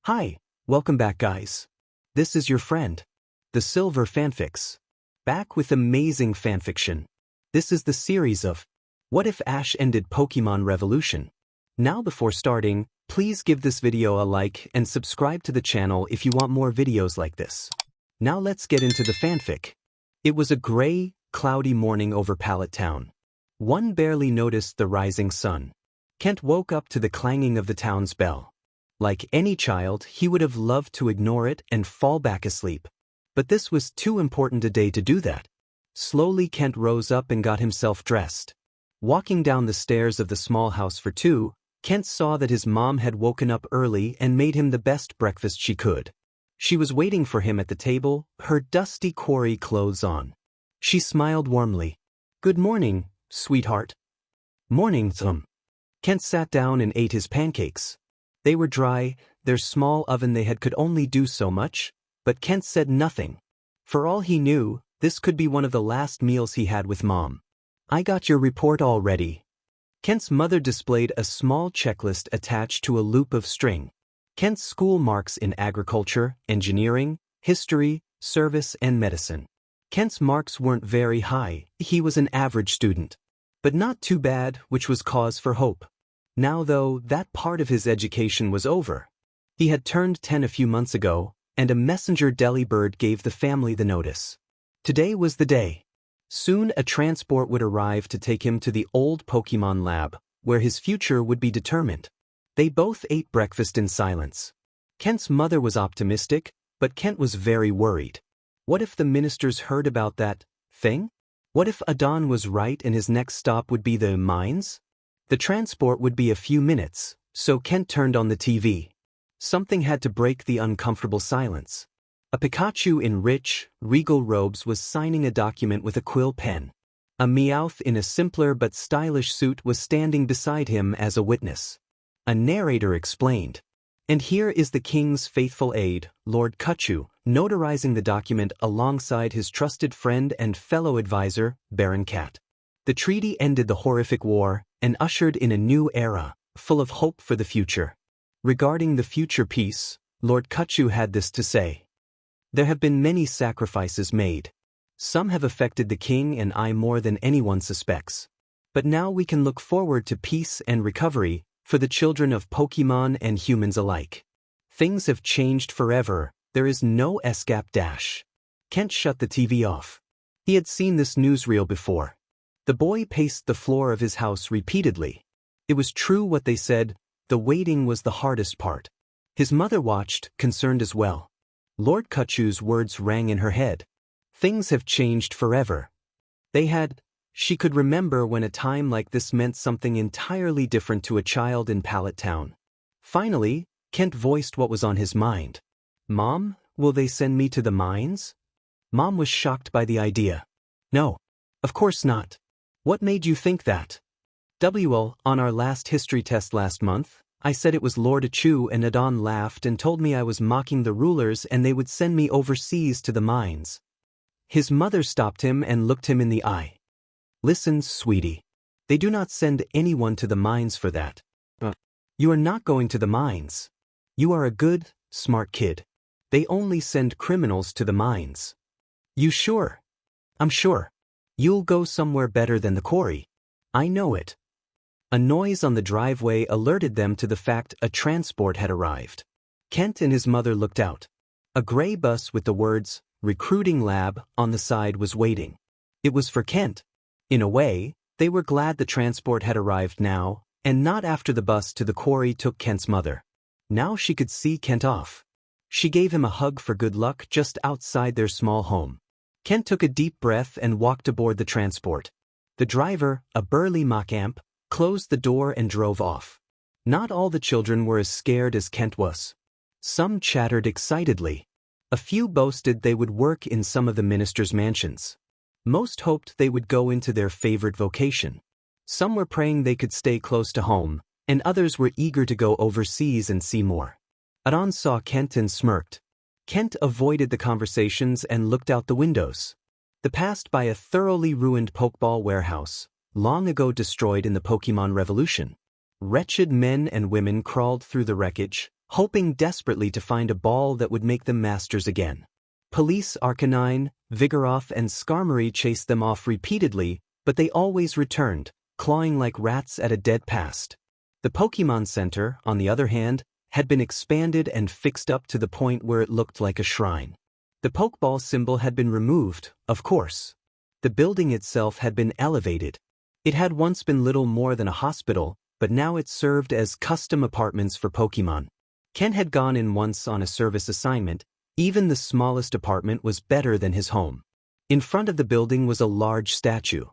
Hi, welcome back guys. This is your friend, the Silver Fanfics. Back with amazing fanfiction. This is the series of What If Ash Ended Pokemon Revolution? Now before starting, please give this video a like and subscribe to the channel if you want more videos like this. Now let's get into the fanfic. It was a gray, cloudy morning over Pallet Town. One barely noticed the rising sun. Kent woke up to the clanging of the town's bell. Like any child, he would have loved to ignore it and fall back asleep. But this was too important a day to do that. Slowly Kent rose up and got himself dressed. Walking down the stairs of the small house for two, Kent saw that his mom had woken up early and made him the best breakfast she could. She was waiting for him at the table, her dusty quarry clothes on. She smiled warmly. "Good morning, sweetheart." "Morning, Thum." Kent sat down and ate his pancakes. They were dry, their small oven they had could only do so much, but Kent said nothing. For all he knew, this could be one of the last meals he had with Mom. "I got your report already." Kent's mother displayed a small checklist attached to a loop of string. Kent's school marks in agriculture, engineering, history, service, and medicine. Kent's marks weren't very high, he was an average student. But not too bad, which was cause for hope. Now though, that part of his education was over. He had turned 10 a few months ago, and a messenger delibird gave the family the notice. Today was the day. Soon a transport would arrive to take him to the old Pokemon lab, where his future would be determined. They both ate breakfast in silence. Kent's mother was optimistic, but Kent was very worried. What if the ministers heard about that thing? What if Adon was right and his next stop would be the mines? The transport would be a few minutes, so Kent turned on the TV. Something had to break the uncomfortable silence. A Pikachu in rich, regal robes was signing a document with a quill pen. A Meowth in a simpler but stylish suit was standing beside him as a witness. A narrator explained. And here is the king's faithful aide, Lord Kachu, notarizing the document alongside his trusted friend and fellow advisor, Baron Cat. The treaty ended the horrific war and ushered in a new era, full of hope for the future. Regarding the future peace, Lord Kachu had this to say. There have been many sacrifices made. Some have affected the king and I more than anyone suspects. But now we can look forward to peace and recovery for the children of Pokemon and humans alike. Things have changed forever, there is no escape dash. Kent shut the TV off. He had seen this newsreel before. The boy paced the floor of his house repeatedly. It was true what they said, the waiting was the hardest part. His mother watched, concerned as well. Lord Kachu's words rang in her head. Things have changed forever. She could remember when a time like this meant something entirely different to a child in Pallet Town. Finally, Kent voiced what was on his mind. "Mom, will they send me to the mines?" Mom was shocked by the idea. "No. Of course not. What made you think that?" On our last history test last month, I said it was Lord Achu and Adon laughed and told me I was mocking the rulers and they would send me overseas to the mines. His mother stopped him and looked him in the eye. "Listen, sweetie. They do not send anyone to the mines for that. You are not going to the mines. You are a good, smart kid. They only send criminals to the mines." "You sure?" "I'm sure. You'll go somewhere better than the quarry. I know it." A noise on the driveway alerted them to the fact a transport had arrived. Kent and his mother looked out. A gray bus with the words, "Recruiting Lab," on the side was waiting. It was for Kent. In a way, they were glad the transport had arrived now, and not after the bus to the quarry took Kent's mother. Now she could see Kent off. She gave him a hug for good luck just outside their small home. Kent took a deep breath and walked aboard the transport. The driver, a burly Machamp, closed the door and drove off. Not all the children were as scared as Kent was. Some chattered excitedly. A few boasted they would work in some of the ministers' mansions. Most hoped they would go into their favorite vocation. Some were praying they could stay close to home, and others were eager to go overseas and see more. Adon saw Kent and smirked. Kent avoided the conversations and looked out the windows. They passed by a thoroughly ruined Pokeball warehouse, long ago destroyed in the Pokemon Revolution. Wretched men and women crawled through the wreckage, hoping desperately to find a ball that would make them masters again. Police Arcanine, Vigoroth and Skarmory chased them off repeatedly, but they always returned, clawing like rats at a dead past. The Pokémon Center, on the other hand, had been expanded and fixed up to the point where it looked like a shrine. The Pokeball symbol had been removed, of course. The building itself had been elevated. It had once been little more than a hospital, but now it served as custom apartments for Pokémon. Ken had gone in once on a service assignment. Even the smallest apartment was better than his home. In front of the building was a large statue.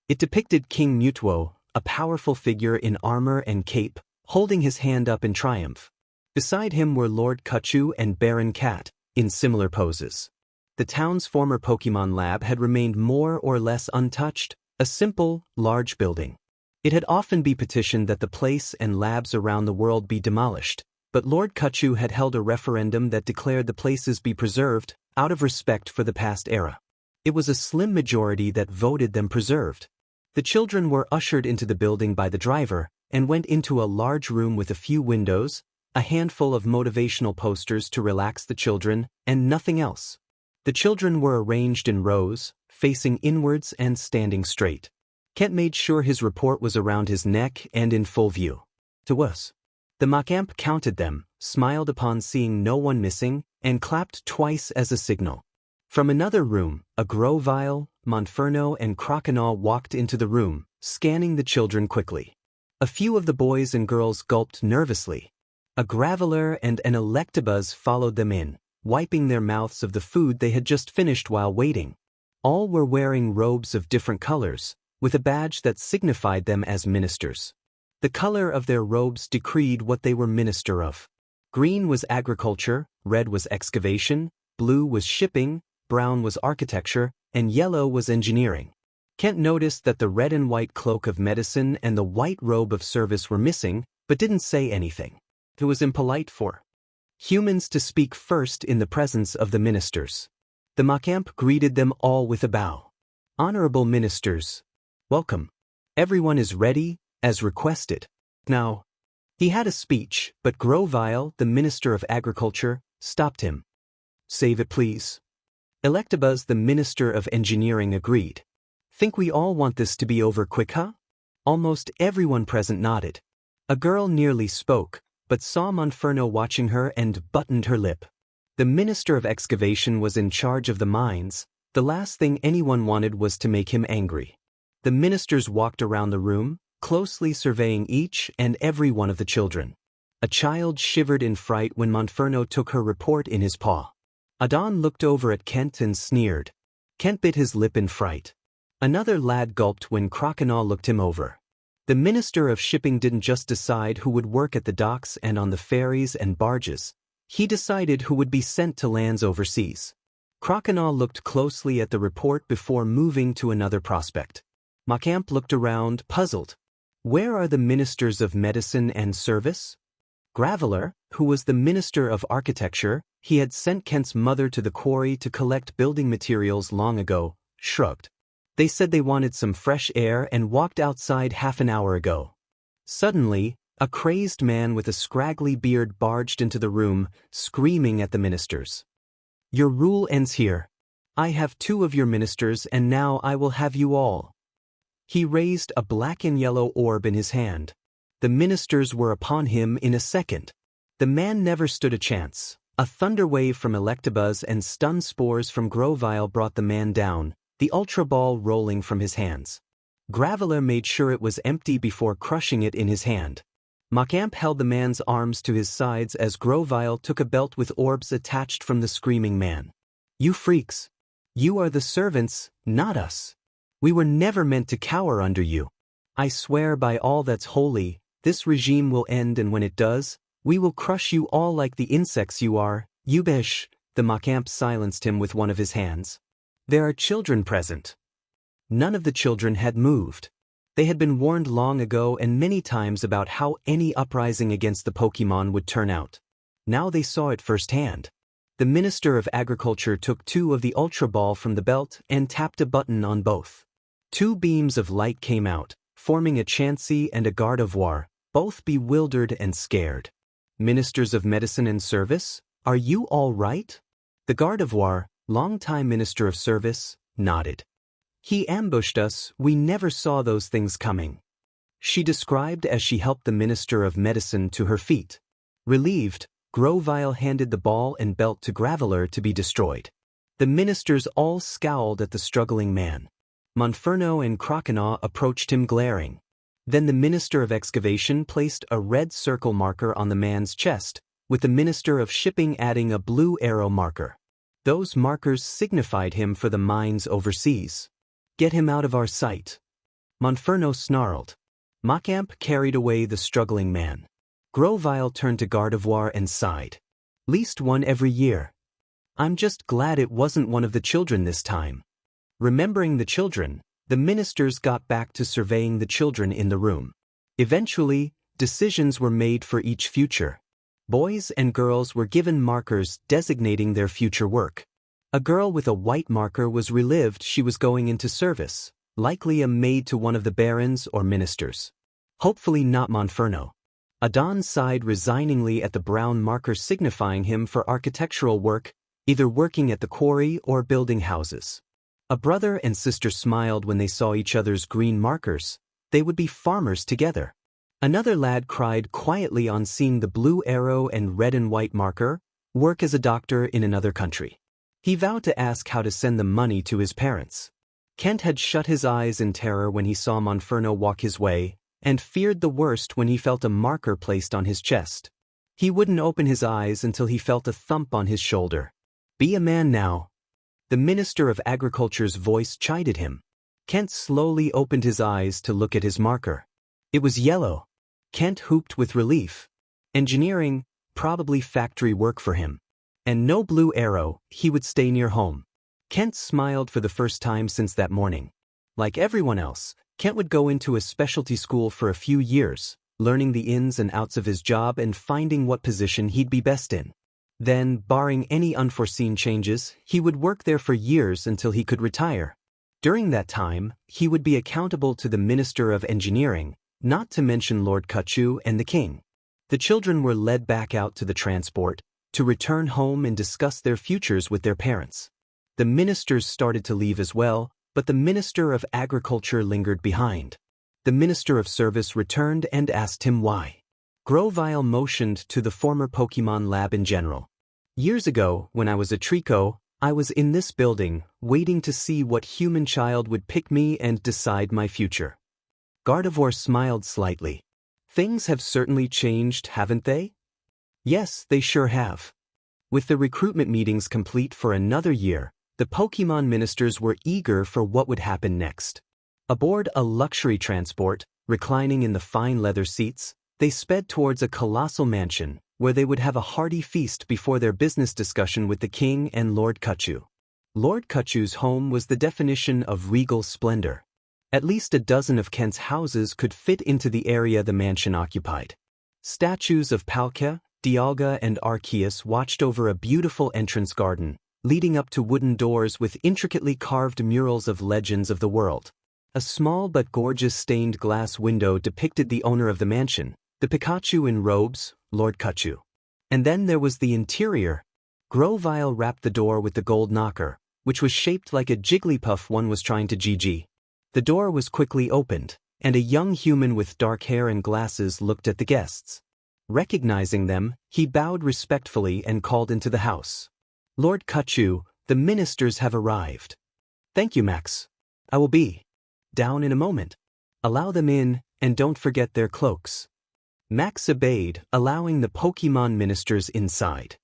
It depicted King Mutuo, a powerful figure in armor and cape, holding his hand up in triumph. Beside him were Lord Kachu and Baron Cat, in similar poses. The town's former Pokémon lab had remained more or less untouched, a simple, large building. It had often been petitioned that the place and labs around the world be demolished, but Lord Kachu had held a referendum that declared the places be preserved, out of respect for the past era. It was a slim majority that voted them preserved. The children were ushered into the building by the driver, and went into a large room with a few windows, a handful of motivational posters to relax the children, and nothing else. The children were arranged in rows, facing inwards and standing straight. Kent made sure his report was around his neck and in full view. To us. The Macamp counted them, smiled upon seeing no one missing, and clapped twice as a signal. From another room, a Grovyle, Monferno and Croconaw walked into the room, scanning the children quickly. A few of the boys and girls gulped nervously. A Graveler and an Electabuzz followed them in, wiping their mouths of the food they had just finished while waiting. All were wearing robes of different colors, with a badge that signified them as ministers. The color of their robes decreed what they were minister of. Green was agriculture, red was excavation, blue was shipping, brown was architecture, and yellow was engineering. Kent noticed that the red and white cloak of medicine and the white robe of service were missing, but didn't say anything. It was impolite for humans to speak first in the presence of the ministers. The Macamp greeted them all with a bow. Honorable ministers, welcome. Everyone is ready, as requested. Now, he had a speech, but Grovyle, the Minister of Agriculture, stopped him. Save it, please. Electabuzz, the Minister of Engineering, agreed. Think we all want this to be over quick, huh? Almost everyone present nodded. A girl nearly spoke, but saw Monferno watching her and buttoned her lip. The Minister of Excavation was in charge of the mines. The last thing anyone wanted was to make him angry. The ministers walked around the room, closely surveying each and every one of the children. A child shivered in fright when Monferno took her report in his paw. Adon looked over at Kent and sneered. Kent bit his lip in fright. Another lad gulped when Croconaw looked him over. The Minister of Shipping didn't just decide who would work at the docks and on the ferries and barges. He decided who would be sent to lands overseas. Croconaw looked closely at the report before moving to another prospect. Macamp looked around, puzzled. Where are the Ministers of Medicine and Service? Graveler, who was the Minister of Architecture, he had sent Kent's mother to the quarry to collect building materials long ago, shrugged. They said they wanted some fresh air and walked outside half an hour ago. Suddenly, a crazed man with a scraggly beard barged into the room, screaming at the ministers. Your rule ends here. I have 2 of your ministers and now I will have you all. He raised a black and yellow orb in his hand. The ministers were upon him in a second. The man never stood a chance. A thunder wave from Electabuzz and stun spores from Grovyle brought the man down, the Ultra Ball rolling from his hands. Graveler made sure it was empty before crushing it in his hand. Macamp held the man's arms to his sides as Grovyle took a belt with orbs attached from the screaming man. You freaks. You are the servants, not us. We were never meant to cower under you. I swear by all that's holy, this regime will end, and when it does, we will crush you all like the insects you are. Yubesh, the Macamp silenced him with one of his hands. There are children present. None of the children had moved. They had been warned long ago and many times about how any uprising against the Pokémon would turn out. Now they saw it firsthand. The Minister of Agriculture took 2 of the Ultra Ball from the belt and tapped a button on both. 2 beams of light came out, forming a Chansey and a Gardevoir, both bewildered and scared. Ministers of Medicine and Service, are you all right? The Gardevoir, longtime Minister of Service, nodded. He ambushed us, we never saw those things coming. She described as she helped the Minister of Medicine to her feet. Relieved, Grovile handed the ball and belt to Graveler to be destroyed. The ministers all scowled at the struggling man. Monferno and Croconaw approached him glaring. Then the Minister of Excavation placed a red circle marker on the man's chest, with the Minister of Shipping adding a blue arrow marker. Those markers signified him for the mines overseas. Get him out of our sight. Monferno snarled. Macamp carried away the struggling man. Grovile turned to Gardevoir and sighed. Least one every year. I'm just glad it wasn't one of the children this time. Remembering the children, the ministers got back to surveying the children in the room. Eventually, decisions were made for each future. Boys and girls were given markers designating their future work. A girl with a white marker was relived she was going into service, likely a maid to one of the barons or ministers. Hopefully not Monferno. Adon sighed resigningly at the brown marker signifying him for architectural work, either working at the quarry or building houses. A brother and sister smiled when they saw each other's green markers. They would be farmers together. Another lad cried quietly on seeing the blue arrow and red and white marker, work as a doctor in another country. He vowed to ask how to send the money to his parents. Kent had shut his eyes in terror when he saw Monferno walk his way, and feared the worst when he felt a marker placed on his chest. He wouldn't open his eyes until he felt a thump on his shoulder. Be a man now. The Minister of Agriculture's voice chided him. Kent slowly opened his eyes to look at his marker. It was yellow. Kent whooped with relief. Engineering, probably factory work for him. And no blue arrow, he would stay near home. Kent smiled for the first time since that morning. Like everyone else, Kent would go into a specialty school for a few years, learning the ins and outs of his job and finding what position he'd be best in. Then, barring any unforeseen changes, he would work there for years until he could retire. During that time, he would be accountable to the Minister of Engineering, not to mention Lord Kuchu and the King. The children were led back out to the transport, to return home and discuss their futures with their parents. The ministers started to leave as well, but the Minister of Agriculture lingered behind. The Minister of Service returned and asked him why. Grovile motioned to the former Pokemon lab in general. Years ago, when I was a Trico, I was in this building, waiting to see what human child would pick me and decide my future. Gardevoir smiled slightly. Things have certainly changed, haven't they? Yes, they sure have. With the recruitment meetings complete for another year, the Pokemon ministers were eager for what would happen next. Aboard a luxury transport, reclining in the fine leather seats, they sped towards a colossal mansion, where they would have a hearty feast before their business discussion with the King and Lord Kuchu. Lord Kuchu's home was the definition of regal splendor. At least a dozen of Kent's houses could fit into the area the mansion occupied. Statues of Palkia, Dialga and Arceus watched over a beautiful entrance garden, leading up to wooden doors with intricately carved murals of legends of the world. A small but gorgeous stained glass window depicted the owner of the mansion, the Pikachu in robes, Lord Kuchu. And then there was the interior. Grovile rapped the door with the gold knocker, which was shaped like a Jigglypuff one was trying to GG. The door was quickly opened, and a young human with dark hair and glasses looked at the guests. Recognizing them, he bowed respectfully and called into the house. Lord Kuchu, the ministers have arrived. Thank you, Max. I will be down in a moment. Allow them in, and don't forget their cloaks. Max obeyed, allowing the Pokemon ministers inside.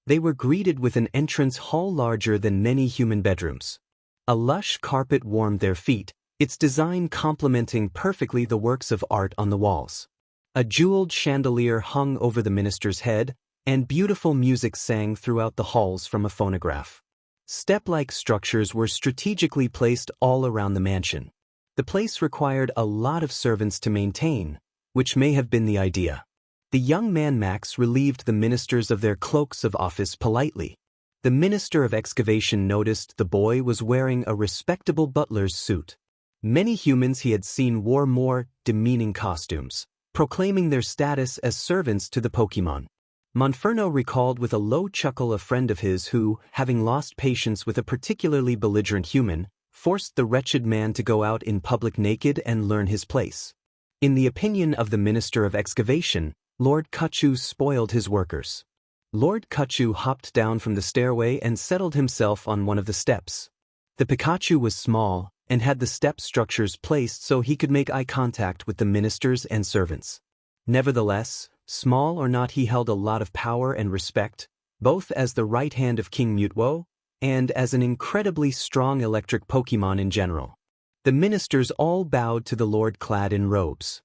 They were greeted with an entrance hall larger than many human bedrooms. A lush carpet warmed their feet, its design complementing perfectly the works of art on the walls. A jeweled chandelier hung over the minister's head, and beautiful music sang throughout the halls from a phonograph. Step-like structures were strategically placed all around the mansion. The place required a lot of servants to maintain, which may have been the idea. The young man Max relieved the ministers of their cloaks of office politely. The Minister of Excavation noticed the boy was wearing a respectable butler's suit. Many humans he had seen wore more demeaning costumes, proclaiming their status as servants to the Pokemon. Monferno recalled with a low chuckle a friend of his who, having lost patience with a particularly belligerent human, forced the wretched man to go out in public naked and learn his place. In the opinion of the Minister of Excavation, Lord Kachu spoiled his workers. Lord Kachu hopped down from the stairway and settled himself on one of the steps. The Pikachu was small and had the step structures placed so he could make eye contact with the ministers and servants. Nevertheless, small or not, he held a lot of power and respect, both as the right hand of King Mutwo and as an incredibly strong electric Pokemon in general. The ministers all bowed to the lord clad in robes.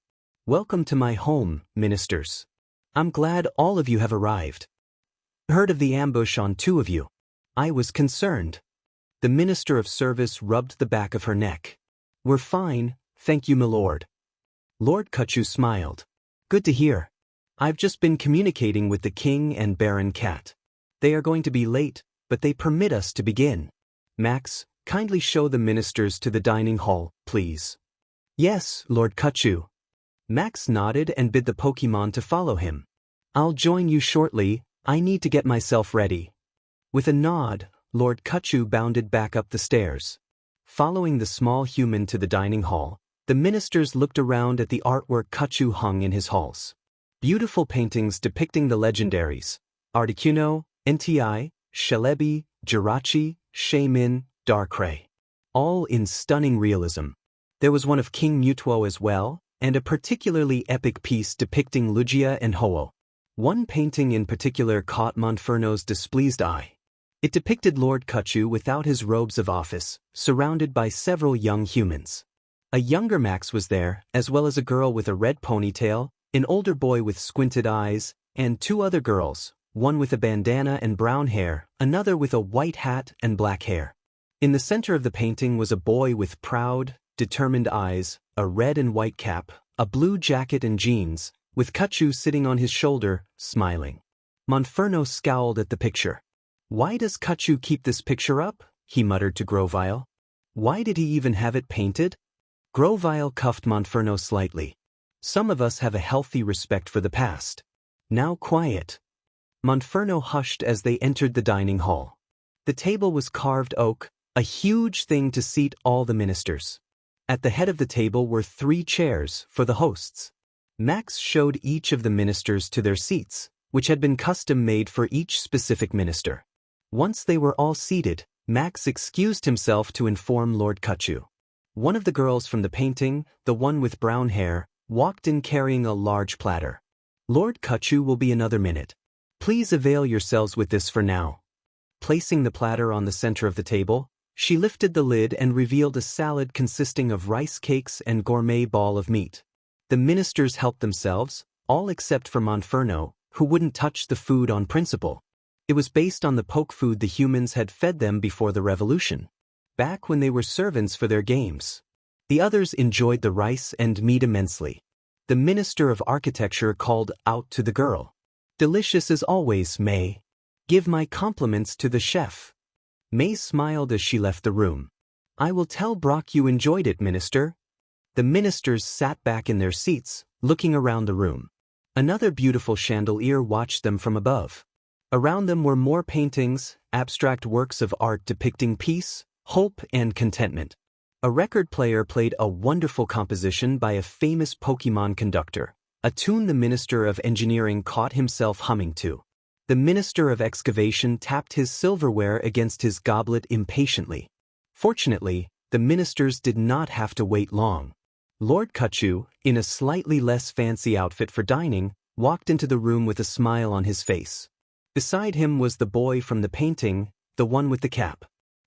"Welcome to my home, ministers. I'm glad all of you have arrived. Heard of the ambush on two of you. I was concerned." The Minister of Service rubbed the back of her neck. "We're fine, thank you, my lord." Lord Kachu smiled. "Good to hear. I've just been communicating with the King and Baron Cat. They are going to be late, but they permit us to begin. Max, kindly show the ministers to the dining hall, please." "Yes, Lord Kachu." Max nodded and bid the Pokemon to follow him. "I'll join you shortly, I need to get myself ready." With a nod, Lord Kachu bounded back up the stairs. Following the small human to the dining hall, the ministers looked around at the artwork Kachu hung in his halls. Beautiful paintings depicting the legendaries, Articuno, Nti, Shelebi, Jirachi, Shaymin, Darkrai. All in stunning realism. There was one of King Mutwo as well, and a particularly epic piece depicting Lugia and Ho-Oh. One painting in particular caught Monferno's displeased eye. It depicted Lord Kachu without his robes of office, surrounded by several young humans. A younger Max was there, as well as a girl with a red ponytail, an older boy with squinted eyes, and two other girls, one with a bandana and brown hair, another with a white hat and black hair. In the center of the painting was a boy with proud, determined eyes, a red and white cap, a blue jacket and jeans, with Kachu sitting on his shoulder, smiling. Monferno scowled at the picture. "Why does Kachu keep this picture up?" he muttered to Grovyle. "Why did he even have it painted?" Grovyle cuffed Monferno slightly. "Some of us have a healthy respect for the past. Now quiet." Monferno hushed as they entered the dining hall. The table was carved oak, a huge thing to seat all the ministers. At the head of the table were 3 chairs for the hosts. Max showed each of the ministers to their seats, which had been custom-made for each specific minister. Once they were all seated, Max excused himself to inform Lord Kachu. One of the girls from the painting, the one with brown hair, walked in carrying a large platter. "Lord Kachu will be another minute. Please avail yourselves with this for now." Placing the platter on the center of the table, she lifted the lid and revealed a salad consisting of rice cakes and gourmet ball of meat. The ministers helped themselves, all except for Monferno, who wouldn't touch the food on principle. It was based on the poke food the humans had fed them before the revolution, back when they were servants for their games. The others enjoyed the rice and meat immensely. The Minister of Architecture called out to the girl. "Delicious as always, May. Give my compliments to the chef." May smiled as she left the room. "I will tell Brock you enjoyed it, Minister." The ministers sat back in their seats, looking around the room. Another beautiful chandelier watched them from above. Around them were more paintings, abstract works of art depicting peace, hope, and contentment. A record player played a wonderful composition by a famous Pokemon conductor, a tune the Minister of Engineering caught himself humming to. The Minister of Excavation tapped his silverware against his goblet impatiently. Fortunately, the ministers did not have to wait long. Lord Kachu, in a slightly less fancy outfit for dining, walked into the room with a smile on his face. Beside him was the boy from the painting, the one with the cap.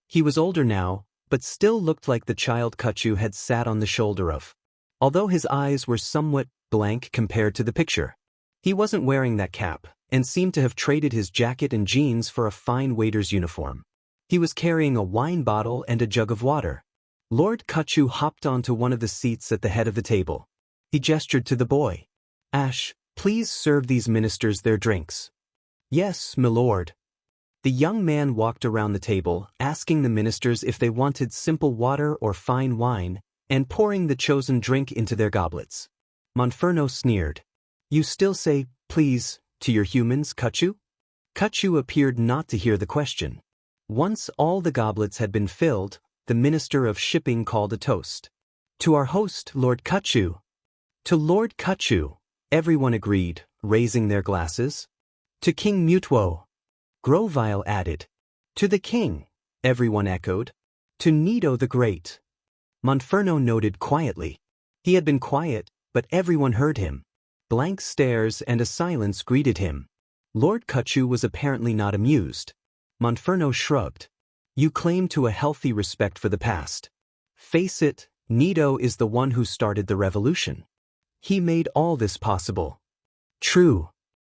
He was older now, but still looked like the child Kachu had sat on the shoulder of. Although his eyes were somewhat blank compared to the picture. He wasn't wearing that cap, and seemed to have traded his jacket and jeans for a fine waiter's uniform. He was carrying a wine bottle and a jug of water. Lord Kachu hopped onto one of the seats at the head of the table. He gestured to the boy. "Ash, please serve these ministers their drinks." "Yes, my lord." The young man walked around the table, asking the ministers if they wanted simple water or fine wine, and pouring the chosen drink into their goblets. Monferno sneered. "You still say, please, To your humans, Kachu? Kachu appeared not to hear the question. Once all the goblets had been filled, the Minister of Shipping called a toast. To our host, Lord Kachu. To Lord Kachu, everyone agreed, raising their glasses. To King Mutuo, Grovile added. To the king, everyone echoed. To Nido the Great. Monferno noted quietly. He had been quiet, but everyone heard him. Blank stares and a silence greeted him. Lord Kachu was apparently not amused. Monferno shrugged. You claim to a healthy respect for the past. Face it, Nido is the one who started the revolution. He made all this possible. True.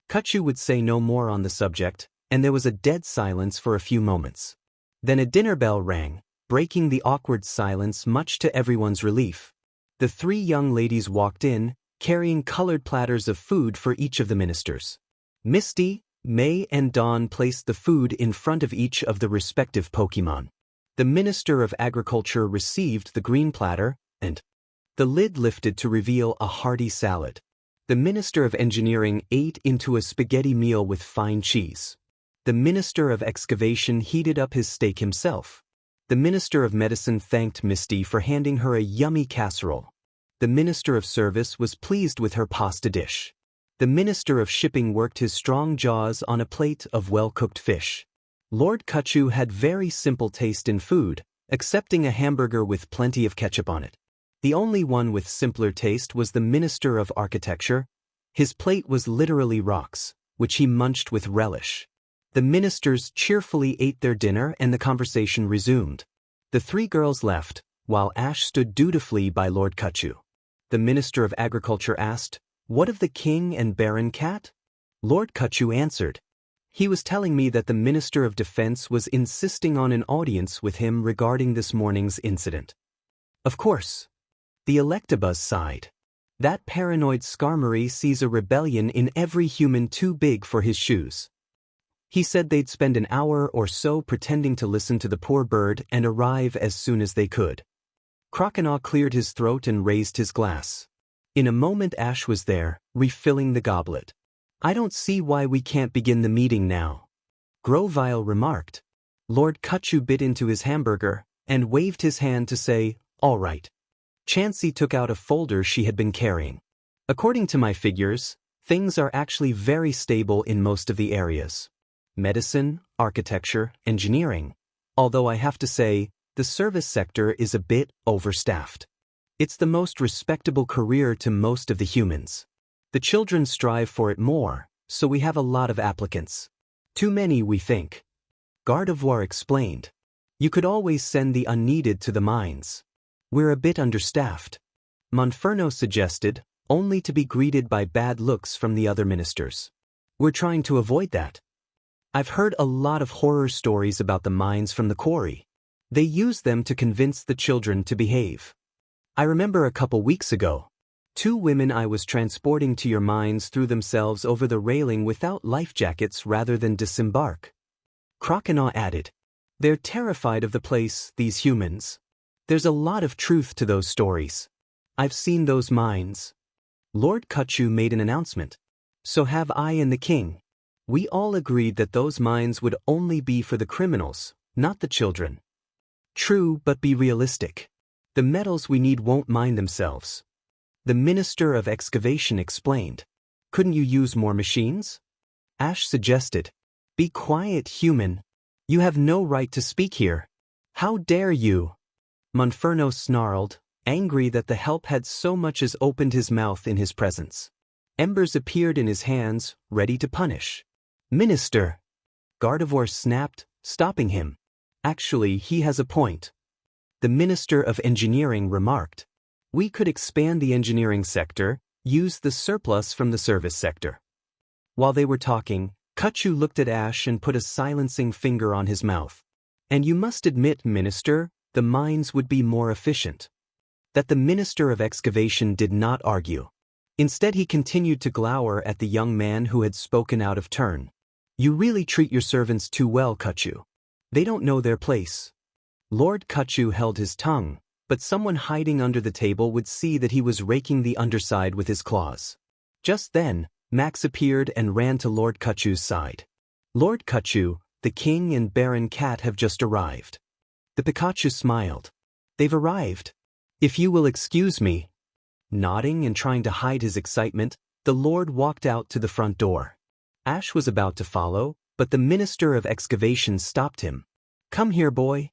Kachu would say no more on the subject, and there was a dead silence for a few moments. Then a dinner bell rang, breaking the awkward silence much to everyone's relief. The three young ladies walked in, carrying colored platters of food for each of the ministers. Misty, May and Dawn placed the food in front of each of the respective Pokemon. The Minister of Agriculture received the green platter, and the lid lifted to reveal a hearty salad. The Minister of Engineering ate into a spaghetti meal with fine cheese. The Minister of Excavation heated up his steak himself. The Minister of Medicine thanked Misty for handing her a yummy casserole. The Minister of Service was pleased with her pasta dish. The Minister of Shipping worked his strong jaws on a plate of well-cooked fish. Lord Kachu had very simple taste in food, accepting a hamburger with plenty of ketchup on it. The only one with simpler taste was the Minister of Architecture. His plate was literally rocks, which he munched with relish. The ministers cheerfully ate their dinner and the conversation resumed. The three girls left, while Ash stood dutifully by Lord Kachu. The Minister of Agriculture asked, "What of the king and Baron Cat?" Lord Kachu answered. He was telling me that the Minister of Defense was insisting on an audience with him regarding this morning's incident. Of course. The Electabuzz sighed. That paranoid Skarmory sees a rebellion in every human too big for his shoes. He said they'd spend an hour or so pretending to listen to the poor bird and arrive as soon as they could. Croconaw cleared his throat and raised his glass. In a moment Ash was there, refilling the goblet. I don't see why we can't begin the meeting now. Grovile remarked. Lord Kachu bit into his hamburger and waved his hand to say, all right. Chansey took out a folder she had been carrying. According to my figures, things are actually very stable in most of the areas. Medicine, architecture, engineering. Although I have to say, the service sector is a bit overstaffed. It's the most respectable career to most of the humans. The children strive for it more, so we have a lot of applicants. Too many, we think. Gardevoir explained. You could always send the unneeded to the mines. We're a bit understaffed. Monferno suggested, only to be greeted by bad looks from the other ministers. We're trying to avoid that. I've heard a lot of horror stories about the mines from the quarry. They use them to convince the children to behave. I remember a couple weeks ago, 2 women I was transporting to your mines threw themselves over the railing without life jackets rather than disembark. Croconaw added, they're terrified of the place, these humans. There's a lot of truth to those stories. I've seen those mines. Lord Kachu made an announcement. So have I and the king. We all agreed that those mines would only be for the criminals, not the children. True, but be realistic. The metals we need won't mine themselves. The Minister of Excavation explained. Couldn't you use more machines? Ash suggested. Be quiet, human. You have no right to speak here. How dare you? Monferno snarled, angry that the help had so much as opened his mouth in his presence. Embers appeared in his hands, ready to punish. Minister! Gardevoir snapped, stopping him. Actually, he has a point. The Minister of Engineering remarked. We could expand the engineering sector, use the surplus from the service sector. While they were talking, Kachu looked at Ash and put a silencing finger on his mouth. And you must admit, Minister, the mines would be more efficient. That the Minister of Excavation did not argue. Instead he continued to glower at the young man who had spoken out of turn. You really treat your servants too well, Kachu. They don't know their place. Lord Kachu held his tongue, but someone hiding under the table would see that he was raking the underside with his claws. Just then, Max appeared and ran to Lord Kuchu's side. Lord Kuchu, the king and Baron Cat have just arrived. The Pikachu smiled. They've arrived. If you will excuse me. Nodding and trying to hide his excitement, the Lord walked out to the front door. Ash was about to follow, but the Minister of Excavation stopped him. Come here, boy.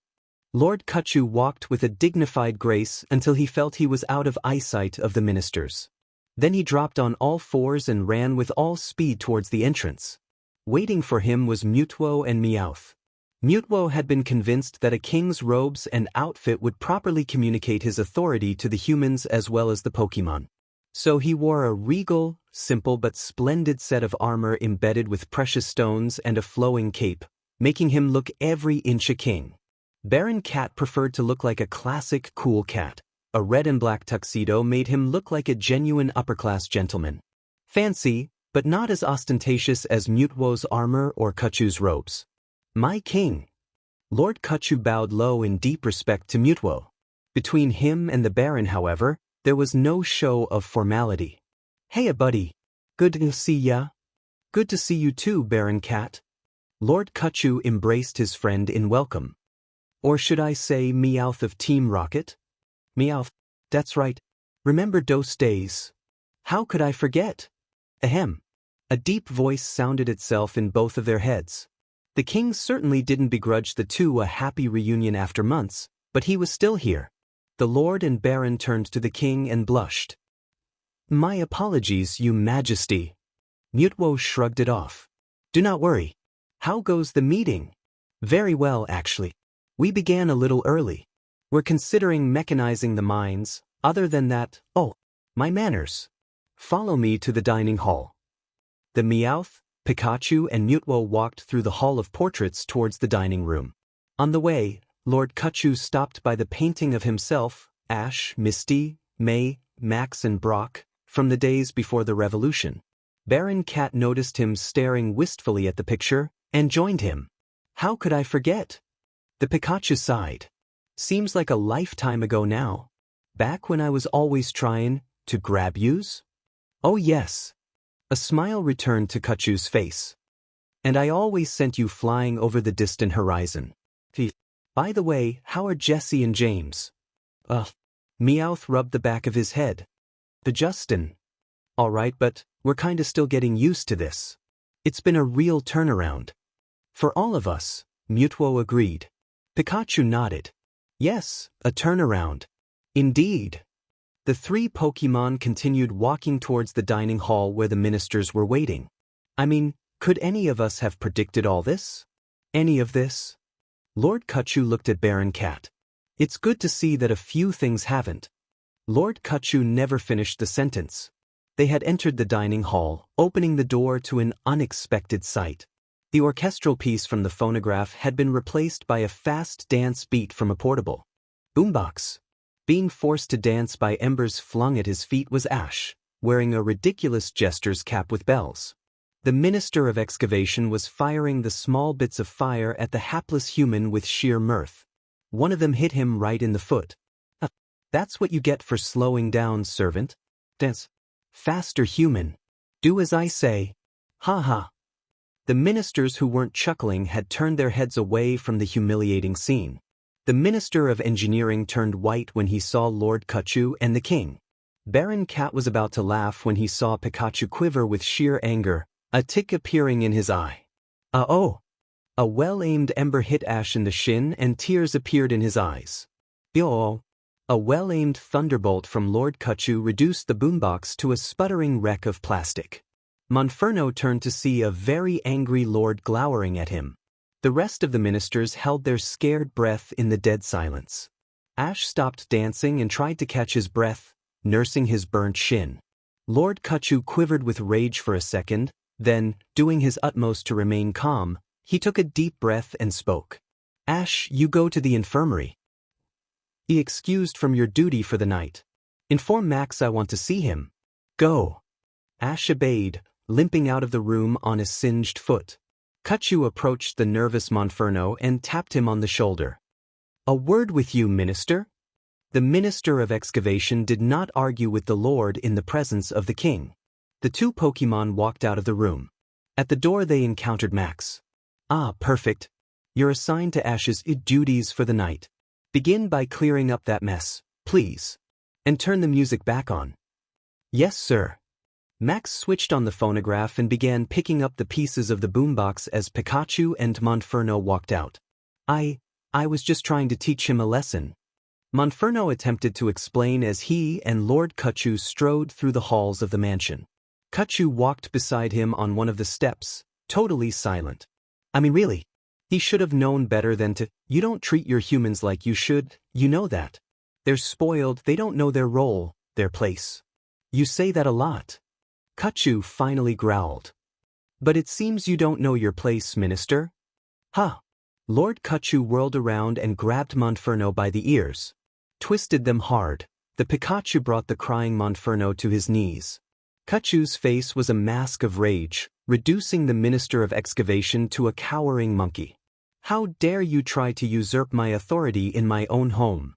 Lord Kuchu walked with a dignified grace until he felt he was out of eyesight of the ministers. Then he dropped on all fours and ran with all speed towards the entrance. Waiting for him was Mutuo and Meowth. Mutuo had been convinced that a king's robes and outfit would properly communicate his authority to the humans as well as the Pokémon. So he wore a regal, simple but splendid set of armor embedded with precious stones and a flowing cape, making him look every inch a king. Baron Cat preferred to look like a classic cool cat. A red and black tuxedo made him look like a genuine upper-class gentleman. Fancy, but not as ostentatious as Mutuo's armor or Kuchu's robes. My king. Lord Kuchu bowed low in deep respect to Mutuo. Between him and the Baron, however, there was no show of formality. Hey, buddy. Good to see ya. Good to see you too, Baron Cat. Lord Kuchu embraced his friend in welcome. Or should I say Meowth of Team Rocket? Meowth, that's right. Remember those days? How could I forget? Ahem. A deep voice sounded itself in both of their heads. The king certainly didn't begrudge the two a happy reunion after months, but he was still here. The Lord and Baron turned to the king and blushed. My apologies, Your Majesty. Mutuo shrugged it off. Do not worry. How goes the meeting? Very well, actually. We began a little early. We're considering mechanizing the mines. Other than that, my manners. Follow me to the dining hall. The Meowth, Pikachu and Mutuo walked through the hall of portraits towards the dining room. On the way, Lord Kuchu stopped by the painting of himself, Ash, Misty, May, Max and Brock, from the days before the revolution. Baron Cat noticed him staring wistfully at the picture, and joined him. How could I forget? The Pikachu sighed. Seems like a lifetime ago now. Back when I was always trying to grab yous? Oh yes. A smile returned to Kuchu's face. And I always sent you flying over the distant horizon. By the way, how are Jesse and James? Meowth rubbed the back of his head. The Justin. All right, but we're kinda still getting used to this. It's been a real turnaround. For all of us, Mutuo agreed. Pikachu nodded. Yes, a turnaround. Indeed. The three Pokémon continued walking towards the dining hall where the ministers were waiting. I mean, could any of us have predicted all this? Any of this? Lord Kuchu looked at Baron Cat. It's good to see that a few things haven't. Lord Kuchu never finished the sentence. They had entered the dining hall, opening the door to an unexpected sight. The orchestral piece from the phonograph had been replaced by a fast dance beat from a portable boombox. Being forced to dance by embers flung at his feet was Ash, wearing a ridiculous jester's cap with bells. The Minister of Excavation was firing the small bits of fire at the hapless human with sheer mirth. One of them hit him right in the foot. That's what you get for slowing down, servant. Dance. Faster, human. Do as I say. Ha ha. The ministers who weren't chuckling had turned their heads away from the humiliating scene. The Minister of Engineering turned white when he saw Lord Kuchu and the king. Baron Cat was about to laugh when he saw Pikachu quiver with sheer anger, a tick appearing in his eye. A well-aimed ember hit Ash in the shin and tears appeared in his eyes. A well-aimed thunderbolt from Lord Kuchu reduced the boombox to a sputtering wreck of plastic. Monferno turned to see a very angry lord glowering at him. The rest of the ministers held their scared breath in the dead silence. Ash stopped dancing and tried to catch his breath, nursing his burnt shin. Lord Kuchu quivered with rage for a second, then, doing his utmost to remain calm, he took a deep breath and spoke. Ash, you go to the infirmary. Be excused from your duty for the night. Inform Max I want to see him. Go. Ash obeyed, limping out of the room on a singed foot. Kuchu approached the nervous Monferno and tapped him on the shoulder. A word with you, Minister. The Minister of Excavation did not argue with the Lord in the presence of the king. The two Pokemon walked out of the room. At the door they encountered Max. Ah, perfect. You're assigned to Ash's duties for the night. Begin by clearing up that mess, please. And turn the music back on. Yes, sir. Max switched on the phonograph and began picking up the pieces of the boombox as Pikachu and Monferno walked out. I was just trying to teach him a lesson. Monferno attempted to explain as he and Lord Kachu strode through the halls of the mansion. Kachu walked beside him on one of the steps, totally silent. I mean really, he should have known better than to. You don't treat your humans like you should, you know that. They're spoiled, they don't know their role, their place. You say that a lot. Kachu finally growled. But it seems you don't know your place, Minister. Huh. Lord Kachu whirled around and grabbed Monferno by the ears. Twisted them hard. The Pikachu brought the crying Monferno to his knees. Kachu's face was a mask of rage, reducing the Minister of Excavation to a cowering monkey. How dare you try to usurp my authority in my own home?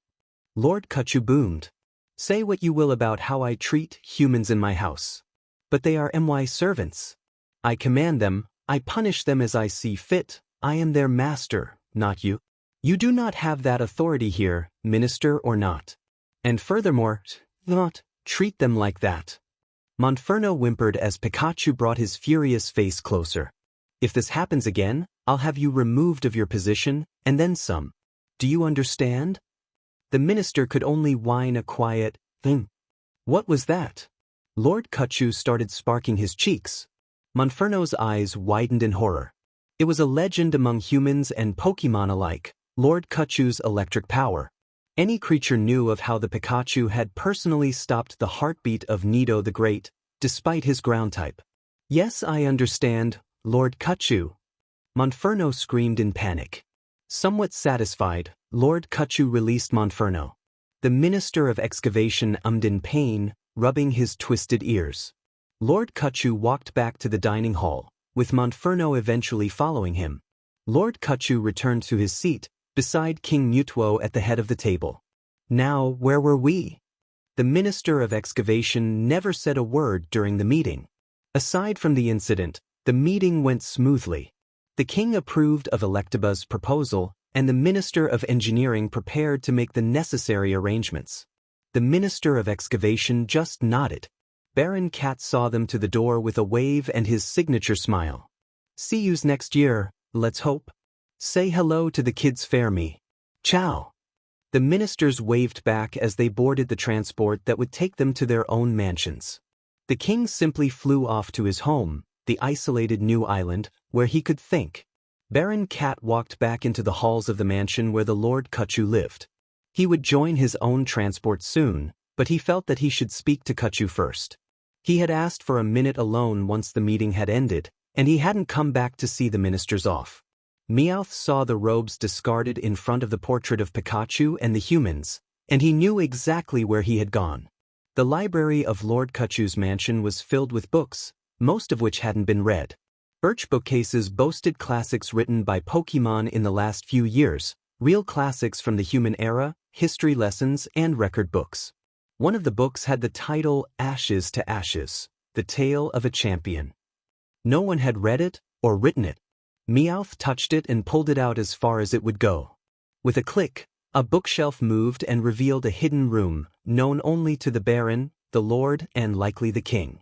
Lord Kachu boomed. Say what you will about how I treat humans in my house. But they are my servants. I command them, I punish them as I see fit, I am their master, not you. You do not have that authority here, minister or not. And furthermore, not treat them like that. Monferno whimpered as Pikachu brought his furious face closer. If this happens again, I'll have you removed of your position, and then some. Do you understand? The minister could only whine a quiet, What was that? Lord Kachu started sparking his cheeks. Monferno's eyes widened in horror. It was a legend among humans and Pokemon alike, Lord Kachu's electric power. Any creature knew of how the Pikachu had personally stopped the heartbeat of Nido the Great, despite his ground type. Yes, I understand, Lord Kachu. Monferno screamed in panic. Somewhat satisfied, Lord Kachu released Monferno. The Minister of Excavation ummed in pain, rubbing his twisted ears. Lord Kachu walked back to the dining hall, with Monferno eventually following him. Lord Kachu returned to his seat, beside King Mutuo at the head of the table. Now, where were we? The Minister of Excavation never said a word during the meeting. Aside from the incident, the meeting went smoothly. The king approved of Electabuzz' proposal, and the Minister of Engineering prepared to make the necessary arrangements. The Minister of Excavation just nodded. Baron Cat saw them to the door with a wave and his signature smile. See yous next year, let's hope. Say hello to the kids fair me. Ciao. The ministers waved back as they boarded the transport that would take them to their own mansions. The king simply flew off to his home, the isolated new island, where he could think. Baron Cat walked back into the halls of the mansion where the Lord Kachu lived. He would join his own transport soon, but he felt that he should speak to Kachu first. He had asked for a minute alone once the meeting had ended, and he hadn't come back to see the ministers off. Meowth saw the robes discarded in front of the portrait of Pikachu and the humans, and he knew exactly where he had gone. The library of Lord Kachu's mansion was filled with books, most of which hadn't been read. Birch bookcases boasted classics written by Pokemon in the last few years, real classics from the human era, history lessons, and record books. One of the books had the title Ashes to Ashes, The Tale of a Champion. No one had read it or written it. Meowth touched it and pulled it out as far as it would go. With a click, a bookshelf moved and revealed a hidden room, known only to the Baron, the Lord, and likely the King.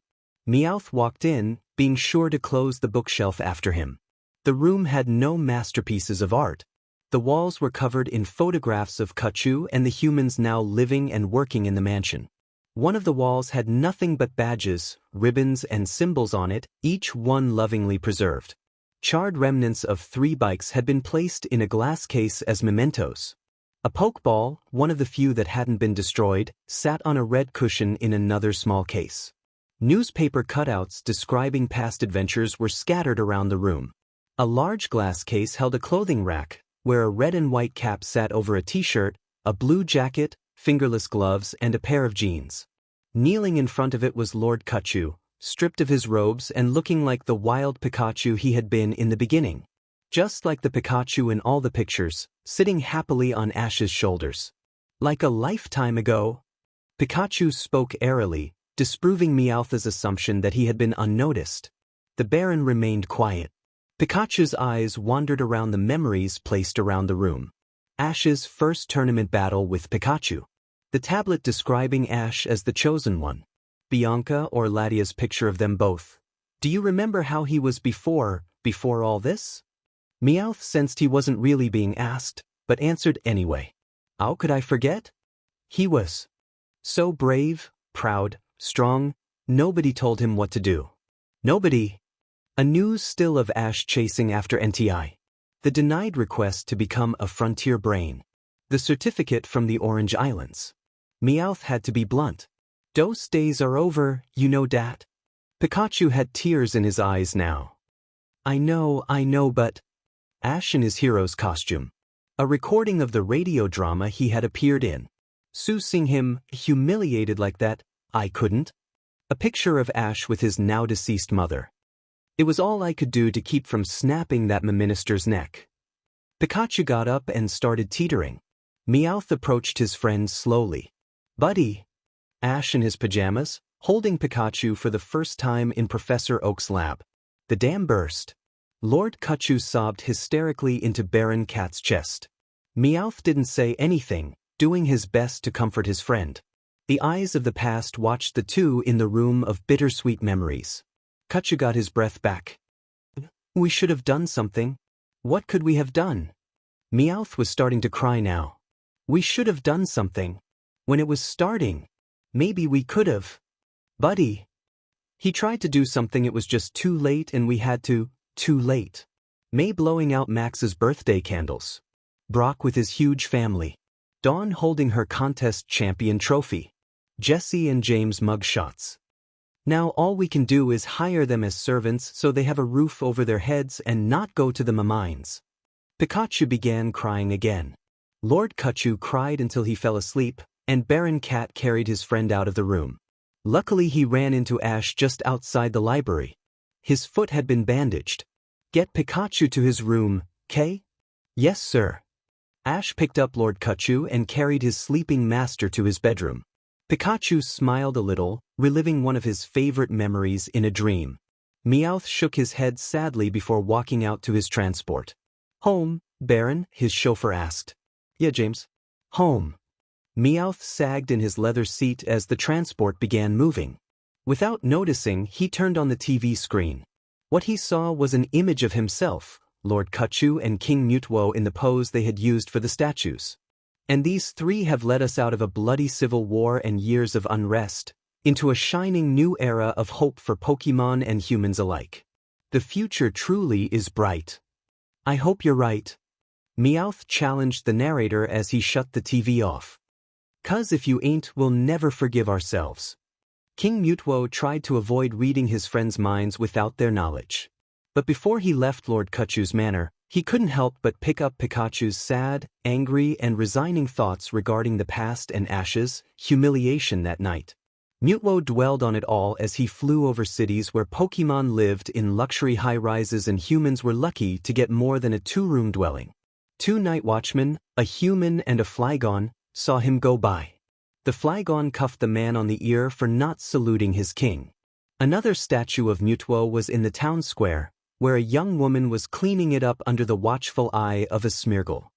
Meowth walked in, being sure to close the bookshelf after him. The room had no masterpieces of art. The walls were covered in photographs of Kachu and the humans now living and working in the mansion. One of the walls had nothing but badges, ribbons, and symbols on it, each one lovingly preserved. Charred remnants of 3 bikes had been placed in a glass case as mementos. A Pokeball, one of the few that hadn't been destroyed, sat on a red cushion in another small case. Newspaper cutouts describing past adventures were scattered around the room. A large glass case held a clothing rack, where a red and white cap sat over a t-shirt, a blue jacket, fingerless gloves, and a pair of jeans. Kneeling in front of it was Lord Kachu, stripped of his robes and looking like the wild Pikachu he had been in the beginning. Just like the Pikachu in all the pictures, sitting happily on Ash's shoulders. Like a lifetime ago. Pikachu spoke airily, disproving Meowth's assumption that he had been unnoticed. The Baron remained quiet. Pikachu's eyes wandered around the memories placed around the room. Ash's first tournament battle with Pikachu. The tablet describing Ash as the chosen one. Bianca or Latia's picture of them both. Do you remember how he was before all this? Meowth sensed he wasn't really being asked, but answered anyway. How could I forget? He was so brave, proud, strong, nobody told him what to do. Nobody. A news still of Ash chasing after NTI. The denied request to become a frontier brain. The certificate from the Orange Islands. Meowth had to be blunt. Those days are over, you know dat. Pikachu had tears in his eyes now. I know, but... Ash in his hero's costume. A recording of the radio drama he had appeared in. Sue seeing him humiliated like that, I couldn't. A picture of Ash with his now-deceased mother. It was all I could do to keep from snapping that minister's neck. Pikachu got up and started teetering. Meowth approached his friend slowly. Buddy. Ash in his pajamas, holding Pikachu for the first time in Professor Oak's lab. The dam burst. Lord Kachu sobbed hysterically into Baron Cat's chest. Meowth didn't say anything, doing his best to comfort his friend. The eyes of the past watched the two in the room of bittersweet memories. Kachu got his breath back. We should have done something. What could we have done? Meowth was starting to cry now. We should have done something. When it was starting. Maybe we could have. Buddy. He tried to do something, it was just too late and we had to, too late. May blowing out Max's birthday candles. Brock with his huge family. Dawn holding her contest champion trophy. Jesse and James mugshots. Now all we can do is hire them as servants so they have a roof over their heads and not go to the mines. Pikachu began crying again. Lord Kachu cried until he fell asleep, and Baron Cat carried his friend out of the room. Luckily he ran into Ash just outside the library. His foot had been bandaged. Get Pikachu to his room, Kay? Yes, sir. Ash picked up Lord Kachu and carried his sleeping master to his bedroom. Pikachu smiled a little, reliving one of his favorite memories in a dream. Meowth shook his head sadly before walking out to his transport. Home, Baron? His chauffeur asked. Yeah, James. Home. Meowth sagged in his leather seat as the transport began moving. Without noticing, he turned on the TV screen. What he saw was an image of himself, Lord Kachu and King Mutwo in the pose they had used for the statues. And these three have led us out of a bloody civil war and years of unrest, into a shining new era of hope for Pokemon and humans alike. The future truly is bright. I hope you're right. Meowth challenged the narrator as he shut the TV off. 'Cause if you ain't, we'll never forgive ourselves. King Mutwo tried to avoid reading his friends' minds without their knowledge. But before he left Lord Kachu's manor, he couldn't help but pick up Pikachu's sad, angry, and resigning thoughts regarding the past and Ash's humiliation that night. Mutwo dwelled on it all as he flew over cities where Pokemon lived in luxury high-rises and humans were lucky to get more than a two-room dwelling. 2 night watchmen, a human and a Flygon, saw him go by. The Flygon cuffed the man on the ear for not saluting his king. Another statue of Mutwo was in the town square, where a young woman was cleaning it up under the watchful eye of a Smeargle.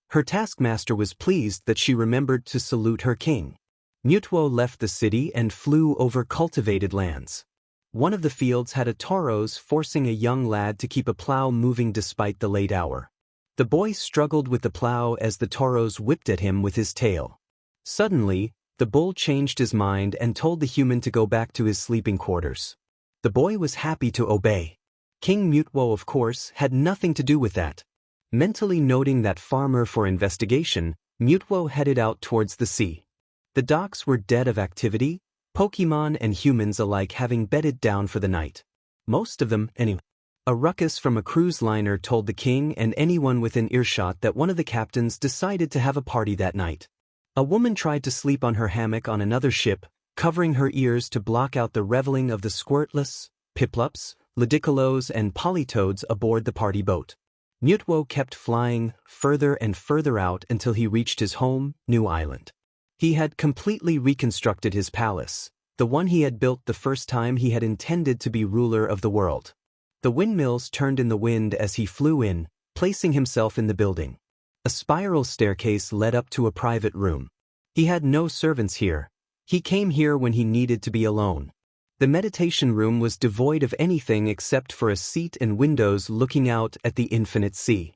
Her taskmaster was pleased that she remembered to salute her king. Mutwo left the city and flew over cultivated lands. One of the fields had a Tauros forcing a young lad to keep a plow moving despite the late hour. The boy struggled with the plow as the Tauros whipped at him with his tail. Suddenly, the bull changed his mind and told the human to go back to his sleeping quarters. The boy was happy to obey. King Mutwo, of course, had nothing to do with that. Mentally noting that farmer for investigation, Mutwo headed out towards the sea. The docks were dead of activity, Pokemon and humans alike having bedded down for the night. Most of them, anyway. A ruckus from a cruise liner told the king and anyone within earshot that one of the captains decided to have a party that night. A woman tried to sleep on her hammock on another ship, covering her ears to block out the reveling of the Squirtless, Piplups, Ludicolo and Politoads aboard the party boat. Mutwo kept flying further and further out until he reached his home, New Island. He had completely reconstructed his palace, the one he had built the first time he had intended to be ruler of the world. The windmills turned in the wind as he flew in, placing himself in the building. A spiral staircase led up to a private room. He had no servants here. He came here when he needed to be alone. The meditation room was devoid of anything except for a seat and windows looking out at the infinite sea.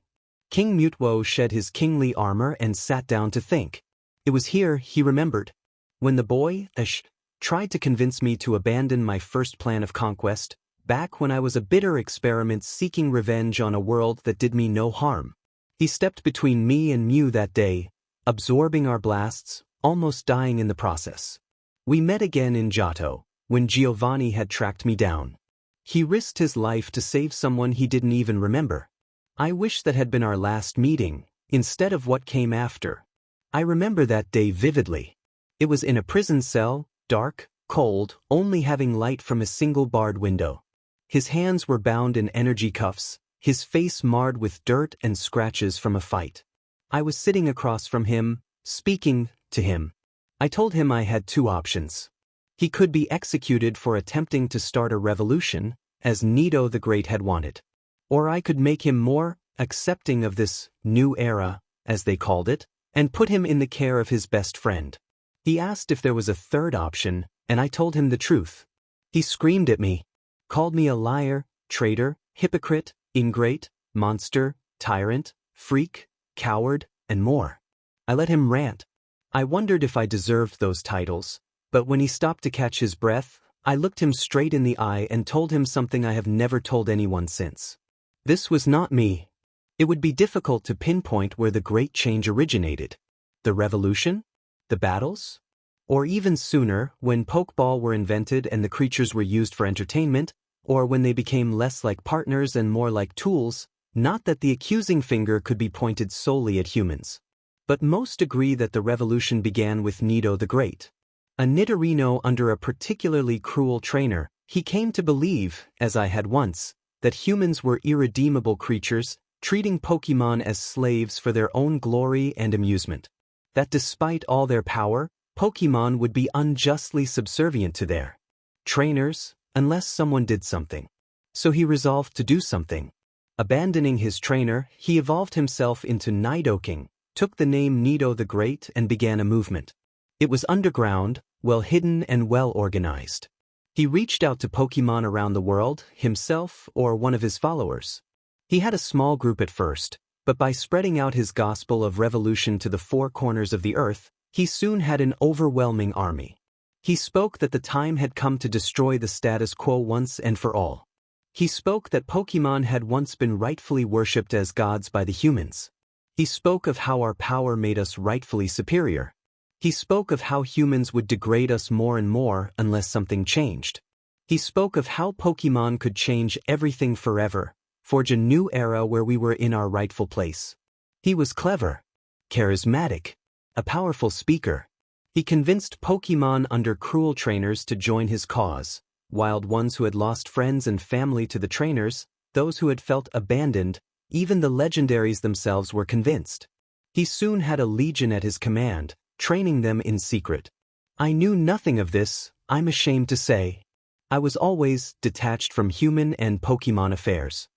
King Mutwo shed his kingly armor and sat down to think. It was here, he remembered, when the boy, Ash, tried to convince me to abandon my first plan of conquest, back when I was a bitter experiment seeking revenge on a world that did me no harm. He stepped between me and Mew that day, absorbing our blasts, almost dying in the process. We met again in Giotto, when Giovanni had tracked me down. He risked his life to save someone he didn't even remember. I wish that had been our last meeting, instead of what came after. I remember that day vividly. It was in a prison cell, dark, cold, only having light from a single barred window. His hands were bound in energy cuffs, his face marred with dirt and scratches from a fight. I was sitting across from him, speaking to him. I told him I had two options. He could be executed for attempting to start a revolution, as Nido the Great had wanted. Or I could make him more accepting of this new era, as they called it, and put him in the care of his best friend. He asked if there was a third option, and I told him the truth. He screamed at me, called me a liar, traitor, hypocrite, ingrate, monster, tyrant, freak, coward, and more. I let him rant. I wondered if I deserved those titles, but when he stopped to catch his breath, I looked him straight in the eye and told him something I have never told anyone since. This was not me. It would be difficult to pinpoint where the great change originated. The revolution? The battles? Or even sooner, when Pokeball were invented and the creatures were used for entertainment, or when they became less like partners and more like tools, not that the accusing finger could be pointed solely at humans. But most agree that the revolution began with Nido the Great. A Nidorino under a particularly cruel trainer, he came to believe, as I had once, that humans were irredeemable creatures, treating Pokemon as slaves for their own glory and amusement. That despite all their power, Pokemon would be unjustly subservient to their trainers, unless someone did something. So he resolved to do something. Abandoning his trainer, he evolved himself into Nidoking, took the name Nido the Great and began a movement. It was underground, well hidden and well organized. He reached out to Pokemon around the world, himself or one of his followers. He had a small group at first, but by spreading out his gospel of revolution to the four corners of the earth, he soon had an overwhelming army. He spoke that the time had come to destroy the status quo once and for all. He spoke that Pokemon had once been rightfully worshipped as gods by the humans. He spoke of how our power made us rightfully superior. He spoke of how humans would degrade us more and more unless something changed. He spoke of how Pokemon could change everything forever, forge a new era where we were in our rightful place. He was clever, charismatic, a powerful speaker. He convinced Pokemon under cruel trainers to join his cause, wild ones who had lost friends and family to the trainers, those who had felt abandoned, even the legendaries themselves were convinced. He soon had a legion at his command, training them in secret. I knew nothing of this, I'm ashamed to say. I was always detached from human and Pokemon affairs.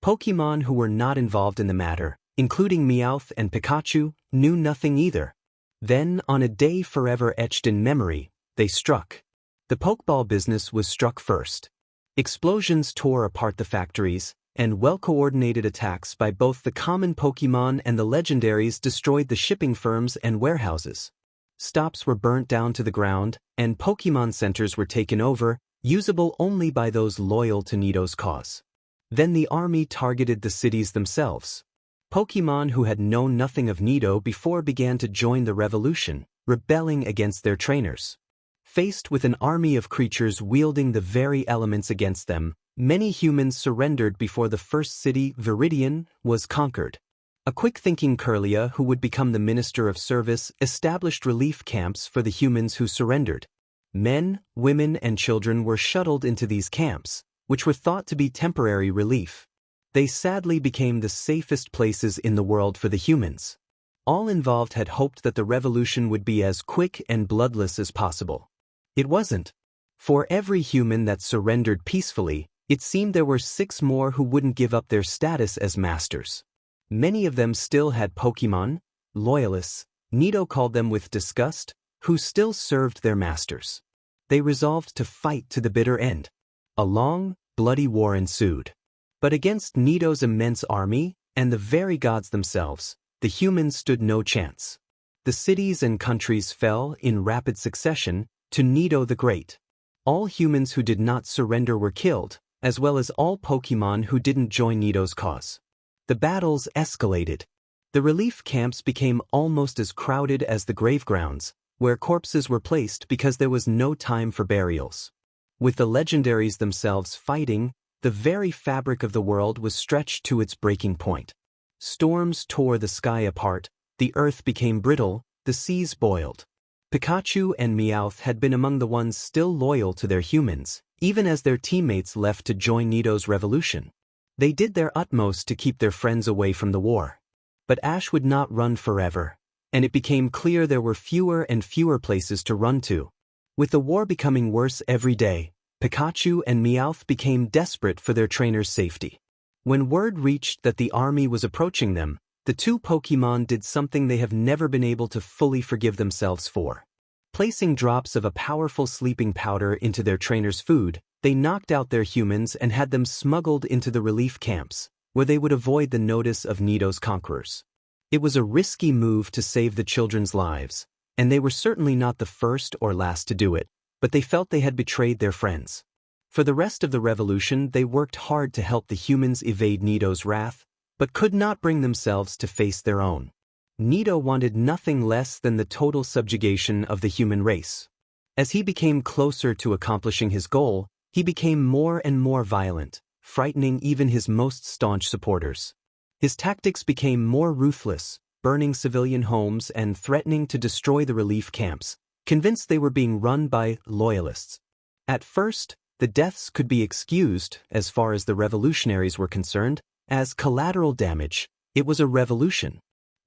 Pokemon who were not involved in the matter, including Meowth and Pikachu, knew nothing either. Then, on a day forever etched in memory, they struck. The Pokeball business was struck first. Explosions tore apart the factories, and well-coordinated attacks by both the common Pokemon and the legendaries destroyed the shipping firms and warehouses. Stops were burnt down to the ground, and Pokemon centers were taken over, usable only by those loyal to Nido's cause. Then the army targeted the cities themselves. Pokemon who had known nothing of Nido before began to join the revolution, rebelling against their trainers. Faced with an army of creatures wielding the very elements against them, many humans surrendered before the first city, Viridian, was conquered. A quick-thinking Kirlia who would become the Minister of Service established relief camps for the humans who surrendered. Men, women, and children were shuttled into these camps, which were thought to be temporary relief. They sadly became the safest places in the world for the humans. All involved had hoped that the revolution would be as quick and bloodless as possible. It wasn't. For every human that surrendered peacefully, it seemed there were 6 more who wouldn't give up their status as masters. Many of them still had Pokemon, loyalists, Nido called them with disgust, who still served their masters. They resolved to fight to the bitter end. A long, bloody war ensued. But against Nido's immense army, and the very gods themselves, the humans stood no chance. The cities and countries fell, in rapid succession, to Nido the Great. All humans who did not surrender were killed, as well as all Pokemon who didn't join Nido's cause. The battles escalated. The relief camps became almost as crowded as the grave grounds, where corpses were placed because there was no time for burials. With the legendaries themselves fighting, the very fabric of the world was stretched to its breaking point. Storms tore the sky apart, the earth became brittle, the seas boiled. Pikachu and Meowth had been among the ones still loyal to their humans, even as their teammates left to join Nido's revolution. They did their utmost to keep their friends away from the war. But Ash would not run forever, and it became clear there were fewer and fewer places to run to. With the war becoming worse every day, Pikachu and Meowth became desperate for their trainer's safety. When word reached that the army was approaching them, the 2 Pokemon did something they have never been able to fully forgive themselves for. Placing drops of a powerful sleeping powder into their trainer's food, they knocked out their humans and had them smuggled into the relief camps, where they would avoid the notice of Nido's conquerors. It was a risky move to save the children's lives, and they were certainly not the first or last to do it, but they felt they had betrayed their friends. For the rest of the revolution, they worked hard to help the humans evade Nido's wrath, but could not bring themselves to face their own. Nido wanted nothing less than the total subjugation of the human race. As he became closer to accomplishing his goal, he became more and more violent, frightening even his most staunch supporters. His tactics became more ruthless, burning civilian homes and threatening to destroy the relief camps, convinced they were being run by loyalists. At first, the deaths could be excused, as far as the revolutionaries were concerned, as collateral damage. It was a revolution.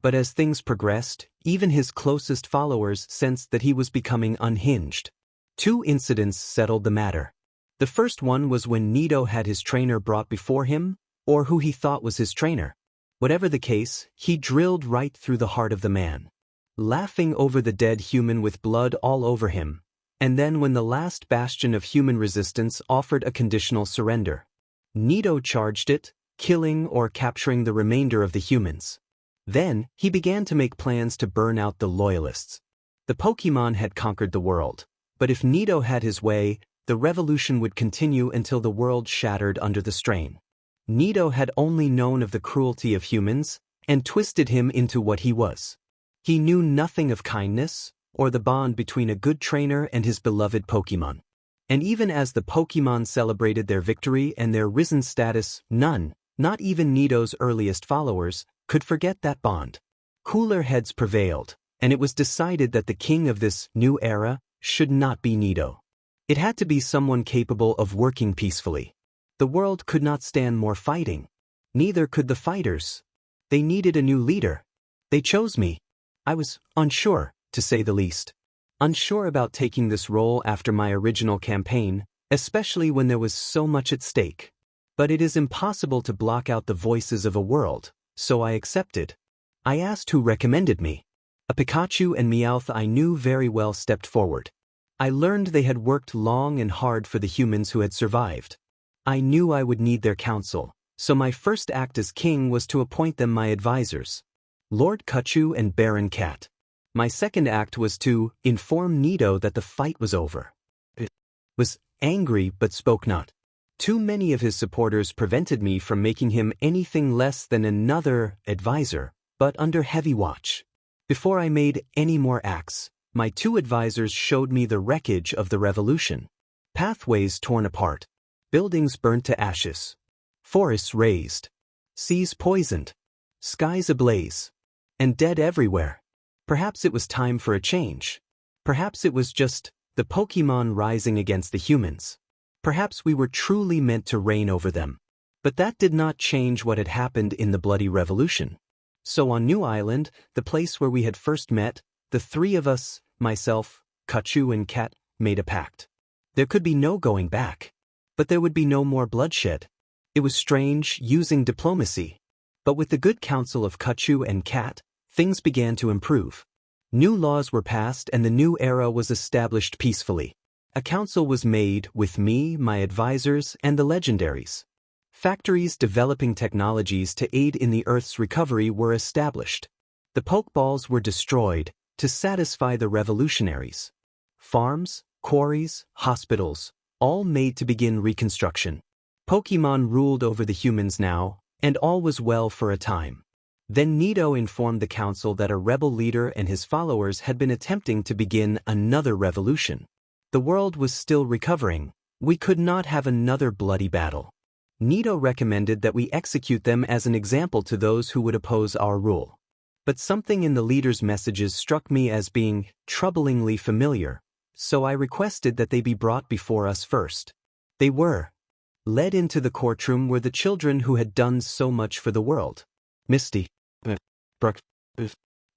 But as things progressed, even his closest followers sensed that he was becoming unhinged. 2 incidents settled the matter. The first one was when Nido had his trainer brought before him, or who he thought was his trainer. Whatever the case, he drilled right through the heart of the man, laughing over the dead human with blood all over him. And then when the last bastion of human resistance offered a conditional surrender, Nido charged it, killing or capturing the remainder of the humans. Then, he began to make plans to burn out the loyalists. The Pokemon had conquered the world, but if Nido had his way, the revolution would continue until the world shattered under the strain. Nido had only known of the cruelty of humans, and twisted him into what he was. He knew nothing of kindness, or the bond between a good trainer and his beloved Pokemon. And even as the Pokemon celebrated their victory and their risen status, none, not even Nido's earliest followers, could forget that bond. Cooler heads prevailed, and it was decided that the king of this new era should not be Nido. It had to be someone capable of working peacefully. The world could not stand more fighting. Neither could the fighters. They needed a new leader. They chose me. I was unsure, to say the least. Unsure about taking this role after my original campaign, especially when there was so much at stake. But it is impossible to block out the voices of a world, so I accepted. I asked who recommended me. A Pikachu and Meowth I knew very well stepped forward. I learned they had worked long and hard for the humans who had survived. I knew I would need their counsel, so my first act as king was to appoint them my advisors, Lord Kachu and Baron Cat. My second act was to inform Nido that the fight was over. It was angry but spoke not. Too many of his supporters prevented me from making him anything less than another advisor, but under heavy watch. Before I made any more acts, my 2 advisors showed me the wreckage of the revolution. Pathways torn apart, buildings burnt to ashes, forests razed, seas poisoned, skies ablaze, and dead everywhere. Perhaps it was time for a change. Perhaps it was just the Pokemon rising against the humans. Perhaps we were truly meant to reign over them. But that did not change what had happened in the Bloody Revolution. So on New Island, the place where we had first met, the 3 of us, myself, Kachu and Cat, made a pact. There could be no going back. But there would be no more bloodshed. It was strange, using diplomacy. But with the good counsel of Kachu and Kat, things began to improve. New laws were passed and the new era was established peacefully. A council was made with me, my advisors, and the legendaries. Factories developing technologies to aid in the Earth's recovery were established. The Pokeballs were destroyed to satisfy the revolutionaries. Farms, quarries, hospitals, all made to begin reconstruction. Pokemon ruled over the humans now, and all was well for a time. Then Nito informed the council that a rebel leader and his followers had been attempting to begin another revolution. The world was still recovering. We could not have another bloody battle. Nito recommended that we execute them as an example to those who would oppose our rule. But something in the leader's messages struck me as being troublingly familiar, so I requested that they be brought before us first. They were. Led into the courtroom were the children who had done so much for the world. Misty, Brooke,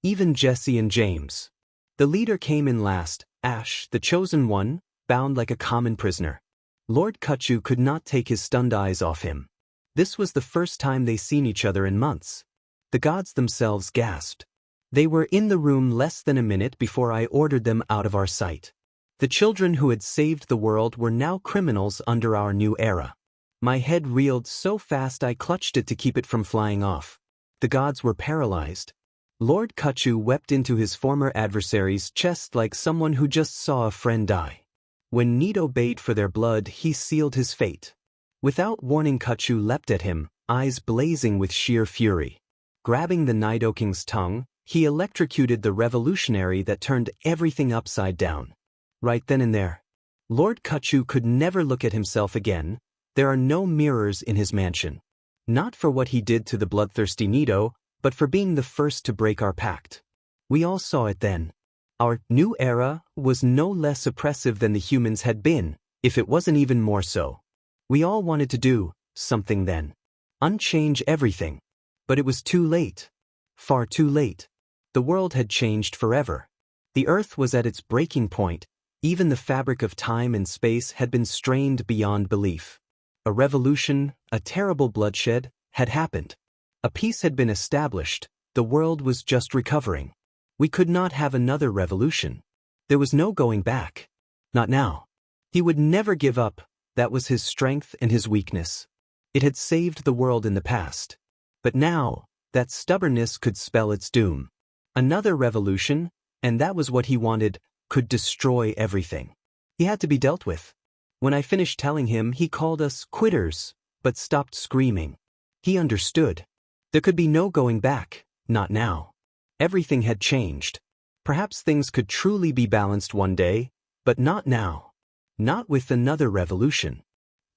even Jesse and James. The leader came in last, Ash, the chosen one, bound like a common prisoner. Lord Kachu could not take his stunned eyes off him. This was the first time they seen each other in months. The gods themselves gasped. They were in the room less than a minute before I ordered them out of our sight. The children who had saved the world were now criminals under our new era. My head reeled so fast I clutched it to keep it from flying off. The gods were paralyzed. Lord Kachu wept into his former adversary's chest like someone who just saw a friend die. When Nito bayed for their blood, he sealed his fate. Without warning, Kachu leapt at him, eyes blazing with sheer fury. Grabbing the Nidoking's tongue, he electrocuted the revolutionary that turned everything upside down. Right then and there. Lord Kachu could never look at himself again. There are no mirrors in his mansion. Not for what he did to the bloodthirsty Nito, but for being the first to break our pact. We all saw it then. Our new era was no less oppressive than the humans had been, if it wasn't even more so. We all wanted to do something then. Unchange everything. But it was too late. Far too late. The world had changed forever. The Earth was at its breaking point. Even the fabric of time and space had been strained beyond belief. A revolution, a terrible bloodshed, had happened. A peace had been established. The world was just recovering. We could not have another revolution. There was no going back. Not now. He would never give up. That was his strength and his weakness. It had saved the world in the past. But now, that stubbornness could spell its doom. Another revolution, and that was what he wanted, could destroy everything. He had to be dealt with. When I finished telling him, he called us quitters, but stopped screaming. He understood. There could be no going back, not now. Everything had changed. Perhaps things could truly be balanced one day, but not now. Not with another revolution.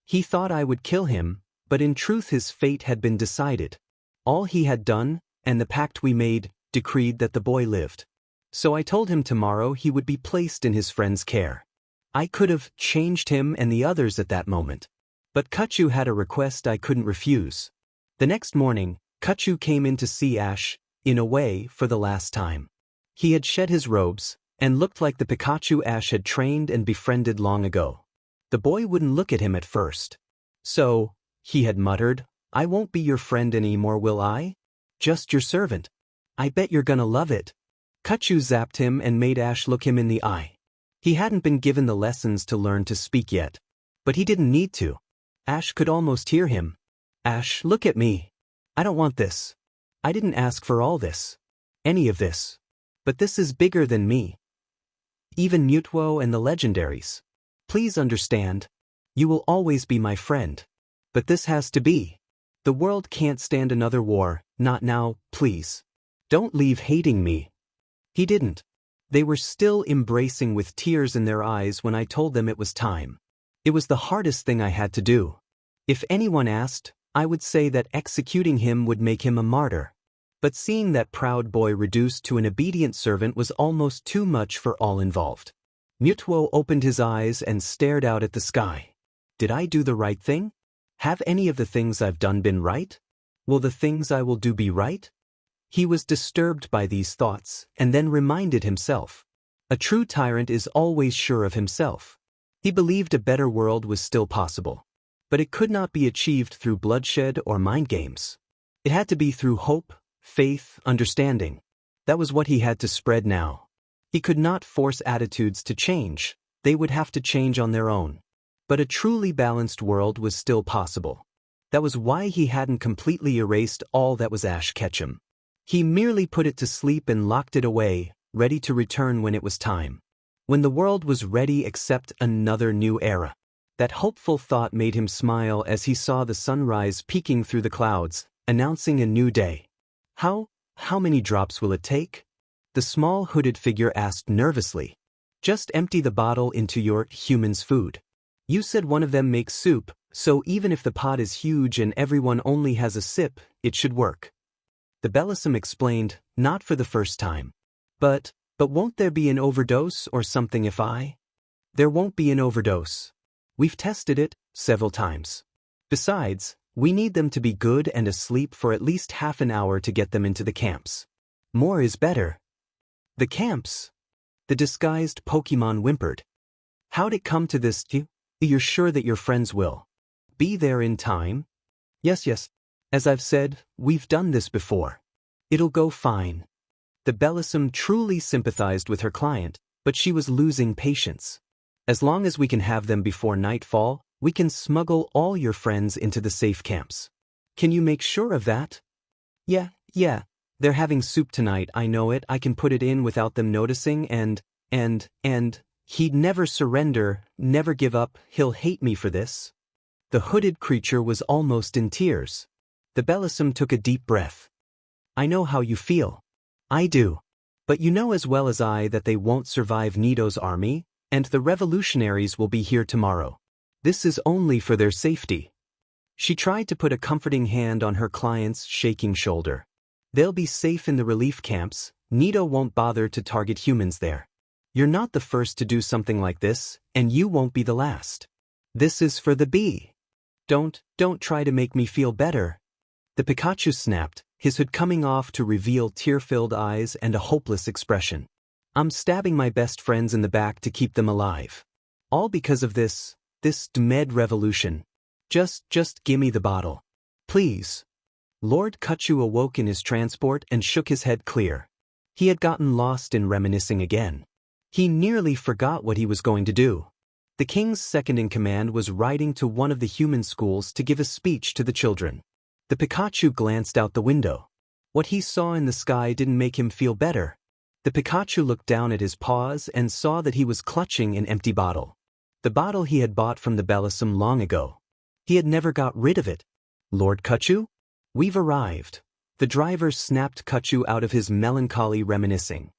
He thought I would kill him, but in truth his fate had been decided. All he had done, and the pact we made, decreed that the boy lived. So I told him tomorrow he would be placed in his friend's care. I could have changed him and the others at that moment. But Kachu had a request I couldn't refuse. The next morning, Kachu came in to see Ash, in a way, for the last time. He had shed his robes, and looked like the Pikachu Ash had trained and befriended long ago. The boy wouldn't look at him at first. So, he had muttered, "I won't be your friend anymore, will I? Just your servant. I bet you're gonna love it." Kachu zapped him and made Ash look him in the eye. He hadn't been given the lessons to learn to speak yet. But he didn't need to. Ash could almost hear him. "Ash, look at me. I don't want this. I didn't ask for all this. Any of this. But this is bigger than me. Even Mutuo and the legendaries. Please understand. You will always be my friend. But this has to be. The world can't stand another war, not now, please. Don't leave hating me." He didn't. They were still embracing with tears in their eyes when I told them it was time. It was the hardest thing I had to do. If anyone asked, I would say that executing him would make him a martyr. But seeing that proud boy reduced to an obedient servant was almost too much for all involved. Mutuo opened his eyes and stared out at the sky. Did I do the right thing? Have any of the things I've done been right? Will the things I will do be right? He was disturbed by these thoughts, and then reminded himself. A true tyrant is always sure of himself. He believed a better world was still possible. But it could not be achieved through bloodshed or mind games. It had to be through hope, faith, understanding. That was what he had to spread now. He could not force attitudes to change. They would have to change on their own. But a truly balanced world was still possible. That was why he hadn't completely erased all that was Ash Ketchum. He merely put it to sleep and locked it away, ready to return when it was time. When the world was ready, accept another new era. That hopeful thought made him smile as he saw the sunrise peeking through the clouds, announcing a new day. How many drops will it take? The small hooded figure asked nervously. Just empty the bottle into your human's food. You said one of them makes soup, so even if the pot is huge and everyone only has a sip, it should work. The Bellissum explained, not for the first time. But won't there be an overdose or something if I? There won't be an overdose. We've tested it several times. Besides, we need them to be good and asleep for at least half an hour to get them into the camps. More is better. The camps? The disguised Pokemon whimpered. How'd it come to this? You're sure that your friends will be there in time? Yes. As I've said, we've done this before. It'll go fine. The Bellissum truly sympathized with her client, but she was losing patience. As long as we can have them before nightfall, we can smuggle all your friends into the safe camps. Can you make sure of that? Yeah. They're having soup tonight, I know it. I can put it in without them noticing and he'd never surrender, never give up. He'll hate me for this. The hooded creature was almost in tears. The Bellissum took a deep breath. I know how you feel. I do. But you know as well as I that they won't survive Nito's army, and the revolutionaries will be here tomorrow. This is only for their safety. She tried to put a comforting hand on her client's shaking shoulder. They'll be safe in the relief camps. Nito won't bother to target humans there. You're not the first to do something like this, and you won't be the last. This is for the bee. Don't try to make me feel better. The Pikachu snapped, his hood coming off to reveal tear-filled eyes and a hopeless expression. I'm stabbing my best friends in the back to keep them alive. All because of this med revolution. Just gimme the bottle. Please. Lord Kachu awoke in his transport and shook his head clear. He had gotten lost in reminiscing again. He nearly forgot what he was going to do. The king's second-in-command was riding to one of the human schools to give a speech to the children. The Pikachu glanced out the window. What he saw in the sky didn't make him feel better. The Pikachu looked down at his paws and saw that he was clutching an empty bottle. The bottle he had bought from the Bellissum long ago. He had never got rid of it. Lord Kachu? We've arrived. The driver snapped Kachu out of his melancholy reminiscing.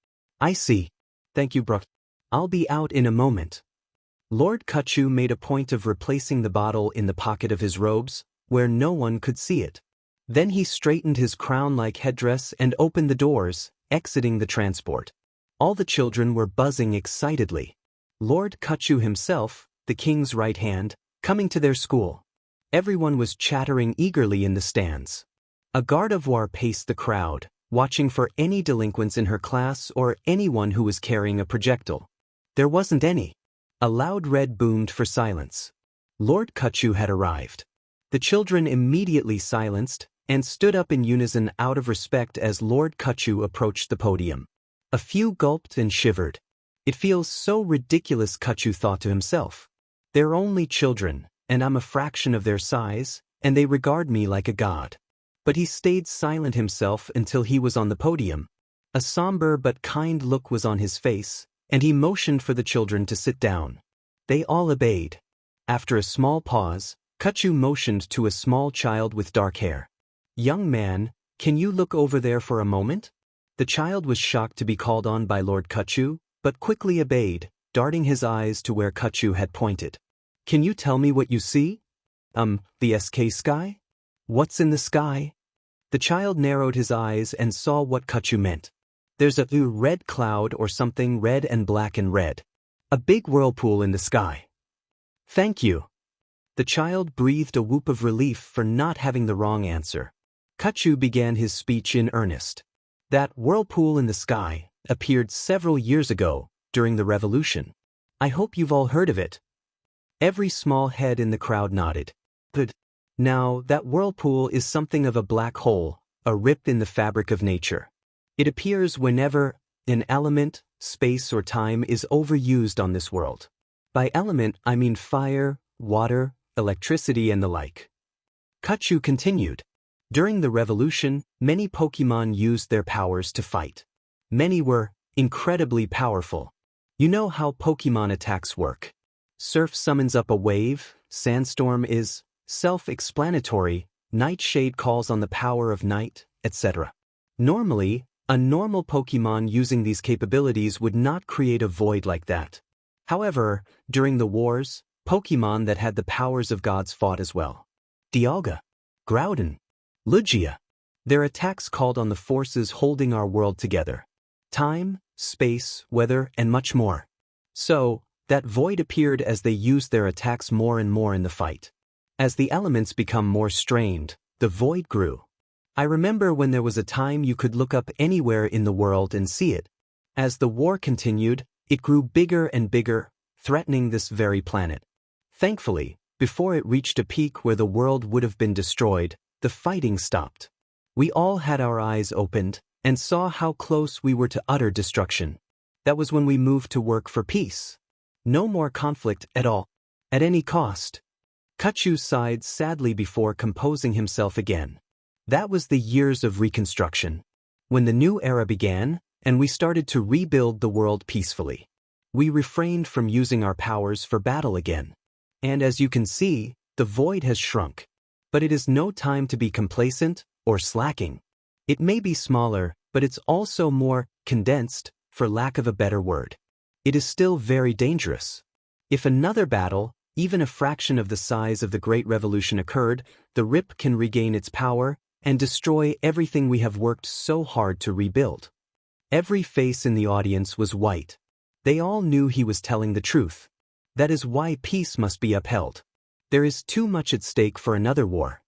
I see. Thank you, Brook. I'll be out in a moment. Lord Kachu made a point of replacing the bottle in the pocket of his robes, where no one could see it. Then he straightened his crown-like headdress and opened the doors, exiting the transport. All the children were buzzing excitedly. Lord Kachu himself, the king's right hand, coming to their school. Everyone was chattering eagerly in the stands. A garde-voir paced the crowd, watching for any delinquents in her class or anyone who was carrying a projectile. There wasn't any. A loud red boomed for silence. Lord Kachu had arrived. The children immediately silenced and stood up in unison out of respect as Lord Kachu approached the podium. A few gulped and shivered. It feels so ridiculous, Kachu thought to himself. They're only children, and I'm a fraction of their size, and they regard me like a god. But he stayed silent himself until he was on the podium. A somber but kind look was on his face, and he motioned for the children to sit down. They all obeyed. After a small pause, Kachu motioned to a small child with dark hair. Young man, can you look over there for a moment? The child was shocked to be called on by Lord Kachu, but quickly obeyed, darting his eyes to where Kachu had pointed. Can you tell me what you see? The SK sky? What's in the sky? The child narrowed his eyes and saw what Kachu meant. There's a red cloud or something red and black and red. A big whirlpool in the sky. Thank you. The child breathed a whoop of relief for not having the wrong answer. Kachu began his speech in earnest. That whirlpool in the sky appeared several years ago, during the revolution. I hope you've all heard of it. Every small head in the crowd nodded. Good. Now, that whirlpool is something of a black hole, a rip in the fabric of nature. It appears whenever an element, space or time is overused on this world. By element, I mean fire, water, electricity and the like. Kachu continued. During the revolution, many Pokemon used their powers to fight. Many were incredibly powerful. You know how Pokemon attacks work. Surf summons up a wave, Sandstorm is self-explanatory, Nightshade calls on the power of night, etc. Normally, a normal Pokemon using these capabilities would not create a void like that. However, during the wars, Pokemon that had the powers of gods fought as well. Dialga, Groudon, Lugia. Their attacks called on the forces holding our world together. Time, space, weather, and much more. So, that void appeared as they used their attacks more and more in the fight. As the elements become more strained, the void grew. I remember when there was a time you could look up anywhere in the world and see it. As the war continued, it grew bigger and bigger, threatening this very planet. Thankfully, before it reached a peak where the world would have been destroyed, the fighting stopped. We all had our eyes opened and saw how close we were to utter destruction. That was when we moved to work for peace. No more conflict at all. At any cost. Kachu sighed sadly before composing himself again. That was the years of reconstruction. When the new era began, and we started to rebuild the world peacefully. We refrained from using our powers for battle again. And as you can see, the void has shrunk. But it is no time to be complacent or slacking. It may be smaller, but it's also more condensed, for lack of a better word. It is still very dangerous. If another battle, even a fraction of the size of the Great Revolution occurred, the rip can regain its power and destroy everything we have worked so hard to rebuild. Every face in the audience was white. They all knew he was telling the truth. That is why peace must be upheld. There is too much at stake for another war.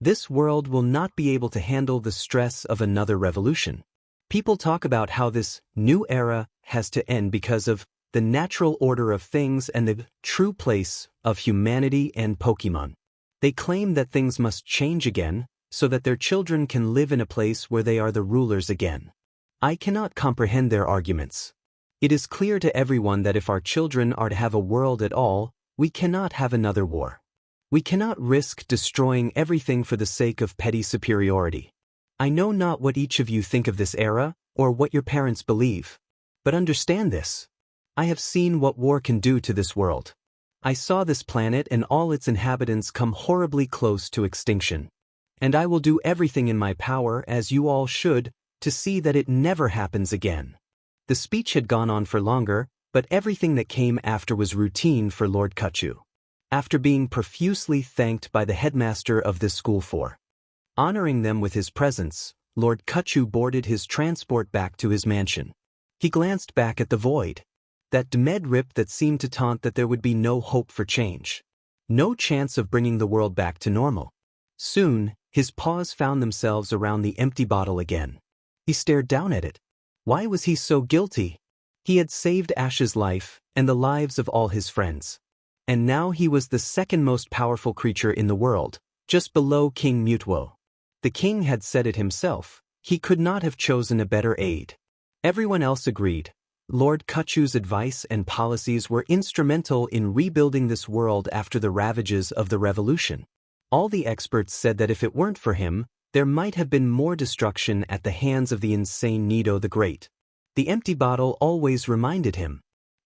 This world will not be able to handle the stress of another revolution. People talk about how this new era has to end because of the natural order of things and the true place of humanity and Pokemon. They claim that things must change again so that their children can live in a place where they are the rulers again. I cannot comprehend their arguments. It is clear to everyone that if our children are to have a world at all, we cannot have another war. We cannot risk destroying everything for the sake of petty superiority. I know not what each of you think of this era, or what your parents believe. But understand this. I have seen what war can do to this world. I saw this planet and all its inhabitants come horribly close to extinction. And I will do everything in my power, as you all should, to see that it never happens again. The speech had gone on for longer, but everything that came after was routine for Lord Kachu. After being profusely thanked by the headmaster of this school for honoring them with his presence, Lord Kachu boarded his transport back to his mansion. He glanced back at the void. That demed rip that seemed to taunt that there would be no hope for change. No chance of bringing the world back to normal. Soon, his paws found themselves around the empty bottle again. He stared down at it. Why was he so guilty? He had saved Ash's life, and the lives of all his friends. And now he was the second most powerful creature in the world, just below King Mutwo. The king had said it himself, he could not have chosen a better aide. Everyone else agreed. Lord Kachu's advice and policies were instrumental in rebuilding this world after the ravages of the revolution. All the experts said that if it weren't for him, there might have been more destruction at the hands of the insane Nido the Great. The empty bottle always reminded him.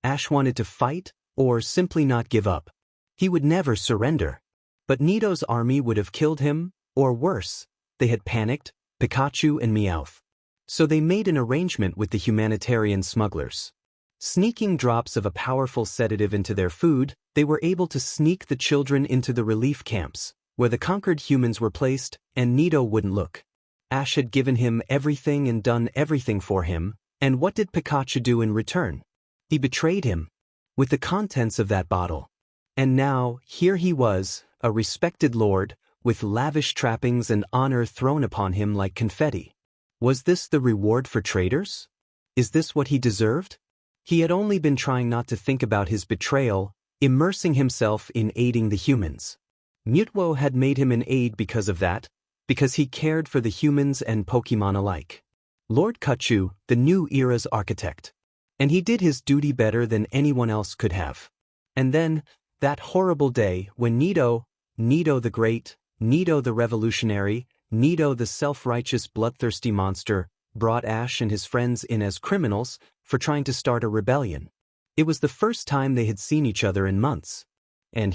Ash wanted to fight, or simply not give up. He would never surrender. But Nido's army would have killed him, or worse, they had panicked, Pikachu and Meowth. So they made an arrangement with the humanitarian smugglers. Sneaking drops of a powerful sedative into their food, they were able to sneak the children into the relief camps, where the conquered humans were placed, and Nido wouldn't look. Ash had given him everything and done everything for him, and what did Pikachu do in return? He betrayed him. With the contents of that bottle. And now, here he was, a respected lord, with lavish trappings and honor thrown upon him like confetti. Was this the reward for traitors? Is this what he deserved? He had only been trying not to think about his betrayal, immersing himself in aiding the humans. Mutwo had made him an aide because of that, because he cared for the humans and Pokemon alike. Lord Kachu, the new era's architect. And he did his duty better than anyone else could have. And then, that horrible day when Nito the Great, Nito the Revolutionary, Nito the self-righteous bloodthirsty monster, brought Ash and his friends in as criminals for trying to start a rebellion. It was the first time they had seen each other in months. And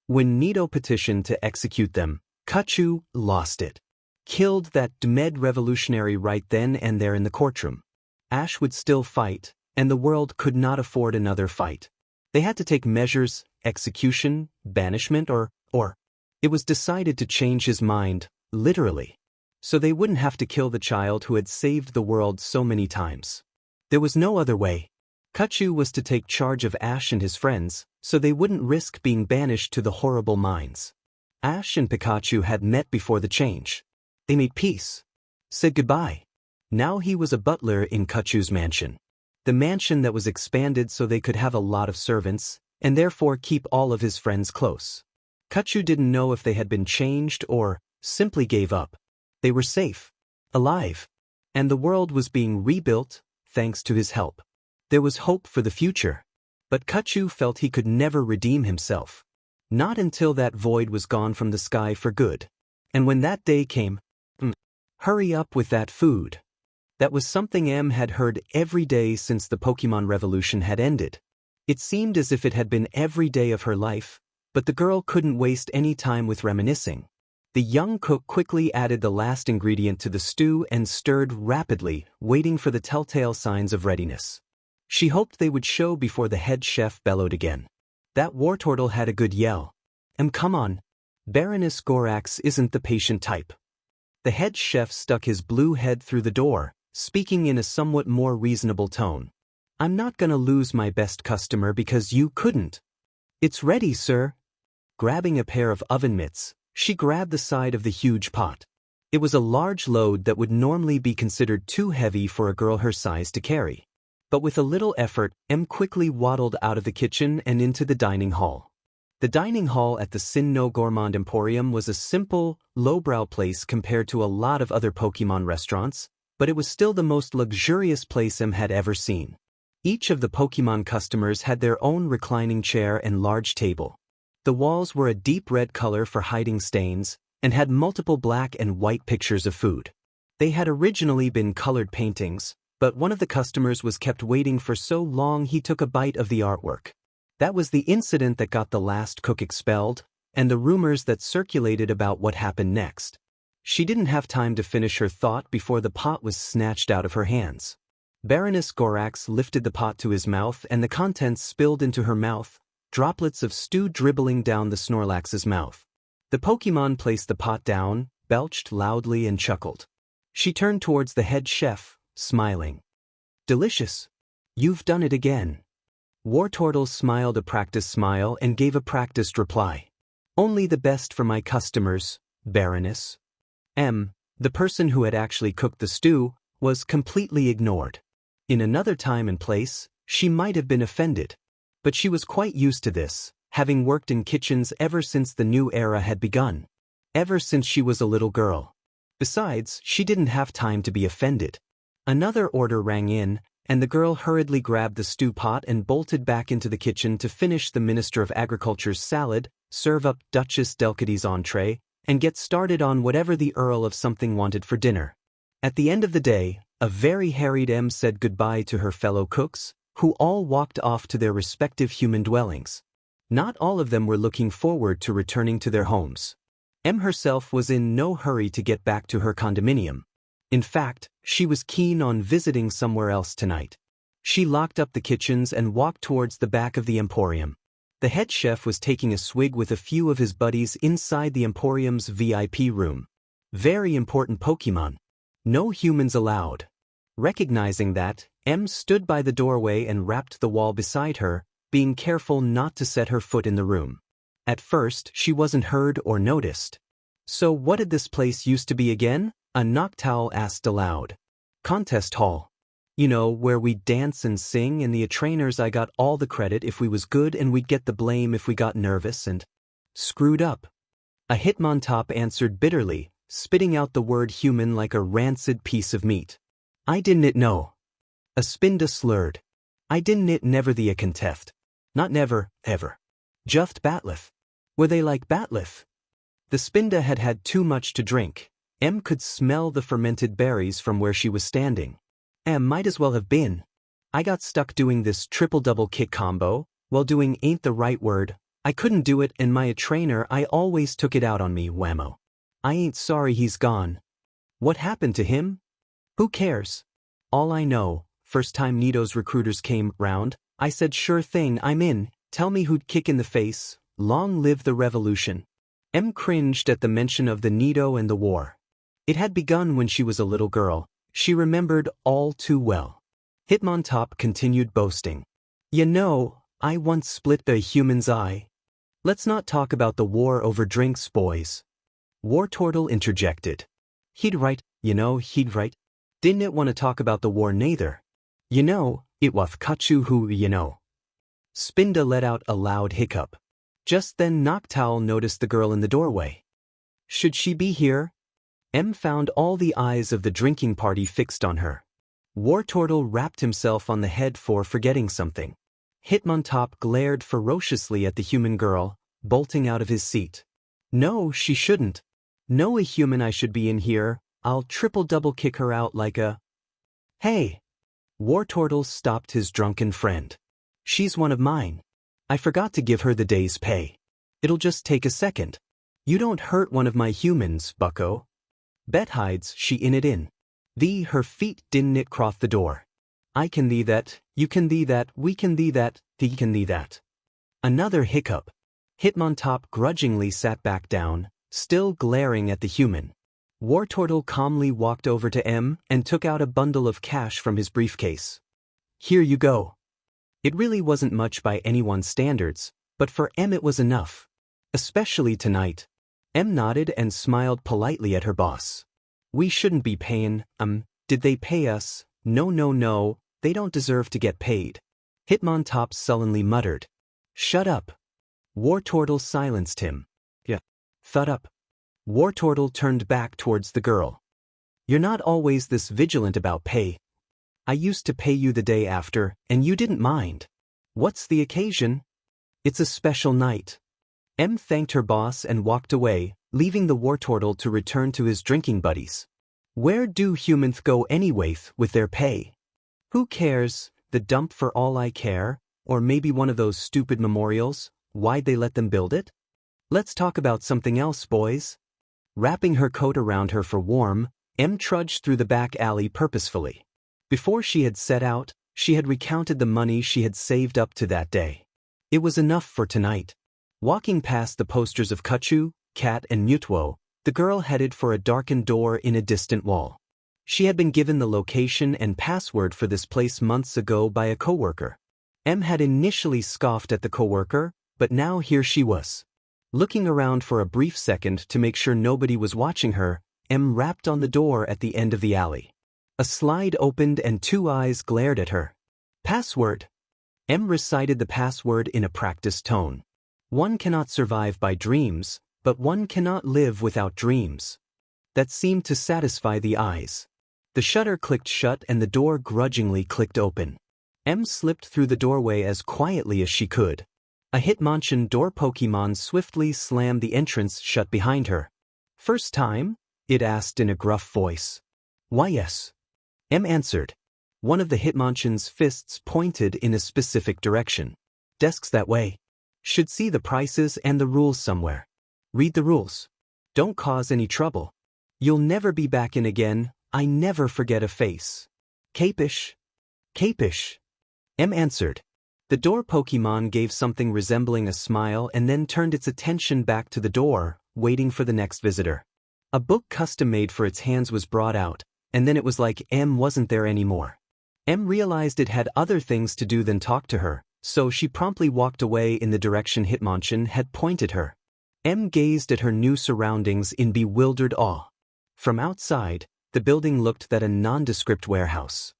when Nito petitioned to execute them, Kachu lost it. Killed that demed revolutionary right then and there in the courtroom. Ash would still fight, and the world could not afford another fight. They had to take measures, execution, banishment, or it was decided to change his mind, literally. So they wouldn't have to kill the child who had saved the world so many times. There was no other way. Kachu was to take charge of Ash and his friends, so they wouldn't risk being banished to the horrible mines. Ash and Pikachu had met before the change. They made peace. Said goodbye. Now he was a butler in Kachu's mansion. The mansion that was expanded so they could have a lot of servants, and therefore keep all of his friends close. Kachu didn't know if they had been changed or simply gave up. They were safe, alive, and the world was being rebuilt thanks to his help. There was hope for the future, but Kachu felt he could never redeem himself. Not until that void was gone from the sky for good. And when that day came, hurry up with that food. That was something M had heard every day since the Pokemon Revolution had ended. It seemed as if it had been every day of her life, but the girl couldn't waste any time with reminiscing. The young cook quickly added the last ingredient to the stew and stirred rapidly, waiting for the telltale signs of readiness. She hoped they would show before the head chef bellowed again. That Wartortle had a good yell. Come on. Baroness Gorax isn't the patient type. The head chef stuck his blue head through the door, speaking in a somewhat more reasonable tone. I'm not gonna lose my best customer because you couldn't. It's ready, sir. Grabbing a pair of oven mitts, she grabbed the side of the huge pot. It was a large load that would normally be considered too heavy for a girl her size to carry. But with a little effort, M quickly waddled out of the kitchen and into the dining hall. The dining hall at the Sin no Gourmand Emporium was a simple, lowbrow place compared to a lot of other Pokemon restaurants, but it was still the most luxurious place M had ever seen. Each of the Pokemon customers had their own reclining chair and large table. The walls were a deep red color for hiding stains, and had multiple black and white pictures of food. They had originally been colored paintings, but one of the customers was kept waiting for so long he took a bite of the artwork. That was the incident that got the last cook expelled, and the rumors that circulated about what happened next. She didn't have time to finish her thought before the pot was snatched out of her hands. Baroness Gorax lifted the pot to his mouth and the contents spilled into her mouth, droplets of stew dribbling down the Snorlax's mouth. The Pokemon placed the pot down, belched loudly and chuckled. She turned towards the head chef, smiling. Delicious. You've done it again. Wartortle smiled a practiced smile and gave a practiced reply. Only the best for my customers, Baroness. The person who had actually cooked the stew, was completely ignored. In another time and place, she might have been offended. But she was quite used to this, having worked in kitchens ever since the new era had begun. Ever since she was a little girl. Besides, she didn't have time to be offended. Another order rang in, and the girl hurriedly grabbed the stew pot and bolted back into the kitchen to finish the Minister of Agriculture's salad, serve up Duchess Delcady's entree, and get started on whatever the Earl of something wanted for dinner. At the end of the day, a very harried M said goodbye to her fellow cooks, who all walked off to their respective human dwellings. Not all of them were looking forward to returning to their homes. M herself was in no hurry to get back to her condominium. In fact, she was keen on visiting somewhere else tonight. She locked up the kitchens and walked towards the back of the Emporium. The head chef was taking a swig with a few of his buddies inside the Emporium's VIP room. Very important Pokemon. No humans allowed. Recognizing that, M stood by the doorway and rapped the wall beside her, being careful not to set her foot in the room. At first, she wasn't heard or noticed. So what did this place used to be again? A Noctowl asked aloud. Contest hall. You know, where we'd dance and sing and the trainers I got all the credit if we was good and we'd get the blame if we got nervous and screwed up. A Hitmontop answered bitterly, spitting out the word human like a rancid piece of meat. I didn't it know. A Spinda slurred. I didn't it never the a conteft. Not never, ever. Just batleth. Were they like batleth? The Spinda had had too much to drink. Could smell the fermented berries from where she was standing. Might as well have been. I got stuck doing this triple-double kick combo, while doing ain't the right word. I couldn't do it and my trainer I always took it out on me, whammo. I ain't sorry he's gone. What happened to him? Who cares? All I know, first time Nito's recruiters came round, I said sure thing I'm in, tell me who'd kick in the face, long live the revolution. Cringed at the mention of the Nito and the war. It had begun when she was a little girl, she remembered all too well. Hitmontop continued boasting. You know, I once split a human's eye. Let's not talk about the war over drinks, boys. Wartortle interjected. He'd right, you know, he'd right. Didn't it want to talk about the war neither? You know, it was Kachu who, you know. Spinda let out a loud hiccup. Just then Noctowl noticed the girl in the doorway. Should she be here? Found all the eyes of the drinking party fixed on her. Wartortle rapped himself on the head for forgetting something. Hitmontop glared ferociously at the human girl, bolting out of his seat. No, she shouldn't. No, a human I should be in here, I'll triple-double kick her out like a… Hey! Wartortle stopped his drunken friend. She's one of mine. I forgot to give her the day's pay. It'll just take a second. You don't hurt one of my humans, bucko. Bet hides she in it in. Her feet didn't it cross the door. I can thee that, you can thee that, we can thee that, thee can thee that. Another hiccup. Hitmontop grudgingly sat back down, still glaring at the human. Wartortle calmly walked over to and took out a bundle of cash from his briefcase. Here you go. It really wasn't much by anyone's standards, but for it was enough. Especially tonight. Nodded and smiled politely at her boss. We shouldn't be paying, did they pay us? No, they don't deserve to get paid. Hitmontop sullenly muttered. Shut up. Wartortle silenced him. Yeah. Thud up. Wartortle turned back towards the girl. You're not always this vigilant about pay. I used to pay you the day after, and you didn't mind. What's the occasion? It's a special night. Thanked her boss and walked away, leaving the Wartortle to return to his drinking buddies. Where do humans go anyway with their pay? Who cares, the dump for all I care, or maybe one of those stupid memorials, why'd they let them build it? Let's talk about something else, boys. Wrapping her coat around her for warm, trudged through the back alley purposefully. Before she had set out, she had recounted the money she had saved up to that day. It was enough for tonight. Walking past the posters of Kachu, Cat and Mutuo, the girl headed for a darkened door in a distant wall. She had been given the location and password for this place months ago by a coworker. Had initially scoffed at the coworker, but now here she was. Looking around for a brief second to make sure nobody was watching her, rapped on the door at the end of the alley. A slide opened and two eyes glared at her. Password. Recited the password in a practiced tone. One cannot survive by dreams, but one cannot live without dreams. That seemed to satisfy the eyes. The shutter clicked shut and the door grudgingly clicked open. Slipped through the doorway as quietly as she could. A Hitmonchan door Pokemon swiftly slammed the entrance shut behind her. First time? It asked in a gruff voice. Why yes. Answered. One of the Hitmonchan's fists pointed in a specific direction. Desks that way. Should see the prices and the rules somewhere. Read the rules. Don't cause any trouble. You'll never be back in again, I never forget a face. Capish. Capish. Answered. The door Pokemon gave something resembling a smile and then turned its attention back to the door, waiting for the next visitor. A book custom-made for its hands was brought out, and then it was like wasn't there anymore. Realized it had other things to do than talk to her, so she promptly walked away in the direction Hitmonchan had pointed her. Gazed at her new surroundings in bewildered awe. From outside, the building looked like a nondescript warehouse.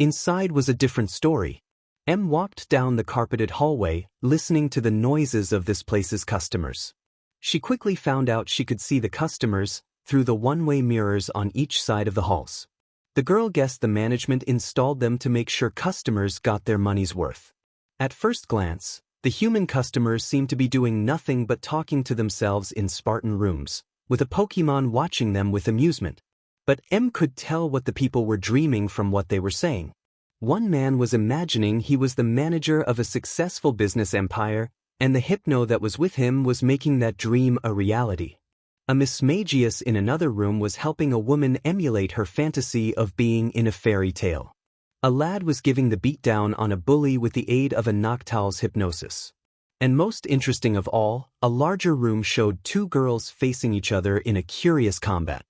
Inside was a different story. M walked down the carpeted hallway, listening to the noises of this place's customers. She quickly found out she could see the customers through the one-way mirrors on each side of the halls. The girl guessed the management installed them to make sure customers got their money's worth. At first glance, the human customers seemed to be doing nothing but talking to themselves in Spartan rooms, with a Pokemon watching them with amusement. But M could tell what the people were dreaming from what they were saying. One man was imagining he was the manager of a successful business empire, and the hypno that was with him was making that dream a reality. A Miss Magius in another room was helping a woman emulate her fantasy of being in a fairy tale. A lad was giving the beatdown on a bully with the aid of a Noctowl's hypnosis. And most interesting of all, a larger room showed two girls facing each other in a curious combat.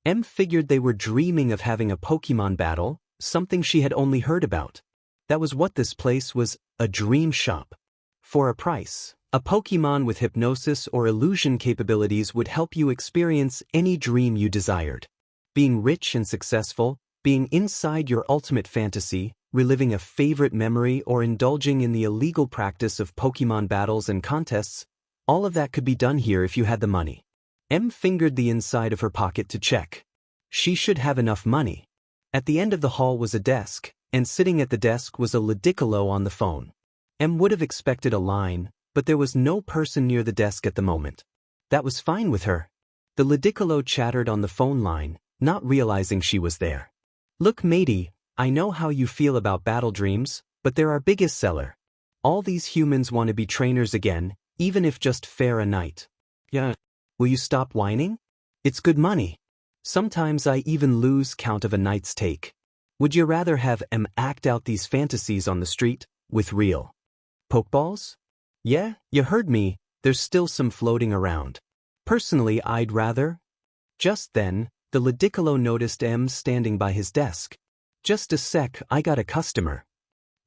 M figured they were dreaming of having a Pokemon battle, something she had only heard about. That was what this place was, a dream shop. For a price, a Pokemon with hypnosis or illusion capabilities would help you experience any dream you desired. Being rich and successful, being inside your ultimate fantasy, reliving a favorite memory or indulging in the illegal practice of Pokemon battles and contests, all of that could be done here if you had the money. M fingered the inside of her pocket to check. She should have enough money. At the end of the hall was a desk, and sitting at the desk was a Ludicolo on the phone. M would have expected a line, but there was no person near the desk at the moment. That was fine with her. The Ludicolo chattered on the phone line, not realizing she was there. Look matey, I know how you feel about battle dreams, but they're our biggest seller. All these humans want to be trainers again, even if just fair a night. Yeah. Will you stop whining? It's good money. Sometimes I even lose count of a night's take. Would you rather have M act out these fantasies on the street, with real Pokeballs? Yeah, you heard me, there's still some floating around. Personally, I'd rather. Just then, the Ludicolo noticed M standing by his desk. Just a sec, I got a customer.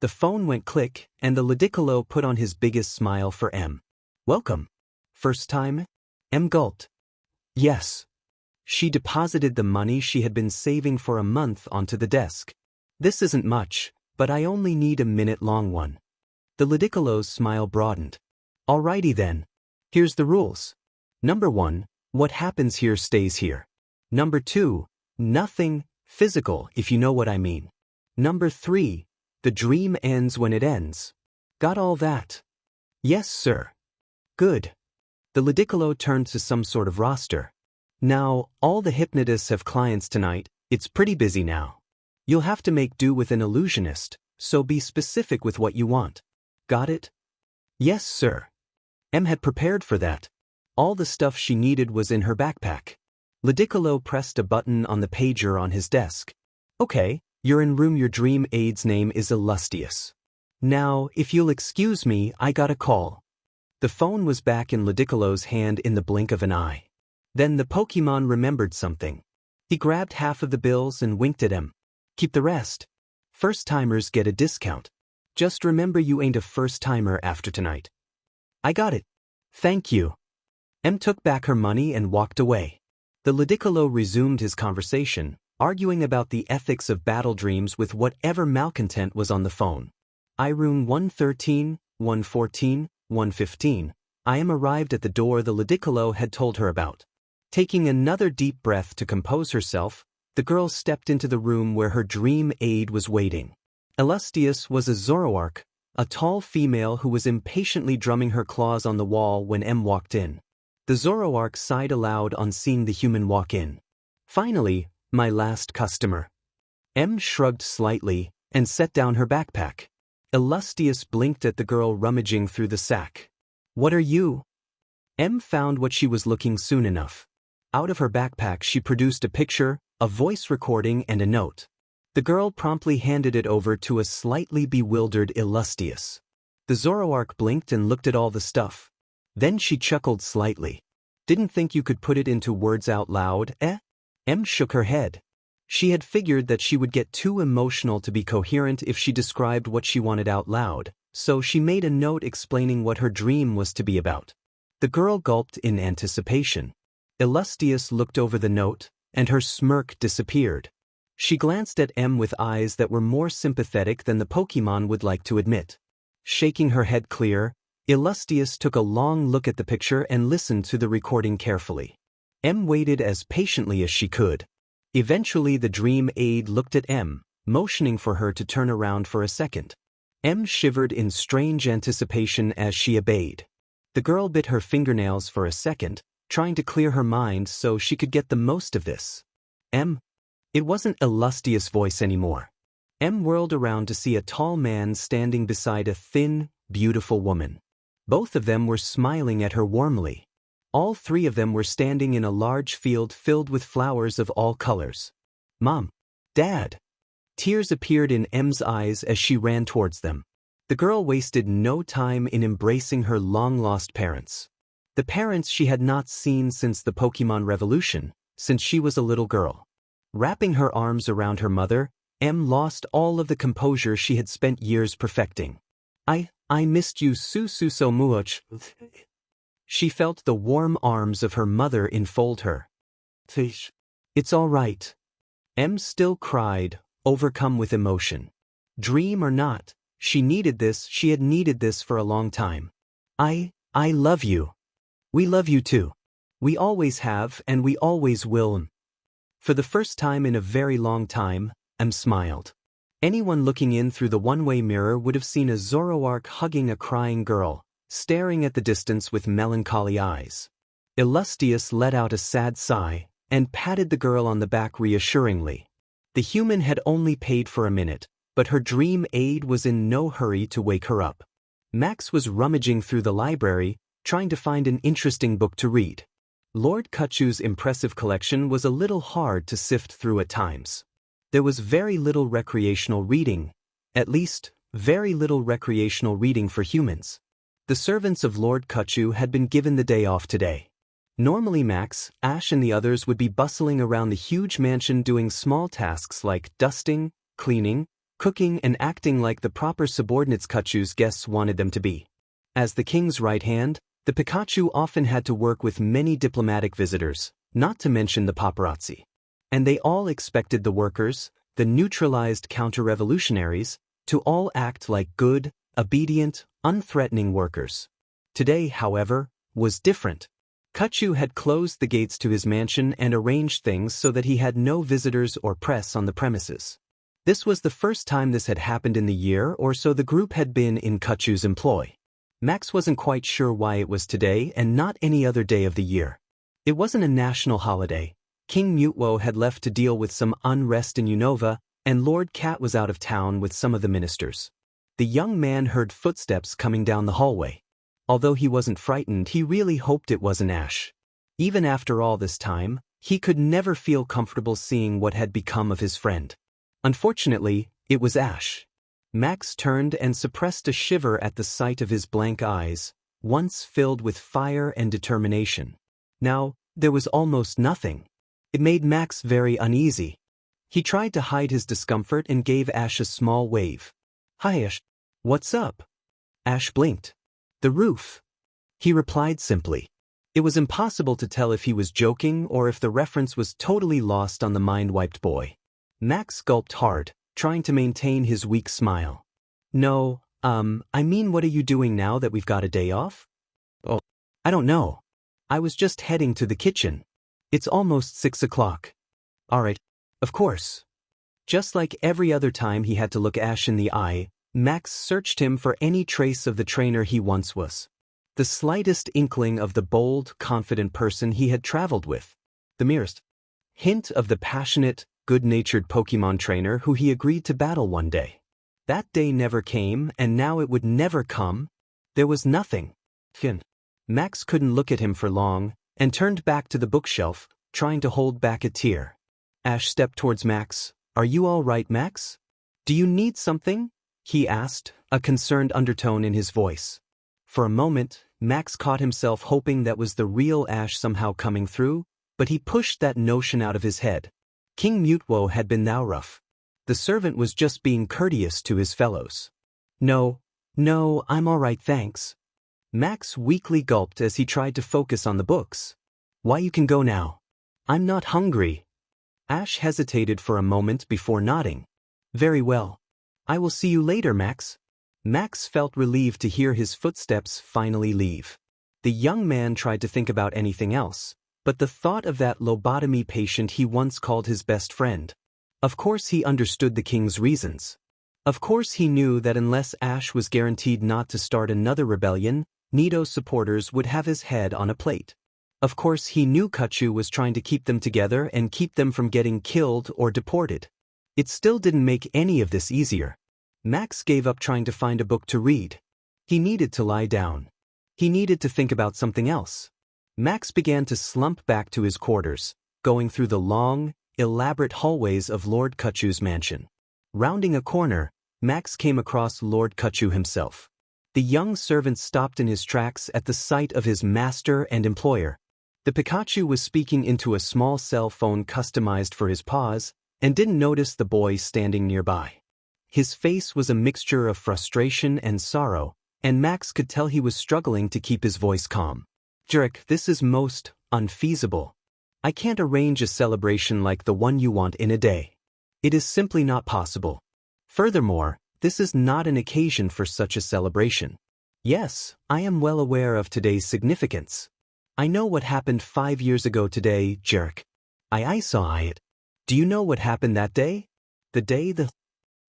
The phone went click, and the Ludicolo put on his biggest smile for M. Welcome. First time? M gulped. Yes. She deposited the money she had been saving for a month onto the desk. This isn't much, but I only need a minute-long one. The Ludicolo's smile broadened. Alrighty then. Here's the rules. Number 1, what happens here stays here. Number 2, nothing physical, if you know what I mean. Number 3, the dream ends when it ends. Got all that? Yes, sir. Good. The Ludicolo turned to some sort of roster. Now, all the hypnotists have clients tonight, it's pretty busy now. You'll have to make do with an illusionist, so be specific with what you want. Got it? Yes, sir. M had prepared for that. All the stuff she needed was in her backpack. Ludicolo pressed a button on the pager on his desk. Okay, you're in room. Your dream aide's name is Illustrious. Now, if you'll excuse me, I got a call. The phone was back in Ludicolo's hand in the blink of an eye. Then the Pokemon remembered something. He grabbed half of the bills and winked at him. Keep the rest. First-timers get a discount. Just remember you ain't a first-timer after tonight. I got it. Thank you. M took back her money and walked away. The Ludicolo resumed his conversation, arguing about the ethics of battle dreams with whatever malcontent was on the phone. Room 113, 114, 115. I am arrived at the door the Ludicolo had told her about. Taking another deep breath to compose herself, the girl stepped into the room where her dream aide was waiting. Illustrious was a Zoroark, a tall female who was impatiently drumming her claws on the wall when M walked in. The Zoroark sighed aloud on seeing the human walk in. Finally, my last customer. M shrugged slightly and set down her backpack. Illustrious blinked at the girl rummaging through the sack. What are you? M found what she was looking soon enough. Out of her backpack she produced a picture, a voice recording and a note. The girl promptly handed it over to a slightly bewildered Illustrious. The Zoroark blinked and looked at all the stuff. Then she chuckled slightly. Didn't think you could put it into words out loud, eh? M shook her head. She had figured that she would get too emotional to be coherent if she described what she wanted out loud, so she made a note explaining what her dream was to be about. The girl gulped in anticipation. Illustrious looked over the note, and her smirk disappeared. She glanced at M with eyes that were more sympathetic than the Pokemon would like to admit. Shaking her head clear, Illustrious took a long look at the picture and listened to the recording carefully. M waited as patiently as she could. Eventually the dream aide looked at M, motioning for her to turn around for a second. M shivered in strange anticipation as she obeyed. The girl bit her fingernails for a second, trying to clear her mind so she could get the most of this. M. It wasn't Illustrious' voice anymore. M whirled around to see a tall man standing beside a thin, beautiful woman. Both of them were smiling at her warmly. All three of them were standing in a large field filled with flowers of all colors. Mom. Dad. Tears appeared in M's eyes as she ran towards them. The girl wasted no time in embracing her long-lost parents. The parents she had not seen since the Pokemon Revolution, since she was a little girl. Wrapping her arms around her mother, M lost all of the composure she had spent years perfecting. I missed you so much. She felt the warm arms of her mother enfold her. It's all right. M still cried, overcome with emotion. Dream or not, she needed this, she had needed this for a long time. I love you. We love you too. We always have and we always will. For the first time in a very long time, M smiled. Anyone looking in through the one-way mirror would have seen a Zoroark hugging a crying girl, staring at the distance with melancholy eyes. Illustrious let out a sad sigh, and patted the girl on the back reassuringly. The human had only paid for a minute, but her dream aide was in no hurry to wake her up. Max was rummaging through the library, trying to find an interesting book to read. Lord Kuchu's impressive collection was a little hard to sift through at times. There was very little recreational reading, at least, very little recreational reading for humans. The servants of Lord Kuchu had been given the day off today. Normally Max, Ash and the others would be bustling around the huge mansion doing small tasks like dusting, cleaning, cooking and acting like the proper subordinates Kuchu's guests wanted them to be. As the king's right hand, the Pikachu often had to work with many diplomatic visitors, not to mention the paparazzi. And they all expected the workers, the neutralized counter-revolutionaries, to all act like good, obedient, unthreatening workers. Today, however, was different. Kuchu had closed the gates to his mansion and arranged things so that he had no visitors or press on the premises. This was the first time this had happened in the year or so the group had been in Kuchu's employ. Max wasn't quite sure why it was today and not any other day of the year. It wasn't a national holiday. King Mutwo had left to deal with some unrest in Unova, and Lord Cat was out of town with some of the ministers. The young man heard footsteps coming down the hallway. Although he wasn't frightened, he really hoped it wasn't Ash. Even after all this time, he could never feel comfortable seeing what had become of his friend. Unfortunately, it was Ash. Max turned and suppressed a shiver at the sight of his blank eyes, once filled with fire and determination. Now, there was almost nothing. It made Max very uneasy. He tried to hide his discomfort and gave Ash a small wave. Hi Ash. What's up? Ash blinked. The roof. He replied simply. It was impossible to tell if he was joking or if the reference was totally lost on the mind-wiped boy. Max gulped hard, trying to maintain his weak smile. No, I mean what are you doing now that we've got a day off? Oh, I don't know. I was just heading to the kitchen. It's almost 6 o'clock. All right, of course. Just like every other time he had to look Ash in the eye, Max searched him for any trace of the trainer he once was. The slightest inkling of the bold, confident person he had traveled with. The merest hint of the passionate, good-natured Pokemon trainer who he agreed to battle one day. That day never came, and now it would never come. There was nothing. Max couldn't look at him for long, and turned back to the bookshelf, trying to hold back a tear. Ash stepped towards Max. Are you all right, Max? Do you need something? He asked, a concerned undertone in his voice. For a moment, Max caught himself hoping that was the real Ash somehow coming through, but he pushed that notion out of his head. King Mutwo had been now rough. The servant was just being courteous to his fellows. No, I'm all right, thanks. Max weakly gulped as he tried to focus on the books. Why, you can go now. I'm not hungry. Ash hesitated for a moment before nodding. Very well. I will see you later, Max. Max felt relieved to hear his footsteps finally leave. The young man tried to think about anything else, but the thought of that lobotomy patient he once called his best friend. Of course he understood the king's reasons. Of course he knew that unless Ash was guaranteed not to start another rebellion, Nito's supporters would have his head on a plate. Of course he knew Kachu was trying to keep them together and keep them from getting killed or deported. It still didn't make any of this easier. Max gave up trying to find a book to read. He needed to lie down. He needed to think about something else. Max began to slump back to his quarters, going through the long, elaborate hallways of Lord Kachu's mansion. Rounding a corner, Max came across Lord Kachu himself. The young servant stopped in his tracks at the sight of his master and employer. The Pikachu was speaking into a small cell phone customized for his paws, and didn't notice the boy standing nearby. His face was a mixture of frustration and sorrow, and Max could tell he was struggling to keep his voice calm. Jarek, this is most unfeasible. I can't arrange a celebration like the one you want in a day. It is simply not possible. Furthermore, this is not an occasion for such a celebration. Yes, I am well aware of today's significance. I know what happened 5 years ago today, Jarek. I saw it. Do you know what happened that day? The day the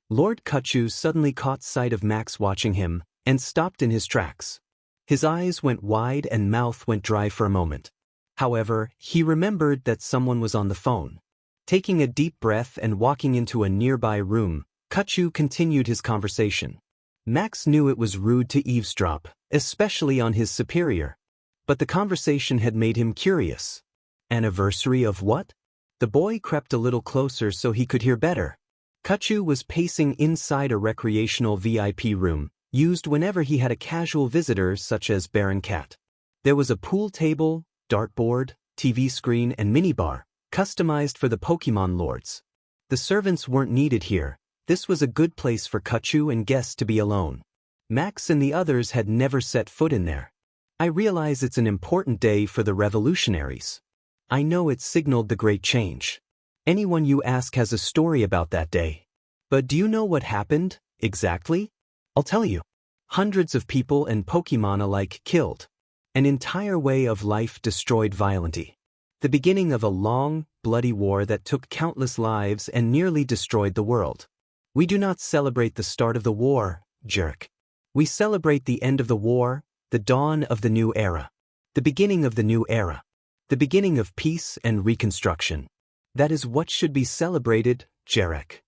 Lord Kachu suddenly caught sight of Max watching him, and stopped in his tracks. His eyes went wide and mouth went dry for a moment. However, he remembered that someone was on the phone. Taking a deep breath and walking into a nearby room, Kachu continued his conversation. Max knew it was rude to eavesdrop, especially on his superior. But the conversation had made him curious. Anniversary of what? The boy crept a little closer so he could hear better. Kachu was pacing inside a recreational VIP room, used whenever he had a casual visitor such as Baron Cat. There was a pool table, dartboard, TV screen and minibar, customized for the Pokemon lords. The servants weren't needed here. This was a good place for Kachu and guests to be alone. Max and the others had never set foot in there. I realize it's an important day for the revolutionaries. I know it signaled the great change. Anyone you ask has a story about that day. But do you know what happened, exactly? I'll tell you. Hundreds of people and Pokemon alike killed. An entire way of life destroyed violently. The beginning of a long, bloody war that took countless lives and nearly destroyed the world. We do not celebrate the start of the war, Jerk. We celebrate the end of the war, the dawn of the new era. The beginning of the new era. The beginning of peace and reconstruction. That is what should be celebrated, Jarek.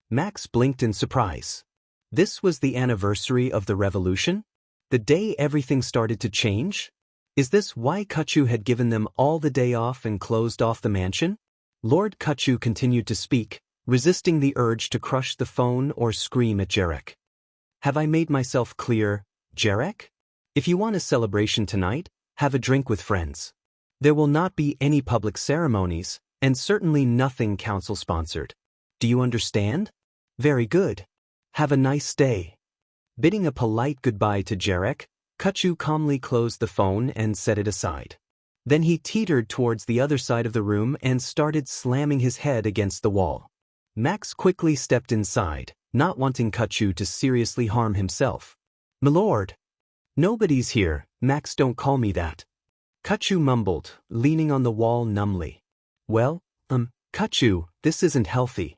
Max blinked in surprise. This was the anniversary of the revolution? The day everything started to change? Is this why Kachu had given them all the day off and closed off the mansion? Lord Kachu continued to speak, resisting the urge to crush the phone or scream at Jarek. Have I made myself clear, Jarek? If you want a celebration tonight, have a drink with friends. There will not be any public ceremonies, and certainly nothing council-sponsored. Do you understand? Very good. Have a nice day. Bidding a polite goodbye to Jarek, Kachu calmly closed the phone and set it aside. Then he teetered towards the other side of the room and started slamming his head against the wall. Max quickly stepped inside, not wanting Kachu to seriously harm himself. "Milord." "Nobody's here, Max, don't call me that." Kachu mumbled, leaning on the wall numbly. "Well, Kachu, this isn't healthy."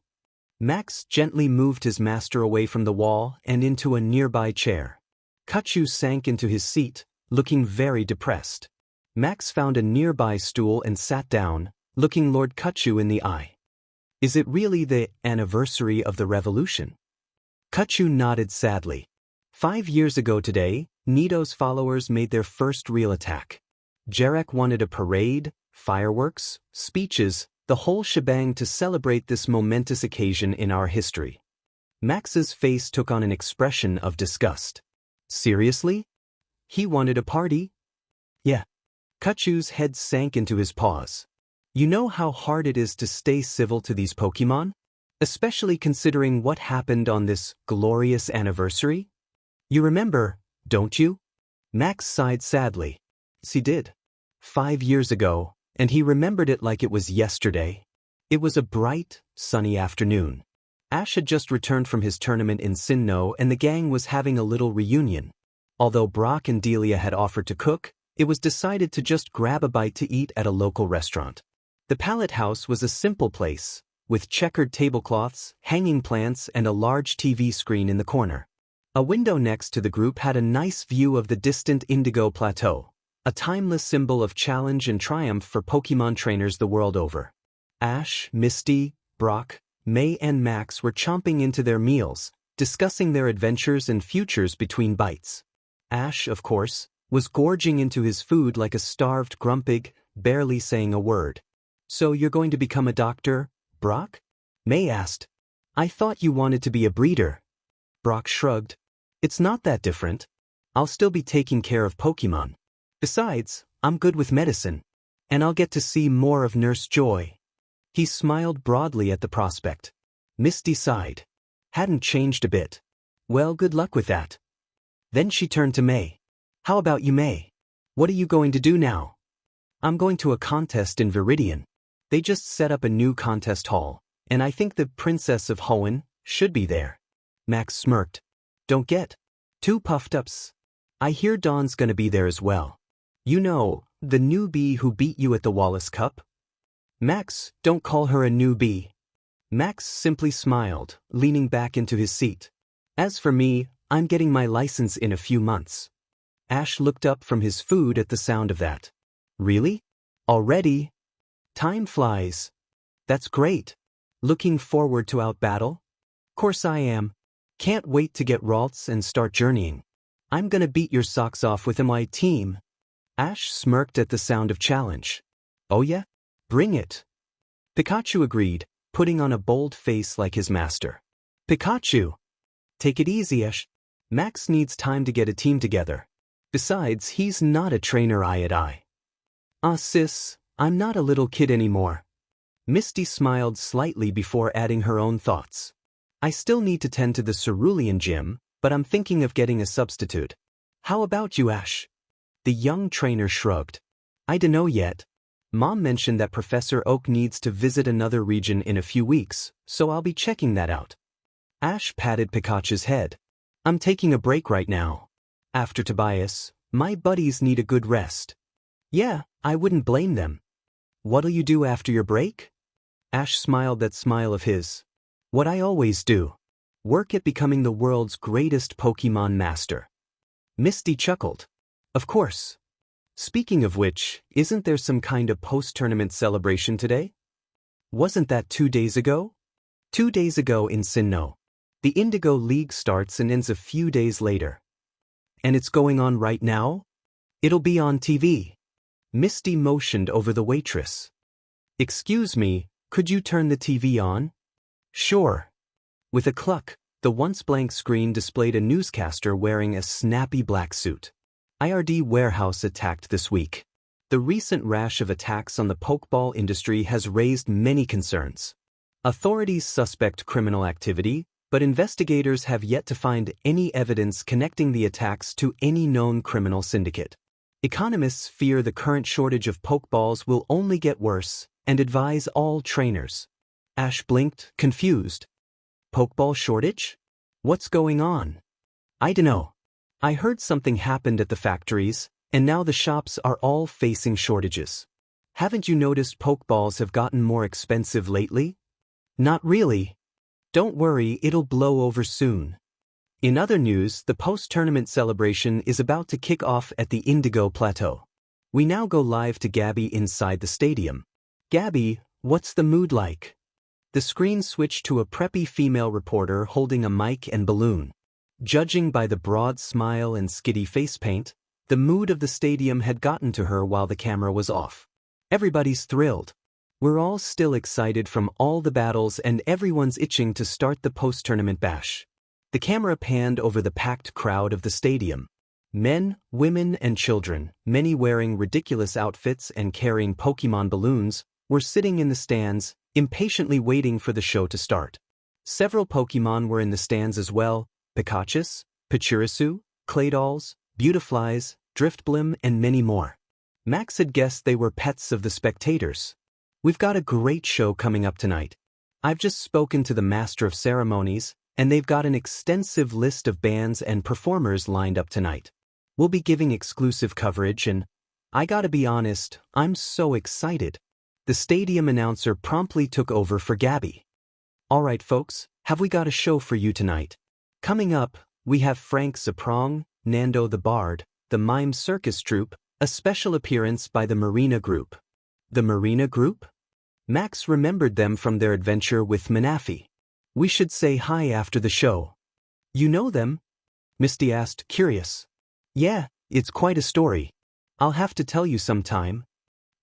Max gently moved his master away from the wall and into a nearby chair. Kachu sank into his seat, looking very depressed. Max found a nearby stool and sat down, looking Lord Kachu in the eye. "Is it really the anniversary of the revolution?" Kachu nodded sadly. 5 years ago today, Nito's followers made their first real attack. Jarek wanted a parade, fireworks, speeches, the whole shebang to celebrate this momentous occasion in our history. Max's face took on an expression of disgust. Seriously? He wanted a party? Yeah. Kachu's head sank into his paws. You know how hard it is to stay civil to these Pokemon? Especially considering what happened on this glorious anniversary? You remember, don't you? Max sighed sadly. Yes, he did. 5 years ago, and he remembered it like it was yesterday. It was a bright, sunny afternoon. Ash had just returned from his tournament in Sinnoh and the gang was having a little reunion. Although Brock and Delia had offered to cook, it was decided to just grab a bite to eat at a local restaurant. The Pallet House was a simple place, with checkered tablecloths, hanging plants, and a large TV screen in the corner. A window next to the group had a nice view of the distant Indigo Plateau, a timeless symbol of challenge and triumph for Pokémon trainers the world over. Ash, Misty, Brock, May and Max were chomping into their meals, discussing their adventures and futures between bites. Ash, of course, was gorging into his food like a starved grumpig, barely saying a word. "So you're going to become a doctor, Brock?" May asked. "I thought you wanted to be a breeder." Brock shrugged. "It's not that different. I'll still be taking care of Pokémon. Besides, I'm good with medicine. And I'll get to see more of Nurse Joy." He smiled broadly at the prospect. Misty sighed. "Hadn't changed a bit. Well, good luck with that." Then she turned to May. "How about you, May? What are you going to do now?" "I'm going to a contest in Viridian. They just set up a new contest hall, and I think the Princess of Hoenn should be there." Max smirked. "Don't get too puffed up. I hear Dawn's gonna be there as well. You know, the newbie who beat you at the Wallace Cup?" "Max, don't call her a newbie." Max simply smiled, leaning back into his seat. "As for me, I'm getting my license in a few months." Ash looked up from his food at the sound of that. "Really? Already? Time flies." "That's great. Looking forward to out-battle?" "Course I am. Can't wait to get Ralts and start journeying. I'm gonna beat your socks off with my team." Ash smirked at the sound of challenge. "Oh yeah? Bring it." Pikachu agreed, putting on a bold face like his master. "Pikachu! Take it easy, Ash. Max needs time to get a team together. Besides, he's not a trainer eye at eye." Sis, I'm not a little kid anymore." Misty smiled slightly before adding her own thoughts. "I still need to tend to the Cerulean gym, but I'm thinking of getting a substitute. How about you, Ash?" The young trainer shrugged. "I dunno yet. Mom mentioned that Professor Oak needs to visit another region in a few weeks, so I'll be checking that out." Ash patted Pikachu's head. "I'm taking a break right now. After Tobias, my buddies need a good rest." "Yeah, I wouldn't blame them." "What'll you do after your break?" Ash smiled that smile of his. "What I always do. Work at becoming the world's greatest Pokémon master." Misty chuckled. "Of course. Speaking of which, isn't there some kind of post-tournament celebration today? Wasn't that 2 days ago?" 2 days ago in Sinnoh. The Indigo League starts and ends a few days later. "And it's going on right now?" "It'll be on TV." Misty motioned over the waitress. "Excuse me, could you turn the TV on?" "Sure." With a cluck, the once blank screen displayed a newscaster wearing a snappy black suit. "IRD warehouse attacked this week. The recent rash of attacks on the Pokeball industry has raised many concerns. Authorities suspect criminal activity, but investigators have yet to find any evidence connecting the attacks to any known criminal syndicate. Economists fear the current shortage of Pokeballs will only get worse and advise all trainers." Ash blinked, confused. "Pokeball shortage? What's going on?" "I dunno. I heard something happened at the factories, and now the shops are all facing shortages. Haven't you noticed Pokeballs have gotten more expensive lately?" "Not really. Don't worry, it'll blow over soon." In other news, the post-tournament celebration is about to kick off at the Indigo Plateau. We now go live to Gabby inside the stadium. "Gabby, what's the mood like?" The screen switched to a preppy female reporter holding a mic and balloon. Judging by the broad smile and skitty face paint, the mood of the stadium had gotten to her while the camera was off. "Everybody's thrilled. We're all still excited from all the battles and everyone's itching to start the post-tournament bash." The camera panned over the packed crowd of the stadium. Men, women, and children, many wearing ridiculous outfits and carrying Pokémon balloons, were sitting in the stands, impatiently waiting for the show to start. Several Pokémon were in the stands as well: Pikachu, Pachirisu, Claydolls, Beautiflies, Driftblim, and many more. Max had guessed they were pets of the spectators. We've got a great show coming up tonight. I've just spoken to the Master of Ceremonies, and they've got an extensive list of bands and performers lined up tonight. We'll be giving exclusive coverage and, I gotta be honest, I'm so excited. The stadium announcer promptly took over for Gabby. Alright folks, have we got a show for you tonight? Coming up, we have Frank Zaprong, Nando the Bard, the Mime Circus Troupe, a special appearance by the Marina Group. The Marina Group? Max remembered them from their adventure with Manafi. We should say hi after the show. You know them? Misty asked, curious. Yeah, it's quite a story. I'll have to tell you sometime.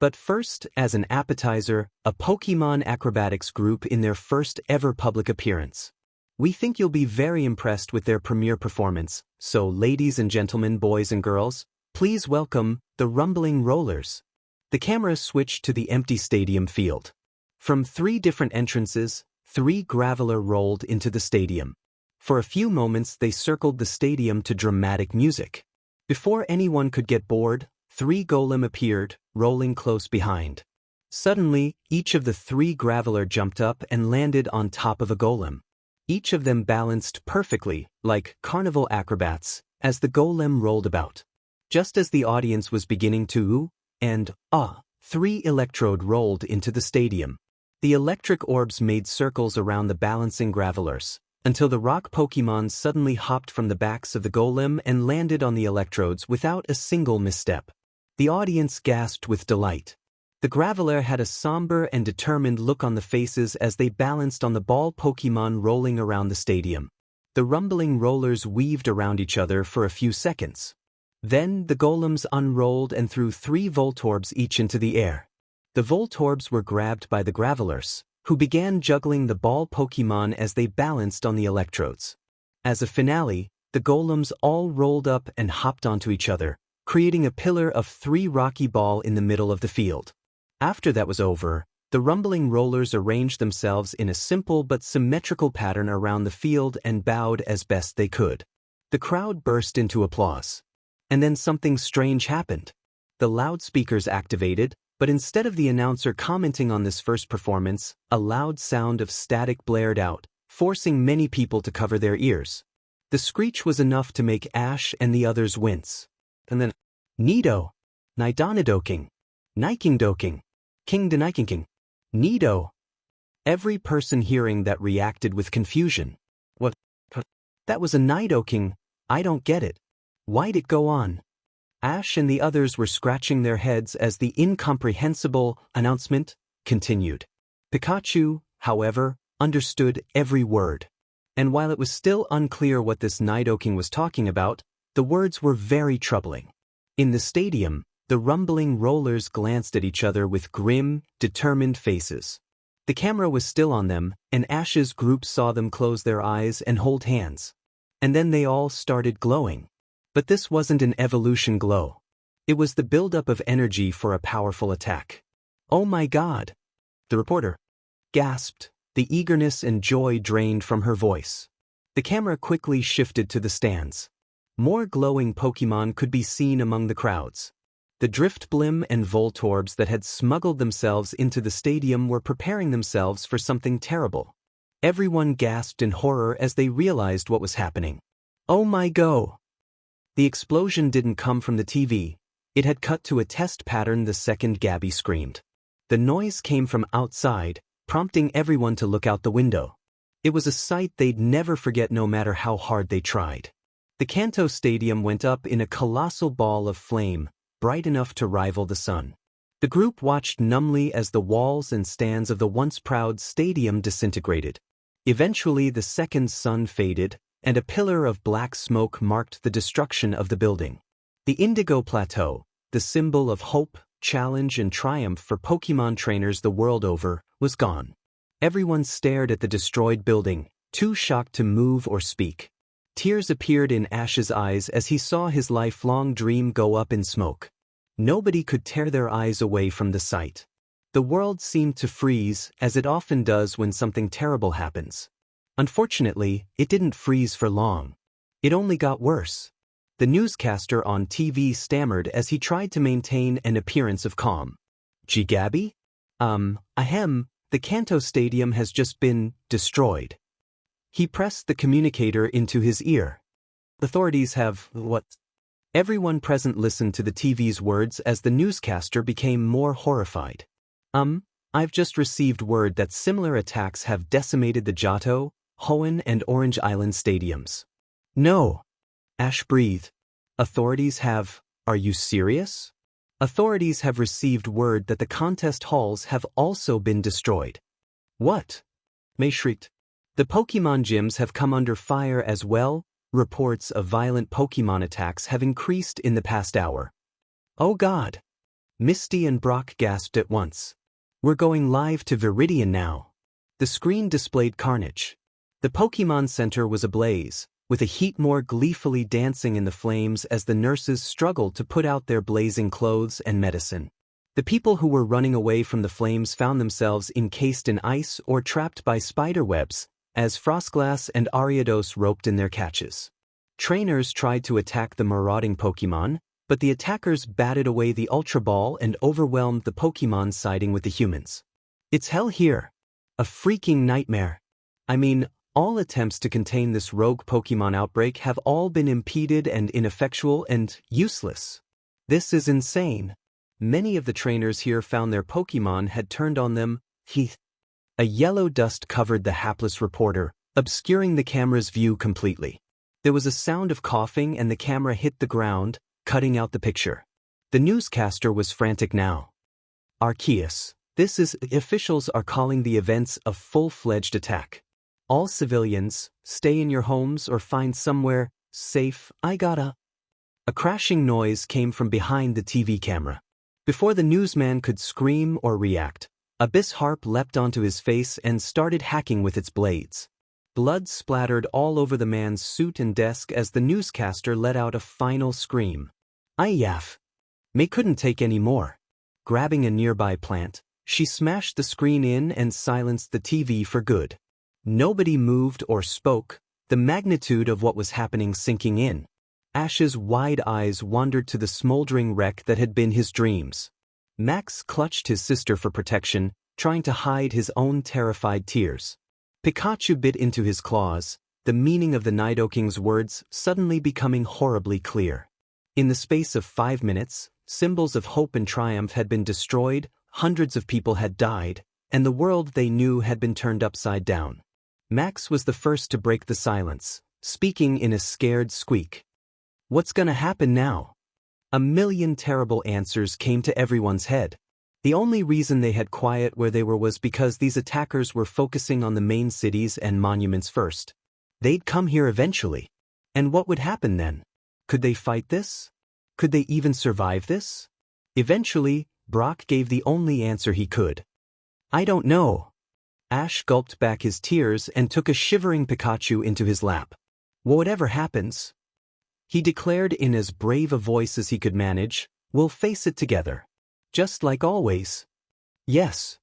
But first, as an appetizer, a Pokemon acrobatics group in their first ever public appearance. We think you'll be very impressed with their premiere performance, so ladies and gentlemen, boys and girls, please welcome the Rumbling Rollers. The camera switched to the empty stadium field. From 3 different entrances, 3 Graveler rolled into the stadium. For a few moments they circled the stadium to dramatic music. Before anyone could get bored, 3 Golem appeared, rolling close behind. Suddenly, each of the 3 Graveler jumped up and landed on top of a Golem. Each of them balanced perfectly, like carnival acrobats, as the Golem rolled about. Just as the audience was beginning to ooh and ah, 3 Electrode rolled into the stadium. The electric orbs made circles around the balancing Gravelers, until the rock Pokemon suddenly hopped from the backs of the Golem and landed on the electrodes without a single misstep. The audience gasped with delight. The Graveler had a somber and determined look on the faces as they balanced on the ball Pokemon rolling around the stadium. The rumbling rollers weaved around each other for a few seconds. Then the Golems unrolled and threw 3 Voltorbs each into the air. The Voltorbs were grabbed by the Gravelers, who began juggling the ball Pokemon as they balanced on the electrodes. As a finale, the Golems all rolled up and hopped onto each other, creating a pillar of 3 rocky ball in the middle of the field. After that was over, the rumbling rollers arranged themselves in a simple but symmetrical pattern around the field and bowed as best they could. The crowd burst into applause. And then something strange happened. The loudspeakers activated, but instead of the announcer commenting on this first performance, a loud sound of static blared out, forcing many people to cover their ears. The screech was enough to make Ash and the others wince. And then, Nido, Nidonidoking, Nikingdoking, King Deniking, Nido. Every person hearing that reacted with confusion. What? That was a Nidoking. I don't get it. Why'd it go on? Ash and the others were scratching their heads as the incomprehensible announcement continued. Pikachu, however, understood every word. And while it was still unclear what this Nidoking was talking about, the words were very troubling. In the stadium, the rumbling rollers glanced at each other with grim, determined faces. The camera was still on them, and Ash's group saw them close their eyes and hold hands. And then they all started glowing. But this wasn't an evolution glow. It was the buildup of energy for a powerful attack. Oh my God! The reporter gasped, the eagerness and joy drained from her voice. The camera quickly shifted to the stands. More glowing Pokemon could be seen among the crowds. The Driftblim and Voltorbs that had smuggled themselves into the stadium were preparing themselves for something terrible. Everyone gasped in horror as they realized what was happening. Oh my God! The explosion didn't come from the TV. It had cut to a test pattern the second Gabby screamed. The noise came from outside, prompting everyone to look out the window. It was a sight they'd never forget no matter how hard they tried. The Kanto Stadium went up in a colossal ball of flame, bright enough to rival the sun. The group watched numbly as the walls and stands of the once proud stadium disintegrated. Eventually the second sun faded, and a pillar of black smoke marked the destruction of the building. The Indigo Plateau, the symbol of hope, challenge and triumph for Pokemon trainers the world over, was gone. Everyone stared at the destroyed building, too shocked to move or speak. Tears appeared in Ash's eyes as he saw his lifelong dream go up in smoke. Nobody could tear their eyes away from the sight. The world seemed to freeze, as it often does when something terrible happens. Unfortunately, it didn't freeze for long. It only got worse. The newscaster on TV stammered as he tried to maintain an appearance of calm. Gabby? The Kanto Stadium has just been destroyed. He pressed the communicator into his ear. Authorities have what? Everyone present listened to the TV's words as the newscaster became more horrified. I've just received word that similar attacks have decimated the Johto, Hoenn, and Orange Island stadiums. No. Ash breathed. Authorities have. Are you serious? Authorities have received word that the contest halls have also been destroyed. What? Mei shrieked. The Pokemon gyms have come under fire as well. Reports of violent Pokemon attacks have increased in the past hour. Oh God! Misty and Brock gasped at once. We're going live to Viridian now. The screen displayed carnage. The Pokemon Center was ablaze, with a Heatmore gleefully dancing in the flames as the nurses struggled to put out their blazing clothes and medicine. The people who were running away from the flames found themselves encased in ice or trapped by spider webs, as Frostglass and Ariados roped in their catches. Trainers tried to attack the marauding Pokemon, but the attackers batted away the Ultra Ball and overwhelmed the Pokemon siding with the humans. It's hell here. A freaking nightmare. I mean, all attempts to contain this rogue Pokemon outbreak have all been impeded and ineffectual and useless. This is insane. Many of the trainers here found their Pokemon had turned on them. A yellow dust covered the hapless reporter, obscuring the camera's view completely. There was a sound of coughing and the camera hit the ground, cutting out the picture. The newscaster was frantic now. Arceus, officials are calling the events a full-fledged attack. All civilians, stay in your homes or find somewhere safe. A crashing noise came from behind the TV camera. Before the newsman could scream or react, Abyss Harp leapt onto his face and started hacking with its blades. Blood splattered all over the man's suit and desk as the newscaster let out a final scream. Yaff. May couldn't take any more. Grabbing a nearby plant, she smashed the screen in and silenced the TV for good. Nobody moved or spoke, the magnitude of what was happening sinking in. Ash's wide eyes wandered to the smoldering wreck that had been his dreams. Max clutched his sister for protection, trying to hide his own terrified tears. Pikachu bit into his claws, the meaning of the Nidoking's words suddenly becoming horribly clear. In the space of 5 minutes, symbols of hope and triumph had been destroyed, hundreds of people had died, and the world they knew had been turned upside down. Max was the first to break the silence, speaking in a scared squeak. What's gonna happen now? A million terrible answers came to everyone's head. The only reason they had quiet where they were was because these attackers were focusing on the main cities and monuments first. They'd come here eventually. And what would happen then? Could they fight this? Could they even survive this? Eventually, Brock gave the only answer he could. I don't know. Ash gulped back his tears and took a shivering Pikachu into his lap. Whatever happens, he declared in as brave a voice as he could manage, we'll face it together. Just like always. Yes.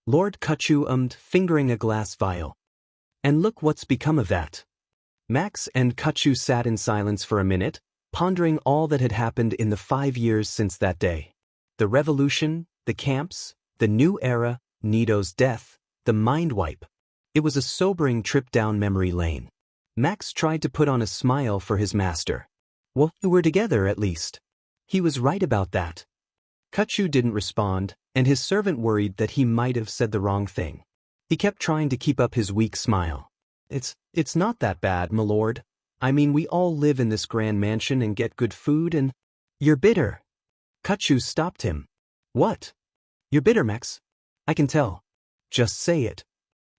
Lord Kachu fingering a glass vial. And look what's become of that. Max and Kachu sat in silence for a minute, pondering all that had happened in the 5 years since that day. The revolution, the camps, the new era, Nido's death, the mind wipe. It was a sobering trip down memory lane. Max tried to put on a smile for his master. Well, we're together at least. He was right about that. Kachu didn't respond, and his servant worried that he might have said the wrong thing. He kept trying to keep up his weak smile. It's not that bad, my lord. I mean, we all live in this grand mansion and get good food and... You're bitter. Kachu stopped him. What? You're bitter, Max. I can tell. Just say it.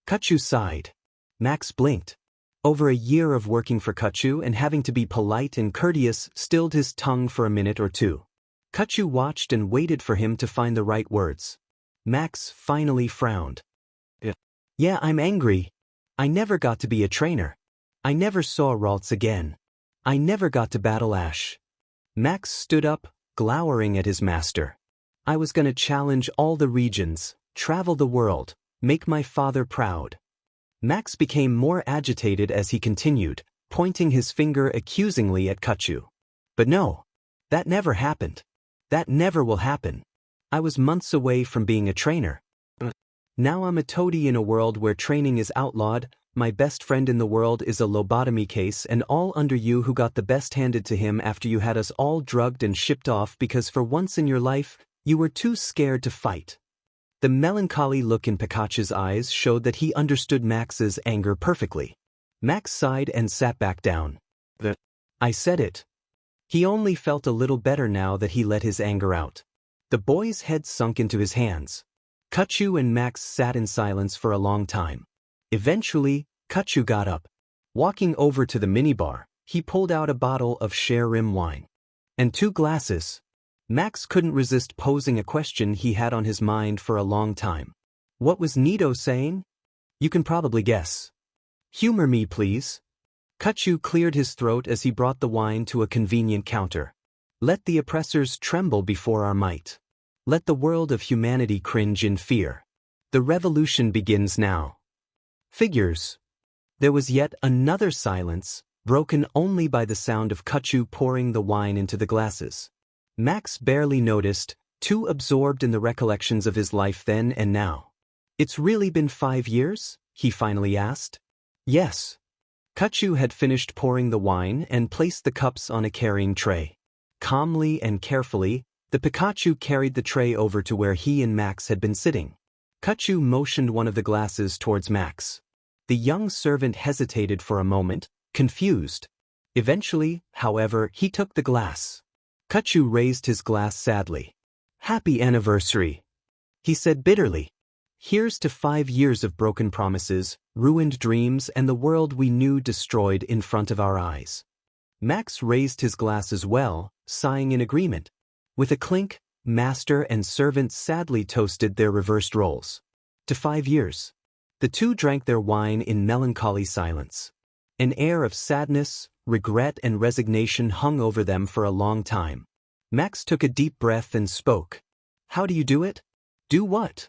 Kachu sighed. Max blinked. Over a year of working for Kachu and having to be polite and courteous stilled his tongue for a minute or two. Kachu watched and waited for him to find the right words. Max finally frowned. Yeah, I'm angry. I never got to be a trainer. I never saw Ralts again. I never got to battle Ash. Max stood up, glowering at his master. I was gonna challenge all the regions, travel the world, make my father proud. Max became more agitated as he continued, pointing his finger accusingly at Kachu. But no, that never happened. That never will happen. I was months away from being a trainer. Now I'm a toady in a world where training is outlawed, my best friend in the world is a lobotomy case and all under you who got the best handed to him after you had us all drugged and shipped off because for once in your life, you were too scared to fight. The melancholy look in Pikachu's eyes showed that he understood Max's anger perfectly. Max sighed and sat back down. I said it. He only felt a little better now that he let his anger out. The boy's head sunk into his hands. Kachu and Max sat in silence for a long time. Eventually, Kachu got up. Walking over to the minibar, he pulled out a bottle of Share-Rim wine. And 2 glasses. Max couldn't resist posing a question he had on his mind for a long time. What was Nito saying? You can probably guess. Humor me, please. Kachu cleared his throat as he brought the wine to a convenient counter. Let the oppressors tremble before our might. Let the world of humanity cringe in fear. The revolution begins now. Figures. There was yet another silence, broken only by the sound of Kachu pouring the wine into the glasses. Max barely noticed, too absorbed in the recollections of his life then and now. It's really been 5 years? He finally asked. Yes. Kachu had finished pouring the wine and placed the cups on a carrying tray. Calmly and carefully, the Pikachu carried the tray over to where he and Max had been sitting. Kachu motioned one of the glasses towards Max. The young servant hesitated for a moment, confused. Eventually, however, he took the glass. Kachu raised his glass sadly. Happy anniversary, he said bitterly. Here's to 5 years of broken promises, ruined dreams, and the world we knew destroyed in front of our eyes. Max raised his glass as well, sighing in agreement. With a clink, master and servant sadly toasted their reversed roles. To 5 years. The 2 drank their wine in melancholy silence. An air of sadness, regret, and resignation hung over them for a long time. Max took a deep breath and spoke. How do you do it? Do what?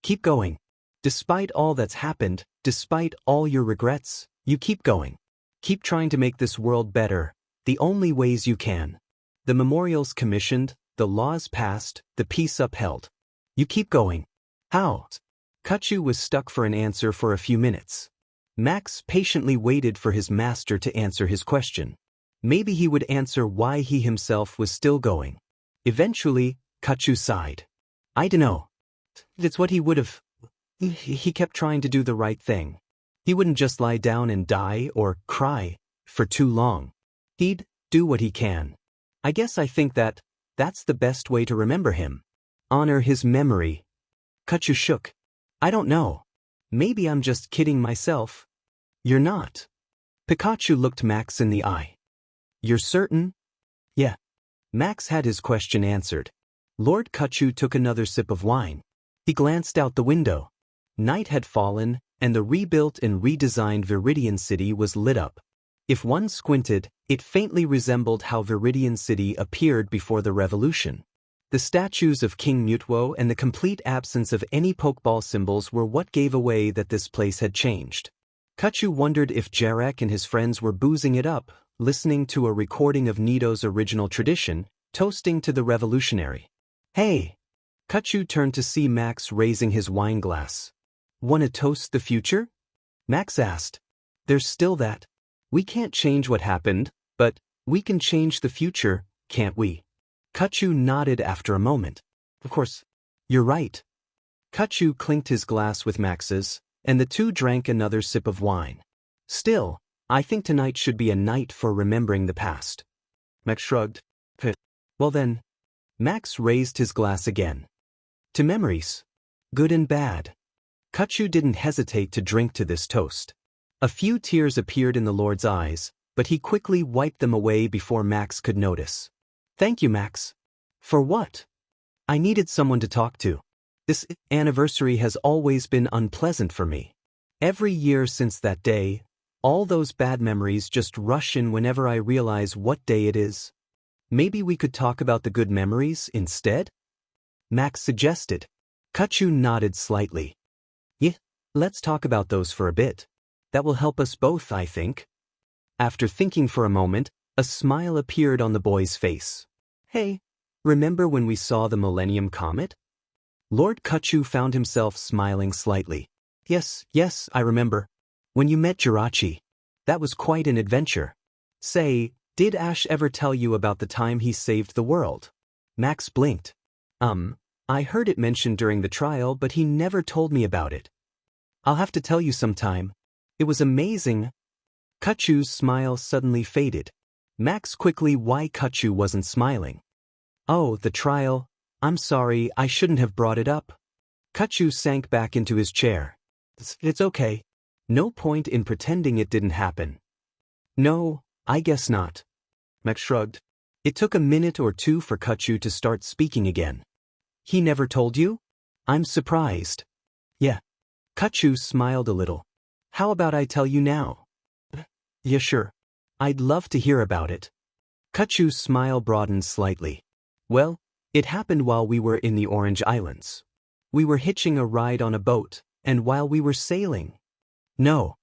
Keep going. Despite all that's happened, despite all your regrets, you keep going. Keep trying to make this world better, the only ways you can. The memorials commissioned, the laws passed, the peace upheld. You keep going. How? Kachu was stuck for an answer for a few minutes. Max patiently waited for his master to answer his question. Maybe he would answer why he himself was still going. Eventually, Kachu sighed. I dunno. That's what he would have. He kept trying to do the right thing. He wouldn't just lie down and die or cry for too long. He'd do what he can. I guess I think that's the best way to remember him. Honor his memory. Kachu shook. I don't know. Maybe I'm just kidding myself. You're not. Pikachu looked Max in the eye. You're certain? Yeah. Max had his question answered. Lord Kachu took another sip of wine. He glanced out the window. Night had fallen, and the rebuilt and redesigned Viridian City was lit up. If one squinted, it faintly resembled how Viridian City appeared before the revolution. The statues of King Mutwo and the complete absence of any Pokeball symbols were what gave away that this place had changed. Kachu wondered if Jarek and his friends were boozing it up, listening to a recording of Nito's original tradition, toasting to the revolutionary. Hey! Kachu turned to see Max raising his wine glass. Wanna toast the future? Max asked. There's still that. We can't change what happened, but we can change the future, can't we? Kachu nodded after a moment. Of course. You're right. Kachu clinked his glass with Max's, and the 2 drank another sip of wine. Still, I think tonight should be a night for remembering the past. Max shrugged. Well then. Max raised his glass again. To memories. Good and bad. Kachu didn't hesitate to drink to this toast. A few tears appeared in the Lord's eyes, but he quickly wiped them away before Max could notice. Thank you, Max. For what? I needed someone to talk to. This anniversary has always been unpleasant for me. Every year since that day, all those bad memories just rush in whenever I realize what day it is. Maybe we could talk about the good memories instead? Max suggested. Kachu nodded slightly. Yeah, let's talk about those for a bit. That will help us both, I think. After thinking for a moment, a smile appeared on the boy's face. Hey, remember when we saw the Millennium Comet? Lord Kachu found himself smiling slightly. Yes, I remember. When you met Jirachi. That was quite an adventure. Say, did Ash ever tell you about the time he saved the world? Max blinked. I heard it mentioned during the trial, but he never told me about it. I'll have to tell you sometime. It was amazing. Kachu's smile suddenly faded. Max quickly why Kachu wasn't smiling. Oh, the trial. I'm sorry, I shouldn't have brought it up. Kachu sank back into his chair. It's okay. No point in pretending it didn't happen. No, I guess not. Max shrugged. It took a minute or two for Kachu to start speaking again. He never told you? I'm surprised. Yeah. Kachu smiled a little. How about I tell you now? Yeah, sure. I'd love to hear about it. Kachu's smile broadened slightly. Well, it happened while we were in the Orange Islands. We were hitching a ride on a boat, and while we were sailing. No.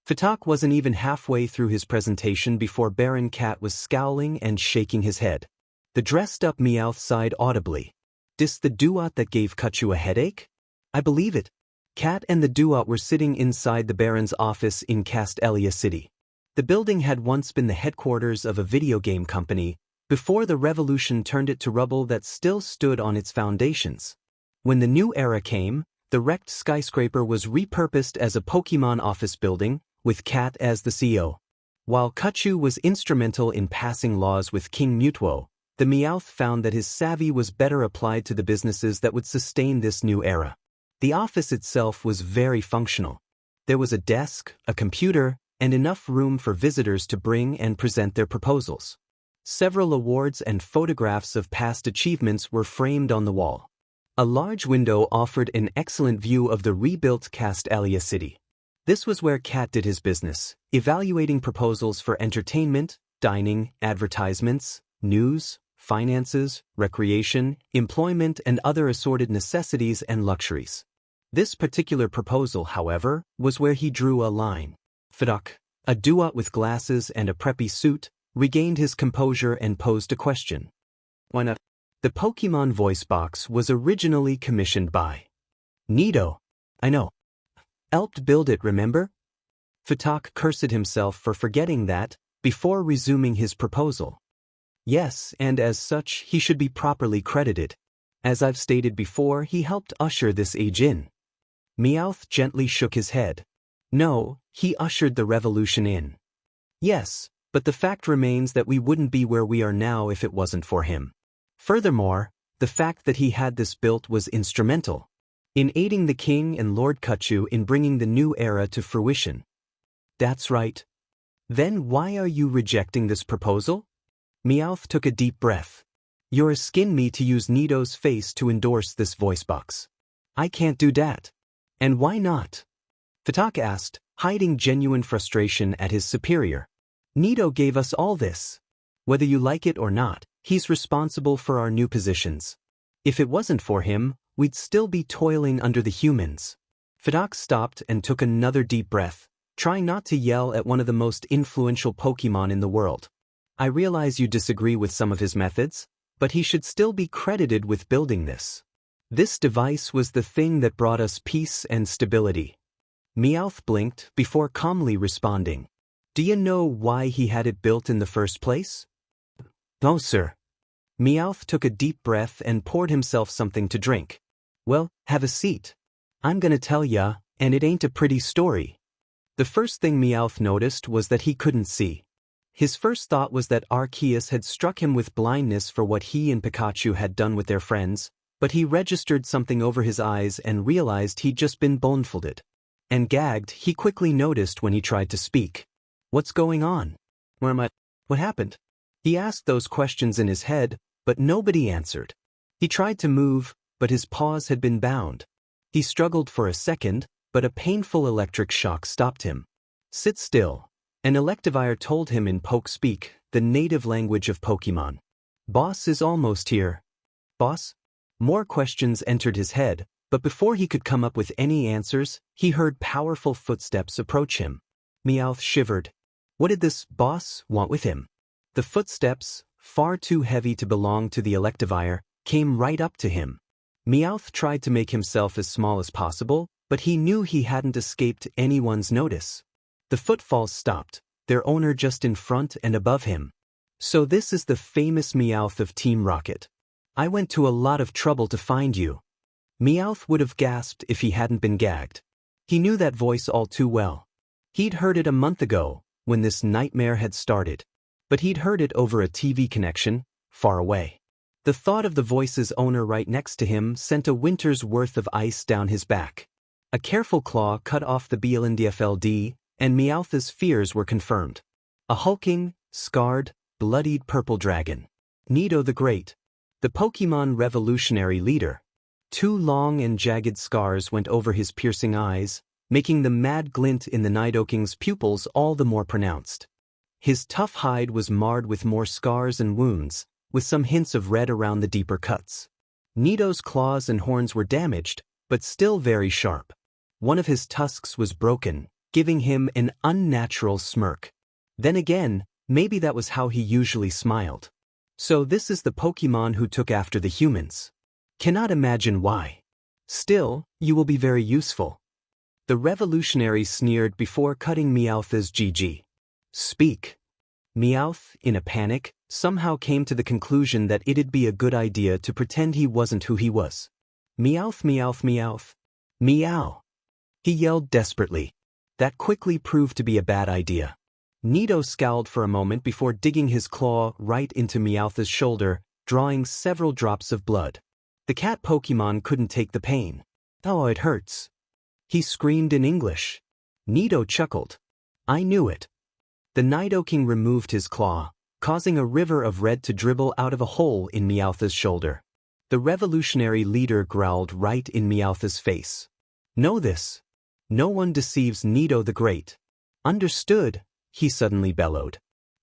Fatak wasn't even halfway through his presentation before Baron Cat was scowling and shaking his head. The dressed-up Meowth sighed audibly. Dis the duat that gave Kachu a headache? I believe it. Cat and the duat were sitting inside the Baron's office in Castelia City. The building had once been the headquarters of a video game company, before the revolution turned it to rubble that still stood on its foundations. When the new era came, the wrecked skyscraper was repurposed as a Pokemon office building, with Cat as the CEO. While Kachu was instrumental in passing laws with King Mutuo, the Meowth found that his savvy was better applied to the businesses that would sustain this new era. The office itself was very functional. There was a desk, a computer, and enough room for visitors to bring and present their proposals. Several awards and photographs of past achievements were framed on the wall. A large window offered an excellent view of the rebuilt Castelia City. This was where Cat did his business, evaluating proposals for entertainment, dining, advertisements, news, finances, recreation, employment, and other assorted necessities and luxuries. This particular proposal, however, was where he drew a line. Fadak, a duat with glasses and a preppy suit, regained his composure and posed a question. Why not? The Pokemon voice box was originally commissioned by Nido. I know. Helped build it, remember? Fatak cursed himself for forgetting that, before resuming his proposal. Yes, and as such, he should be properly credited. As I've stated before, he helped usher this age in. Meowth gently shook his head. No, he ushered the revolution in. Yes, but the fact remains that we wouldn't be where we are now if it wasn't for him. Furthermore, the fact that he had this built was instrumental in aiding the king and Lord Kachu in bringing the new era to fruition. That's right. Then why are you rejecting this proposal? Meowth took a deep breath. You're asking me to use Nido's face to endorse this voice box. I can't do that. And why not? Fatak asked, hiding genuine frustration at his superior. Nido gave us all this. Whether you like it or not, he's responsible for our new positions. If it wasn't for him, we'd still be toiling under the humans. Fatak stopped and took another deep breath, trying not to yell at one of the most influential Pokemon in the world. I realize you disagree with some of his methods, but he should still be credited with building this. This device was the thing that brought us peace and stability. Meowth blinked before calmly responding. Do you know why he had it built in the first place? No, sir. Meowth took a deep breath and poured himself something to drink. Well, have a seat. I'm gonna tell ya, and it ain't a pretty story. The first thing Meowth noticed was that he couldn't see. His first thought was that Arceus had struck him with blindness for what he and Pikachu had done with their friends, but he registered something over his eyes and realized he'd just been blindfolded. And gagged, he quickly noticed when he tried to speak. What's going on? Where am I? What happened? He asked those questions in his head, but nobody answered. He tried to move, but his paws had been bound. He struggled for a second, but a painful electric shock stopped him. Sit still. An Electivire told him in Poke speak, the native language of Pokemon. Boss is almost here. Boss? More questions entered his head, but before he could come up with any answers, he heard powerful footsteps approach him. Meowth shivered. What did this boss want with him? The footsteps, far too heavy to belong to the Electivire, came right up to him. Meowth tried to make himself as small as possible, but he knew he hadn't escaped anyone's notice. The footfalls stopped, their owner just in front and above him. So this is the famous Meowth of Team Rocket. I went to a lot of trouble to find you. Meowth would have gasped if he hadn't been gagged. He knew that voice all too well. He'd heard it a month ago, when this nightmare had started. But he'd heard it over a TV connection, far away. The thought of the voice's owner right next to him sent a winter's worth of ice down his back. A careful claw cut off the BLNDFLD, and Meowth's fears were confirmed. A hulking, scarred, bloodied purple dragon. Nido the Great. The Pokemon revolutionary leader. 2 long and jagged scars went over his piercing eyes, making the mad glint in the Nidoking's pupils all the more pronounced. His tough hide was marred with more scars and wounds, with some hints of red around the deeper cuts. Nido's claws and horns were damaged, but still very sharp. One of his tusks was broken, giving him an unnatural smirk. Then again, maybe that was how he usually smiled. So this is the Pokemon who took after the humans. Cannot imagine why. Still, you will be very useful. The revolutionary sneered before cutting Meowth's GG. Speak. Meowth, in a panic, somehow came to the conclusion that it'd be a good idea to pretend he wasn't who he was. Meowth, Meowth, Meowth. Meow. He yelled desperately. That quickly proved to be a bad idea. Nido scowled for a moment before digging his claw right into Meowth's shoulder, drawing several drops of blood. The cat Pokemon couldn't take the pain. Oh, it hurts. He screamed in English. Nido chuckled. I knew it. The Nidoking removed his claw, causing a river of red to dribble out of a hole in Meowth's shoulder. The revolutionary leader growled right in Meowth's face. Know this. No one deceives Nido the Great. Understood, he suddenly bellowed.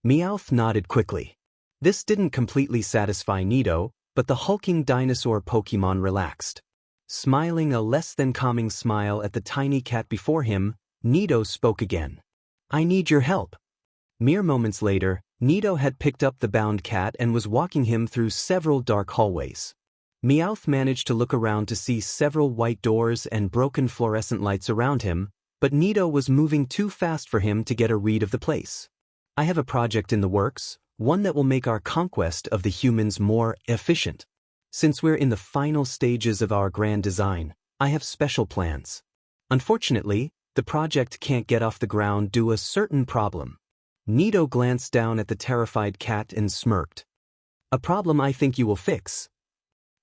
Meowth nodded quickly. This didn't completely satisfy Nido, but the hulking dinosaur Pokemon relaxed. Smiling a less than calming smile at the tiny cat before him, Nido spoke again. I need your help. Mere moments later, Nido had picked up the bound cat and was walking him through several dark hallways. Meowth managed to look around to see several white doors and broken fluorescent lights around him, but Nido was moving too fast for him to get a read of the place. I have a project in the works, one that will make our conquest of the humans more efficient. Since we're in the final stages of our grand design, I have special plans. Unfortunately, the project can't get off the ground due to a certain problem. Nido glanced down at the terrified cat and smirked. A problem I think you will fix.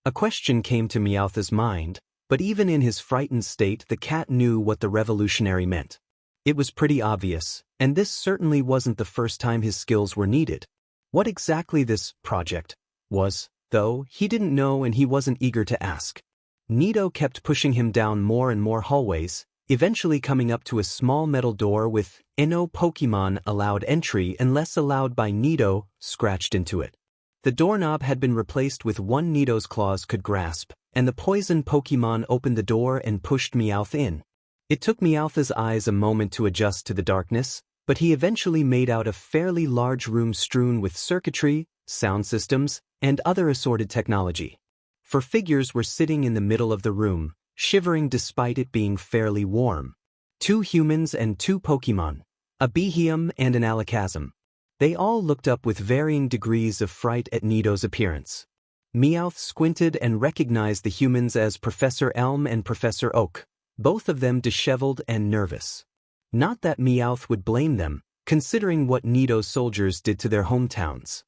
A question came to Meowth's mind, but even in his frightened state the cat knew what the revolutionary meant. It was pretty obvious, and this certainly wasn't the first time his skills were needed. What exactly this project was, though, he didn't know and he wasn't eager to ask. Nido kept pushing him down more and more hallways, eventually coming up to a small metal door with "No Pokemon allowed entry unless allowed by Nido" scratched into it. The doorknob had been replaced with one Nido's claws could grasp, and the poison Pokemon opened the door and pushed Meowth in. It took Meowth's eyes a moment to adjust to the darkness, but he eventually made out a fairly large room strewn with circuitry, sound systems, and other assorted technology. 4 figures were sitting in the middle of the room, shivering despite it being fairly warm. 2 humans and 2 Pokemon, a Behem and an Alakazam. They all looked up with varying degrees of fright at Nido's appearance. Meowth squinted and recognized the humans as Professor Elm and Professor Oak, both of them disheveled and nervous. Not that Meowth would blame them, considering what Nido's soldiers did to their hometowns.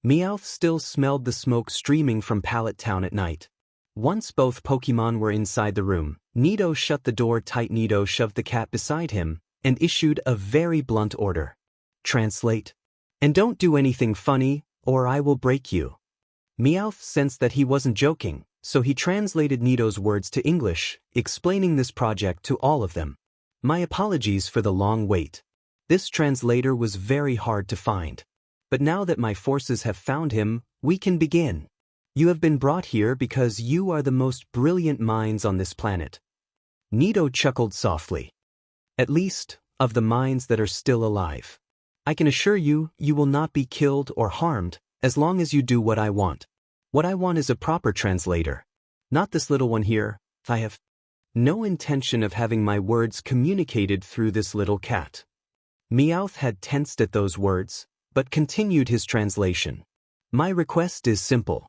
Meowth still smelled the smoke streaming from Pallet Town at night. Once both Pokemon were inside the room, Nido shut the door tight. Nido shoved the cat beside him and issued a very blunt order. Translate. And don't do anything funny, or I will break you. Meowth sensed that he wasn't joking, so he translated Nido's words to English, explaining this project to all of them. My apologies for the long wait. This translator was very hard to find. But now that my forces have found him, we can begin. You have been brought here because you are the most brilliant minds on this planet. Nido chuckled softly. At least, of the minds that are still alive. I can assure you, you will not be killed or harmed, as long as you do what I want. What I want is a proper translator. Not this little one here. I have no intention of having my words communicated through this little cat. Meowth had tensed at those words, but continued his translation. My request is simple.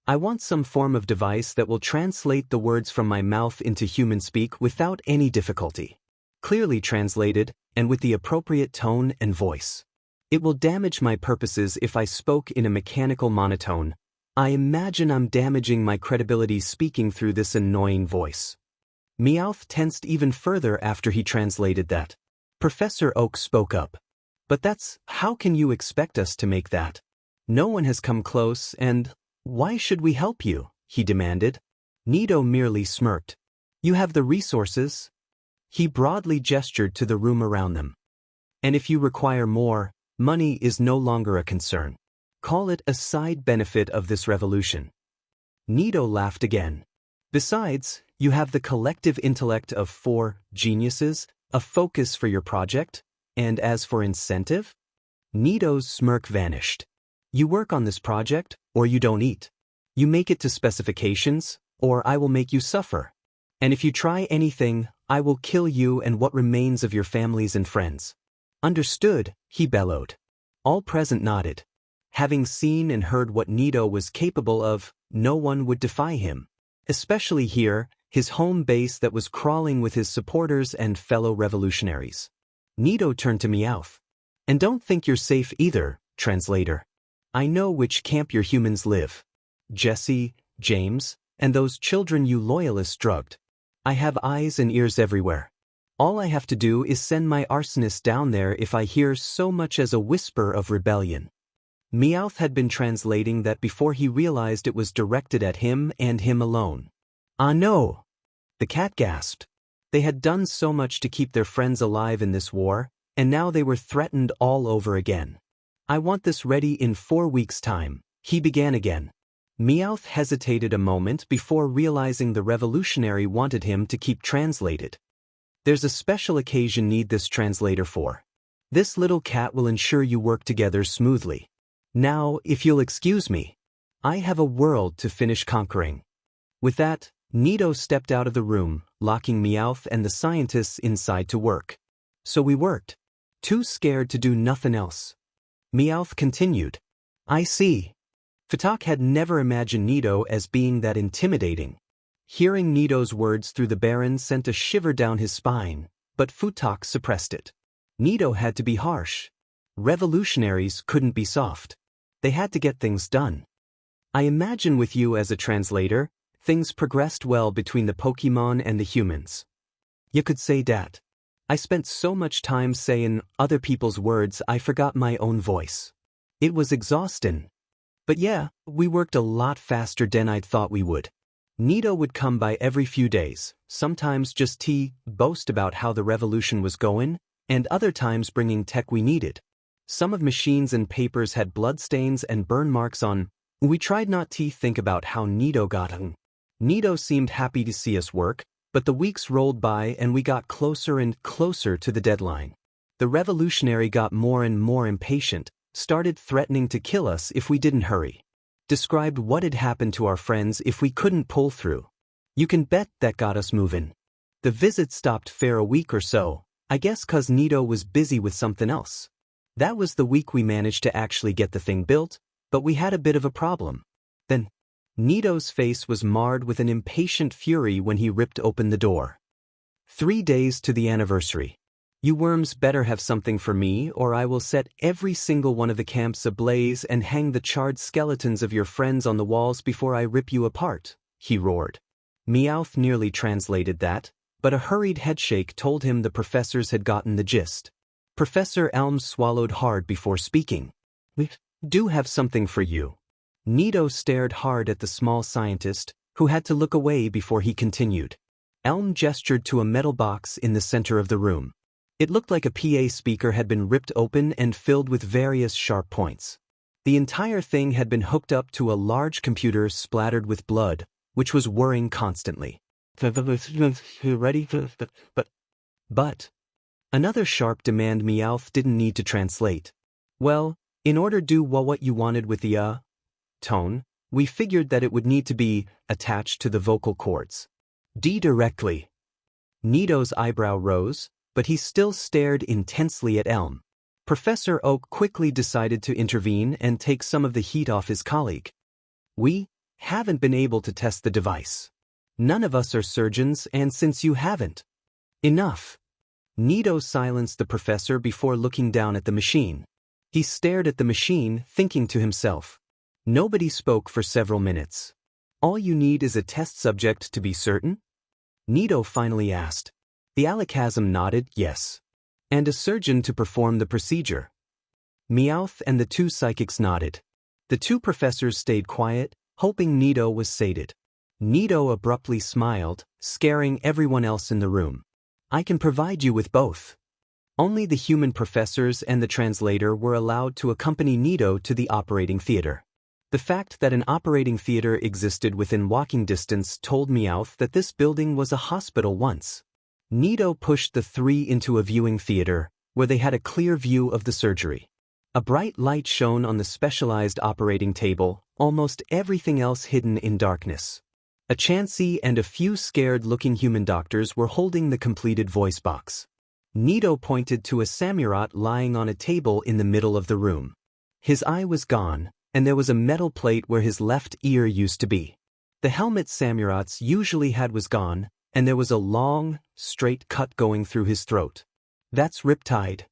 I want some form of device that will translate the words from my mouth into human speak without any difficulty. Clearly translated, and with the appropriate tone and voice. It will damage my purposes if I spoke in a mechanical monotone. I imagine I'm damaging my credibility speaking through this annoying voice. Meowth tensed even further after he translated that. Professor Oak spoke up. But how can you expect us to make that? No one has come close, and why should we help you? He demanded. Nito merely smirked. You have the resources. He broadly gestured to the room around them. And if you require more, money is no longer a concern. Call it a side benefit of this revolution. Nito laughed again. Besides, you have the collective intellect of 4 geniuses, a focus for your project, and as for incentive? Nito's smirk vanished. You work on this project, or you don't eat. You make it to specifications, or I will make you suffer. And if you try anything, I will kill you and what remains of your families and friends. Understood, he bellowed. All present nodded. Having seen and heard what Nito was capable of, no one would defy him. Especially here, his home base that was crawling with his supporters and fellow revolutionaries. Nito turned to Meowth. And don't think you're safe either, translator. I know which camp your humans live. Jesse, James, and those children you loyalists drugged. I have eyes and ears everywhere. All I have to do is send my arsonist down there if I hear so much as a whisper of rebellion. Meowth had been translating that before he realized it was directed at him and him alone. Ah no! The cat gasped. They had done so much to keep their friends alive in this war, and now they were threatened all over again. I want this ready in 4 weeks' time, he began again. Meowth hesitated a moment before realizing the revolutionary wanted him to keep translated. There's a special occasion need this translator for. This little cat will ensure you work together smoothly. Now, if you'll excuse me, I have a world to finish conquering. With that, Nito stepped out of the room, locking Meowth and the scientists inside to work. So we worked. Too scared to do nothing else. Meowth continued. I see. Fatak had never imagined Nito as being that intimidating. Hearing Nito's words through the Baron sent a shiver down his spine, but Fatak suppressed it. Nito had to be harsh. Revolutionaries couldn't be soft. They had to get things done. I imagine with you as a translator, things progressed well between the Pokemon and the humans. You could say that. I spent so much time saying other people's words I forgot my own voice. It was exhausting. But yeah, we worked a lot faster than I'd thought we would. Nito would come by every few days, sometimes just boast about how the revolution was going, and other times bringing tech we needed. Some of machines and papers had bloodstains and burn marks on. We tried not to think about how Nito got hung. Nito seemed happy to see us work, but the weeks rolled by and we got closer and closer to the deadline. The revolutionary got more and more impatient, started threatening to kill us if we didn't hurry. Described what had happened to our friends if we couldn't pull through. You can bet that got us moving. The visit stopped for a week or so, I guess 'cause Nito was busy with something else. That was the week we managed to actually get the thing built, but we had a bit of a problem. Then, Nito's face was marred with an impatient fury when he ripped open the door. 3 days to the anniversary. You worms better have something for me or I will set every single one of the camps ablaze and hang the charred skeletons of your friends on the walls before I rip you apart, he roared. Meowth nearly translated that, but a hurried headshake told him the professors had gotten the gist. Professor Elm swallowed hard before speaking. We do have something for you. Nito stared hard at the small scientist, who had to look away before he continued. Elm gestured to a metal box in the center of the room. It looked like a PA speaker had been ripped open and filled with various sharp points. The entire thing had been hooked up to a large computer splattered with blood, which was whirring constantly. Ready? But another sharp demand Meowth didn't need to translate. Well, in order to do what you wanted with the tone, We figured that it would need to be attached to the vocal cords. Directly. Nito's eyebrow rose, but he still stared intensely at Elm. Professor Oak quickly decided to intervene and take some of the heat off his colleague. We haven't been able to test the device. None of us are surgeons, and since you haven't. Enough. Nito silenced the professor before looking down at the machine. He stared at the machine, thinking to himself. Nobody spoke for several minutes. All you need is a test subject to be certain? Nito finally asked. The Alakazam nodded yes. And a surgeon to perform the procedure. Meowth and the two psychics nodded. The two professors stayed quiet, hoping Nito was sated. Nito abruptly smiled, scaring everyone else in the room. I can provide you with both. Only the human professors and the translator were allowed to accompany Nito to the operating theater. The fact that an operating theater existed within walking distance told Meowth that this building was a hospital once. Nito pushed the three into a viewing theater, where they had a clear view of the surgery. A bright light shone on the specialized operating table, almost everything else hidden in darkness. A Chansey and a few scared-looking human doctors were holding the completed voice box. Nito pointed to a Samurott lying on a table in the middle of the room. His eye was gone, and there was a metal plate where his left ear used to be. The helmet Samurotts usually had was gone, and there was a long, straight cut going through his throat. That's Riptide.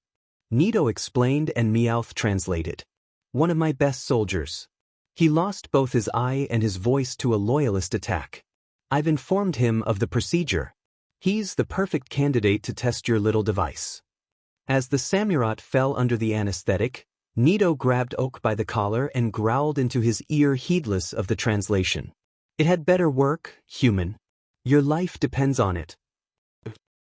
Nito explained and Meowth translated. One of my best soldiers. He lost both his eye and his voice to a loyalist attack. I've informed him of the procedure. He's the perfect candidate to test your little device. As the Samurott fell under the anesthetic, Nito grabbed Oak by the collar and growled into his ear, heedless of the translation. It had better work, human. Your life depends on it.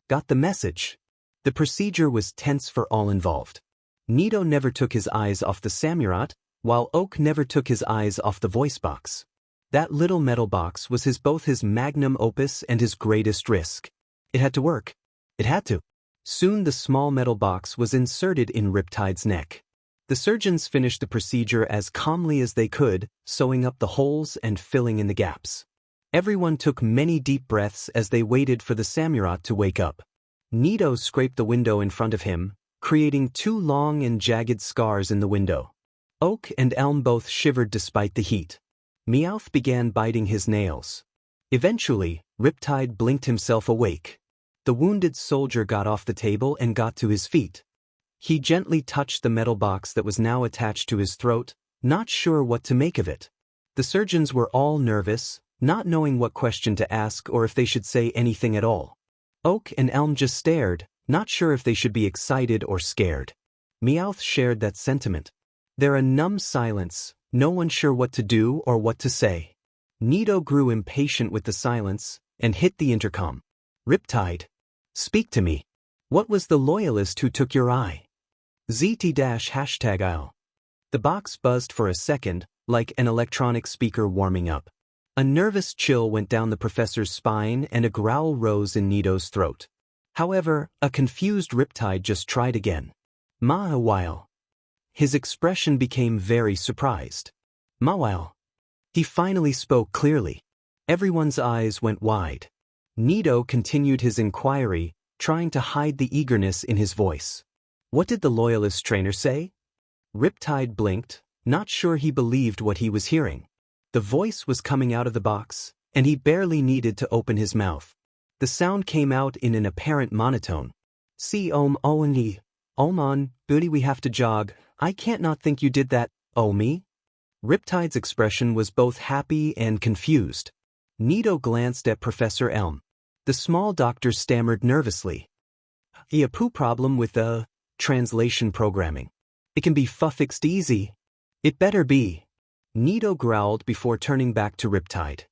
Got the message. The procedure was tense for all involved. Nito never took his eyes off the Samurott, while Oak never took his eyes off the voice box. That little metal box was both his magnum opus and his greatest risk. It had to work. It had to. Soon the small metal box was inserted in Riptide's neck. The surgeons finished the procedure as calmly as they could, sewing up the holes and filling in the gaps. Everyone took many deep breaths as they waited for the Samurott to wake up. Nito scraped the window in front of him, creating two long and jagged scars in the window. Oak and Elm both shivered despite the heat. Meowth began biting his nails. Eventually, Riptide blinked himself awake. The wounded soldier got off the table and got to his feet. He gently touched the metal box that was now attached to his throat, not sure what to make of it. The surgeons were all nervous, not knowing what question to ask or if they should say anything at all. Oak and Elm just stared, not sure if they should be excited or scared. Meowth shared that sentiment. There a numb silence, no one sure what to do or what to say. Nito grew impatient with the silence, and hit the intercom. Riptide. Speak to me. What was the loyalist who took your eye? ZT-#IL. The box buzzed for a second, like an electronic speaker warming up. A nervous chill went down the professor's spine and a growl rose in Nito's throat. However, a confused Riptide just tried again. A while. His expression became very surprised. Mawile. He finally spoke clearly. Everyone's eyes went wide. Nito continued his inquiry, trying to hide the eagerness in his voice. What did the loyalist trainer say? Riptide blinked, not sure he believed what he was hearing. The voice was coming out of the box, and he barely needed to open his mouth. The sound came out in an apparent monotone. See Owen Oman, booty we have to jog, I can't not think you did that, oh me? Riptide's expression was both happy and confused. Nito glanced at Professor Elm. The small doctor stammered nervously. A poo problem with translation programming. It can be fixed easy. It better be. Nito growled before turning back to Riptide.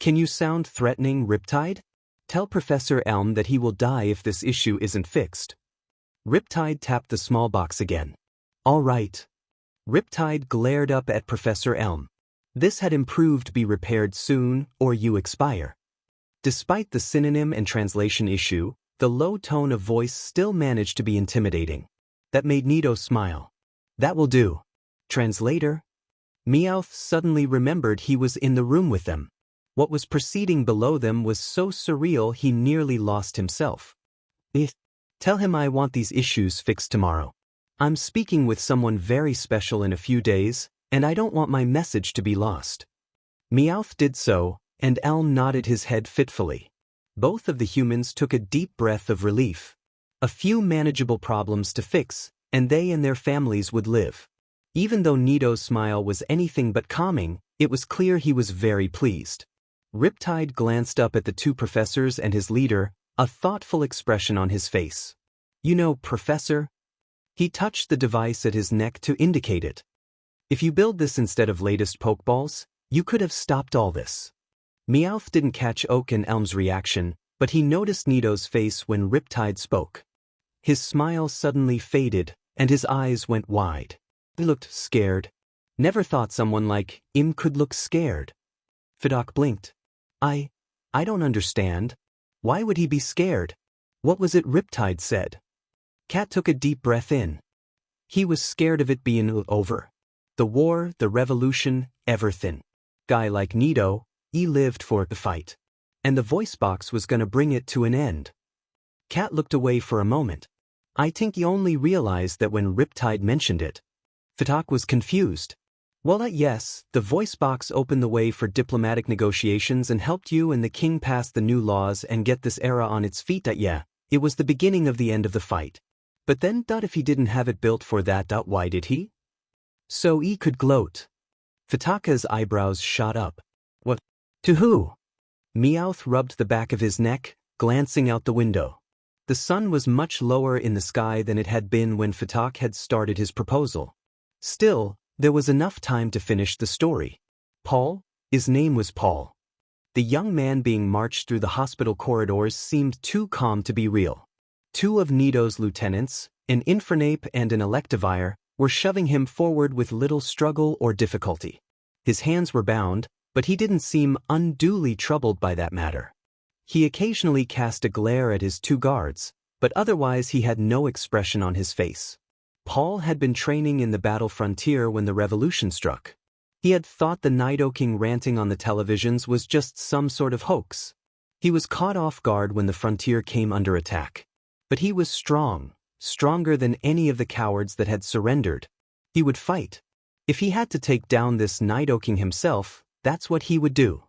Can you sound threatening, Riptide? Tell Professor Elm that he will die if this issue isn't fixed. Riptide tapped the small box again. All right. Riptide glared up at Professor Elm. This had improved. Be repaired soon, or you expire. Despite the synonym and translation issue, the low tone of voice still managed to be intimidating. That made Nito smile. That will do. Translator? Meowth suddenly remembered he was in the room with them. What was proceeding below them was so surreal he nearly lost himself. Tell him I want these issues fixed tomorrow. I'm speaking with someone very special in a few days, and I don't want my message to be lost. Meowth did so, and Elm nodded his head fitfully. Both of the humans took a deep breath of relief. A few manageable problems to fix, and they and their families would live. Even though Nito's smile was anything but calming, it was clear he was very pleased. Riptide glanced up at the two professors and his leader, a thoughtful expression on his face. You know, Professor? He touched the device at his neck to indicate it. If you build this instead of latest Pokeballs, you could have stopped all this. Meowth didn't catch Oak and Elm's reaction, but he noticed Nito's face when Riptide spoke. His smile suddenly faded, and his eyes went wide. He looked scared. Never thought someone like him could look scared. Fidok blinked. I don't understand. Why would he be scared? What was it Riptide said? Cat took a deep breath in. He was scared of it being over. The war, the revolution, everything. Guy like Nito, he lived for the fight. And the voice box was gonna bring it to an end. Cat looked away for a moment. I think he only realized that when Riptide mentioned it. Fidok was confused. Well, yes, the voice box opened the way for diplomatic negotiations and helped you and the king pass the new laws and get this era on its feet. It was the beginning of the end of the fight. But then, if he didn't have it built for that, why did he? So he could gloat. Fitaka's eyebrows shot up. What? To who? Meowth rubbed the back of his neck, glancing out the window. The sun was much lower in the sky than it had been when Fitak had started his proposal. Still, there was enough time to finish the story. Paul? His name was Paul. The young man being marched through the hospital corridors seemed too calm to be real. Two of Nito's lieutenants, an Infernape and an Electivire, were shoving him forward with little struggle or difficulty. His hands were bound, but he didn't seem unduly troubled by that matter. He occasionally cast a glare at his two guards, but otherwise he had no expression on his face. Paul had been training in the battle frontier when the revolution struck. He had thought the Nido King ranting on the televisions was just some sort of hoax. He was caught off guard when the frontier came under attack. But he was strong, stronger than any of the cowards that had surrendered. He would fight. If he had to take down this Nido King himself, that's what he would do.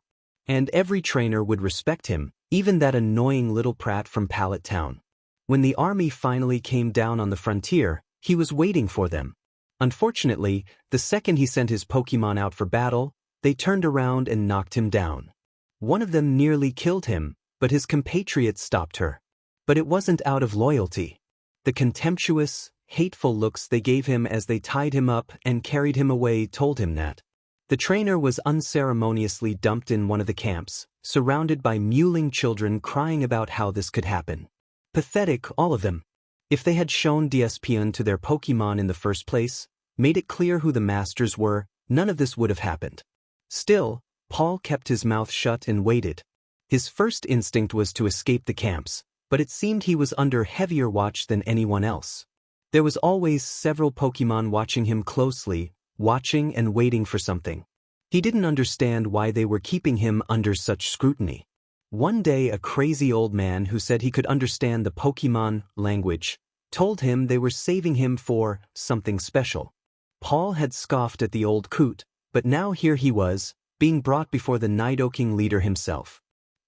And every trainer would respect him, even that annoying little prat from Pallet Town. When the army finally came down on the frontier, he was waiting for them. Unfortunately, the second he sent his Pokemon out for battle, they turned around and knocked him down. One of them nearly killed him, but his compatriot stopped her. But it wasn't out of loyalty. The contemptuous, hateful looks they gave him as they tied him up and carried him away told him that. The trainer was unceremoniously dumped in one of the camps, surrounded by mewling children crying about how this could happen. Pathetic, all of them. If they had shown DSPN to their Pokemon in the first place, made it clear who the masters were, none of this would have happened. Still, Paul kept his mouth shut and waited. His first instinct was to escape the camps, but it seemed he was under heavier watch than anyone else. There was always several Pokemon watching him closely, watching and waiting for something. He didn't understand why they were keeping him under such scrutiny. One day a crazy old man who said he could understand the Pokemon language told him they were saving him for something special. Paul had scoffed at the old coot, but now here he was, being brought before the Nido King leader himself.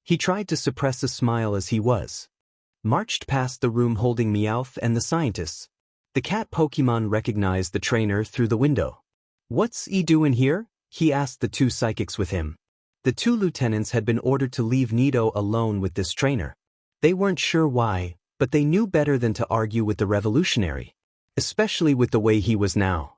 He tried to suppress a smile as he marched past the room holding Meowth and the scientists. The cat Pokemon recognized the trainer through the window. What's he doing here? He asked the two psychics with him. The two lieutenants had been ordered to leave Nito alone with this trainer. They weren't sure why, but they knew better than to argue with the revolutionary, especially with the way he was now.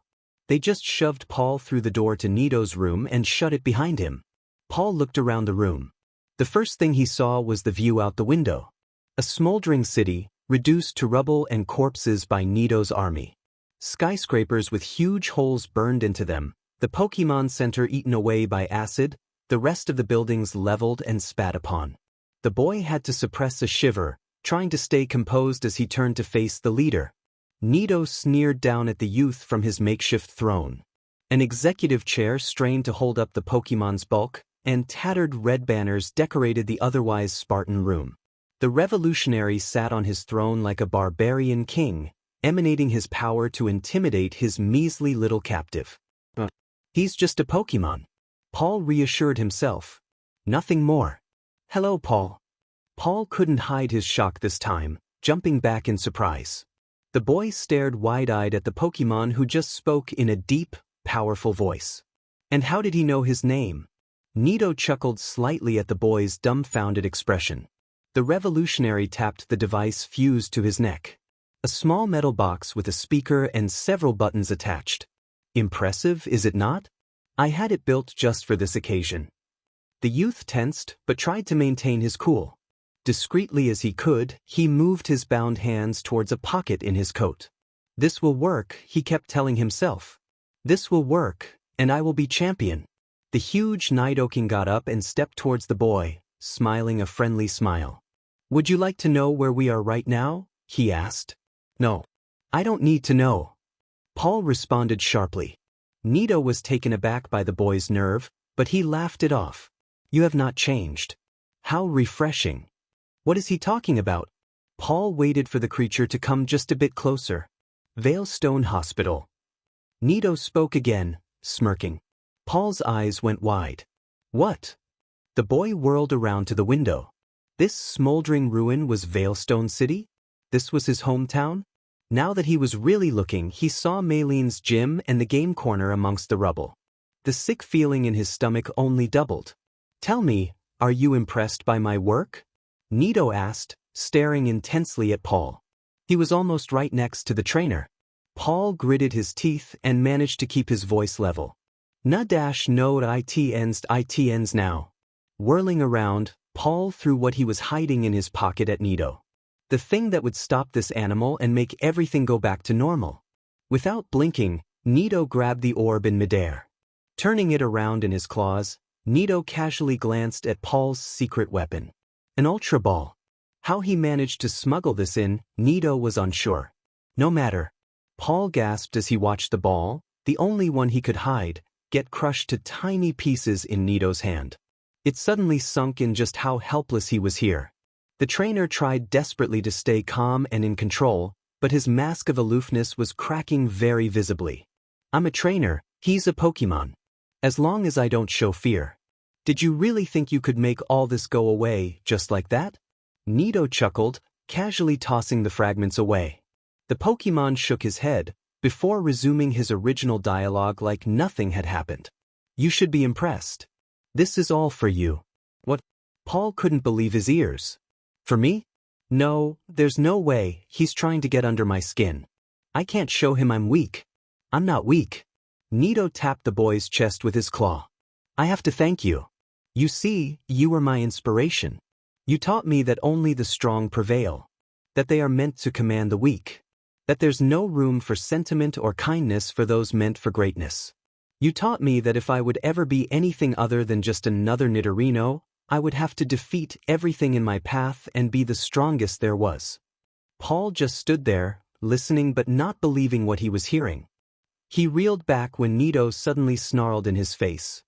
They just shoved Paul through the door to Nito's room and shut it behind him. Paul looked around the room. The first thing he saw was the view out the window. A smoldering city, reduced to rubble and corpses by Nito's army. Skyscrapers with huge holes burned into them, the Pokemon Center eaten away by acid, the rest of the buildings leveled and spat upon. The boy had to suppress a shiver, trying to stay composed as he turned to face the leader. Nito sneered down at the youth from his makeshift throne. An executive chair strained to hold up the Pokemon's bulk, and tattered red banners decorated the otherwise Spartan room. The revolutionary sat on his throne like a barbarian king, emanating his power to intimidate his measly little captive. He's just a Pokemon. Paul reassured himself. Nothing more. Hello, Paul. Paul couldn't hide his shock this time, jumping back in surprise. The boy stared wide-eyed at the Pokemon who just spoke in a deep, powerful voice. And how did he know his name? Nito chuckled slightly at the boy's dumbfounded expression. The revolutionary tapped the device fused to his neck. A small metal box with a speaker and several buttons attached. Impressive, is it not? I had it built just for this occasion. The youth tensed, but tried to maintain his cool. Discreetly as he could, he moved his bound hands towards a pocket in his coat. This will work, he kept telling himself. This will work, and I will be champion. The huge Nidoking got up and stepped towards the boy, smiling a friendly smile. Would you like to know where we are right now? He asked. No. I don't need to know. Paul responded sharply. Nito was taken aback by the boy's nerve, but he laughed it off. You have not changed. How refreshing. What is he talking about? Paul waited for the creature to come just a bit closer. Veilstone Hospital. Nito spoke again, smirking. Paul's eyes went wide. What? The boy whirled around to the window. This smoldering ruin was Veilstone City? This was his hometown? Now that he was really looking, he saw Maylene's gym and the game corner amongst the rubble. The sick feeling in his stomach only doubled. Tell me, are you impressed by my work? Nito asked, staring intensely at Paul. He was almost right next to the trainer. Paul gritted his teeth and managed to keep his voice level. No it ends now. Whirling around, Paul threw what he was hiding in his pocket at Nito. The thing that would stop this animal and make everything go back to normal. Without blinking, Nito grabbed the orb in midair. Turning it around in his claws, Nito casually glanced at Paul's secret weapon. An Ultra Ball. How he managed to smuggle this in, Nito was unsure. No matter. Paul gasped as he watched the ball, the only one he could hide, get crushed to tiny pieces in Nito's hand. It suddenly sunk in just how helpless he was here. The trainer tried desperately to stay calm and in control, but his mask of aloofness was cracking very visibly. I'm a trainer, he's a Pokemon. As long as I don't show fear. Did you really think you could make all this go away just like that? Nito chuckled, casually tossing the fragments away. The Pokemon shook his head, before resuming his original dialogue like nothing had happened. You should be impressed. This is all for you. What? Paul couldn't believe his ears. For me? No, there's no way, he's trying to get under my skin. I can't show him I'm weak. I'm not weak. Nito tapped the boy's chest with his claw. I have to thank you. You see, you were my inspiration. You taught me that only the strong prevail. That they are meant to command the weak. That there's no room for sentiment or kindness for those meant for greatness. You taught me that if I would ever be anything other than just another Nidorino, I would have to defeat everything in my path and be the strongest there was. Paul just stood there, listening but not believing what he was hearing. He reeled back when Nito suddenly snarled in his face.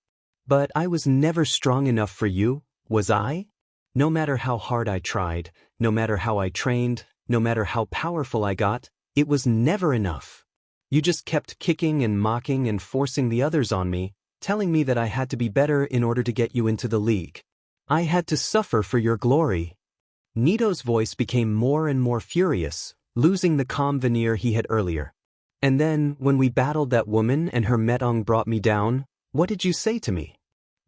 But I was never strong enough for you, was I? No matter how hard I tried, no matter how I trained, no matter how powerful I got, it was never enough. You just kept kicking and mocking and forcing the others on me, telling me that I had to be better in order to get you into the league. I had to suffer for your glory. Nito's voice became more and more furious, losing the calm veneer he had earlier. And then, when we battled that woman and her Metong brought me down, what did you say to me?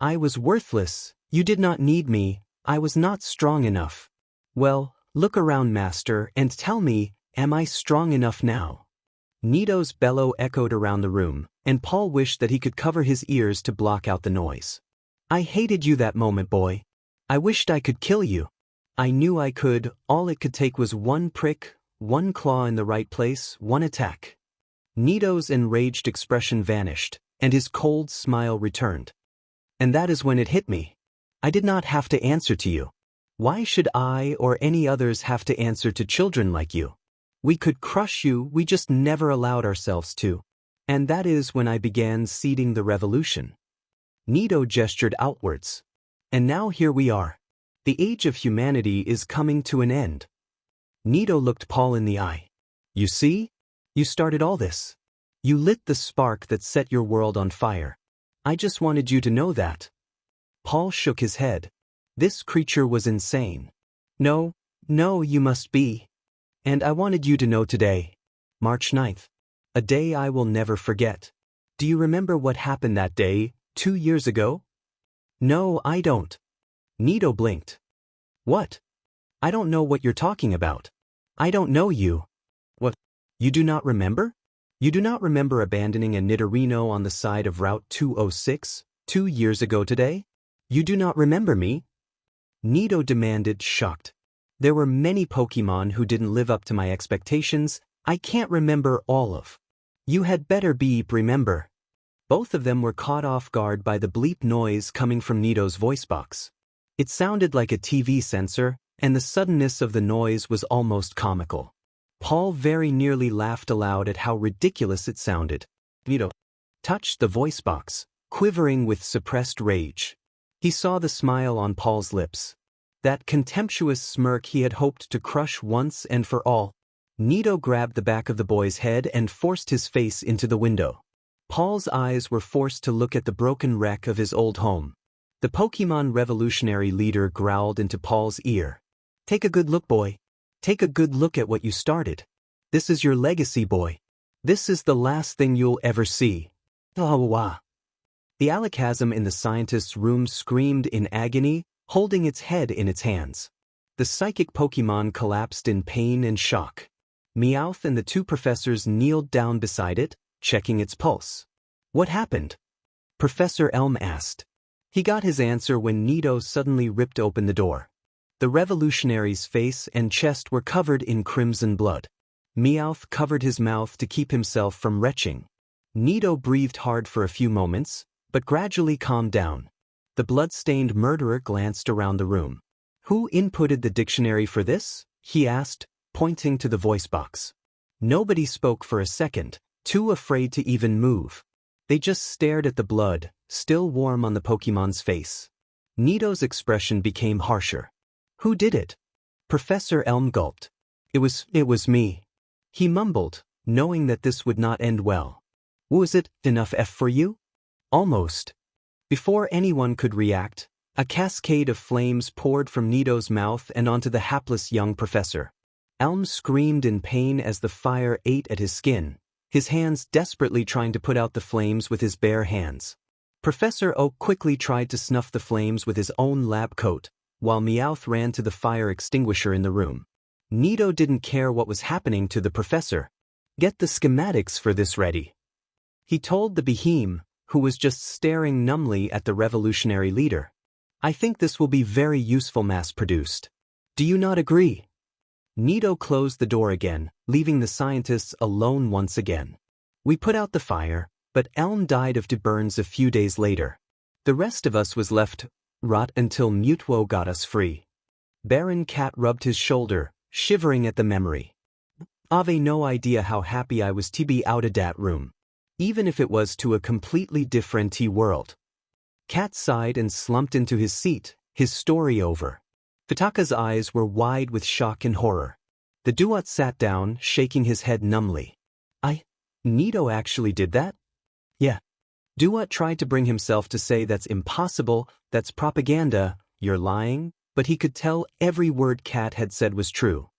I was worthless, you did not need me, I was not strong enough. Well, look around, Master, and tell me, am I strong enough now? Nito's bellow echoed around the room, and Paul wished that he could cover his ears to block out the noise. I hated you that moment, boy. I wished I could kill you. I knew I could, all it could take was one prick, one claw in the right place, one attack. Nito's enraged expression vanished, and his cold smile returned. And that is when it hit me. I did not have to answer to you. Why should I or any others have to answer to children like you? We could crush you, we just never allowed ourselves to. And that is when I began seeding the revolution. Nito gestured outwards. And now here we are. The age of humanity is coming to an end. Nito looked Paul in the eye. You see? You started all this. You lit the spark that set your world on fire. I just wanted you to know that. Paul shook his head. This creature was insane. No, you must be. And I wanted you to know today, March 9th, a day I will never forget. Do you remember what happened that day, 2 years ago? No, I don't. Nito blinked. What? I don't know what you're talking about. I don't know you. What? You do not remember? You do not remember abandoning a Nidorino on the side of Route 206, 2 years ago today? You do not remember me? Nito demanded, shocked. There were many Pokemon who didn't live up to my expectations. I can't remember all of. You had better beep remember. Both of them were caught off guard by the bleep noise coming from Nito's voice box. It sounded like a TV sensor, and the suddenness of the noise was almost comical. Paul very nearly laughed aloud at how ridiculous it sounded. Nito touched the voice box, quivering with suppressed rage. He saw the smile on Paul's lips. That contemptuous smirk he had hoped to crush once and for all. Nito grabbed the back of the boy's head and forced his face into the window. Paul's eyes were forced to look at the broken wreck of his old home. The Pokemon revolutionary leader growled into Paul's ear. Take a good look, boy. Take a good look at what you started. This is your legacy, boy. This is the last thing you'll ever see. The Alakazam in the scientist's room screamed in agony, holding its head in its hands. The psychic Pokemon collapsed in pain and shock. Meowth and the two professors kneeled down beside it, checking its pulse. What happened? Professor Elm asked. He got his answer when Nito suddenly ripped open the door. The revolutionary's face and chest were covered in crimson blood. Meowth covered his mouth to keep himself from retching. Nito breathed hard for a few moments, but gradually calmed down. The blood-stained murderer glanced around the room. Who inputted the dictionary for this? He asked, pointing to the voice box. Nobody spoke for a second, too afraid to even move. They just stared at the blood, still warm on the Pokemon's face. Nito's expression became harsher. Who did it? Professor Elm gulped. It was me. He mumbled, knowing that this would not end well. Was it enough F for you? Almost. Before anyone could react, a cascade of flames poured from Nito's mouth and onto the hapless young professor. Elm screamed in pain as the fire ate at his skin, his hands desperately trying to put out the flames with his bare hands. Professor Oak quickly tried to snuff the flames with his own lab coat, while Meowth ran to the fire extinguisher in the room. Nito didn't care what was happening to the professor. Get the schematics for this ready. He told the Behemoth, who was just staring numbly at the revolutionary leader. I think this will be very useful mass-produced. Do you not agree? Nito closed the door again, leaving the scientists alone once again. We put out the fire, but Elm died of burns a few days later. The rest of us was left rot until Mutwo got us free. Baron Cat rubbed his shoulder, shivering at the memory. I've no idea how happy I was to be out of that room. Even if it was to a completely different world. Cat sighed and slumped into his seat, his story over. Fitaka's eyes were wide with shock and horror. The Duat sat down, shaking his head numbly. Nito actually did that? Yeah. Duat tried to bring himself to say that's impossible, that's propaganda, you're lying, but he could tell every word Cat had said was true.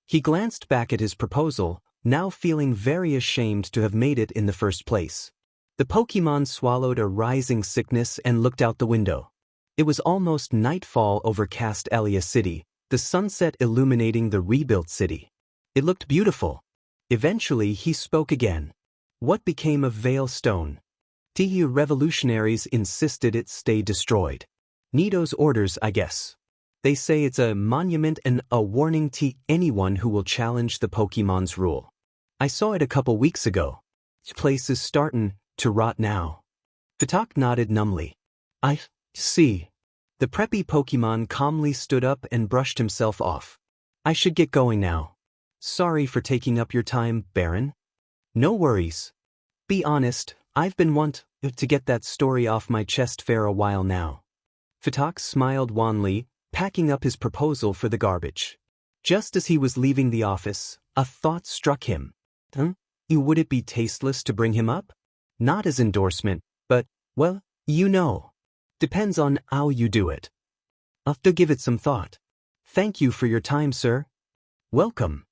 He glanced back at his proposal, now feeling very ashamed to have made it in the first place. The Pokemon swallowed a rising sickness and looked out the window. It was almost nightfall over Castelia City, the sunset illuminating the rebuilt city. It looked beautiful. Eventually he spoke again. What became of Veil Stone? The revolutionaries insisted it stay destroyed. Nito's orders, I guess. They say it's a monument and a warning to anyone who will challenge the Pokemon's rule. I saw it a couple weeks ago. This place is startin' to rot now. Fitak nodded numbly. I see. The preppy Pokemon calmly stood up and brushed himself off. I should get going now. Sorry for taking up your time, Baron. No worries. be honest, I've been want to get that story off my chest for a while now. Fatak smiled wanly, packing up his proposal for the garbage. Just as he was leaving the office, a thought struck him. Would it be tasteless to bring him up? Not as endorsement, but, well, you know. Depends on how you do it. I'll have to give it some thought. Thank you for your time, sir. Welcome.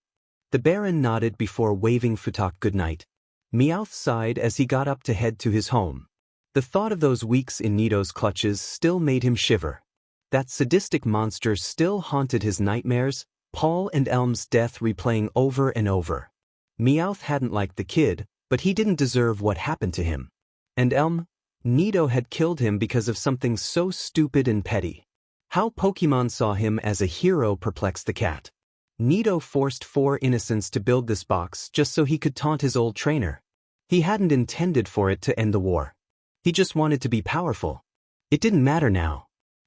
The Baron nodded before waving Fatak goodnight. Meowth sighed as he got up to head to his home. The thought of those weeks in Nito's clutches still made him shiver. That sadistic monster still haunted his nightmares, Paul and Elm's death replaying over and over. Meowth hadn't liked the kid, but he didn't deserve what happened to him. And Elm? Nito had killed him because of something so stupid and petty. How Pokemon saw him as a hero perplexed the cat. Nito forced 4 innocents to build this box just so he could taunt his old trainer. He hadn't intended for it to end the war. He just wanted to be powerful. It didn't matter now.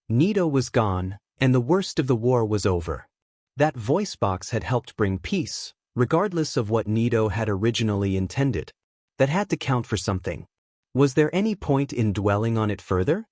Nito was gone, and the worst of the war was over. That voice box had helped bring peace, regardless of what Nito had originally intended. That had to count for something. Was there any point in dwelling on it further?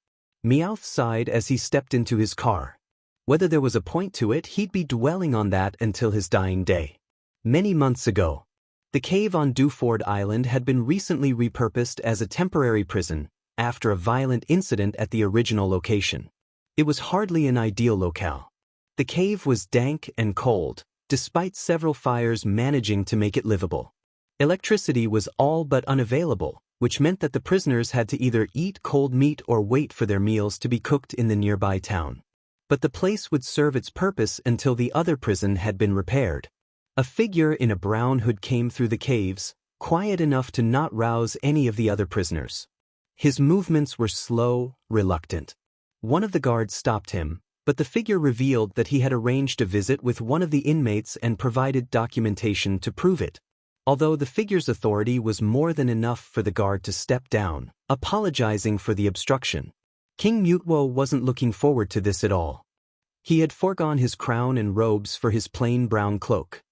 Meowth sighed as he stepped into his car. Whether there was a point to it, he'd be dwelling on that until his dying day. Many months ago, the cave on Dewford Island had been recently repurposed as a temporary prison, after a violent incident at the original location. It was hardly an ideal locale. The cave was dank and cold, despite several fires managing to make it livable. Electricity was all but unavailable, which meant that the prisoners had to either eat cold meat or wait for their meals to be cooked in the nearby town. But the place would serve its purpose until the other prison had been repaired. A figure in a brown hood came through the caves, quiet enough to not rouse any of the other prisoners. His movements were slow, reluctant. One of the guards stopped him, but the figure revealed that he had arranged a visit with one of the inmates and provided documentation to prove it. Although the figure's authority was more than enough for the guard to step down, apologizing for the obstruction. King Mutwo wasn't looking forward to this at all. He had foregone his crown and robes for his plain brown cloak.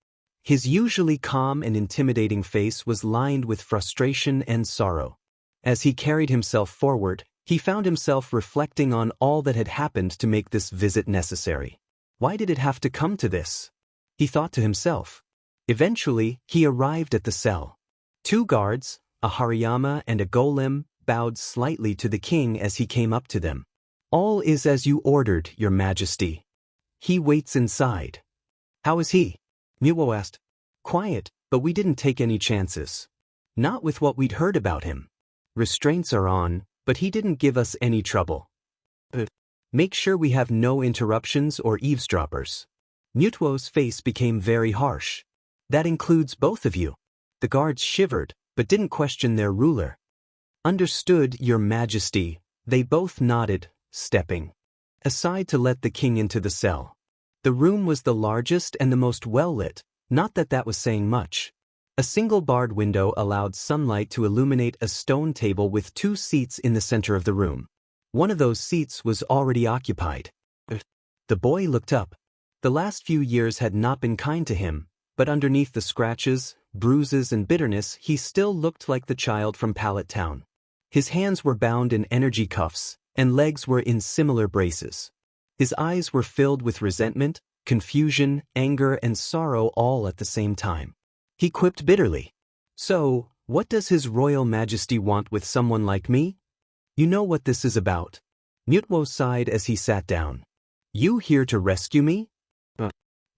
His usually calm and intimidating face was lined with frustration and sorrow. As he carried himself forward, he found himself reflecting on all that had happened to make this visit necessary. Why did it have to come to this? He thought to himself. Eventually, he arrived at the cell. 2 guards, a Hariyama and a Golem, bowed slightly to the king as he came up to them. All is as you ordered, your majesty. He waits inside. How is he? Mutwo asked. Quiet, but we didn't take any chances. Not with what we'd heard about him. Restraints are on, but he didn't give us any trouble. Make sure we have no interruptions or eavesdroppers. Mutwo's face became very harsh. That includes both of you. The guards shivered, but didn't question their ruler. Understood, your majesty, they both nodded, stepping aside to let the king into the cell. The room was the largest and the most well-lit, not that that was saying much. A single barred window allowed sunlight to illuminate a stone table with 2 seats in the center of the room. One of those seats was already occupied. The boy looked up. The last few years had not been kind to him, but underneath the scratches, bruises and bitterness he still looked like the child from Pallet Town. His hands were bound in energy cuffs, and legs were in similar braces. His eyes were filled with resentment, confusion, anger and sorrow all at the same time. He quipped bitterly. So, what does His Royal Majesty want with someone like me? You know what this is about. Mutwo sighed as he sat down. You here to rescue me?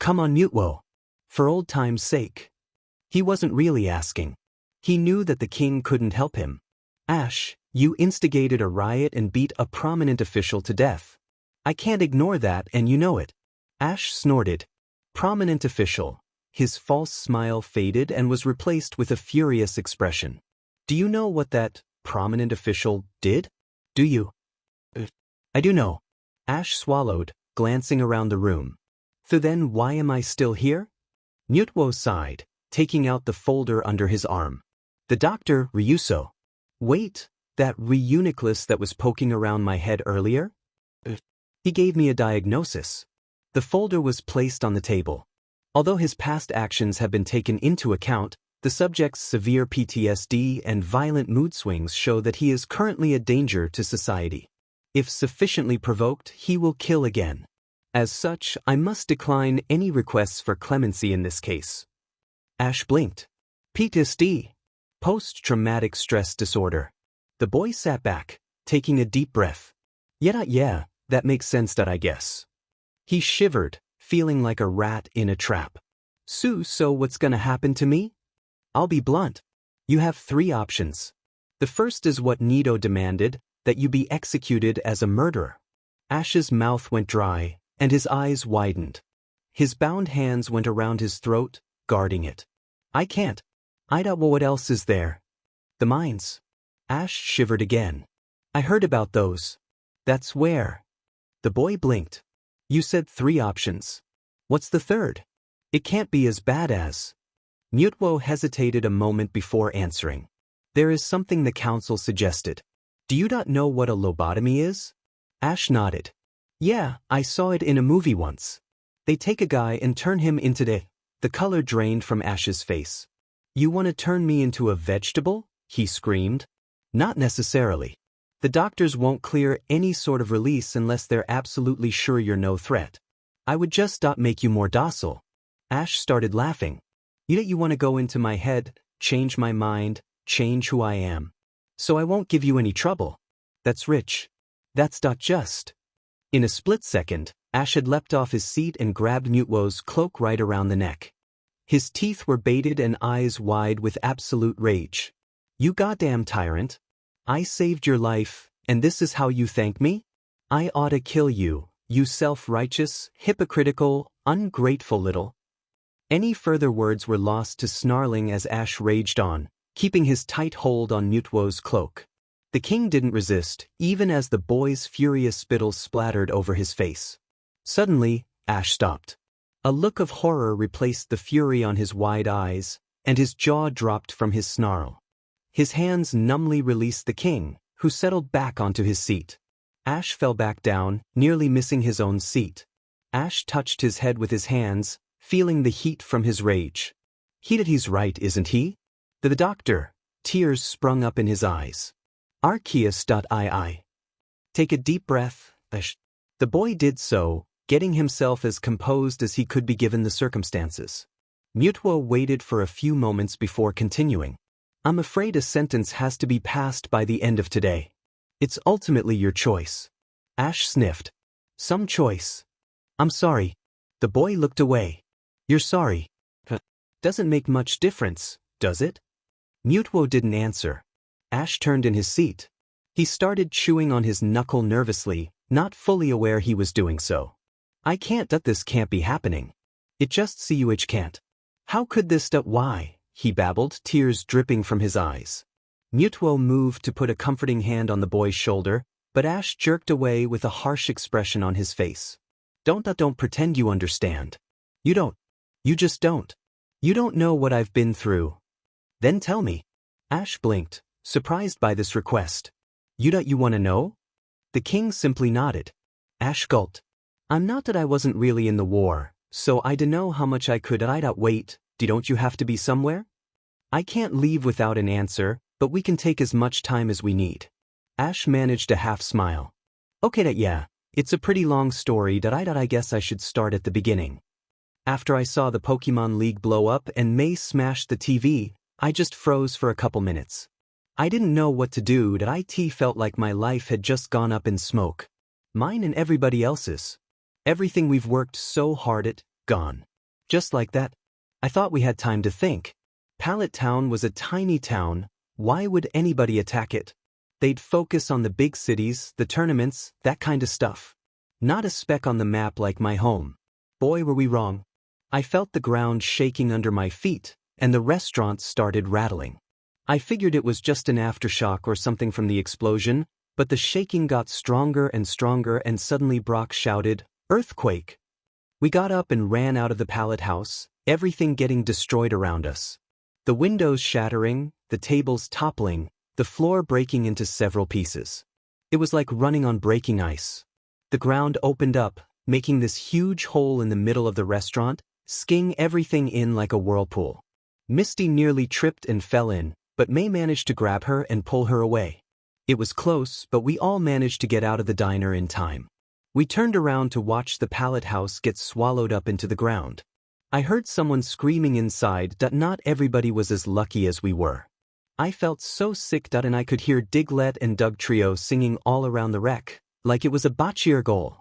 Come on, Mutwo. For old time's sake. He wasn't really asking. He knew that the king couldn't help him. Ash, you instigated a riot and beat a prominent official to death. I can't ignore that and you know it. Ash snorted. Prominent official. His false smile faded and was replaced with a furious expression. Do you know what that prominent official did? Do you? I do know. Ash swallowed, glancing around the room. So then why am I still here? Mutwo sighed, taking out the folder under his arm. The doctor, Ryuso. Wait, that Reuniclus that was poking around my head earlier? He gave me a diagnosis. The folder was placed on the table. Although his past actions have been taken into account, The subject's severe PTSD and violent mood swings show that he is currently a danger to society. If sufficiently provoked, he will kill again. As such, I must decline any requests for clemency in this case. Ash blinked. PTSD. Post-traumatic stress disorder. The boy sat back, taking a deep breath. Yeah, that makes sense I guess. He shivered, feeling like a rat in a trap. So what's gonna happen to me? I'll be blunt. You have 3 options. The first is what Nito demanded, that you be executed as a murderer. Ash's mouth went dry, and his eyes widened. His bound hands went around his throat, guarding it. I can't. Well, what else is there? The mines. Ash shivered again. I heard about those. That's where. The boy blinked. You said 3 options. What's the third? It can't be as bad as. Mutwo hesitated a moment before answering. There is something the council suggested. Do you not know what a lobotomy is? Ash nodded. Yeah, I saw it in a movie once. They take a guy and turn him into the color drained from Ash's face. You want to turn me into a vegetable? He screamed. Not necessarily. The doctors won't clear any sort of release unless they're absolutely sure you're no threat. I would just make you more docile. Ash started laughing. You want to go into my head, change my mind, change who I am. So I won't give you any trouble. That's rich. That's not just. In a split second, Ash had leapt off his seat and grabbed Mutwo's cloak right around the neck. His teeth were baited and eyes wide with absolute rage. You goddamn tyrant. I saved your life, and this is how you thank me? I ought to kill you, you self-righteous, hypocritical, ungrateful little. Any further words were lost to snarling as Ash raged on, keeping his tight hold on Mutwo's cloak. The king didn't resist, even as the boy's furious spittle splattered over his face. Suddenly, Ash stopped. A look of horror replaced the fury on his wide eyes, and his jaw dropped from his snarl. His hands numbly released the king, who settled back onto his seat. Ash fell back down, nearly missing his own seat. Ash touched his head with his hands, feeling the heat from his rage. He's right, isn't he? The doctor. Tears sprung up in his eyes. Arceus.ii. Take a deep breath, Ash. The boy did so, getting himself as composed as he could be given the circumstances. Mutwo waited for a few moments before continuing. I'm afraid a sentence has to be passed by the end of today. It's ultimately your choice. Ash sniffed. Some choice. I'm sorry. The boy looked away. You're sorry. Doesn't make much difference, does it? Mutwo didn't answer. Ash turned in his seat. He started chewing on his knuckle nervously, not fully aware he was doing so. This can't be happening. It just can't. How could this why? He babbled, tears dripping from his eyes. Mutwo moved to put a comforting hand on the boy's shoulder, but Ash jerked away with a harsh expression on his face. Don't pretend you understand. You don't. You just don't. You don't know what I've been through. Then tell me. Ash blinked, surprised by this request. You want to know? The king simply nodded. Ash gulped. I'm not that I wasn't really in the war, so I dunno how much I could. Wait, don't you have to be somewhere? I can't leave without an answer, but we can take as much time as we need. Ash managed a half smile. Okay, yeah, it's a pretty long story. I guess I should start at the beginning. After I saw the Pokemon League blow up and May smashed the TV, I just froze for a couple minutes. I didn't know what to do. It felt like my life had just gone up in smoke. Mine and everybody else's. Everything we've worked so hard at, gone. Just like that. I thought we had time to think. Pallet Town was a tiny town. Why would anybody attack it? They'd focus on the big cities, the tournaments, that kind of stuff. Not a speck on the map like my home. Boy, were we wrong. I felt the ground shaking under my feet, and the restaurant started rattling. I figured it was just an aftershock or something from the explosion, but the shaking got stronger and suddenly Brock shouted, "Earthquake!" We got up and ran out of the pallet house, everything getting destroyed around us. The windows shattering, the tables toppling, the floor breaking into several pieces. It was like running on breaking ice. The ground opened up, making this huge hole in the middle of the restaurant, skiing everything in like a whirlpool. Misty nearly tripped and fell in, but May managed to grab her and pull her away. It was close, but we all managed to get out of the diner in time. We turned around to watch the pallet house get swallowed up into the ground. I heard someone screaming inside that not everybody was as lucky as we were. I felt so sick that and I could hear Diglett and Doug Trio singing all around the wreck, like it was a bocce goal.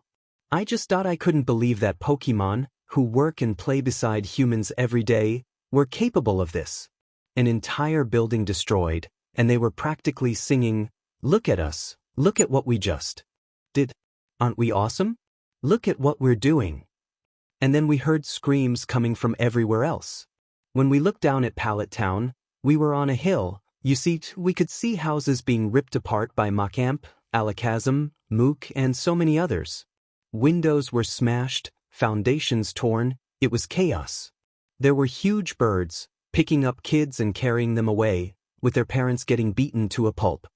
I just thought I couldn't believe that Pokemon, who work and play beside humans every day, were capable of this. An entire building destroyed, and they were practically singing, "Look at us, look at what we just did. Aren't we awesome? Look at what we're doing." And then we heard screams coming from everywhere else. When we looked down at Pallet Town, we were on a hill. You see, we could see houses being ripped apart by Macamp, Alakazam, Mook, and so many others. Windows were smashed, foundations torn, it was chaos. There were huge birds, picking up kids and carrying them away, with their parents getting beaten to a pulp.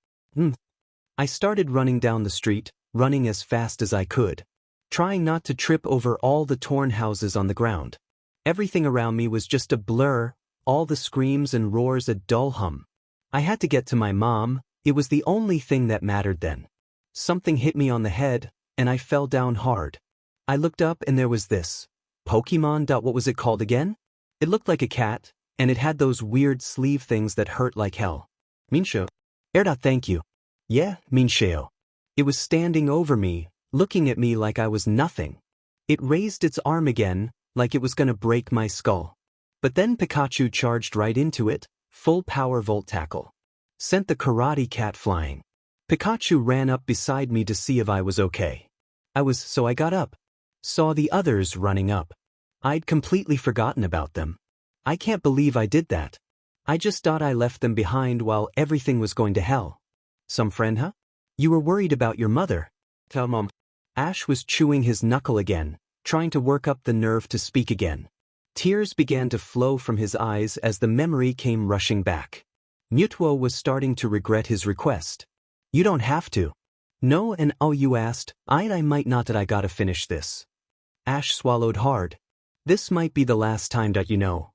I started running down the street, running as fast as I could, trying not to trip over all the torn houses on the ground. Everything around me was just a blur, all the screams and roars a dull hum. I had to get to my mom, it was the only thing that mattered then. Something hit me on the head, and I fell down hard. I looked up and there was this Pokemon. What was it called again? It looked like a cat, and it had those weird sleeve things that hurt like hell. Minsheo. Thank you. Yeah, Minsheo. It was standing over me, looking at me like I was nothing. It raised its arm again, like it was gonna break my skull. But then Pikachu charged right into it, full power Volt Tackle. Sent the karate cat flying. Pikachu ran up beside me to see if I was okay. So I got up. Saw the others running up. I'd completely forgotten about them. I can't believe I did that. I just thought I left them behind while everything was going to hell. Some friend, huh? You were worried about your mother. Tell Mom. Ash was chewing his knuckle again, trying to work up the nerve to speak again. Tears began to flow from his eyes as the memory came rushing back. Mutuo was starting to regret his request. You don't have to. No, and oh, you asked, I might not that I gotta finish this. Ash swallowed hard. This might be the last time that you know.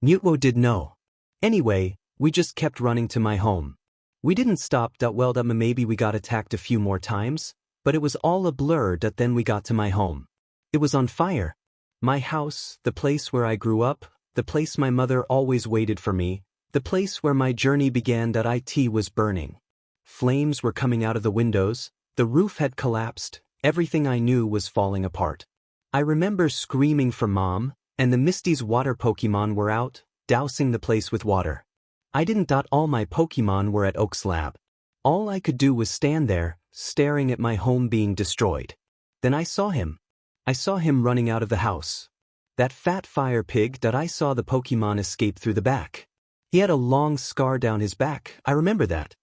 Mutuo did know. Anyway, we just kept running to my home. We didn't stop maybe we got attacked a few more times, but it was all a blur then we got to my home. It was on fire. My house, the place where I grew up, the place my mother always waited for me, the place where my journey began it was burning. Flames were coming out of the windows, the roof had collapsed, everything I knew was falling apart. I remember screaming for Mom, and the Misty's water Pokemon were out, dousing the place with water. I didn't thought all my Pokemon were at Oak's lab. All I could do was stand there, staring at my home being destroyed. Then I saw him. I saw him running out of the house. That fat fire pig that I saw the Pokemon escape through the back. He had a long scar down his back, I remember that.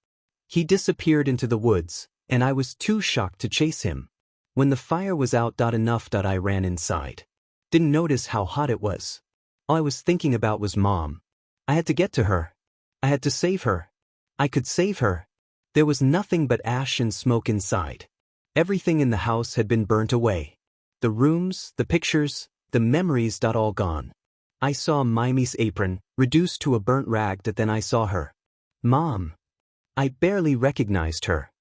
He disappeared into the woods, and I was too shocked to chase him. When the fire was out enough that I ran inside. Didn't notice how hot it was. All I was thinking about was Mom. I had to get to her. I had to save her. I could save her. There was nothing but ash and smoke inside. Everything in the house had been burnt away. The rooms, the pictures, the memories all gone. I saw Mimi's apron, reduced to a burnt rag then I saw her. Mom. I barely recognized her.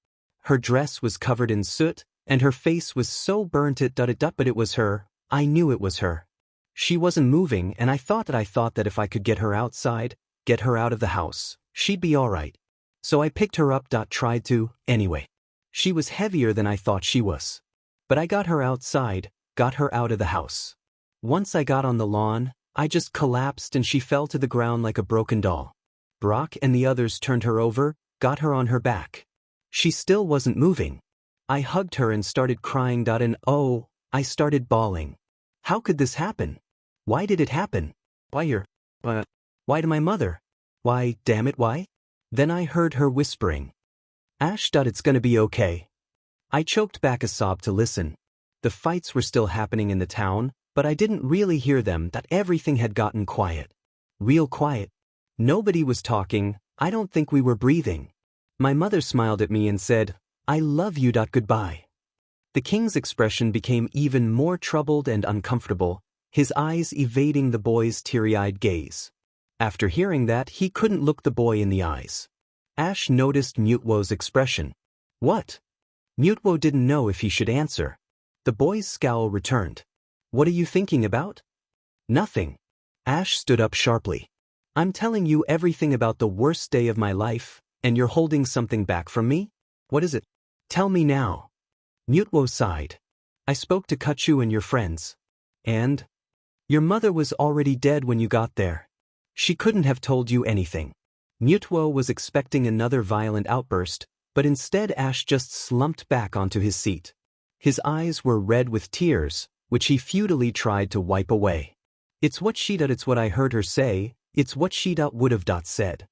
Her dress was covered in soot, and her face was so burnt but it was her. I knew it was her. She wasn't moving, and I thought that if I could get her outside, get her out of the house, she'd be alright. So I picked her up. Tried to, anyway. She was heavier than I thought she was. But I got her outside, got her out of the house. Once I got on the lawn, I just collapsed and she fell to the ground like a broken doll. Brock and the others turned her over, got her on her back. She still wasn't moving. I hugged her and started crying. And oh, I started bawling. How could this happen? Why did it happen? Why her? Why to my mother? Why, damn it, why? Then I heard her whispering. Ash. It's gonna be okay. I choked back a sob to listen. The fights were still happening in the town, but I didn't really hear them. Everything had gotten quiet. Real quiet. Nobody was talking, I don't think we were breathing. My mother smiled at me and said, I love you. Goodbye. The king's expression became even more troubled and uncomfortable, his eyes evading the boy's teary-eyed gaze. After hearing that, he couldn't look the boy in the eyes. Ash noticed Mutwo's expression. What? Mutwo didn't know if he should answer. The boy's scowl returned. What are you thinking about? Nothing. Ash stood up sharply. I'm telling you everything about the worst day of my life, and you're holding something back from me? What is it? Tell me now. Mutwo sighed. I spoke to Kachu and your friends. And? Your mother was already dead when you got there. She couldn't have told you anything. Mutwo was expecting another violent outburst, but instead Ash just slumped back onto his seat. His eyes were red with tears, which he futilely tried to wipe away. It's what it's what I heard her say, it's what would have said.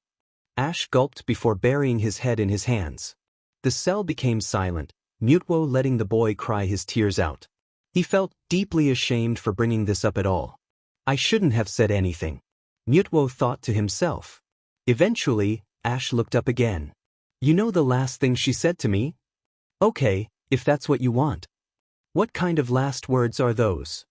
Ash gulped before burying his head in his hands. The cell became silent, Mutwo letting the boy cry his tears out. He felt deeply ashamed for bringing this up at all. I shouldn't have said anything, Mutwo thought to himself. Eventually, Ash looked up again. You know the last thing she said to me? Okay, if that's what you want. What kind of last words are those?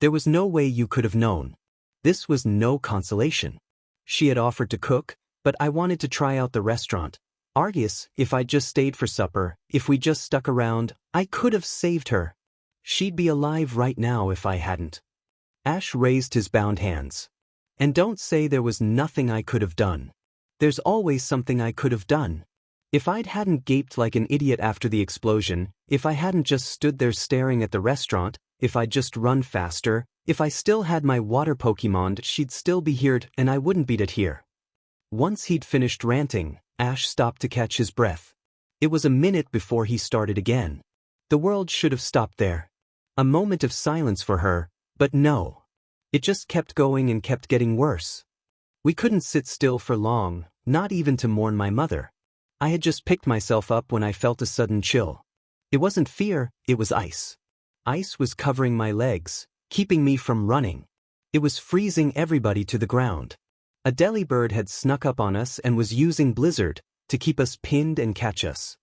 There was no way you could have known. This was no consolation. She had offered to cook, but I wanted to try out the restaurant. Argus, if I'd just stayed for supper, if we just stuck around, I could have saved her. She'd be alive right now if I hadn't. Ash raised his bound hands. And don't say there was nothing I could have done. There's always something I could have done. If hadn't gaped like an idiot after the explosion, if I hadn't just stood there staring at the restaurant, if I'd just run faster, if I still had my water Pokemon, she'd still be here and I wouldn't beat it here. Once he'd finished ranting, Ash stopped to catch his breath. It was a minute before he started again. The world should have stopped there. A moment of silence for her, but no. It just kept going and kept getting worse. We couldn't sit still for long, not even to mourn my mother. I had just picked myself up when I felt a sudden chill. It wasn't fear, it was ice. Ice was covering my legs, keeping me from running. It was freezing everybody to the ground. A delibird had snuck up on us and was using Blizzard to keep us pinned and catch us.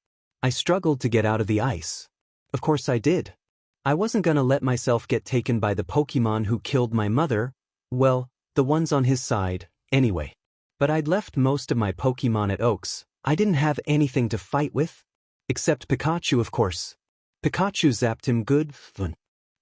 I struggled to get out of the ice. Of course I did. I wasn't gonna let myself get taken by the Pokemon who killed my mother, well, the ones on his side, anyway. But I'd left most of my Pokemon at Oaks. I didn't have anything to fight with. Except Pikachu, of course. Pikachu zapped him good.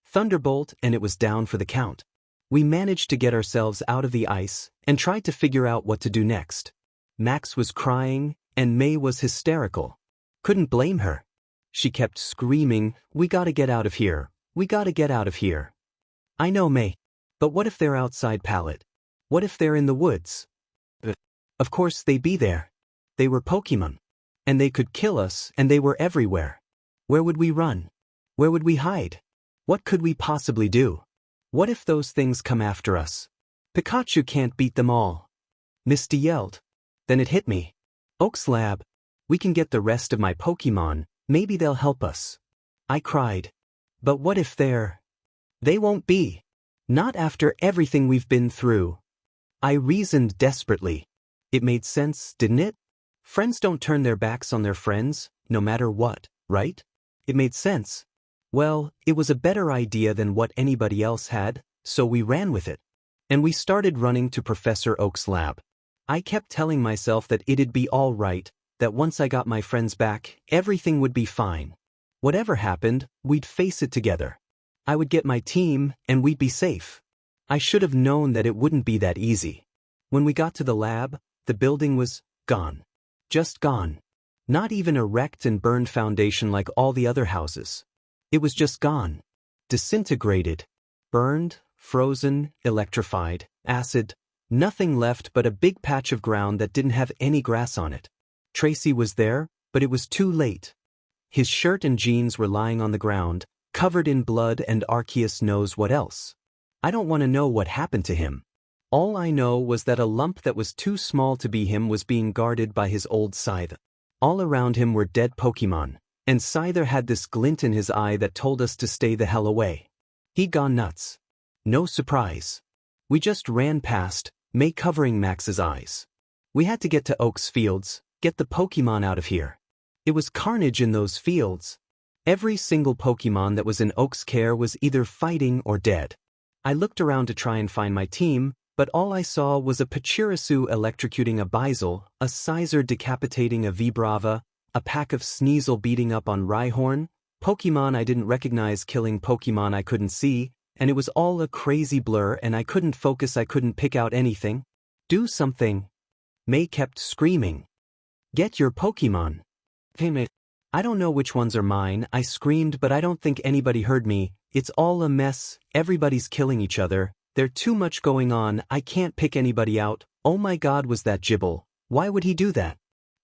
Thunderbolt, and it was down for the count. We managed to get ourselves out of the ice and tried to figure out what to do next. Max was crying, and May was hysterical. Couldn't blame her. She kept screaming, we gotta get out of here, we gotta get out of here. I know, May. But what if they're outside Pallet? What if they're in the woods? Of course they'd be there. They were Pokemon. And they could kill us, and they were everywhere. Where would we run? Where would we hide? What could we possibly do? What if those things come after us? Pikachu can't beat them all. Misty yelled. Then it hit me. Oak's lab. We can get the rest of my Pokemon, maybe they'll help us. I cried. But what if they won't be. Not after everything we've been through. I reasoned desperately. It made sense, didn't it? Friends don't turn their backs on their friends, no matter what, right? It made sense. Well, it was a better idea than what anybody else had, so we ran with it. And we started running to Professor Oak's lab. I kept telling myself that it'd be all right, that once I got my friends back, everything would be fine. Whatever happened, we'd face it together. I would get my team, and we'd be safe. I should have known that it wouldn't be that easy. When we got to the lab, the building was gone. Just gone. Not even a wrecked and burned foundation like all the other houses. It was just gone. Disintegrated. Burned, frozen, electrified, acid. Nothing left but a big patch of ground that didn't have any grass on it. Tracy was there, but it was too late. His shirt and jeans were lying on the ground, covered in blood, and Arceus knows what else. I don't want to know what happened to him. All I know was that a lump that was too small to be him was being guarded by his old Scyther. All around him were dead Pokemon, and Scyther had this glint in his eye that told us to stay the hell away. He'd gone nuts. No surprise. We just ran past, May covering Max's eyes. We had to get to Oak's fields, get the Pokemon out of here. It was carnage in those fields. Every single Pokemon that was in Oak's care was either fighting or dead. I looked around to try and find my team, but all I saw was a Pachirisu electrocuting a Bizel, a Sizer decapitating a Vibrava, a pack of Sneasel beating up on Rhyhorn, Pokemon I didn't recognize killing Pokemon I couldn't see, and it was all a crazy blur and I couldn't focus, I couldn't pick out anything. Do something. May kept screaming. Get your Pokemon. Hey May. I don't know which ones are mine, I screamed, but I don't think anybody heard me. It's all a mess, everybody's killing each other, there's too much going on, I can't pick anybody out. Oh my god, was that Gibble? Why would he do that?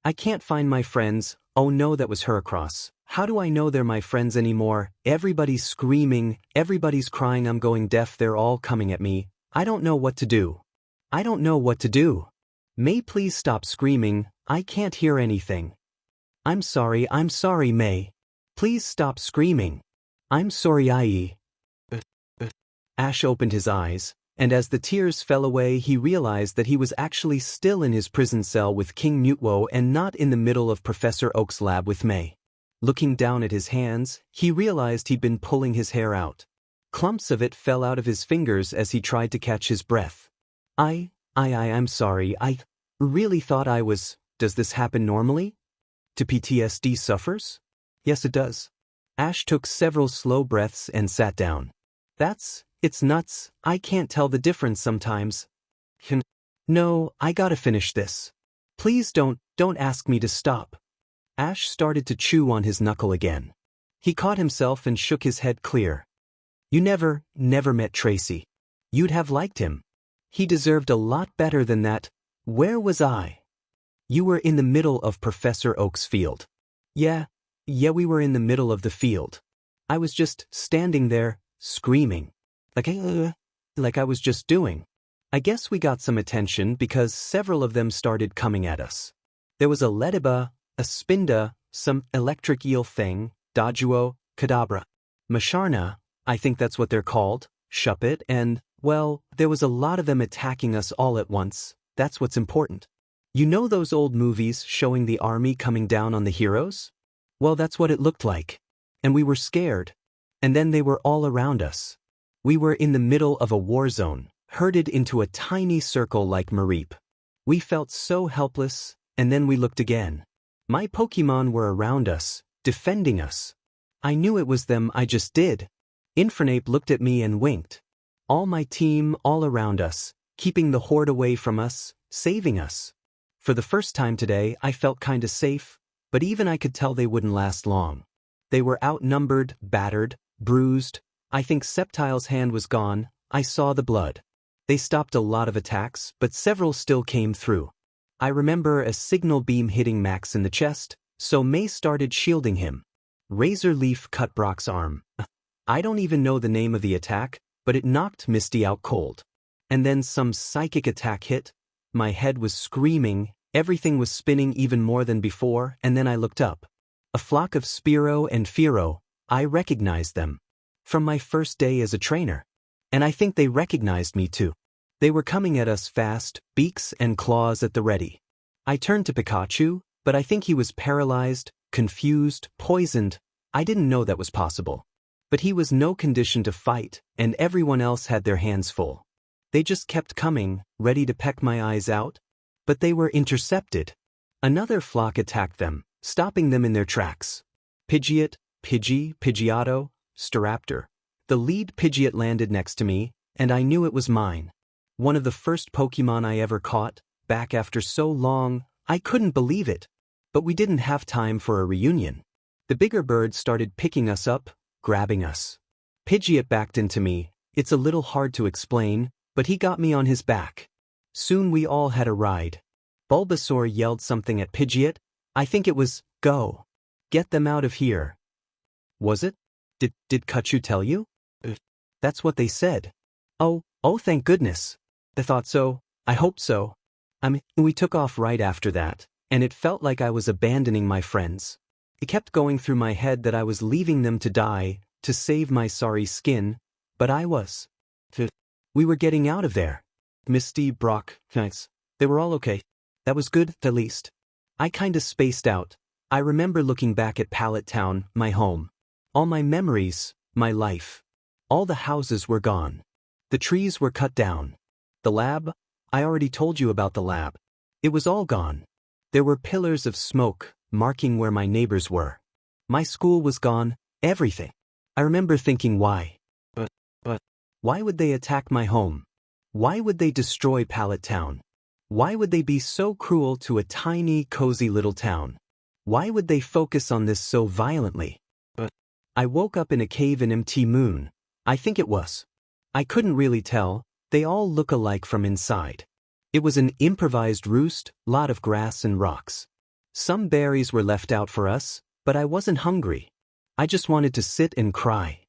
I can't find my friends. Oh no, that was Heracross. How do I know they're my friends anymore? Everybody's screaming, everybody's crying, I'm going deaf, they're all coming at me. I don't know what to do. I don't know what to do. May, please stop screaming, I can't hear anything. I'm sorry, May. Please stop screaming. I'm sorry, IE. Ash opened his eyes, and as the tears fell away he realized that he was actually still in his prison cell with King Mutwo and not in the middle of Professor Oak's lab with May. Looking down at his hands, he realized he'd been pulling his hair out. Clumps of it fell out of his fingers as he tried to catch his breath. I'm sorry, I really thought I was. Does this happen normally? To PTSD sufferers? Yes, it does. Ash took several slow breaths and sat down. It's nuts, I can't tell the difference sometimes. No, I gotta finish this. Please don't ask me to stop. Ash started to chew on his knuckle again. He caught himself and shook his head clear. You never met Tracy. You'd have liked him. He deserved a lot better than that. Where was I? You were in the middle of Professor Oak's field. Yeah, we were in the middle of the field. I was just standing there, screaming. Like I was just doing. I guess we got some attention because several of them started coming at us. There was a Lediba, a Spinda, some electric eel thing, Doduo, Kadabra, Masharna, I think that's what they're called, Shuppet, and, well, there was a lot of them attacking us all at once. That's what's important. You know those old movies showing the army coming down on the heroes? Well, that's what it looked like. And we were scared. And then they were all around us. We were in the middle of a war zone, herded into a tiny circle like Mareep. We felt so helpless, and then we looked again. My Pokemon were around us, defending us. I knew it was them, I just did. Infernape looked at me and winked. All my team, all around us, keeping the horde away from us, saving us. For the first time today, I felt kinda safe, but even I could tell they wouldn't last long. They were outnumbered, battered, bruised. I think Sceptile's hand was gone, I saw the blood. They stopped a lot of attacks, but several still came through. I remember a signal beam hitting Max in the chest, so May started shielding him. Razor Leaf cut Brock's arm. I don't even know the name of the attack, but it knocked Misty out cold. And then some psychic attack hit. My head was screaming, everything was spinning even more than before, and then I looked up. A flock of Spearow and Fearow, I recognized them. From my first day as a trainer. And I think they recognized me too. They were coming at us fast, beaks and claws at the ready. I turned to Pikachu, but I think he was paralyzed, confused, poisoned. I didn't know that was possible. But he was no condition to fight, and everyone else had their hands full. They just kept coming, ready to peck my eyes out. But they were intercepted. Another flock attacked them, stopping them in their tracks. Pidgeot, Pidgeotto, Staraptor. The lead Pidgeot landed next to me, and I knew it was mine. One of the first Pokemon I ever caught, back after so long, I couldn't believe it. But we didn't have time for a reunion. The bigger bird started picking us up, grabbing us. Pidgeot backed into me. It's a little hard to explain, but he got me on his back. Soon we all had a ride. Bulbasaur yelled something at Pidgeot. I think it was, go. Get them out of here. Was it? Did Kachu tell you? That's what they said. Oh, thank goodness. I thought so. I hoped so. We took off right after that, and it felt like I was abandoning my friends. It kept going through my head that I was leaving them to die, to save my sorry skin, but I was. We were getting out of there. Misty, Brock, nice. They were all okay. That was good, at least. I kinda spaced out. I remember looking back at Pallet Town, my home. All my memories, my life. All the houses were gone. The trees were cut down. The lab? I already told you about the lab. It was all gone. There were pillars of smoke, marking where my neighbors were. My school was gone, everything. I remember thinking why? But, why would they attack my home? Why would they destroy Pallet Town? Why would they be so cruel to a tiny, cozy little town? Why would they focus on this so violently? I woke up in a cave in MT Moon. I think it was. I couldn't really tell, they all look alike from inside. It was an improvised roost, lot of grass and rocks. Some berries were left out for us, but I wasn't hungry. I just wanted to sit and cry.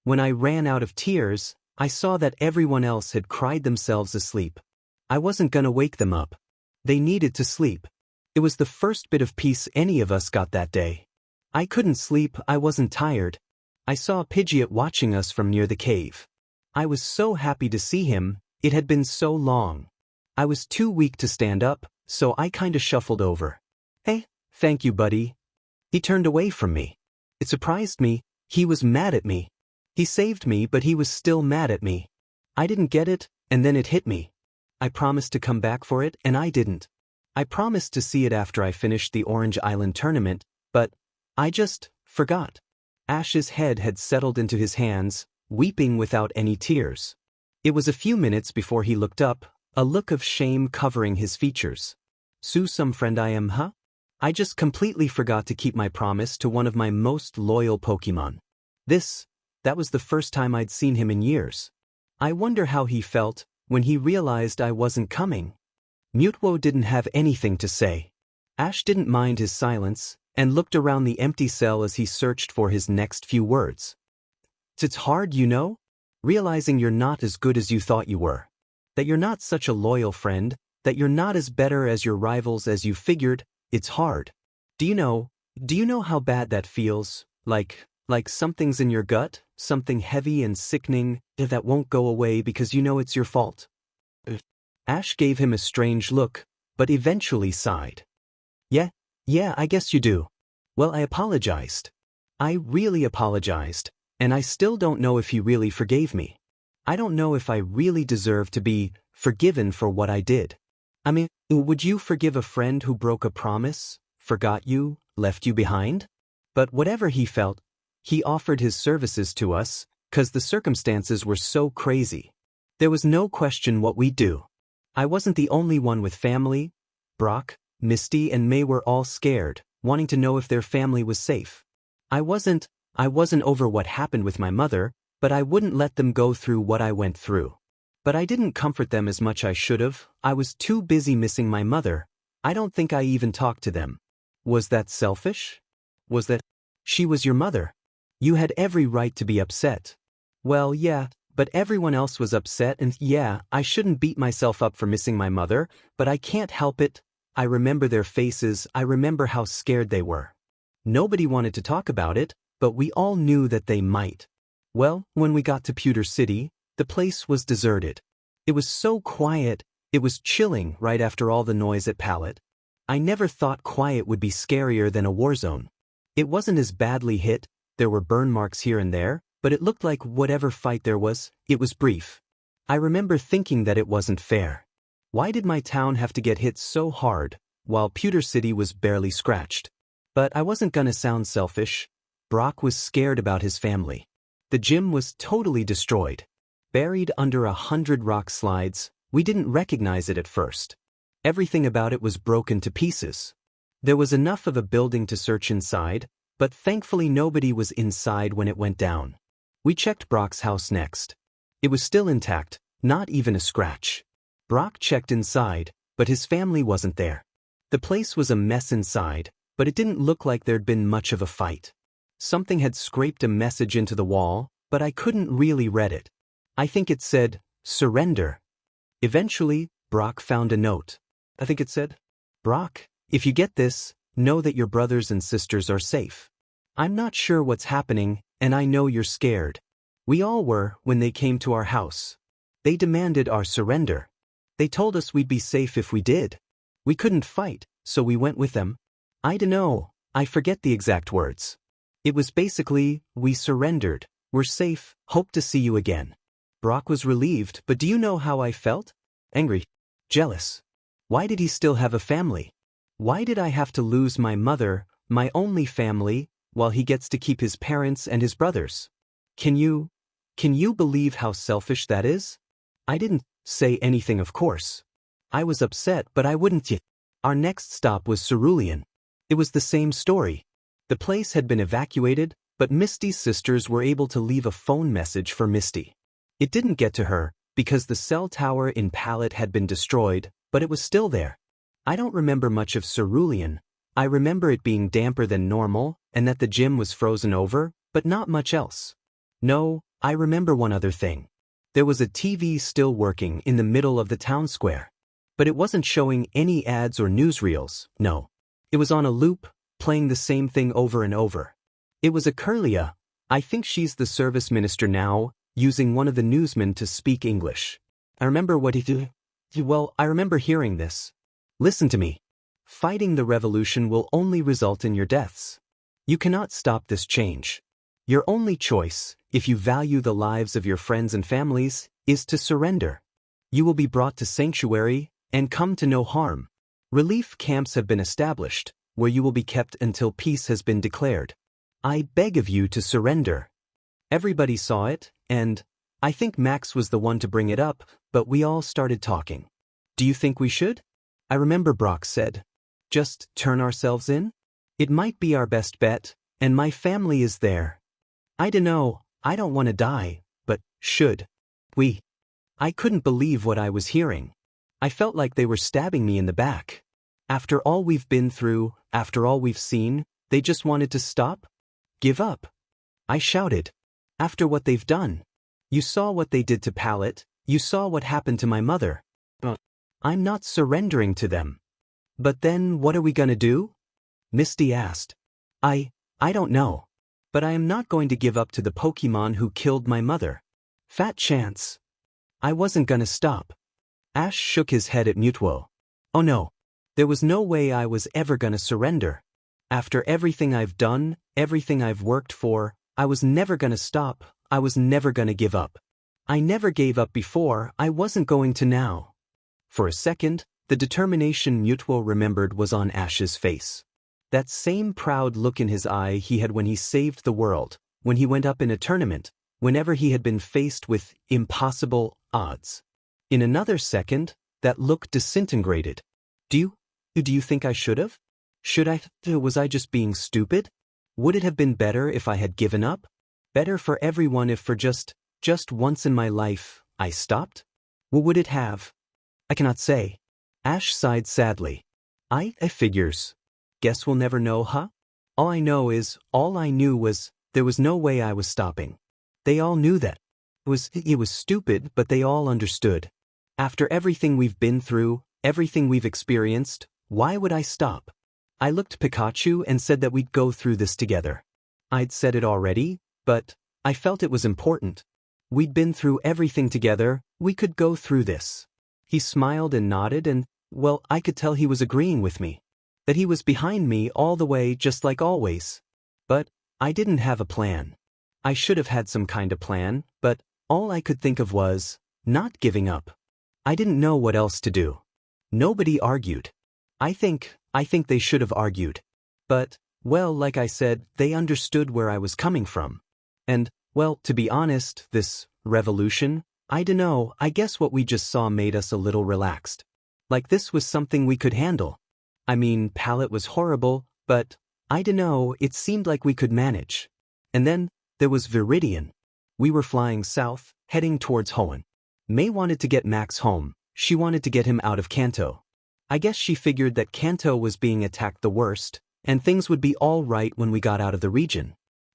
When I ran out of tears, I saw that everyone else had cried themselves asleep. I wasn't gonna wake them up. They needed to sleep. It was the first bit of peace any of us got that day. I couldn't sleep, I wasn't tired. I saw Pidgeot watching us from near the cave. I was so happy to see him, it had been so long. I was too weak to stand up, so I kinda shuffled over. Hey, thank you, buddy. He turned away from me. It surprised me, he was mad at me. He saved me, but he was still mad at me. I didn't get it, and then it hit me. I promised to come back for it, and I didn't. I promised to see it after I finished the Orange Island tournament, but I just forgot. Ash's head had settled into his hands, weeping without any tears. It was a few minutes before he looked up, a look of shame covering his features. Some friend I am, huh? I just completely forgot to keep my promise to one of my most loyal Pokemon. That was the first time I'd seen him in years. I wonder how he felt when he realized I wasn't coming. Mutwo didn't have anything to say. Ash didn't mind his silence, and looked around the empty cell as he searched for his next few words. It's hard, you know? Realizing you're not as good as you thought you were. That you're not such a loyal friend, that you're not as better as your rivals as you figured, it's hard. Do you know how bad that feels? Like something's in your gut, something heavy and sickening, that won't go away because you know it's your fault. Ash gave him a strange look, but eventually sighed. Yeah, I guess you do. Well, I apologized. I really apologized, and I still don't know if he really forgave me. I don't know if I really deserve to be forgiven for what I did. I mean, would you forgive a friend who broke a promise, forgot you, left you behind? But whatever he felt, he offered his services to us, 'cause the circumstances were so crazy. There was no question what we'd do. I wasn't the only one with family. Brock, Misty and May were all scared, wanting to know if their family was safe. I wasn't over what happened with my mother, but I wouldn't let them go through what I went through. But I didn't comfort them as much I should have. I was too busy missing my mother. I don't think I even talked to them. Was that selfish? She was your mother. You had every right to be upset. Well, yeah, but everyone else was upset, and yeah, I shouldn't beat myself up for missing my mother, but I can't help it. I remember their faces, I remember how scared they were. Nobody wanted to talk about it, but we all knew that they might. Well, when we got to Pewter City, the place was deserted. It was so quiet, it was chilling right after all the noise at Pallet. I never thought quiet would be scarier than a war zone. It wasn't as badly hit, there were burn marks here and there, but it looked like whatever fight there was, it was brief. I remember thinking that it wasn't fair. Why did my town have to get hit so hard, while Pewter City was barely scratched? But I wasn't gonna sound selfish. Brock was scared about his family. The gym was totally destroyed. Buried under 100 rock slides, we didn't recognize it at first. Everything about it was broken to pieces. There was enough of a building to search inside, but thankfully nobody was inside when it went down. We checked Brock's house next. It was still intact, not even a scratch. Brock checked inside, but his family wasn't there. The place was a mess inside, but it didn't look like there'd been much of a fight. Something had scraped a message into the wall, but I couldn't really read it. I think it said, "Surrender." Eventually, Brock found a note. I think it said, "Brock, if you get this, know that your brothers and sisters are safe. I'm not sure what's happening, and I know you're scared. We all were when they came to our house. They demanded our surrender. They told us we'd be safe if we did. We couldn't fight, so we went with them. I dunno, I forget the exact words. It was basically, we surrendered, we're safe, hope to see you again." Brock was relieved, but do you know how I felt? Angry. Jealous. Why did he still have a family? Why did I have to lose my mother, my only family, while he gets to keep his parents and his brothers? Can you believe how selfish that is? I didn't say anything, of course. I was upset, but I wouldn't yet. Our next stop was Cerulean. It was the same story. The place had been evacuated, but Misty's sisters were able to leave a phone message for Misty. It didn't get to her, because the cell tower in Pallet had been destroyed, but it was still there. I don't remember much of Cerulean. I remember it being damper than normal, and that the gym was frozen over, but not much else. No, I remember one other thing. There was a TV still working in the middle of the town square. But it wasn't showing any ads or newsreels, no. It was on a loop, playing the same thing over and over. It was a Curlia, I think she's the service minister now, using one of the newsmen to speak English. I remember what he did. Well, I remember hearing this. Listen to me. Fighting the revolution will only result in your deaths. You cannot stop this change. Your only choice, if you value the lives of your friends and families, is to surrender. You will be brought to sanctuary and come to no harm. Relief camps have been established, where you will be kept until peace has been declared. I beg of you to surrender. Everybody saw it, and I think Max was the one to bring it up, but we all started talking. Do you think we should? I remember Brock said. Just turn ourselves in? It might be our best bet, and my family is there. I dunno, I don't want to die, but should we? I couldn't believe what I was hearing. I felt like they were stabbing me in the back. After all we've been through, after all we've seen, they just wanted to stop? Give up? I shouted. After what they've done. You saw what they did to Pallet, you saw what happened to my mother. I'm not surrendering to them. But then what are we gonna do? Misty asked. I don't know. But I am not going to give up to the Pokemon who killed my mother. Fat chance. I wasn't gonna stop. Ash shook his head at Mutuo. Oh no. There was no way I was ever gonna surrender. After everything I've done, everything I've worked for, I was never gonna stop, I was never gonna give up. I never gave up before, I wasn't going to now. For a second, the determination Mutuo remembered was on Ash's face. That same proud look in his eye he had when he saved the world, when he went up in a tournament, whenever he had been faced with impossible odds. In another second, that look disintegrated. Do you think I should have? Should I? Was I just being stupid? Would it have been better if I had given up? Better for everyone if for just once in my life, I stopped? What would it have? I cannot say. Ash sighed sadly. I figures. Guess we'll never know, huh? All I knew was, there was no way I was stopping. They all knew that. It was stupid, but they all understood. After everything we've been through, everything we've experienced, why would I stop? I looked Pikachu and said that we'd go through this together. I'd said it already, but I felt it was important. We'd been through everything together, we could go through this. He smiled and nodded and, well, I could tell he was agreeing with me. That he was behind me all the way just like always. But I didn't have a plan. I should have had some kind of plan, but all I could think of was not giving up. I didn't know what else to do. Nobody argued. I think they should have argued. But, well, like I said, they understood where I was coming from. And, well, to be honest, this revolution, I dunno, I guess what we just saw made us a little relaxed. Like this was something we could handle. I mean, Pallet was horrible, but, I dunno, it seemed like we could manage. And then, there was Viridian. We were flying south, heading towards Hoenn. May wanted to get Max home, she wanted to get him out of Kanto. I guess she figured that Kanto was being attacked the worst, and things would be all right when we got out of the region.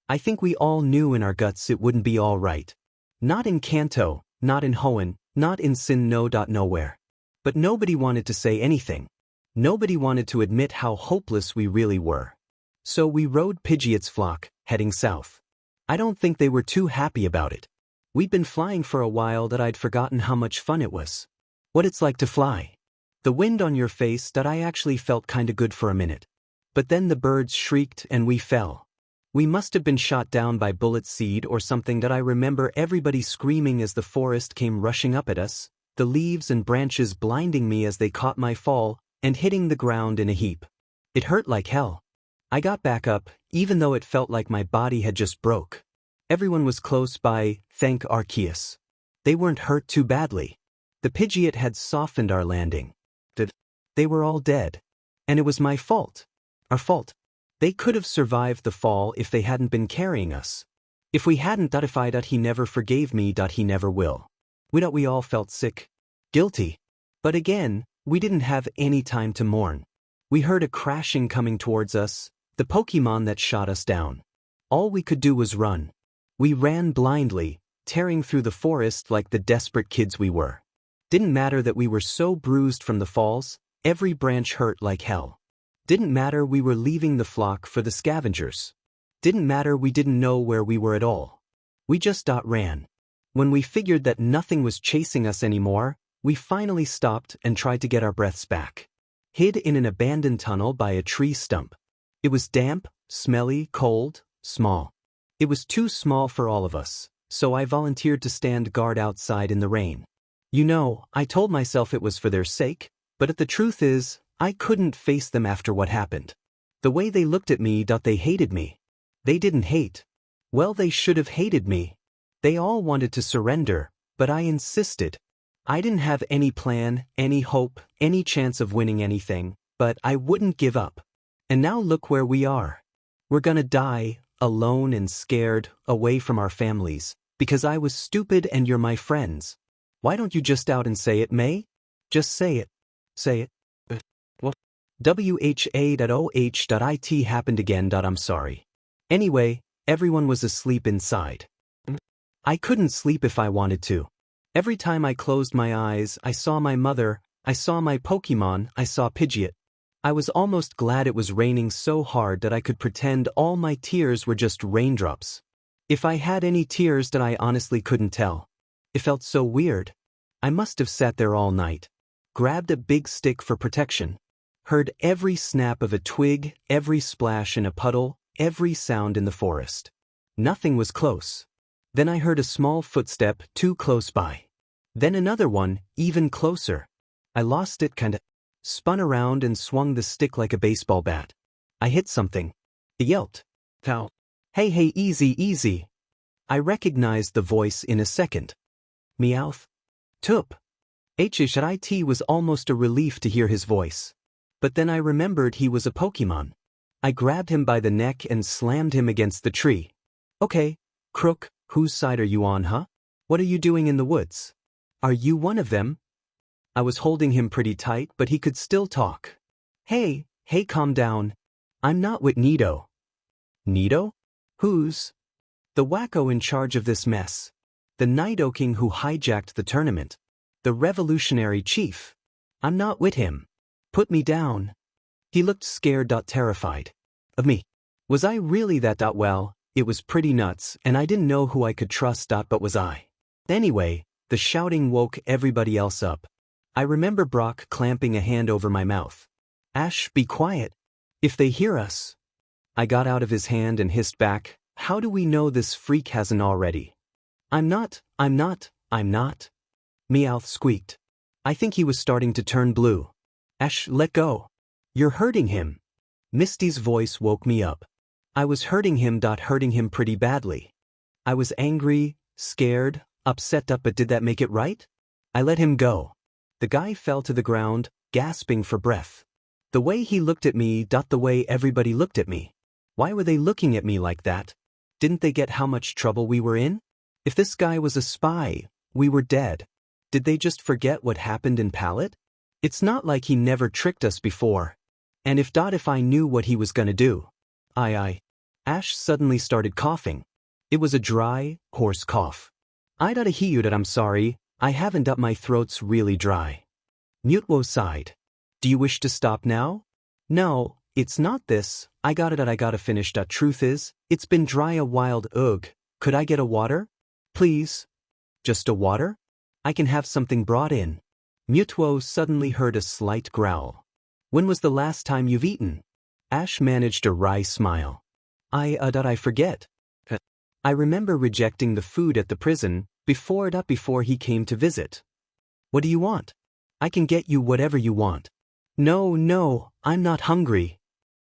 I think we all knew in our guts it wouldn't be all right. Not in Kanto, not in Hoenn, not in Sin No. Nowhere. But nobody wanted to say anything. Nobody wanted to admit how hopeless we really were. So we rode Pidgeot's flock, heading south. I don't think they were too happy about it. We'd been flying for a while that I'd forgotten how much fun it was. What it's like to fly. The wind on your face that I actually felt kinda good for a minute. But then the birds shrieked and we fell. We must have been shot down by bullet seed or something that I remember everybody screaming as the forest came rushing up at us, the leaves and branches blinding me as they caught my fall and hitting the ground in a heap. It hurt like hell. I got back up, even though it felt like my body had just broke. Everyone was close by, thank Arceus. They weren't hurt too badly. The Pidgeot had softened our landing. They were all dead. And it was my fault. Our fault. They could have survived the fall if they hadn't been carrying us. If we hadn't, if he never forgave me, he never will. We all felt sick. Guilty. But again, we didn't have any time to mourn. We heard a crashing coming towards us, the Pokemon that shot us down. All we could do was run. We ran blindly, tearing through the forest like the desperate kids we were. Didn't matter that we were so bruised from the falls, every branch hurt like hell. Didn't matter we were leaving the flock for the scavengers. Didn't matter we didn't know where we were at all. We just ran. When we figured that nothing was chasing us anymore, we finally stopped and tried to get our breaths back. Hid in an abandoned tunnel by a tree stump. It was damp, smelly, cold, small. It was too small for all of us, so I volunteered to stand guard outside in the rain. I told myself it was for their sake, but the truth is, I couldn't face them after what happened. The way they looked at me, they hated me. They didn't hate. Well, they should have hated me. They all wanted to surrender, but I insisted. I didn't have any plan, any hope, any chance of winning anything, but I wouldn't give up. And now look where we are. We're gonna die, alone and scared, away from our families, because I was stupid and you're my friends. Why don't you just out and say it, May? Just say it. Say it. What? WHA.OH.IT happened again. I'm sorry. Anyway, everyone was asleep inside. I couldn't sleep if I wanted to. Every time I closed my eyes, I saw my mother, I saw my Pokemon, I saw Pidgeot. I was almost glad it was raining so hard that I could pretend all my tears were just raindrops. If I had any tears, that I honestly couldn't tell. It felt so weird. I must have sat there all night. Grabbed a big stick for protection. Heard every snap of a twig, every splash in a puddle, every sound in the forest. Nothing was close. Then I heard a small footstep too close by. Then another one, even closer. I lost it, kinda. Spun around and swung the stick like a baseball bat. I hit something. It yelped. Ow. Hey, easy, easy. I recognized the voice in a second. Meowth. Tup. HHIT was almost a relief to hear his voice. But then I remembered he was a Pokemon. I grabbed him by the neck and slammed him against the tree. Okay, Crook, whose side are you on, huh? What are you doing in the woods? Are you one of them? I was holding him pretty tight, but he could still talk. Hey, calm down. I'm not with Nido. Nido? Who's? The wacko in charge of this mess. The Nidoking who hijacked the tournament. The revolutionary chief. I'm not with him. Put me down. He looked scared, terrified. Of me. Was I really that? Well, it was pretty nuts, and I didn't know who I could trust. But was I? Anyway, the shouting woke everybody else up. I remember Brock clamping a hand over my mouth. Ash, be quiet. If they hear us. I got out of his hand and hissed back, how do we know this freak hasn't already? I'm not. Meowth squeaked. I think he was starting to turn blue. Ash, let go. You're hurting him. Misty's voice woke me up. I was hurting him pretty badly. I was angry, scared, upset, but did that make it right? I let him go. The guy fell to the ground, gasping for breath. The way he looked at me, the way everybody looked at me. Why were they looking at me like that? Didn't they get how much trouble we were in? If this guy was a spy, we were dead. Did they just forget what happened in Pallet? It's not like he never tricked us before. And if I knew what he was gonna do. Ash suddenly started coughing. It was a dry, hoarse cough. I'd hear that I'm sorry, I haven't my throat's really dry. Mutwo sighed. Do you wish to stop now? No, it's not this, I gotta finish. Truth is, it's been dry a while. Ugh, could I get a water? Please? Just a water? I can have something brought in. Mutwo suddenly heard a slight growl. When was the last time you've eaten? Ash managed a wry smile. I forget. I remember rejecting the food at the prison, before he came to visit. What do you want? I can get you whatever you want. No, I'm not hungry.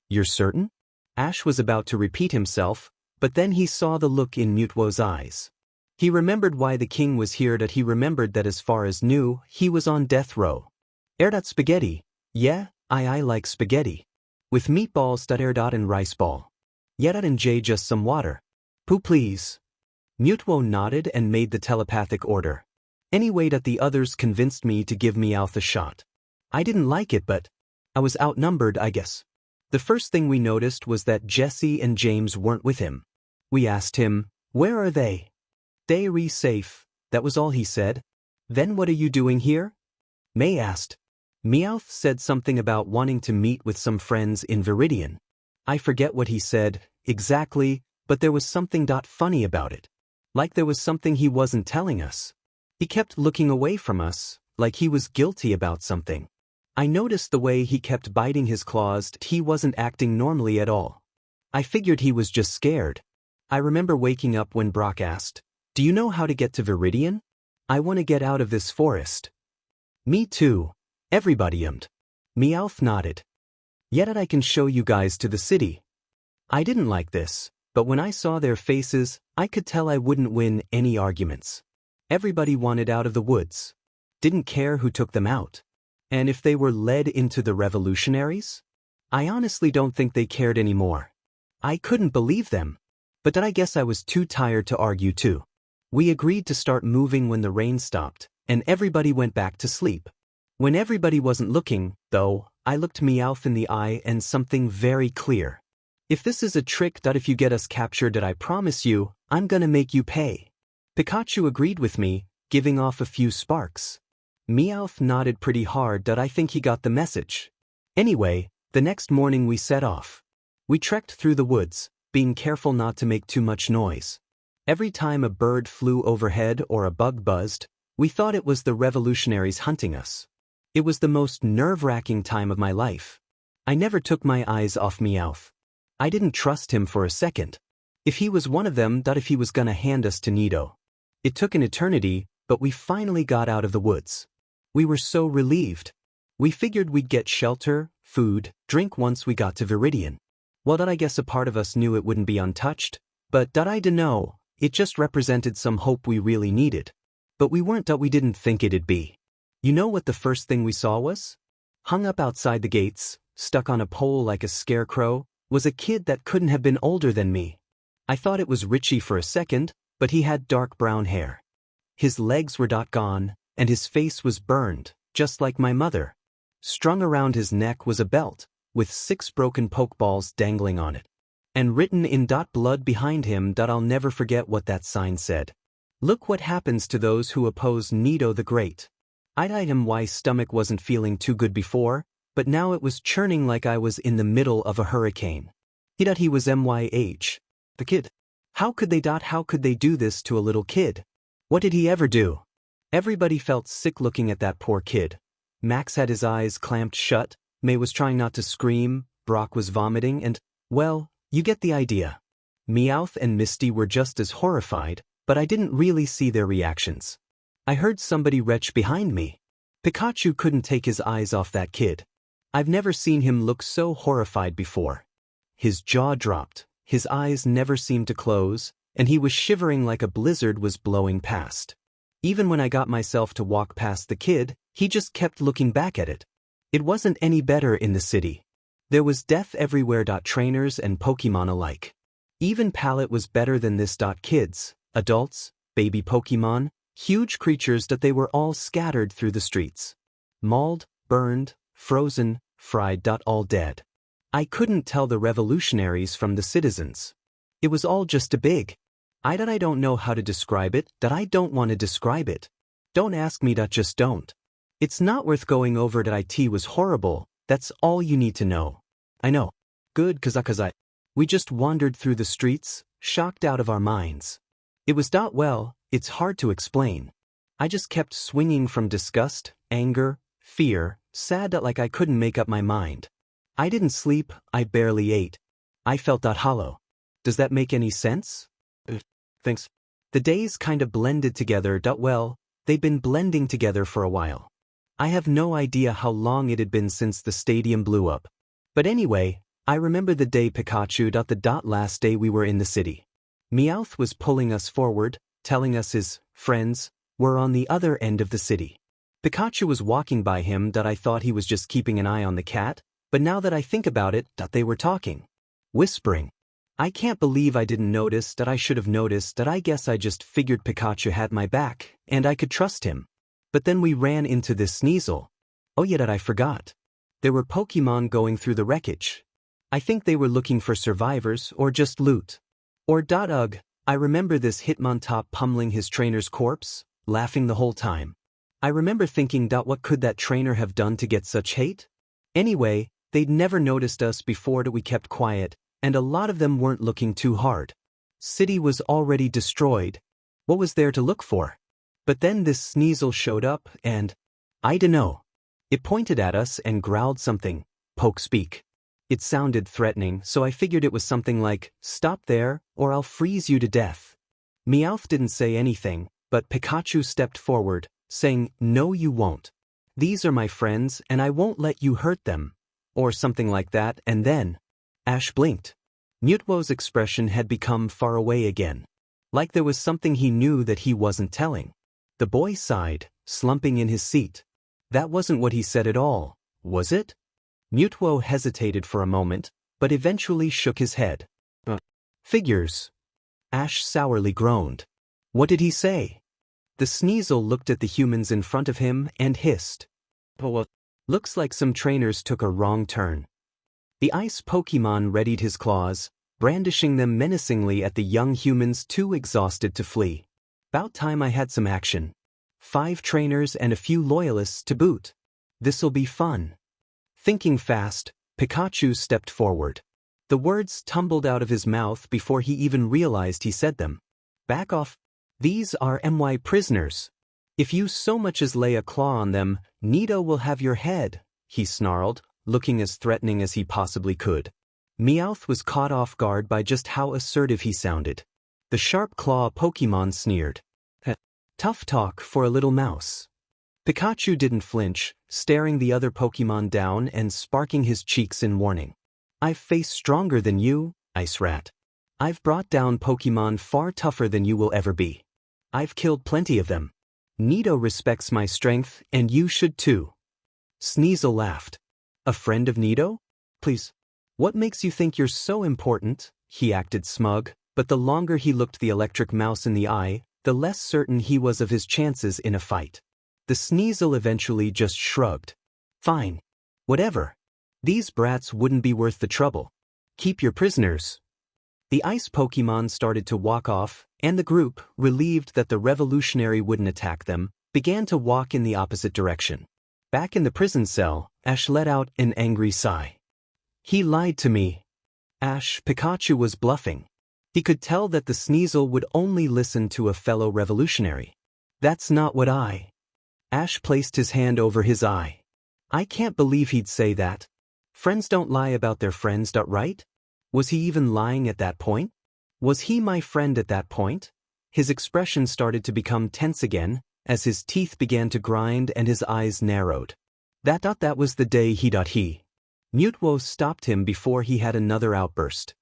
You're certain? Ash was about to repeat himself, but then he saw the look in Mutwo's eyes. He remembered why the king was here, that he remembered that as far as knew, he was on death row. That spaghetti. Yeah, I like spaghetti. With meatballs and rice ball. Yeah, and Jay just some water. Poo please. Mutwo nodded and made the telepathic order. Anyway, that the others convinced me to give Meowth a shot. I didn't like it, but I was outnumbered, I guess. The first thing we noticed was that Jesse and James weren't with him. We asked him, where are they? They're safe, that was all he said. Then what are you doing here? May asked. Meowth said something about wanting to meet with some friends in Viridian. I forget what he said exactly, but there was something funny about it. Like there was something he wasn't telling us. He kept looking away from us, like he was guilty about something. I noticed the way he kept biting his claws, he wasn't acting normally at all. I figured he was just scared. I remember waking up when Brock asked, do you know how to get to Viridian? I want to get out of this forest. Me too. Everybody ummed. Meowth nodded. Yet I can show you guys to the city. I didn't like this, but when I saw their faces, I could tell I wouldn't win any arguments. Everybody wanted out of the woods. Didn't care who took them out. And if they were led into the revolutionaries? I honestly don't think they cared anymore. I couldn't believe them. But I guess I was too tired to argue too. We agreed to start moving when the rain stopped, and everybody went back to sleep. When everybody wasn't looking, though, I looked Meowth in the eye and something very clear. If this is a trick, if you get us captured, I promise you, I'm gonna make you pay. Pikachu agreed with me, giving off a few sparks. Meowth nodded pretty hard, I think he got the message. Anyway, the next morning we set off. We trekked through the woods, being careful not to make too much noise. Every time a bird flew overhead or a bug buzzed, we thought it was the revolutionaries hunting us. It was the most nerve-wracking time of my life. I never took my eyes off Meowth. I didn't trust him for a second. If he was one of them, if he was gonna hand us to Nido. It took an eternity, but we finally got out of the woods. We were so relieved. We figured we'd get shelter, food, drink once we got to Viridian. Well, I guess a part of us knew it wouldn't be untouched, but I dunno, it just represented some hope we really needed. But we didn't think it'd be. You know what the first thing we saw was? Hung up outside the gates, stuck on a pole like a scarecrow, was a kid that couldn't have been older than me. I thought it was Richie for a second, but he had dark brown hair. His legs were gone, and his face was burned, just like my mother. Strung around his neck was a belt, with 6 broken pokeballs dangling on it. And written in blood behind him, I'll never forget what that sign said. Look what happens to those who oppose Nido the Great. I'd him why stomach wasn't feeling too good before, but now it was churning like I was in the middle of a hurricane. He was MYH. The kid. How could they do this to a little kid? What did he ever do? Everybody felt sick looking at that poor kid. Max had his eyes clamped shut, May was trying not to scream, Brock was vomiting, and, well, you get the idea. Meowth and Misty were just as horrified, but I didn't really see their reactions. I heard somebody retch behind me. Pikachu couldn't take his eyes off that kid. I've never seen him look so horrified before. His jaw dropped, his eyes never seemed to close, and he was shivering like a blizzard was blowing past. Even when I got myself to walk past the kid, he just kept looking back at it. It wasn't any better in the city. There was death everywhere. Trainers and Pokemon alike. Even Palette was better than this. Kids, adults, baby Pokemon, huge creatures they were all scattered through the streets. Mauled, burned, frozen, fried. All dead. I couldn't tell the revolutionaries from the citizens. It was all just a big. I don't know how to describe it. I don't want to describe it. Don't ask me. Just don't. It's not worth going over. It was horrible. That's all you need to know. I know. Good, cause we just wandered through the streets, shocked out of our minds. It was well, it's hard to explain. I just kept swinging from disgust, anger, fear, sad like I couldn't make up my mind. I didn't sleep, I barely ate. I felt hollow. Does that make any sense? Thanks. The days kinda blended together. Well, they'd been blending together for a while. I have no idea how long it had been since the stadium blew up. But anyway, I remember the day Pikachu. Last day we were in the city. Meowth was pulling us forward, telling us his friends were on the other end of the city. Pikachu was walking by him. I thought he was just keeping an eye on the cat, but now that I think about it, they were talking. Whispering. I can't believe I didn't notice. I should have noticed. I guess I just figured Pikachu had my back, and I could trust him. But then we ran into this Sneasel. Oh yeah, I forgot. There were Pokemon going through the wreckage. I think they were looking for survivors or just loot. Or ugh, I remember this Hitmontop pummeling his trainer's corpse, laughing the whole time. I remember thinking, what could that trainer have done to get such hate? Anyway, they'd never noticed us before. We kept quiet, and a lot of them weren't looking too hard. City was already destroyed. What was there to look for? But then this Sneasel showed up and, I dunno. It pointed at us and growled something, poke speak. It sounded threatening, so I figured it was something like, stop there, or I'll freeze you to death. Meowth didn't say anything, but Pikachu stepped forward, saying, no you won't. These are my friends and I won't let you hurt them. Or something like that, and then Ash blinked. Mutwo's expression had become far away again. Like there was something he knew that he wasn't telling. The boy sighed, slumping in his seat. That wasn't what he said at all, was it? Mutwo hesitated for a moment, but eventually shook his head. Figures. Ash sourly groaned. What did he say? The Sneasel looked at the humans in front of him and hissed. Looks like some trainers took a wrong turn. The ice Pokemon readied his claws, brandishing them menacingly at the young humans too exhausted to flee. About time I had some action. 5 trainers and a few loyalists to boot. This'll be fun. Thinking fast, Pikachu stepped forward. The words tumbled out of his mouth before he even realized he said them. Back off. These are MY prisoners. If you so much as lay a claw on them, Nido will have your head, he snarled, looking as threatening as he possibly could. Meowth was caught off guard by just how assertive he sounded. The sharp claw Pokemon sneered. Tough talk for a little mouse. Pikachu didn't flinch, staring the other Pokemon down and sparking his cheeks in warning. I've faced stronger than you, Ice Rat. I've brought down Pokemon far tougher than you will ever be. I've killed plenty of them. Nido respects my strength, and you should too. Sneasel laughed. A friend of Nido? Please. What makes you think you're so important? He acted smug, but the longer he looked the electric mouse in the eye, the less certain he was of his chances in a fight. The Sneasel eventually just shrugged. Fine. Whatever. These brats wouldn't be worth the trouble. Keep your prisoners. The ice Pokemon started to walk off, and the group, relieved that the revolutionary wouldn't attack them, began to walk in the opposite direction. Back in the prison cell, Ash let out an angry sigh. He lied to me. Pikachu was bluffing. He could tell that the Sneasel would only listen to a fellow revolutionary. That's not what Ash placed his hand over his eye. I can't believe he'd say that. Friends don't lie about their friends, right? Was he even lying at that point? Was he my friend at that point? His expression started to become tense again, as his teeth began to grind and his eyes narrowed. That was the day he. Mutwo stopped him before he had another outburst.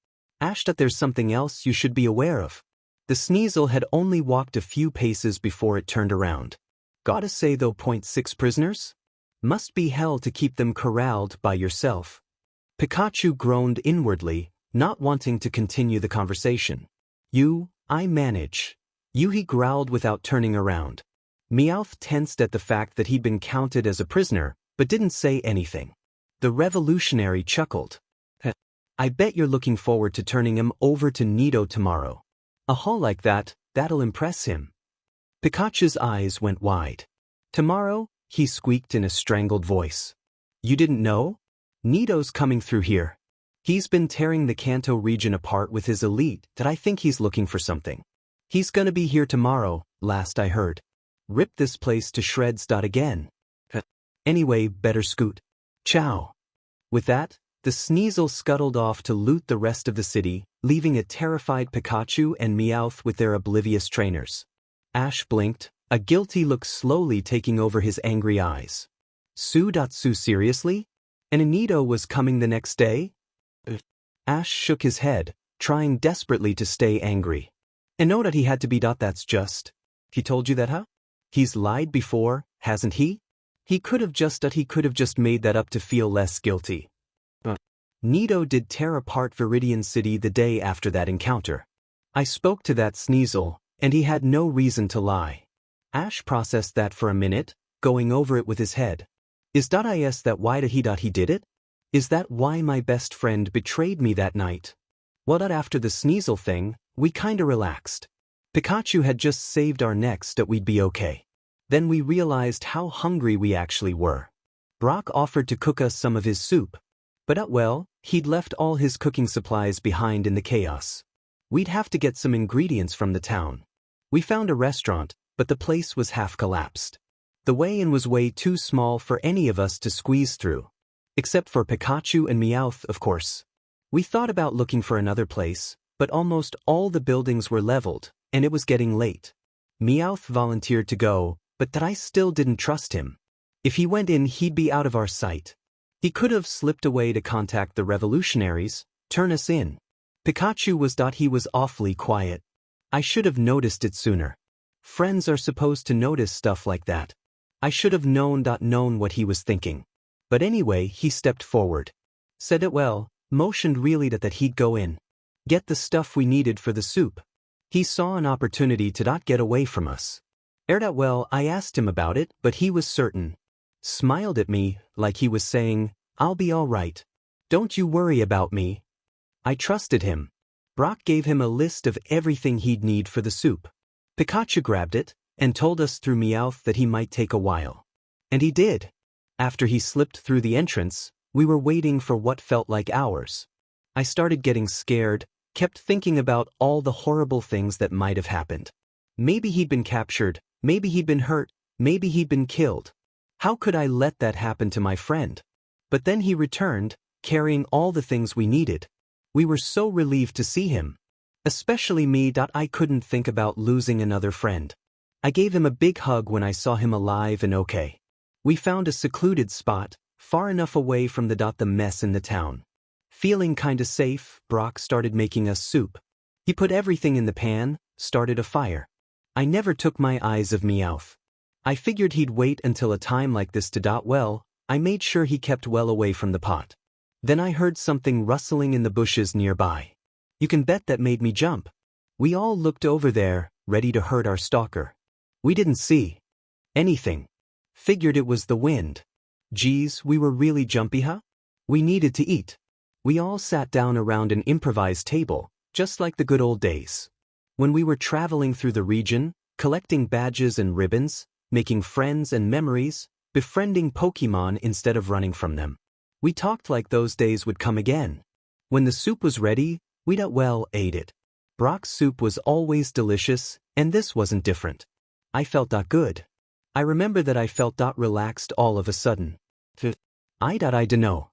Ash, there's something else you should be aware of. The Sneasel had only walked a few paces before it turned around. Gotta say though, 6 prisoners? Must be hell to keep them corralled by yourself. Pikachu groaned inwardly, not wanting to continue the conversation. I manage. He growled without turning around. Meowth tensed at the fact that he'd been counted as a prisoner, but didn't say anything. The revolutionary chuckled. I bet you're looking forward to turning him over to Nido tomorrow. A haul like that'll impress him. Pikachu's eyes went wide. Tomorrow? He squeaked in a strangled voice. You didn't know? Nido's coming through here. He's been tearing the Kanto region apart with his elite. I think he's looking for something. He's gonna be here tomorrow, last I heard. Rip this place to shreds. Again. Anyway, better scoot. Ciao. With that, the Sneasel scuttled off to loot the rest of the city, leaving a terrified Pikachu and Meowth with their oblivious trainers. Ash blinked, a guilty look slowly taking over his angry eyes. Sue seriously? And Anito was coming the next day? Ash shook his head, trying desperately to stay angry. And know that he had to be. That's just. He told you that, huh? He's lied before, hasn't he? He could have just made that up to feel less guilty. Nito did tear apart Viridian City the day after that encounter. I spoke to that Sneasel, and he had no reason to lie. Ash processed that for a minute, going over it with his head. Is that why he did it? Is that why my best friend betrayed me that night? Well, after the Sneasel thing, we kinda relaxed. Pikachu had just saved our necks that we'd be okay. Then we realized how hungry we actually were. Brock offered to cook us some of his soup. But he'd left all his cooking supplies behind in the chaos. We'd have to get some ingredients from the town. We found a restaurant, but the place was half collapsed. The way-in was way too small for any of us to squeeze through. Except for Pikachu and Meowth, of course. We thought about looking for another place, but almost all the buildings were leveled, and it was getting late. Meowth volunteered to go, but I still didn't trust him. If he went in, he'd be out of our sight. He could have slipped away to contact the revolutionaries, turn us in. Pikachu was awfully quiet. I should have noticed it sooner. Friends are supposed to notice stuff like that. I should have known what he was thinking. But anyway, he stepped forward. Said it well, motioned really that he'd go in. Get the stuff we needed for the soup. He saw an opportunity to get away from us. I asked him about it, but he was certain. Smiled at me, like he was saying, I'll be all right. Don't you worry about me. I trusted him. Brock gave him a list of everything he'd need for the soup. Pikachu grabbed it, and told us through Meowth that he might take a while. And he did. After he slipped through the entrance, we were waiting for what felt like hours. I started getting scared, kept thinking about all the horrible things that might have happened. Maybe he'd been captured, maybe he'd been hurt, maybe he'd been killed. How could I let that happen to my friend? But then he returned, carrying all the things we needed. We were so relieved to see him. Especially me. I couldn't think about losing another friend. I gave him a big hug when I saw him alive and okay. We found a secluded spot, far enough away from the mess in the town. Feeling kinda safe, Brock started making us soup. He put everything in the pan, started a fire. I never took my eyes of Meowth. I figured he'd wait until a time like this I made sure he kept well away from the pot. Then I heard something rustling in the bushes nearby. You can bet that made me jump. We all looked over there, ready to hurt our stalker. We didn't see anything. Figured it was the wind. Geez, we were really jumpy, huh? We needed to eat. We all sat down around an improvised table, just like the good old days. When we were traveling through the region, collecting badges and ribbons, making friends and memories, befriending Pokemon instead of running from them. We talked like those days would come again. When the soup was ready, we'd ate it. Brock's soup was always delicious, and this wasn't different. I felt good. I remember that I felt relaxed all of a sudden. I dunno.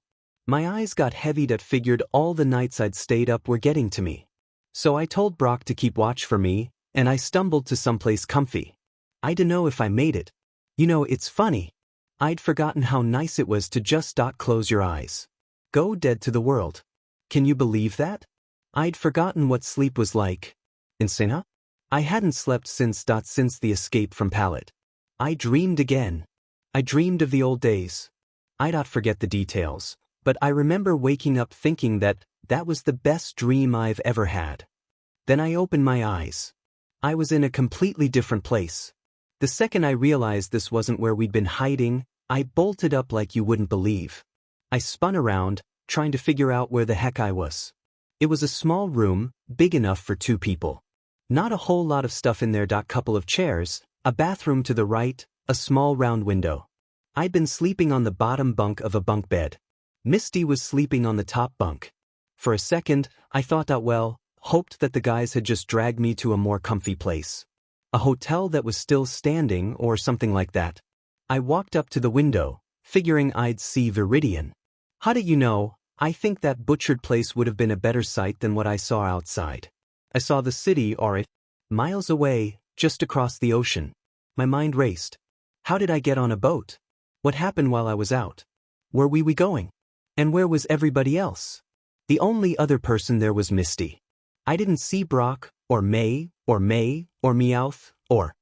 My eyes got heavy. Figured all the nights I'd stayed up were getting to me. So I told Brock to keep watch for me, and I stumbled to someplace comfy. I dunno if I made it. It's funny. I'd forgotten how nice it was to just close your eyes. Go dead to the world. Can you believe that? I'd forgotten what sleep was like. Insane, huh? I hadn't slept since the escape from Pallet. I dreamed again. I dreamed of the old days. I'd forget the details, but I remember waking up thinking that was the best dream I've ever had. Then I opened my eyes. I was in a completely different place. The second I realized this wasn't where we'd been hiding, I bolted up like you wouldn't believe. I spun around, trying to figure out where the heck I was. It was a small room, big enough for 2 people. Not a whole lot of stuff in there. Couple of chairs, a bathroom to the right, a small round window. I'd been sleeping on the bottom bunk of a bunk bed. Misty was sleeping on the top bunk. For a second, I thought hoped that the guys had just dragged me to a more comfy place. A hotel that was still standing or something like that. I walked up to the window, figuring I'd see Viridian. How do you know? I think that butchered place would have been a better sight than what I saw outside. I saw the city miles away, just across the ocean. My mind raced. How did I get on a boat? What happened while I was out? Where were we going? And where was everybody else? The only other person there was Misty. I didn't see Brock, or Meowth, or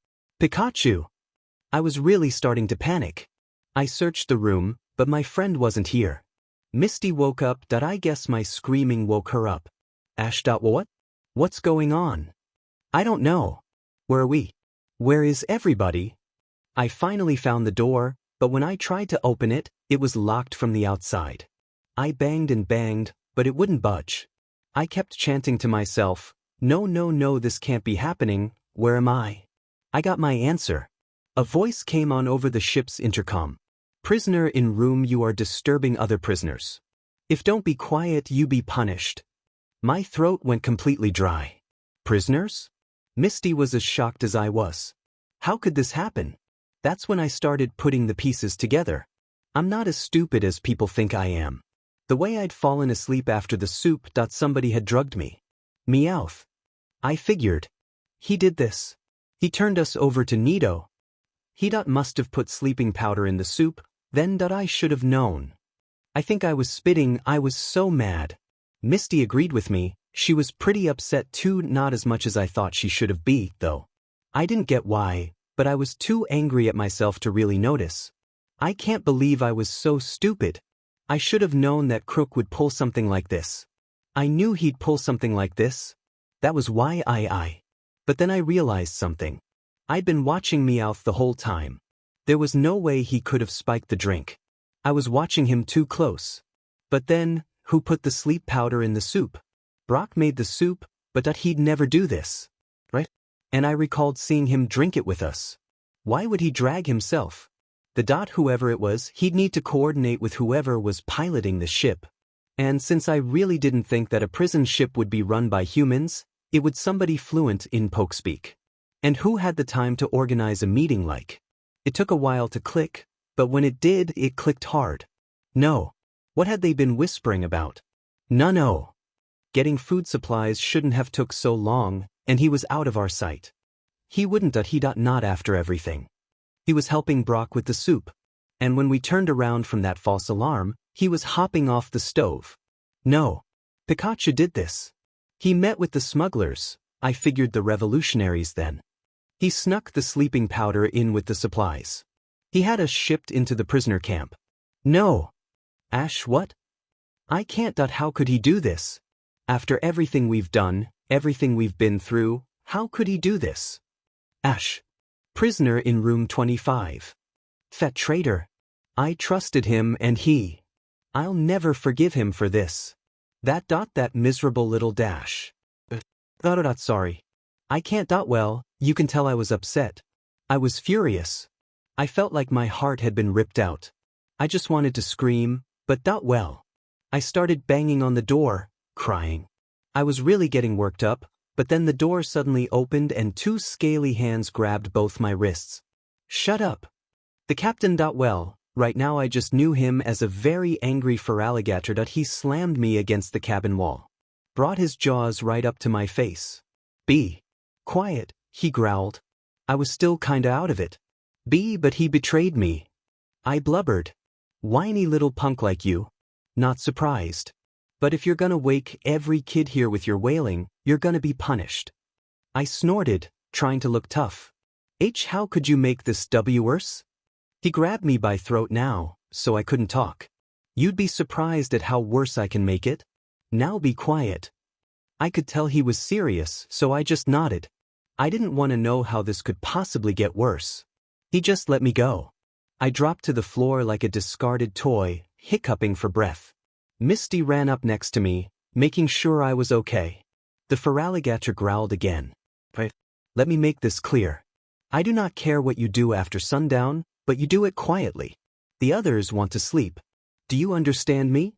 Pikachu. I was really starting to panic. I searched the room, but my friend wasn't here. Misty woke up. I guess my screaming woke her up. Ash. What? What's going on? I don't know. Where are we? Where is everybody? I finally found the door, but when I tried to open it, it was locked from the outside. I banged and banged, but it wouldn't budge. I kept chanting to myself, no, no, no, this can't be happening. Where am I? I got my answer. A voice came on over the ship's intercom. Prisoner in room, you are disturbing other prisoners. If don't be quiet, you be punished. My throat went completely dry. Prisoners? Misty was as shocked as I was. How could this happen? That's when I started putting the pieces together. I'm not as stupid as people think I am. The way I'd fallen asleep after the soup. Somebody had drugged me. Meowth. I figured. He did this. He turned us over to Nido. He must have put sleeping powder in the soup, then I should have known. I think I was spitting. I was so mad. Misty agreed with me. She was pretty upset too, not as much as I thought she should have been, though. I didn't get why, but I was too angry at myself to really notice. I can't believe I was so stupid. I should have known that Crook would pull something like this. I knew he'd pull something like this. That was why I. But then I realized something. I'd been watching Meowth the whole time. There was no way he could have spiked the drink. I was watching him too close. But then, who put the sleep powder in the soup? Brock made the soup, but he'd never do this. Right? And I recalled seeing him drink it with us. Why would he drag himself? Whoever it was, he'd need to coordinate with whoever was piloting the ship. And since I really didn't think that a prison ship would be run by humans, it would somebody fluent in pokespeak. And who had the time to organize a meeting like? It took a while to click, but when it did, it clicked hard. No. What had they been whispering about? No. Getting food supplies shouldn't have took so long, and he was out of our sight. He wouldn't not after everything. He was helping Brock with the soup. And when we turned around from that false alarm, he was hopping off the stove. No. Pikachu did this. He met with the smugglers. I figured the revolutionaries then. He snuck the sleeping powder in with the supplies. He had us shipped into the prisoner camp. No. Ash, what? I can't. How could he do this? After everything we've done, everything we've been through, how could he do this? Ash. Prisoner in room 25. That traitor. I trusted him and he. I'll never forgive him for this. That miserable little dash. Sorry. I can't. Well, you can tell I was upset. I was furious. I felt like my heart had been ripped out. I just wanted to scream, but well. I started banging on the door, crying. I was really getting worked up, but then the door suddenly opened and two scaly hands grabbed both my wrists. Shut up. The captain. Well, right now I just knew him as a very angry feraligatr. He slammed me against the cabin wall. Brought his jaws right up to my face. Be quiet, he growled. I was still kinda out of it. But he betrayed me. I blubbered. Whiny little punk like you. Not surprised. But if you're gonna wake every kid here with your wailing, you're gonna be punished. I snorted, trying to look tough. How could you make this worse? He grabbed me by throat now, so I couldn't talk. You'd be surprised at how worse I can make it. Now be quiet. I could tell he was serious, so I just nodded. I didn't want to know how this could possibly get worse. He just let me go. I dropped to the floor like a discarded toy, hiccuping for breath. Misty ran up next to me, making sure I was okay. The feraligatr growled again. Let me make this clear. I do not care what you do after sundown, but you do it quietly. The others want to sleep. Do you understand me?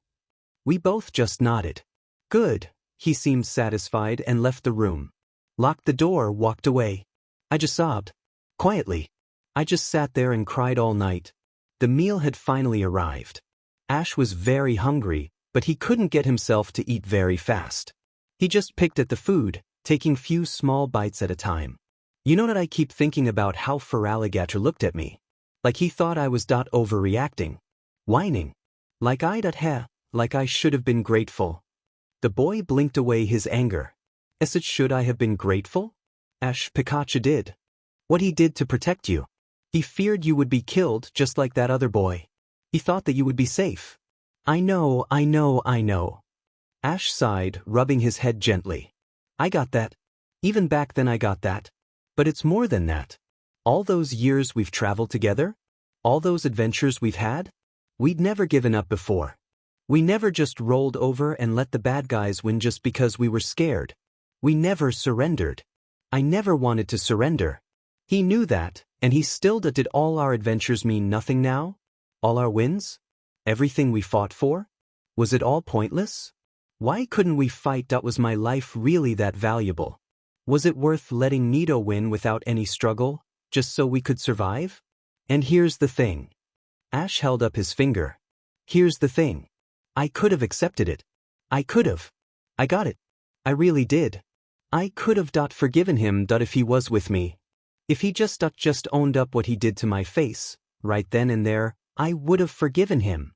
We both just nodded. Good. He seemed satisfied and left the room. Locked the door, walked away. I just sobbed. Quietly. I just sat there and cried all night. The meal had finally arrived. Ash was very hungry, but he couldn't get himself to eat very fast. He just picked at the food, taking few small bites at a time. You know that I keep thinking about how Feraligatr looked at me. Like he thought I was overreacting. Whining. Like like I should have been grateful. The boy blinked away his anger. Is it should I have been grateful? Ash, Pikachu did. What he did to protect you. He feared you would be killed just like that other boy. He thought that you would be safe. I know. Ash sighed, rubbing his head gently. I got that. Even back then I got that. But it's more than that. All those years we've traveled together? All those adventures we've had? We'd never given up before. We never just rolled over and let the bad guys win just because we were scared. We never surrendered. I never wanted to surrender. He knew that, and he still did. All our adventures mean nothing now? All our wins? Everything we fought for? Was it all pointless? Why couldn't we fight? Was my life really that valuable? Was it worth letting Nito win without any struggle, just so we could survive? And here's the thing. Ash held up his finger. Here's the thing. I could have accepted it. I could have. I got it. I really did. I could have forgiven him if he was with me. If he just owned up what he did to my face, right then and there, I would have forgiven him.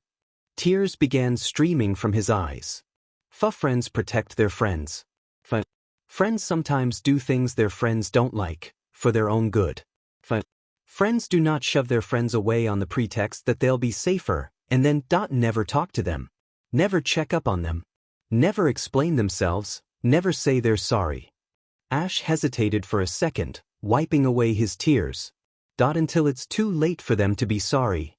Tears began streaming from his eyes. Friends protect their friends. Friends sometimes do things their friends don't like, for their own good. Friends do not shove their friends away on the pretext that they'll be safer, and then never talk to them. Never check up on them. Never explain themselves, never say they're sorry. Ash hesitated for a second, wiping away his tears. Until it's too late for them to be sorry.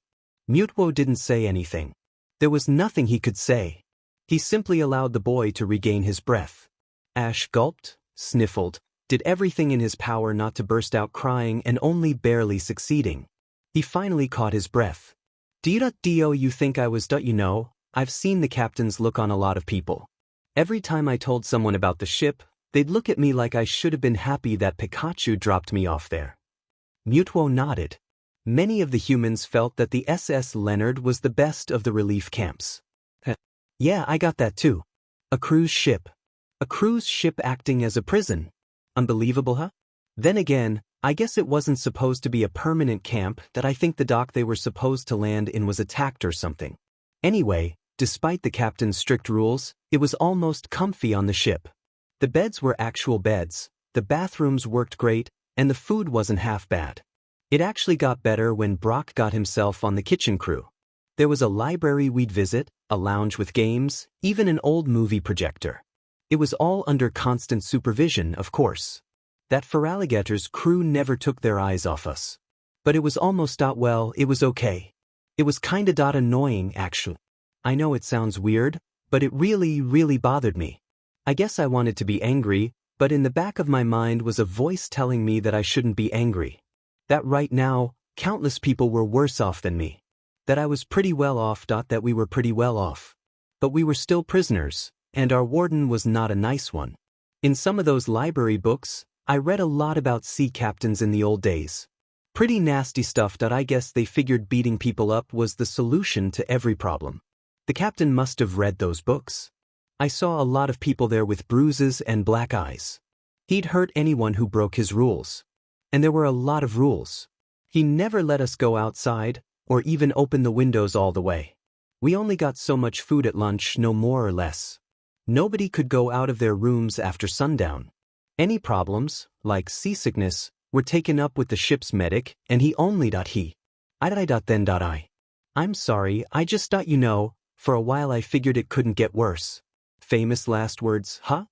Mutwo didn't say anything. There was nothing he could say. He simply allowed the boy to regain his breath. Ash gulped, sniffled, did everything in his power not to burst out crying and only barely succeeding. He finally caught his breath. Do you think I was you know, I've seen the captain's look on a lot of people. Every time I told someone about the ship, they'd look at me like I should have been happy that Pikachu dropped me off there. Mutwo nodded. Many of the humans felt that the SS Leonard was the best of the relief camps. Yeah, I got that too. A cruise ship. A cruise ship acting as a prison. Unbelievable, huh? Then again, I guess it wasn't supposed to be a permanent camp. That I think the dock they were supposed to land in was attacked or something. Anyway, despite the captain's strict rules, it was almost comfy on the ship. The beds were actual beds, the bathrooms worked great, and the food wasn't half bad. It actually got better when Brock got himself on the kitchen crew. There was a library we'd visit, a lounge with games, even an old movie projector. It was all under constant supervision, of course. That Feraligator's crew never took their eyes off us. But it was almost well, it was okay. It was kinda annoying, actually. I know it sounds weird, but it really bothered me. I guess I wanted to be angry, but in the back of my mind was a voice telling me that I shouldn't be angry. That right now, countless people were worse off than me. That I was pretty well off. That we were pretty well off. But we were still prisoners, and our warden was not a nice one. In some of those library books, I read a lot about sea captains in the old days. Pretty nasty stuff. I guess they figured beating people up was the solution to every problem. The captain must have read those books. I saw a lot of people there with bruises and black eyes. He'd hurt anyone who broke his rules. And there were a lot of rules. He never let us go outside, or even open the windows all the way. We only got so much food at lunch, no more or less. Nobody could go out of their rooms after sundown. Any problems, like seasickness, were taken up with the ship's medic, and he only I'm sorry, I just you know, for a while I figured it couldn't get worse. Famous last words, huh?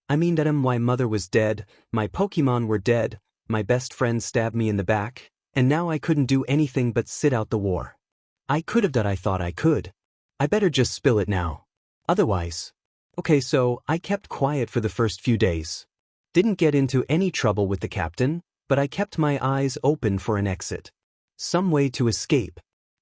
I mean my mother was dead, my Pokemon were dead, my best friend stabbed me in the back, and now I couldn't do anything but sit out the war. I could have I thought I could. I better just spill it now. Otherwise. Okay, so I kept quiet for the first few days. Didn't get into any trouble with the captain, but I kept my eyes open for an exit. Some way to escape.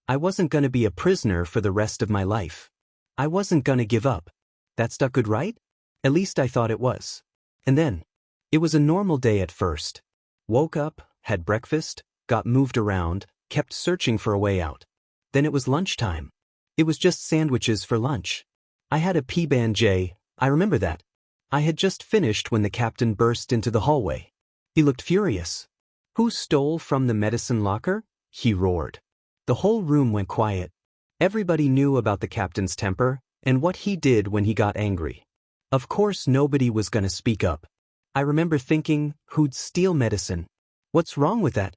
I wasn't gonna be a prisoner for the rest of my life. I wasn't gonna give up. That's good, right? At least I thought it was. And then, it was a normal day at first. Woke up, had breakfast, got moved around, kept searching for a way out. Then it was lunchtime. It was just sandwiches for lunch. I had a P-Band-J, I remember that. I had just finished when the captain burst into the hallway. He looked furious. Who stole from the medicine locker? He roared. The whole room went quiet. Everybody knew about the captain's temper and what he did when he got angry. Of course nobody was gonna speak up. I remember thinking, who'd steal medicine? What's wrong with that?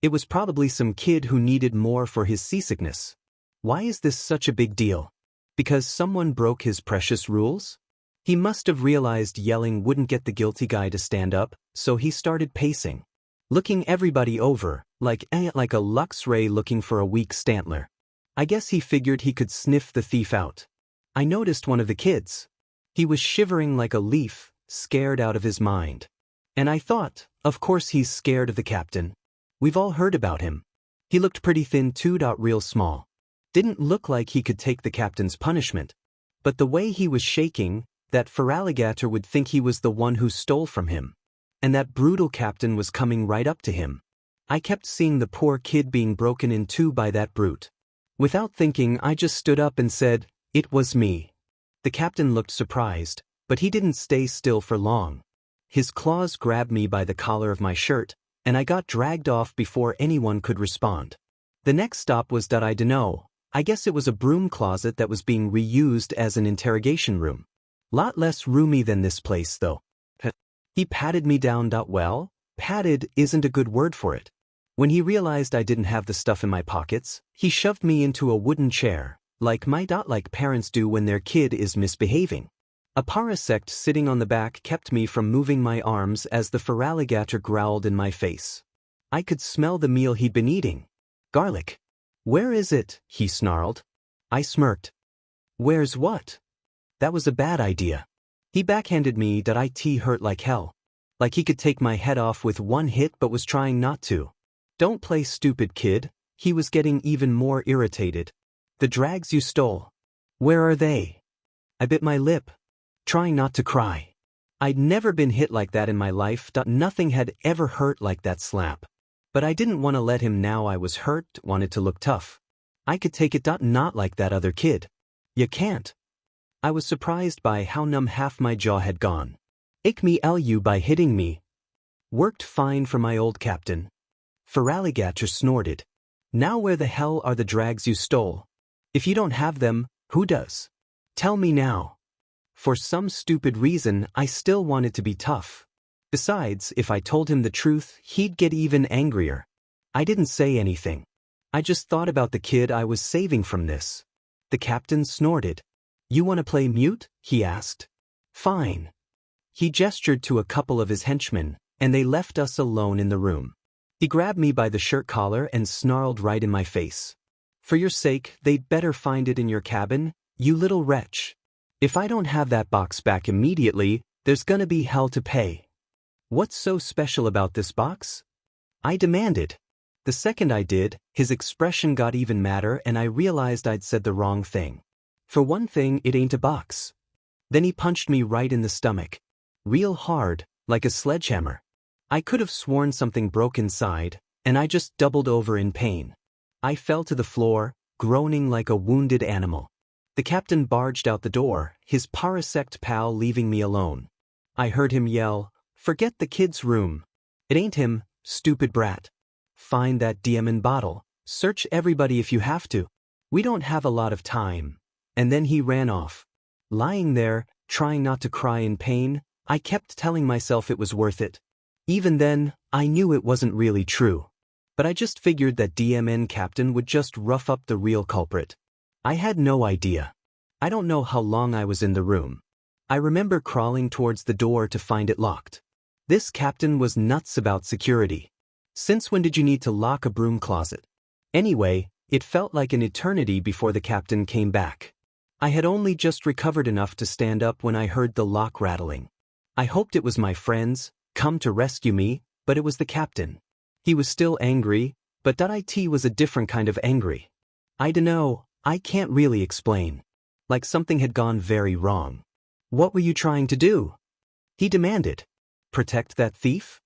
It was probably some kid who needed more for his seasickness. Why is this such a big deal? Because someone broke his precious rules? He must have realized yelling wouldn't get the guilty guy to stand up, so he started pacing, looking everybody over, like a Lux-ray looking for a weak Stantler. I guess he figured he could sniff the thief out. I noticed one of the kids. He was shivering like a leaf, scared out of his mind. And I thought, of course he's scared of the captain. We've all heard about him. He looked pretty thin too, real small. Didn't look like he could take the captain's punishment. But the way he was shaking, that Feraligatr would think he was the one who stole from him. And that brutal captain was coming right up to him. I kept seeing the poor kid being broken in two by that brute. Without thinking, I just stood up and said, "It was me." The captain looked surprised, but he didn't stay still for long. His claws grabbed me by the collar of my shirt, and I got dragged off before anyone could respond. The next stop was I dunno. I guess it was a broom closet that was being reused as an interrogation room. Lot less roomy than this place, though. He patted me down. Well, patted isn't a good word for it. When he realized I didn't have the stuff in my pockets, he shoved me into a wooden chair, like parents do when their kid is misbehaving. A parasect sitting on the back kept me from moving my arms as the Feraligatr growled in my face. I could smell the meal he'd been eating. Garlic. "Where is it?" he snarled. I smirked. "Where's what?" That was a bad idea. He backhanded me. It hurt like hell. Like he could take my head off with one hit but was trying not to. "Don't play stupid, kid." He was getting even more irritated. "The drags you stole. Where are they?" I bit my lip, trying not to cry. I'd never been hit like that in my life. Nothing had ever hurt like that slap. But I didn't want to let him know I was hurt, wanted to look tough. I could take it. Not like that other kid. You can't. I was surprised by how numb half my jaw had gone. "Ik me lu by hitting me." Worked fine for my old captain. Feraligatr snorted. "Now where the hell are the drags you stole? If you don't have them, who does? Tell me now." For some stupid reason, I still wanted to be tough. Besides, if I told him the truth, he'd get even angrier. I didn't say anything. I just thought about the kid I was saving from this. The captain snorted. "You want to play mute?" he asked. "Fine." He gestured to a couple of his henchmen, and they left us alone in the room. He grabbed me by the shirt collar and snarled right in my face. "For your sake, they'd better find it in your cabin, you little wretch. If I don't have that box back immediately, there's gonna be hell to pay." "What's so special about this box?" I demanded. The second I did, his expression got even madder and I realized I'd said the wrong thing. "For one thing, it ain't a box." Then he punched me right in the stomach. Real hard, like a sledgehammer. I could have sworn something broke inside, and I just doubled over in pain. I fell to the floor, groaning like a wounded animal. The captain barged out the door, his parasect pal leaving me alone. I heard him yell, "Forget the kid's room. It ain't him, stupid brat. Find that DMN bottle, search everybody if you have to. We don't have a lot of time." And then he ran off. Lying there, trying not to cry in pain, I kept telling myself it was worth it. Even then, I knew it wasn't really true. But I just figured that DMN captain would just rough up the real culprit. I had no idea. I don't know how long I was in the room. I remember crawling towards the door to find it locked. This captain was nuts about security. Since when did you need to lock a broom closet? Anyway, it felt like an eternity before the captain came back. I had only just recovered enough to stand up when I heard the lock rattling. I hoped it was my friends, come to rescue me, but it was the captain. He was still angry, but it was a different kind of angry. I dunno, I can't really explain. Like something had gone very wrong. "What were you trying to do?" he demanded. "Protect that thief?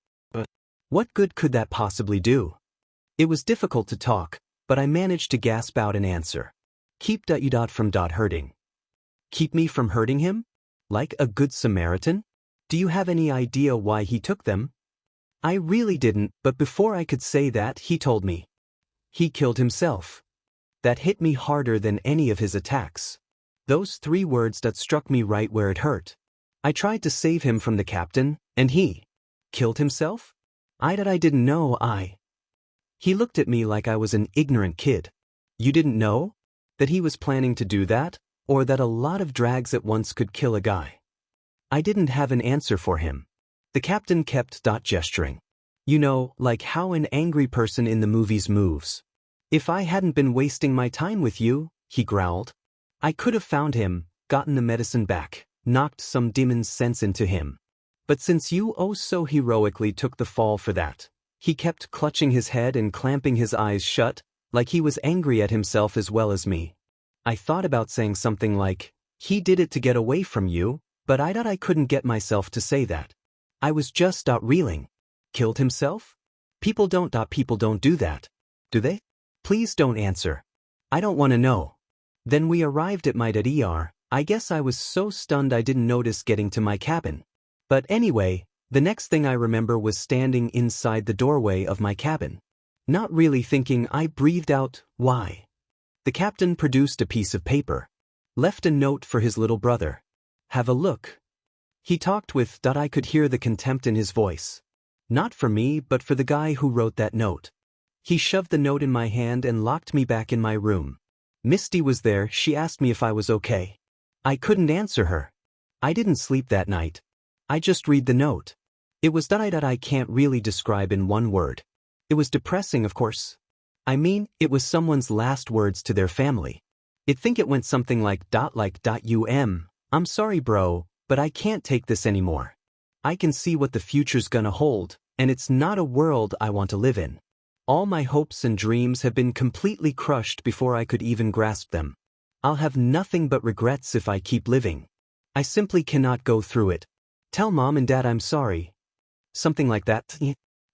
What good could that possibly do?" It was difficult to talk, but I managed to gasp out an answer. "Keep you from hurting." "Keep me from hurting him? Like a good Samaritan? Do you have any idea why he took them?" I really didn't, but before I could say that, he told me. He killed himself. That hit me harder than any of his attacks. Those 3 words that struck me right where it hurt. I tried to save him from the captain, and he killed himself? I didn't know. He looked at me like I was an ignorant kid. You didn't know? That he was planning to do that? Or that a lot of drags at once could kill a guy? I didn't have an answer for him. The captain kept gesturing. You know, like how an angry person in the movies moves. If I hadn't been wasting my time with you, he growled. I could have found him, gotten the medicine back, knocked some demon's sense into him. But since you so heroically took the fall for that, he kept clutching his head and clamping his eyes shut, like he was angry at himself as well as me. I thought about saying something like, he did it to get away from you, but I couldn't get myself to say that. I was just reeling. Killed himself? People don't do that. Do they? Please don't answer. I don't want to know. Then we arrived at my ER. I guess I was so stunned I didn't notice getting to my cabin. But anyway, the next thing I remember was standing inside the doorway of my cabin. Not really thinking, I breathed out, why? The captain produced a piece of paper. Left a note for his little brother. Have a look. He talked with I could hear the contempt in his voice. Not for me, but for the guy who wrote that note. He shoved the note in my hand and locked me back in my room. Misty was there. She asked me if I was okay. I couldn't answer her. I didn't sleep that night. I just read the note. It was that I can't really describe in one word. It was depressing, of course. I mean, it was someone's last words to their family. I'd think it went something like I'm sorry bro, but I can't take this anymore. I can see what the future's gonna hold, and it's not a world I want to live in. All my hopes and dreams have been completely crushed before I could even grasp them. I'll have nothing but regrets if I keep living. I simply cannot go through it. Tell mom and dad I'm sorry. Something like that.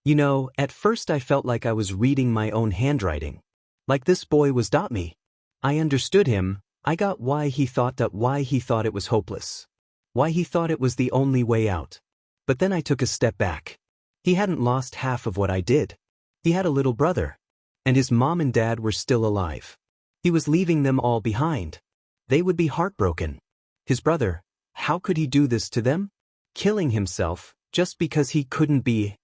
You know, at first I felt like I was reading my own handwriting. Like this boy was me. I understood him. I got why he thought it was hopeless. Why he thought it was the only way out. But then I took a step back. He hadn't lost half of what I did. He had a little brother. And his mom and dad were still alive. He was leaving them all behind. They would be heartbroken. His brother, how could he do this to them? Killing himself, just because he couldn't be,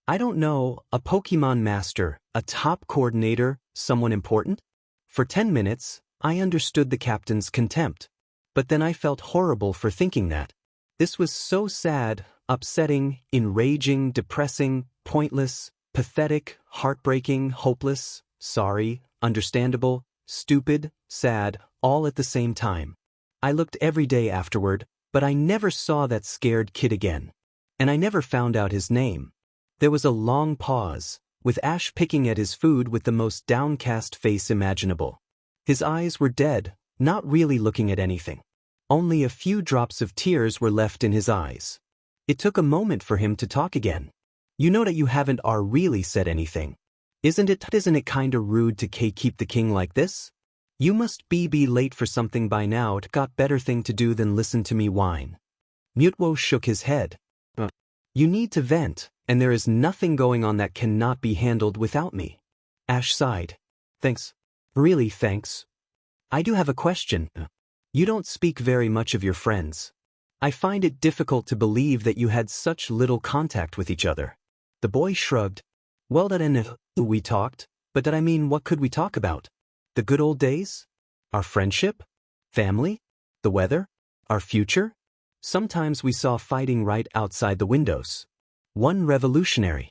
I don't know, a Pokemon master, a top coordinator, someone important? For 10 minutes, I understood the captain's contempt. But then I felt horrible for thinking that. This was so sad, upsetting, enraging, depressing, pointless, pathetic, heartbreaking, hopeless, sorry, understandable, stupid, sad, all at the same time. I looked every day afterward, but I never saw that scared kid again. And I never found out his name. There was a long pause, with Ash picking at his food with the most downcast face imaginable. His eyes were dead, not really looking at anything. Only a few drops of tears were left in his eyes. It took a moment for him to talk again. You know that you haven't really said anything. Isn't it kinda rude to keep the king like this? You must be late for something by now. It got better thing to do than listen to me whine. Mutwo shook his head. You need to vent, and there is nothing going on that cannot be handled without me. Ash sighed. Thanks. Really thanks. I do have a question. You don't speak very much of your friends. I find it difficult to believe that you had such little contact with each other. The boy shrugged. Well, we talked, but what could we talk about? The good old days? Our friendship? Family? The weather? Our future? Sometimes we saw fighting right outside the windows. One revolutionary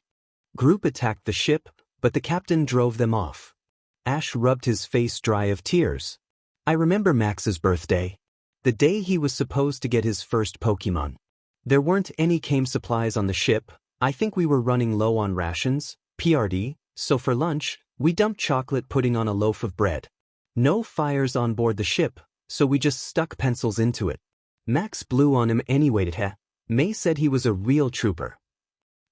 group attacked the ship, but the captain drove them off. Ash rubbed his face dry of tears. I remember Max's birthday. The day he was supposed to get his first Pokemon. There weren't any supplies on the ship. I think we were running low on rations, PRD, so for lunch, we dumped chocolate pudding on a loaf of bread. No fires on board the ship, so we just stuck pencils into it. Max blew on him anyway. May said he was a real trooper.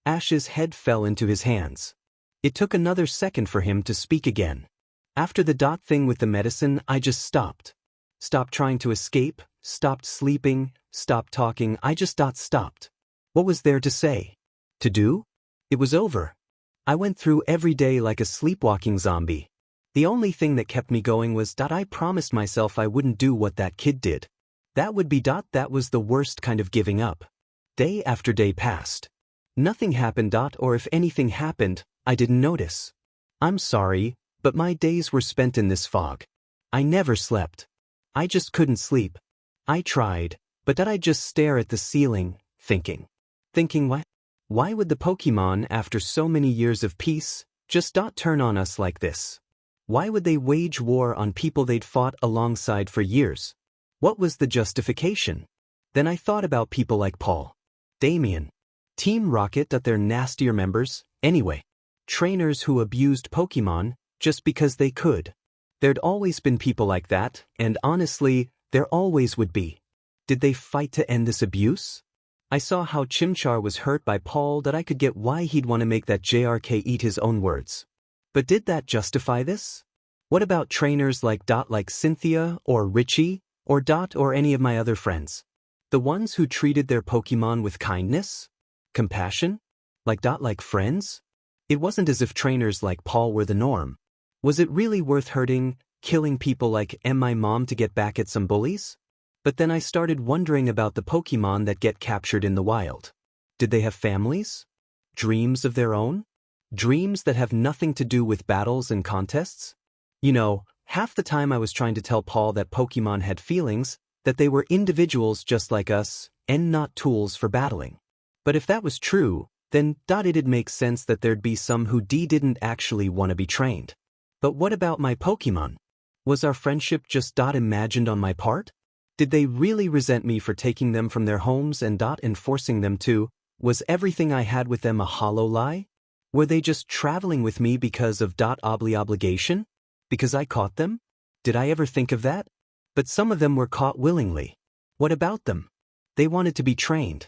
Ash's head fell into his hands. It took another second for him to speak again. After the thing with the medicine, I just stopped. Stopped trying to escape, stopped sleeping, stopped talking, I just stopped. What was there to say? To do? It was over. I went through every day like a sleepwalking zombie. The only thing that kept me going was that I promised myself I wouldn't do what that kid did. That was the worst kind of giving up. Day after day passed. Nothing happened. Or if anything happened, I didn't notice. I'm sorry, but my days were spent in this fog. I never slept. I just couldn't sleep. I tried, but I'd just stare at the ceiling, thinking what? Why would the Pokemon, after so many years of peace, just turn on us like this? Why would they wage war on people they'd fought alongside for years? What was the justification? Then I thought about people like Paul, Damien, Team Rocket. They're nastier members, anyway. Trainers who abused Pokemon just because they could. There'd always been people like that, and honestly, there always would be. Did they fight to end this abuse? I saw how Chimchar was hurt by Paul. That I could get why he'd want to make that JRK eat his own words. But did that justify this? What about trainers like Cynthia or Richie or any of my other friends? The ones who treated their Pokemon with kindness? Compassion? Like friends? It wasn't as if trainers like Paul were the norm. Was it really worth hurting, killing people like my mom to get back at some bullies? But then I started wondering about the Pokemon that get captured in the wild. Did they have families? Dreams of their own? Dreams that have nothing to do with battles and contests? You know, half the time I was trying to tell Paul that Pokemon had feelings, that they were individuals just like us, and not tools for battling. But if that was true, then it'd make sense that there'd be some who didn't actually want to be trained. But what about my Pokemon? Was our friendship just imagined on my part? Did they really resent me for taking them from their homes and forcing them to? Was everything I had with them a hollow lie? Were they just traveling with me because of obligation? Because I caught them? Did I ever think of that? But some of them were caught willingly. What about them? They wanted to be trained.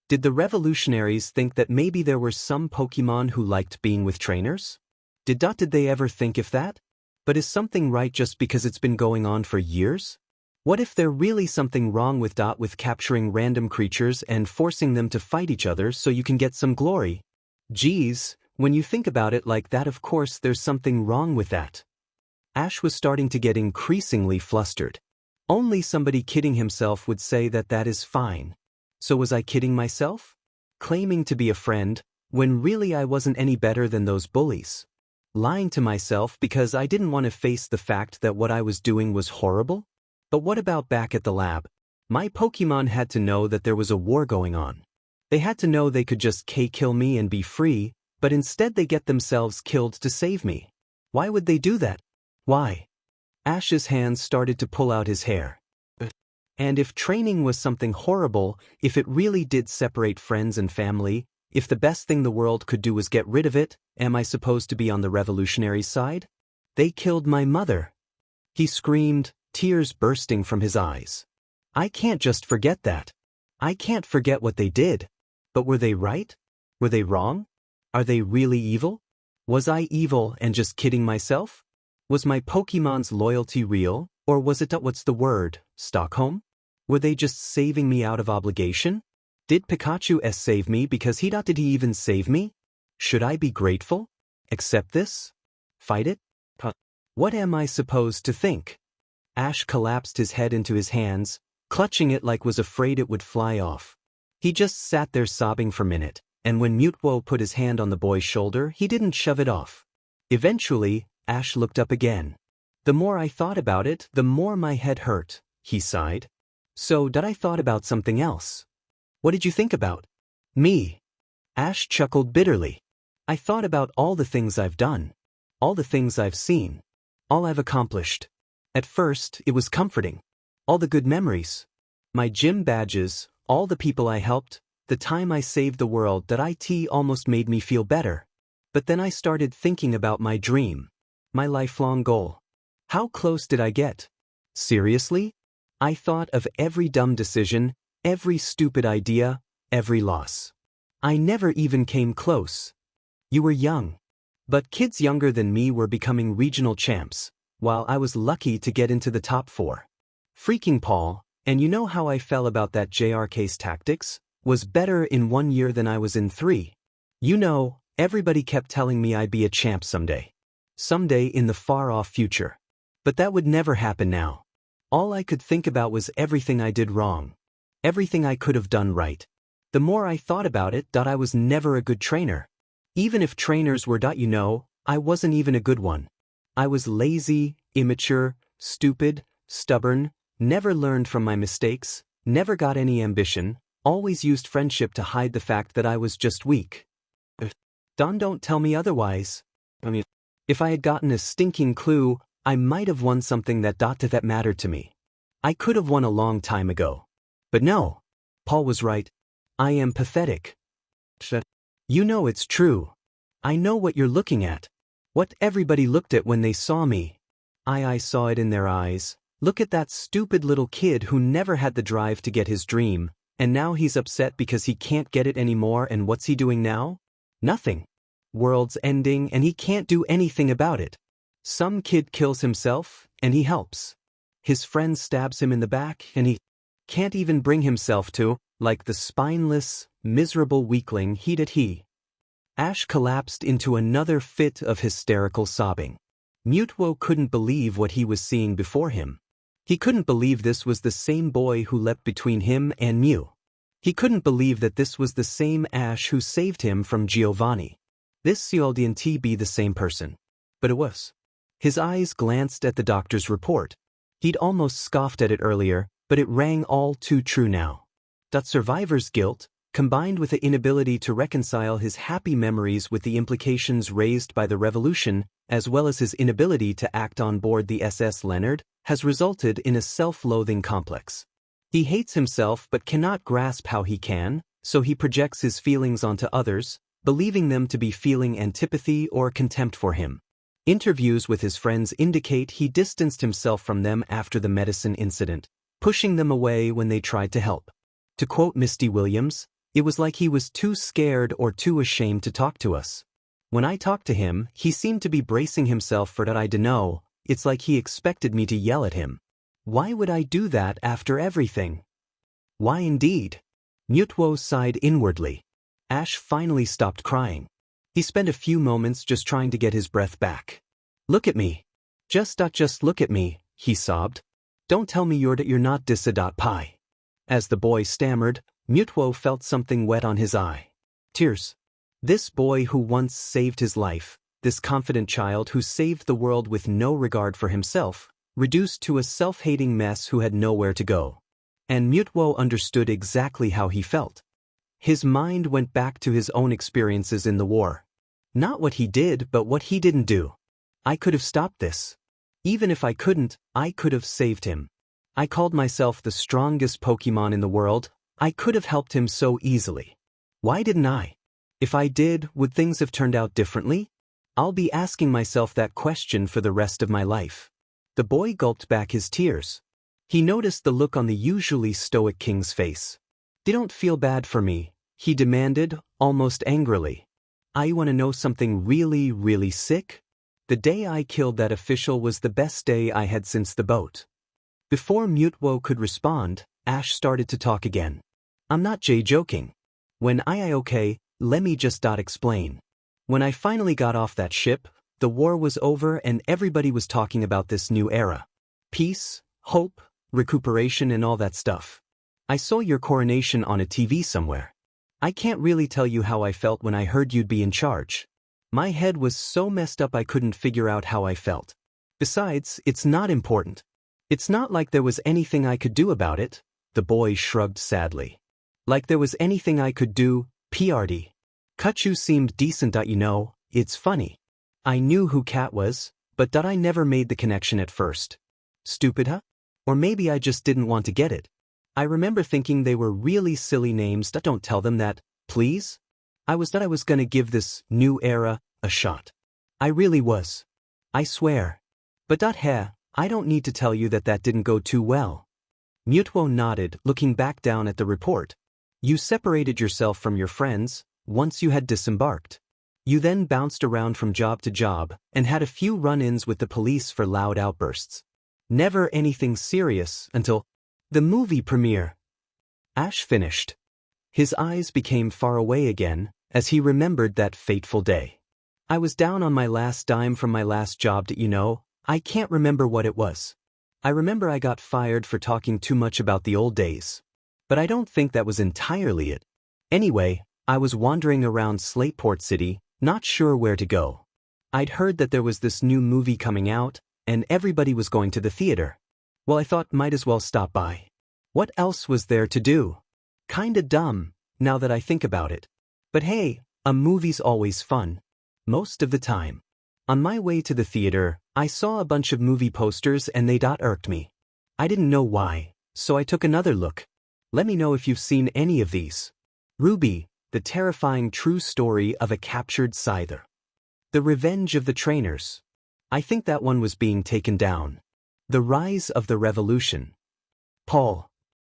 Did the revolutionaries think that maybe there were some Pokemon who liked being with trainers? Did they ever think of that? But is something right just because it's been going on for years? What if there's really something wrong with capturing random creatures and forcing them to fight each other so you can get some glory? Geez, when you think about it like that, of course there's something wrong with that. Ash was starting to get increasingly flustered. Only somebody kidding himself would say that is fine. So was I kidding myself? Claiming to be a friend, when really I wasn't any better than those bullies? Lying to myself because I didn't want to face the fact that what I was doing was horrible? But what about back at the lab? My Pokemon had to know that there was a war going on. They had to know they could just kill me and be free, but instead they get themselves killed to save me. Why would they do that? Why? Ash's hands started to pull out his hair. And if training was something horrible, if it really did separate friends and family, if the best thing the world could do was get rid of it, am I supposed to be on the revolutionary side? They killed my mother. He screamed, tears bursting from his eyes. I can't just forget that. I can't forget what they did. But were they right? Were they wrong? Are they really evil? Was I evil and just kidding myself? Was my Pokemon's loyalty real, or was it Stockholm? Were they just saving me out of obligation? Did Pikachu save me because did he even save me? Should I be grateful? Accept this? Fight it? What am I supposed to think? Ash collapsed his head into his hands, clutching it like was afraid it would fly off. He just sat there sobbing for a minute, and when Mutwo put his hand on the boy's shoulder, he didn't shove it off. Eventually, Ash looked up again. The more I thought about it, the more my head hurt, he sighed. So I thought about something else. What did you think about? Me. Ash chuckled bitterly. I thought about all the things I've done. All the things I've seen. All I've accomplished. At first, it was comforting. All the good memories. My gym badges, all the people I helped, the time I saved the world. That almost made me feel better. But then I started thinking about my dream. My lifelong goal. How close did I get? Seriously? I thought of every dumb decision, every stupid idea, every loss. I never even came close. You were young. But kids younger than me were becoming regional champs, while I was lucky to get into the top 4. Freaking Paul, and you know how I felt about that JRK's tactics, was better in 1 year than I was in 3. You know, Everybody kept telling me I'd be a champ someday. Someday in the far-off future. But that would never happen now. All I could think about was everything I did wrong. Everything I could have done right. The more I thought about it, I was never a good trainer. Even if trainers were, I wasn't even a good one. I was lazy, immature, stupid, stubborn, never learned from my mistakes, never got any ambition, always used friendship to hide the fact that I was just weak. Don't tell me otherwise. If I had gotten a stinking clue, I might have won something that mattered to me. I could have won a long time ago. But no. Paul was right. I am pathetic. You know it's true. I know what you're looking at. What everybody looked at when they saw me. I saw it in their eyes. Look at that stupid little kid who never had the drive to get his dream, and now he's upset because he can't get it anymore, and what's he doing now? Nothing. World's ending and he can't do anything about it. Some kid kills himself, and he helps. His friend stabs him in the back, and he can't even bring himself to, like the spineless, miserable weakling he. Ash collapsed into another fit of hysterical sobbing. Mutwo couldn't believe what he was seeing before him. He couldn't believe this was the same boy who leapt between him and Mew. He couldn't believe that this was the same Ash who saved him from Giovanni. This couldn't be the same person. But it was. His eyes glanced at the doctor's report. He'd almost scoffed at it earlier, but it rang all too true now. That survivor's guilt, combined with the inability to reconcile his happy memories with the implications raised by the revolution, as well as his inability to act on board the SS Leonard, has resulted in a self-loathing complex. He hates himself but cannot grasp how he can, so he projects his feelings onto others, believing them to be feeling antipathy or contempt for him. Interviews with his friends indicate he distanced himself from them after the medicine incident, pushing them away when they tried to help. To quote Misty Williams, it was like he was too scared or too ashamed to talk to us. When I talked to him, he seemed to be bracing himself for that I dunno, it's like he expected me to yell at him. Why would I do that after everything? Why indeed? Mutwo sighed inwardly. Ash finally stopped crying. He spent a few moments just trying to get his breath back. Look at me. Just look at me, he sobbed. Don't tell me you're not Disa.Pi. As the boy stammered, Mutwo felt something wet on his eye. Tears. This boy who once saved his life, this confident child who saved the world with no regard for himself, reduced to a self-hating mess who had nowhere to go. And Mutwo understood exactly how he felt. His mind went back to his own experiences in the war. Not what he did, but what he didn't do. I could have stopped this. Even if I couldn't, I could have saved him. I called myself the strongest Pokemon in the world. I could have helped him so easily. Why didn't I? If I did, would things have turned out differently? I'll be asking myself that question for the rest of my life. The boy gulped back his tears. He noticed the look on the usually stoic king's face. "You don't feel bad for me," he demanded, almost angrily. "I want to know something really, really sick? The day I killed that official was the best day I had since the boat." Before Mutwo could respond, Ash started to talk again. "I'm not joking. When okay, let me just explain. When I finally got off that ship, the war was over and everybody was talking about this new era. Peace, hope, recuperation and all that stuff. I saw your coronation on a TV somewhere. I can't really tell you how I felt when I heard you'd be in charge. My head was so messed up I couldn't figure out how I felt. Besides, it's not important. It's not like there was anything I could do about it." The boy shrugged sadly. "Like there was anything I could do, PRD. Kachu seemed decent, it's funny. I knew who Cat was, but I never made the connection at first. Stupid, huh? Or maybe I just didn't want to get it. I remember thinking they were really silly names. Don't tell them that, please. I was gonna give this new era a shot. I really was. I swear. But I don't need to tell you that didn't go too well." Mutwo nodded, looking back down at the report. "You separated yourself from your friends once you had disembarked. You then bounced around from job to job and had a few run-ins with the police for loud outbursts. Never anything serious until the movie premiere." Ash finished. His eyes became far away again, as he remembered that fateful day. I was down on my last dime from my last job, I can't remember what it was. I remember I got fired for talking too much about the old days. But I don't think that was entirely it. Anyway, I was wandering around Slateport City, not sure where to go. I'd heard that there was this new movie coming out, and everybody was going to the theater. Well, I thought might as well stop by. What else was there to do? Kinda dumb, now that I think about it. But hey, a movie's always fun. Most of the time. On my way to the theater, I saw a bunch of movie posters and they irked me. I didn't know why, so I took another look. Let me know if you've seen any of these. Ruby, the terrifying true story of a captured scyther. The Revenge of the Trainers. I think that one was being taken down. The Rise of the Revolution. Paul.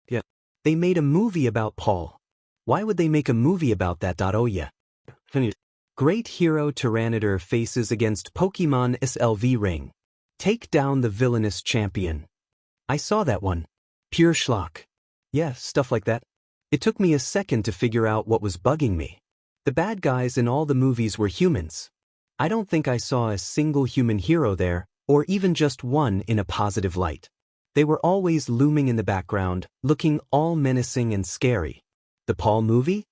Yeah. They made a movie about Paul. Why would they make a movie about that? Oh yeah. Great Hero Tyranitar faces against Pokemon SLV Ring. Take down the villainous champion. I saw that one. Pure schlock. Yeah, stuff like that. It took me a second to figure out what was bugging me. The bad guys in all the movies were humans. I don't think I saw a single human hero there, or even just one in a positive light. They were always looming in the background, looking all menacing and scary. The Paul movie?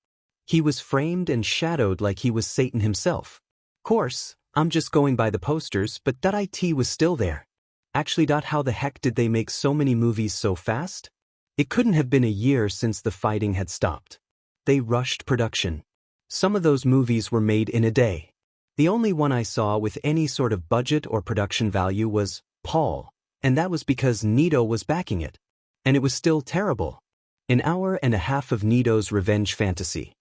He was framed and shadowed like he was Satan himself. Course, I'm just going by the posters, but it was still there. Actually, how the heck did they make so many movies so fast? It couldn't have been a year since the fighting had stopped. They rushed production. Some of those movies were made in a day. The only one I saw with any sort of budget or production value was Paul, and that was because Nito was backing it. And it was still terrible. An hour and a half of Nito's revenge fantasy.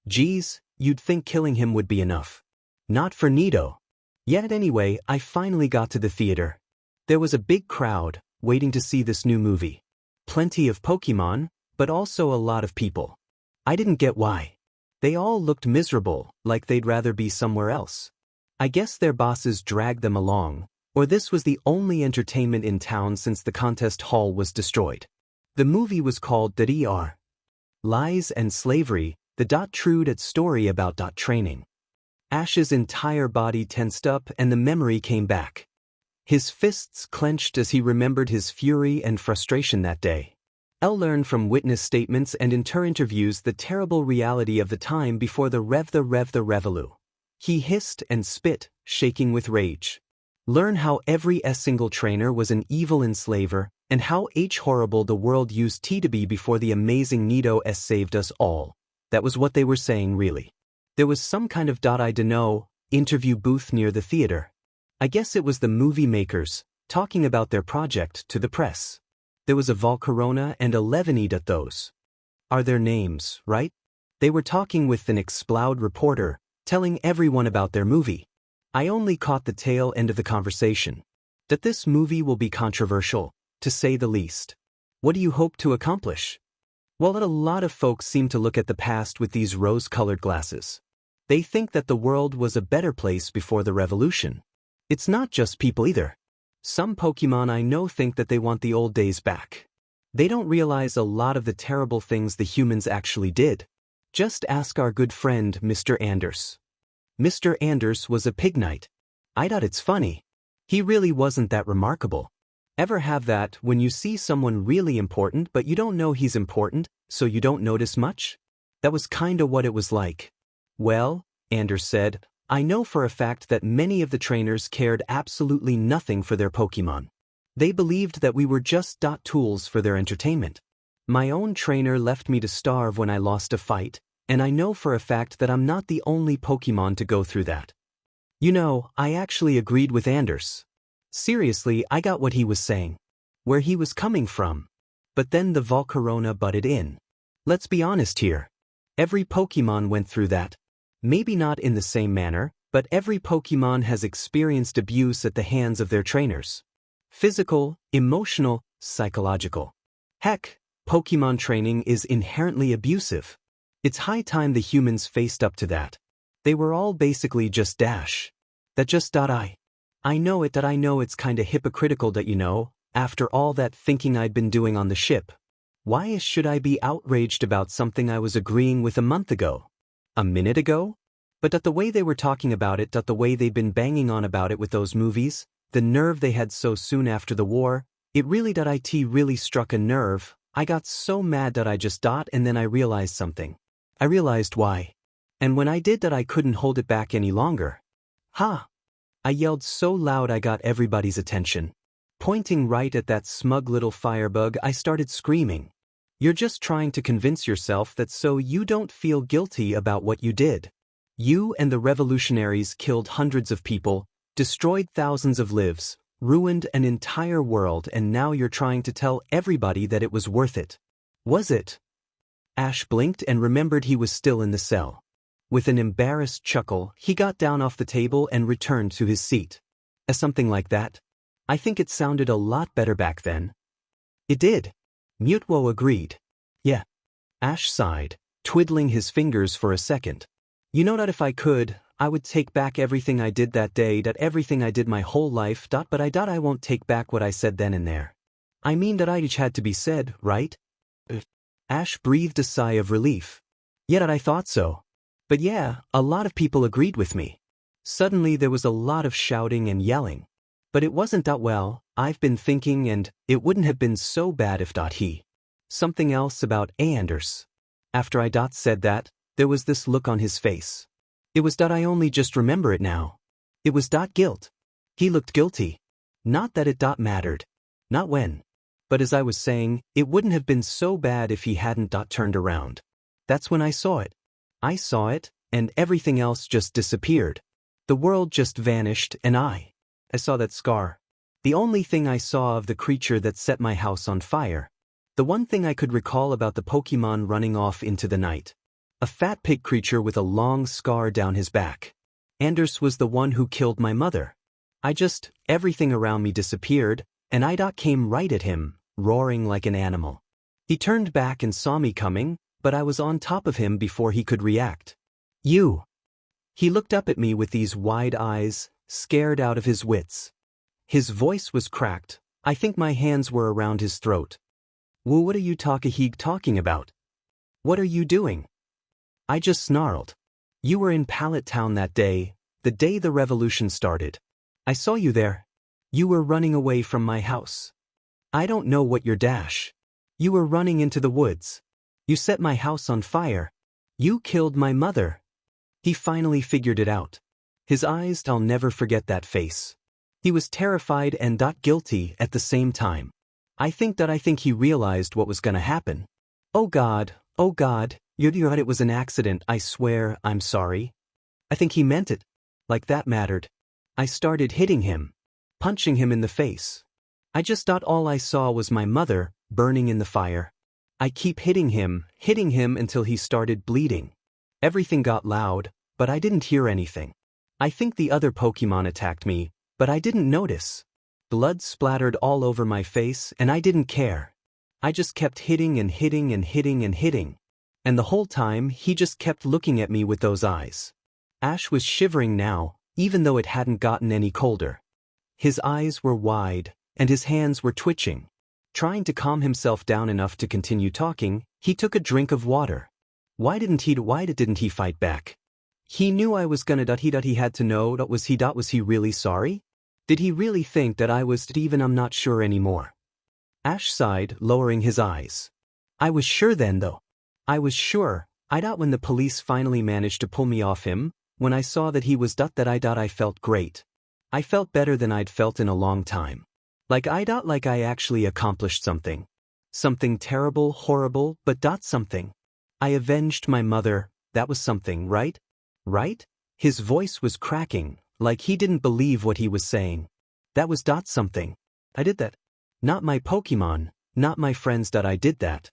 Geez, you'd think killing him would be enough. Not for Nito. Yet anyway, I finally got to the theater. There was a big crowd, waiting to see this new movie. Plenty of Pokemon, but also a lot of people. I didn't get why. They all looked miserable, like they'd rather be somewhere else. I guess their bosses dragged them along, or this was the only entertainment in town since the contest hall was destroyed. The movie was called .er. Lies and Slavery, the true story about training. Ash's entire body tensed up and the memory came back. His fists clenched as he remembered his fury and frustration that day. Elle learned from witness statements and interviews the terrible reality of the time before the Revolu. He hissed and spit, shaking with rage. Learn how every single trainer was an evil enslaver, and how horrible the world used to be before the amazing Nito saved us all. That was what they were saying, really. There was some kind of interview booth near the theater. I guess it was the movie makers, talking about their project to the press. There was a Volcarona and a Levany. Those are their names, right? They were talking with an explode reporter, telling everyone about their movie. I only caught the tail end of the conversation. That this movie will be controversial, to say the least. What do you hope to accomplish? Well, a lot of folks seem to look at the past with these rose-colored glasses. They think that the world was a better place before the revolution. It's not just people either. Some Pokemon I know think that they want the old days back. They don't realize a lot of the terrible things the humans actually did. Just ask our good friend Mr. Anders. Mr. Anders was a pig knight. I thought it's funny. He really wasn't that remarkable. Ever have that when you see someone really important but you don't know he's important, so you don't notice much? That was kinda what it was like. Well, Anders said, I know for a fact that many of the trainers cared absolutely nothing for their Pokemon. They believed that we were just tools for their entertainment. My own trainer left me to starve when I lost a fight, and I know for a fact that I'm not the only Pokemon to go through that. I actually agreed with Anders. Seriously, I got what he was saying. Where he was coming from. But then the Volcarona butted in. Let's be honest here. Every Pokemon went through that. Maybe not in the same manner, but every Pokemon has experienced abuse at the hands of their trainers. Physical, emotional, psychological. Heck, Pokemon training is inherently abusive. It's high time the humans faced up to that. They were all basically just dash. That just I know it's kinda hypocritical after all that thinking I'd been doing on the ship. Why should I be outraged about something I was agreeing with a month ago? A minute ago? But the way they were talking about it, the way they'd been banging on about it with those movies, the nerve they had so soon after the war, it really struck a nerve. I got so mad that I just and then I realized something. I realized why. And when I did that I couldn't hold it back any longer. Ha! I yelled so loud I got everybody's attention. Pointing right at that smug little firebug, I started screaming. You're just trying to convince yourself that so you don't feel guilty about what you did. You and the revolutionaries killed hundreds of people, destroyed thousands of lives, ruined an entire world, and now you're trying to tell everybody that it was worth it. Was it? Ash blinked and remembered he was still in the cell. With an embarrassed chuckle, he got down off the table and returned to his seat. Something like that? I think it sounded a lot better back then. It did. Mutwo agreed. Yeah. Ash sighed, twiddling his fingers for a second. You know that if I could, I would take back everything I did that day, everything I did my whole life, but I won't take back what I said then and there. I mean that each had to be said, right? Ash breathed a sigh of relief. Yeah, I thought so. But yeah, a lot of people agreed with me. Suddenly there was a lot of shouting and yelling. But it wasn't well, I've been thinking, and it wouldn't have been so bad if he. Something else about Anders. After I said that, there was this look on his face. It was I only just remember it now. It was guilt. He looked guilty. Not that it mattered. Not when. But as I was saying, it wouldn't have been so bad if he hadn't turned around. That's when I saw it. I saw it, and everything else just disappeared. The world just vanished, and I saw that scar. The only thing I saw of the creature that set my house on fire. The one thing I could recall about the Pokemon running off into the night. A fat pig creature with a long scar down his back. Anders was the one who killed my mother. Everything around me disappeared, and I came right at him, roaring like an animal. He turned back and saw me coming, but I was on top of him before he could react. You. He looked up at me with these wide eyes, scared out of his wits. His voice was cracked. I think my hands were around his throat. Woo, what are you talking about? What are you doing? I just snarled. You were in Pallet Town that day, the day the revolution started. I saw you there. You were running away from my house. I don't know what your You were running into the woods. You set my house on fire. You killed my mother. He finally figured it out. His eyes, I'll never forget that face. He was terrified and guilty at the same time. I think he realized what was gonna happen. Oh God, you're right, it was an accident, I swear, I'm sorry. I think he meant it. Like that mattered. I started hitting him. Punching him in the face. I just thought all I saw was my mother, burning in the fire. I keep hitting him until he started bleeding. Everything got loud, but I didn't hear anything. I think the other Pokemon attacked me, but I didn't notice. Blood splattered all over my face and I didn't care. I just kept hitting and hitting and hitting and hitting. And the whole time he just kept looking at me with those eyes. Ash was shivering now, even though it hadn't gotten any colder. His eyes were wide, and his hands were twitching. Trying to calm himself down enough to continue talking, he took a drink of water. Why didn't he fight back? He knew I was gonna he had to know was he really sorry? Did he really think that I was even? I'm not sure anymore. Ash sighed, lowering his eyes. I was sure then though. I was sure. When the police finally managed to pull me off him, when I saw that he was I felt great. I felt better than I'd felt in a long time. Like I actually accomplished something. Something terrible, horrible, but something. I avenged my mother, that was something, right? Right? His voice was cracking, like he didn't believe what he was saying. That was something. I did that. Not my Pokemon, not my friends I did that.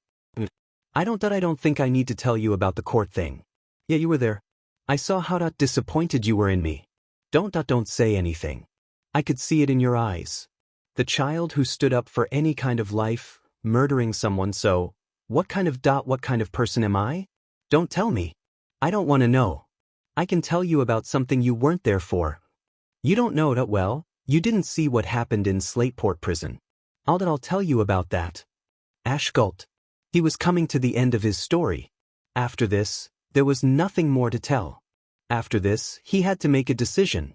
I don't think I need to tell you about the court thing. Yeah, you were there. I saw how disappointed you were in me. Don't say anything. I could see it in your eyes. The child who stood up for any kind of life, murdering someone, so what kind of person am I? Don't tell me. I don't want to know. I can tell you about something you weren't there for. You don't know that well, you didn't see what happened in Slateport prison. I'll tell you about that. Ash gulped. He was coming to the end of his story. After this, there was nothing more to tell. After this, he had to make a decision.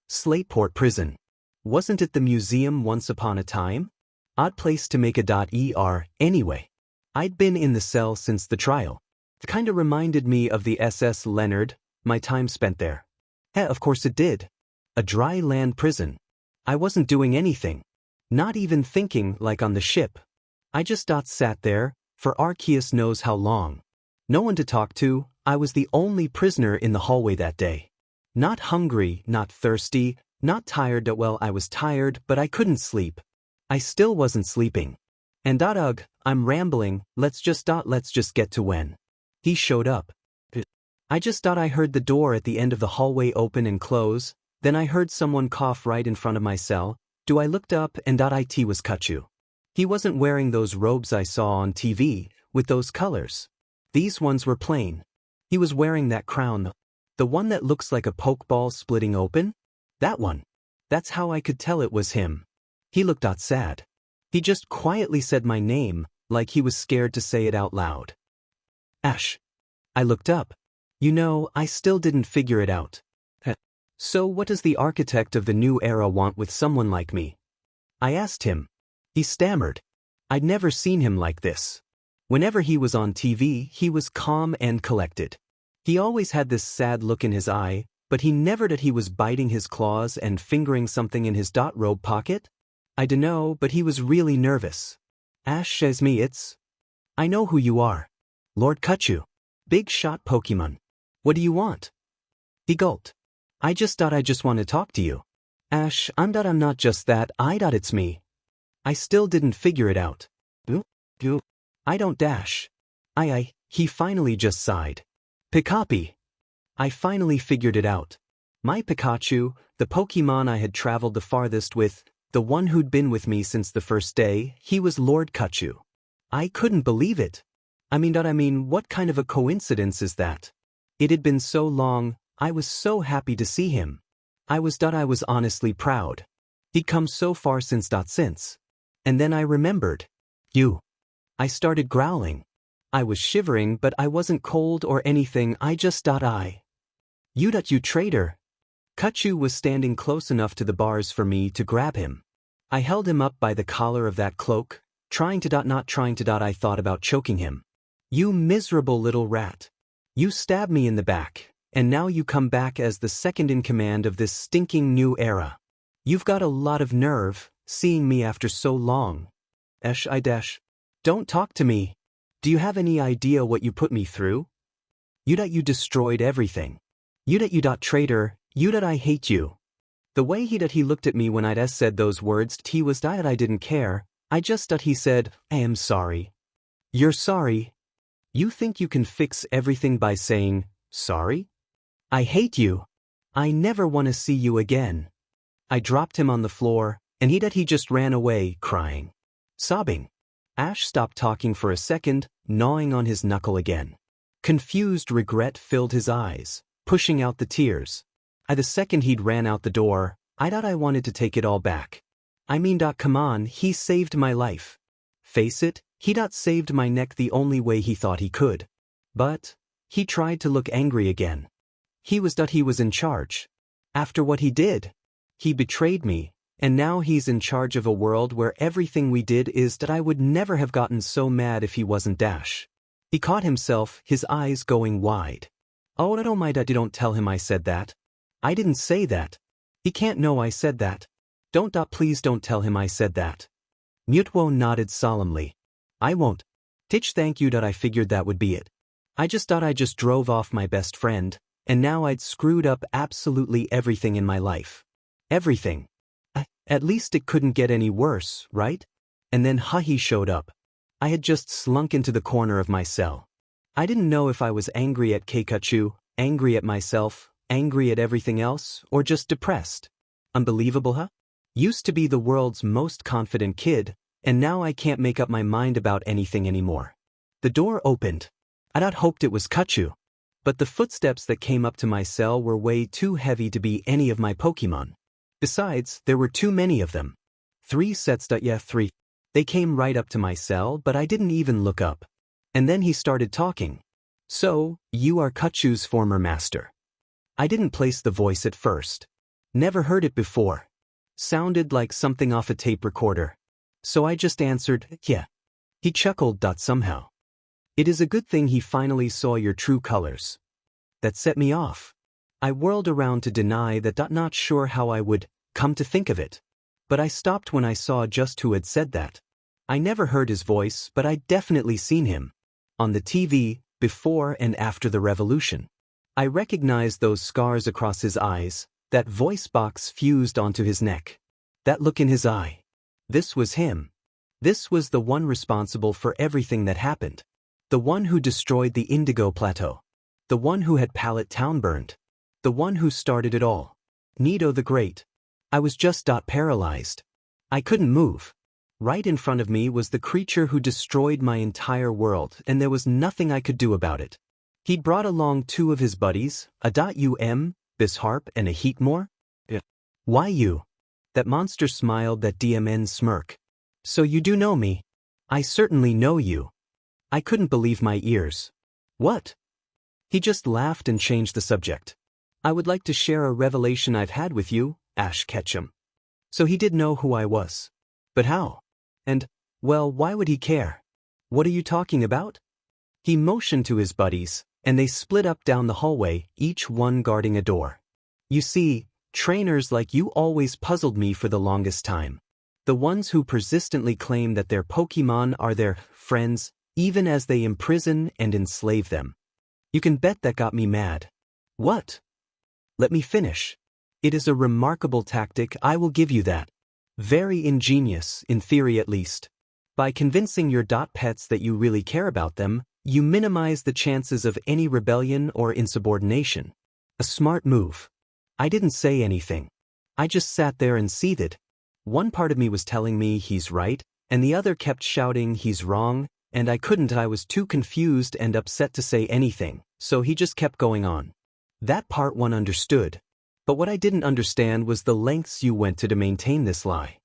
Slateport Prison. Wasn't it the museum once upon a time? Odd place to make a anyway. I'd been in the cell since the trial. It kinda reminded me of the SS Leonard, my time spent there. Of course it did. A dry land prison. I wasn't doing anything. Not even thinking like on the ship. I just sat there, for Arceus knows how long. No one to talk to, I was the only prisoner in the hallway that day. Not hungry, not thirsty, not tired. Well, I was tired, but I couldn't sleep. I still wasn't sleeping. And ugh, I'm rambling, let's just get to when he showed up. I just thought I heard the door at the end of the hallway open and close, then I heard someone cough right in front of my cell. I looked up and it was Kachu. He wasn't wearing those robes I saw on TV, with those colors. These ones were plain. He was wearing that crown, the one that looks like a pokeball splitting open? That one. That's how I could tell it was him. He looked sad. He just quietly said my name, like he was scared to say it out loud. Ash. I looked up. I still didn't figure it out. So what does the architect of the new era want with someone like me? I asked him. He stammered. I'd never seen him like this. Whenever he was on TV, he was calm and collected. He always had this sad look in his eye, but he never did. He was biting his claws and fingering something in his robe pocket. I dunno, but he was really nervous. Ash says me I know who you are. Lord Kachu. Big shot Pokemon. What do you want? He gulped. I just want to talk to you. Ash, I'm not just that, it's me. I still didn't figure it out. I don't dash. He finally just sighed. Pikapi. I finally figured it out. My Pikachu, the Pokemon I had traveled the farthest with, the one who'd been with me since the first day, he was Lord Kachu. I couldn't believe it. I mean, what kind of a coincidence is that? It had been so long, I was so happy to see him. I was honestly proud. He'd come so far since. And then I remembered. You. I started growling. I was shivering, but I wasn't cold or anything. I just You traitor. Kachu was standing close enough to the bars for me to grab him. I held him up by the collar of that cloak, not trying to. I thought about choking him. You miserable little rat. You stabbed me in the back, and now you come back as the second in command of this stinking new era. You've got a lot of nerve, seeing me after so long. Don't talk to me. Do you have any idea what you put me through? You destroyed everything. You traitor, I hate you. The way he looked at me when I'd said those words, he was I didn't care. I just he said, I am sorry. You're sorry? You think you can fix everything by saying, sorry? I hate you. I never want to see you again. I dropped him on the floor, and he just ran away, crying. Sobbing. Ash stopped talking for a second, gnawing on his knuckle again. Confused regret filled his eyes, pushing out the tears. The second he'd ran out the door, I wanted to take it all back. Come on, he saved my life. Face it, he'd saved my neck the only way he thought he could. But he tried to look angry again. He was in charge. After what he did, he betrayed me, and now he's in charge of a world where everything we did is I would never have gotten so mad if he wasn't Dash. He caught himself, his eyes going wide. Oh, don't tell him I said that. I didn't say that. He can't know I said that. Please don't tell him I said that. Mutwo nodded solemnly. I won't. Thank you. I figured that would be it. I just drove off my best friend, and now I'd screwed up absolutely everything in my life. Everything. At least it couldn't get any worse, right? And then he showed up. I had just slunk into the corner of my cell. I didn't know if I was angry at Keikachu, angry at myself, angry at everything else, or just depressed. Unbelievable, huh? Used to be the world's most confident kid, and now I can't make up my mind about anything anymore. The door opened. I'd hoped it was Kachu. But the footsteps that came up to my cell were way too heavy to be any of my Pokemon. Besides, there were too many of them. 3 sets. 3. They came right up to my cell, but I didn't even look up. And then he started talking. So, you are Kachu's former master. I didn't place the voice at first. Never heard it before. Sounded like something off a tape recorder. So I just answered, yeah. He chuckled. Somehow. It is a good thing he finally saw your true colors. That set me off. I whirled around to deny that. Not sure how I would come to think of it. But I stopped when I saw just who had said that. I never heard his voice, but I'd definitely seen him. On the TV, before and after the revolution. I recognized those scars across his eyes, that voice box fused onto his neck. That look in his eye. This was him. This was the one responsible for everything that happened. The one who destroyed the Indigo Plateau. The one who had Pallet Town burned. The one who started it all. Nito the Great. I was just paralyzed. I couldn't move. Right in front of me was the creature who destroyed my entire world, and there was nothing I could do about it. He'd brought along 2 of his buddies, a Bisharp and a Heatmore. Yeah. Why you? That monster smiled. That DMN smirk. So you do know me? I certainly know you. I couldn't believe my ears. What? He just laughed and changed the subject. I would like to share a revelation I've had with you, Ash Ketchum. So he did know who I was. But how? And, well, why would he care? What are you talking about? He motioned to his buddies, and they split up down the hallway, each one guarding a door. You see, trainers like you always puzzled me for the longest time. The ones who persistently claim that their Pokemon are their friends, even as they imprison and enslave them. You can bet that got me mad. What? Let me finish. It is a remarkable tactic, I will give you that. Very ingenious, in theory at least. By convincing your pets that you really care about them, you minimize the chances of any rebellion or insubordination. A smart move. I didn't say anything. I just sat there and seethed. One part of me was telling me he's right, and the other kept shouting he's wrong, and I couldn't. I was too confused and upset to say anything, so he just kept going on. That part one understood. But what I didn't understand was the lengths you went to maintain this lie.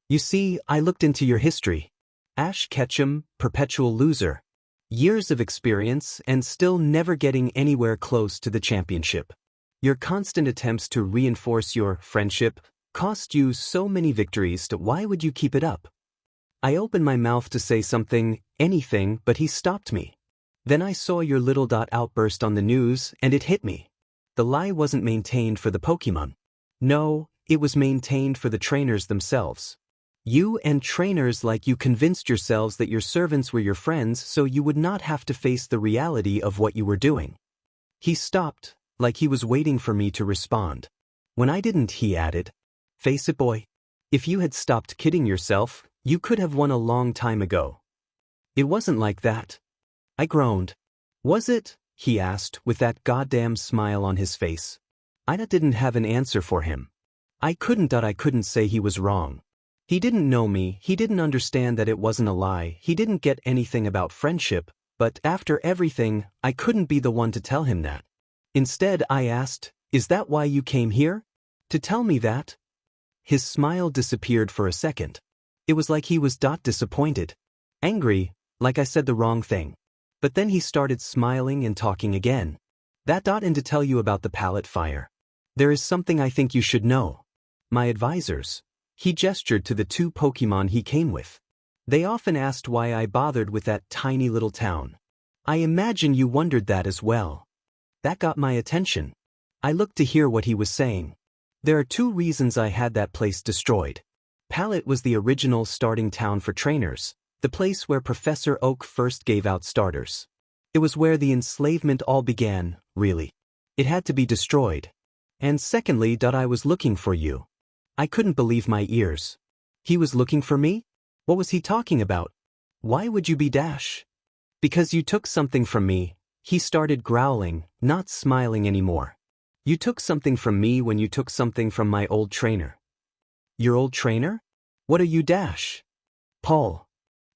You see, I looked into your history. Ash Ketchum, perpetual loser. Years of experience and still never getting anywhere close to the championship. Your constant attempts to reinforce your friendship cost you so many victories. Why would you keep it up? I opened my mouth to say something, anything, but he stopped me. Then I saw your little outburst on the news, and it hit me. The lie wasn't maintained for the Pokemon. No, it was maintained for the trainers themselves. You and trainers like you convinced yourselves that your servants were your friends so you would not have to face the reality of what you were doing. He stopped, like he was waiting for me to respond. When I didn't, he added, "Face it, boy. If you had stopped kidding yourself, you could have won a long time ago." It wasn't like that. I groaned. Was it? He asked with that goddamn smile on his face. I didn't have an answer for him. I couldn't say he was wrong. He didn't know me, he didn't understand that it wasn't a lie, he didn't get anything about friendship, but after everything, I couldn't be the one to tell him that. Instead, I asked, "Is that why you came here? To tell me that?" His smile disappeared for a second. It was like he was disappointed. Angry, like I said the wrong thing. But then he started smiling and talking again. And to tell you about the pallet fire. There is something I think you should know. My advisors. He gestured to the 2 Pokemon he came with. They often asked why I bothered with that tiny little town. I imagine you wondered that as well. That got my attention. I looked to hear what he was saying. There are 2 reasons I had that place destroyed. Pallet was the original starting town for trainers. The place where Professor Oak first gave out starters. It was where the enslavement all began, really. It had to be destroyed. And secondly, I was looking for you. I couldn't believe my ears. He was looking for me? What was he talking about? Why would you be Dash? Because you took something from me. He started growling, not smiling anymore. You took something from me when you took something from my old trainer. Your old trainer? What are you, Dash? Paul.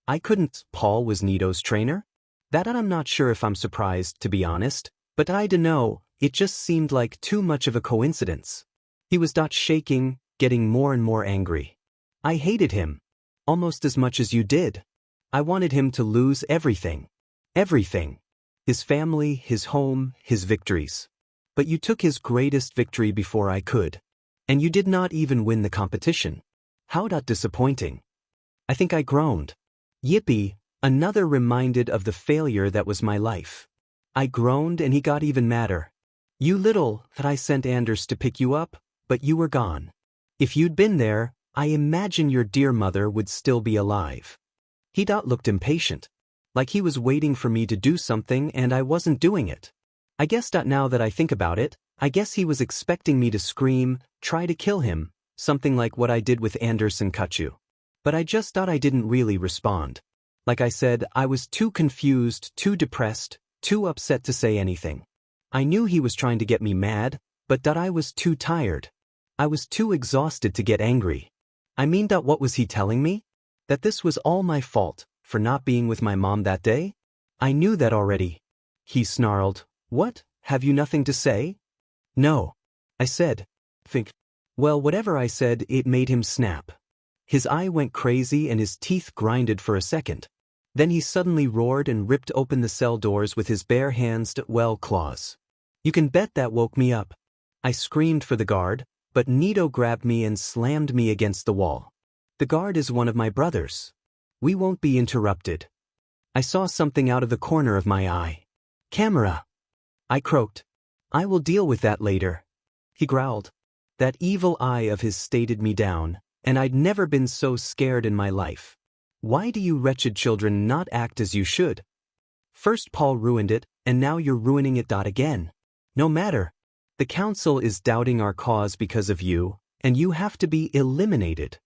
I couldn't. Paul was Nito's trainer? That I'm not sure if I'm surprised, to be honest, but I dunno, it just seemed like too much of a coincidence. He was shaking, getting more and more angry. I hated him. Almost as much as you did. I wanted him to lose everything. Everything. His family, his home, his victories. But you took his greatest victory before I could. And you did not even win the competition. How disappointing. I think I groaned. Yippee, another reminded of the failure that was my life. I groaned and he got even madder. You little, that I sent Anders to pick you up, but you were gone. If you'd been there, I imagine your dear mother would still be alive. He looked impatient. Like he was waiting for me to do something and I wasn't doing it. I guess now that I think about it, I guess he was expecting me to scream, try to kill him, something like what I did with Anders and Kachu. But I just thought I didn't really respond. Like I said, I was too confused, too depressed, too upset to say anything. I knew he was trying to get me mad, but I was too tired. I was too exhausted to get angry. I mean, what was he telling me? That this was all my fault, for not being with my mom that day? I knew that already. He snarled, "What, have you nothing to say?" "No," I said. Think. Well, whatever I said, it made him snap. His eye went crazy and his teeth grinded for a second. Then he suddenly roared and ripped open the cell doors with his bare hands, claws. You can bet that woke me up. I screamed for the guard, but Nito grabbed me and slammed me against the wall. The guard is one of my brothers. We won't be interrupted. I saw something out of the corner of my eye. Camera! I croaked. I will deal with that later. He growled. That evil eye of his stated me down, and I'd never been so scared in my life. Why do you wretched children not act as you should? First Paul ruined it, and now you're ruining it. Again. No matter. The council is doubting our cause because of you, and you have to be eliminated.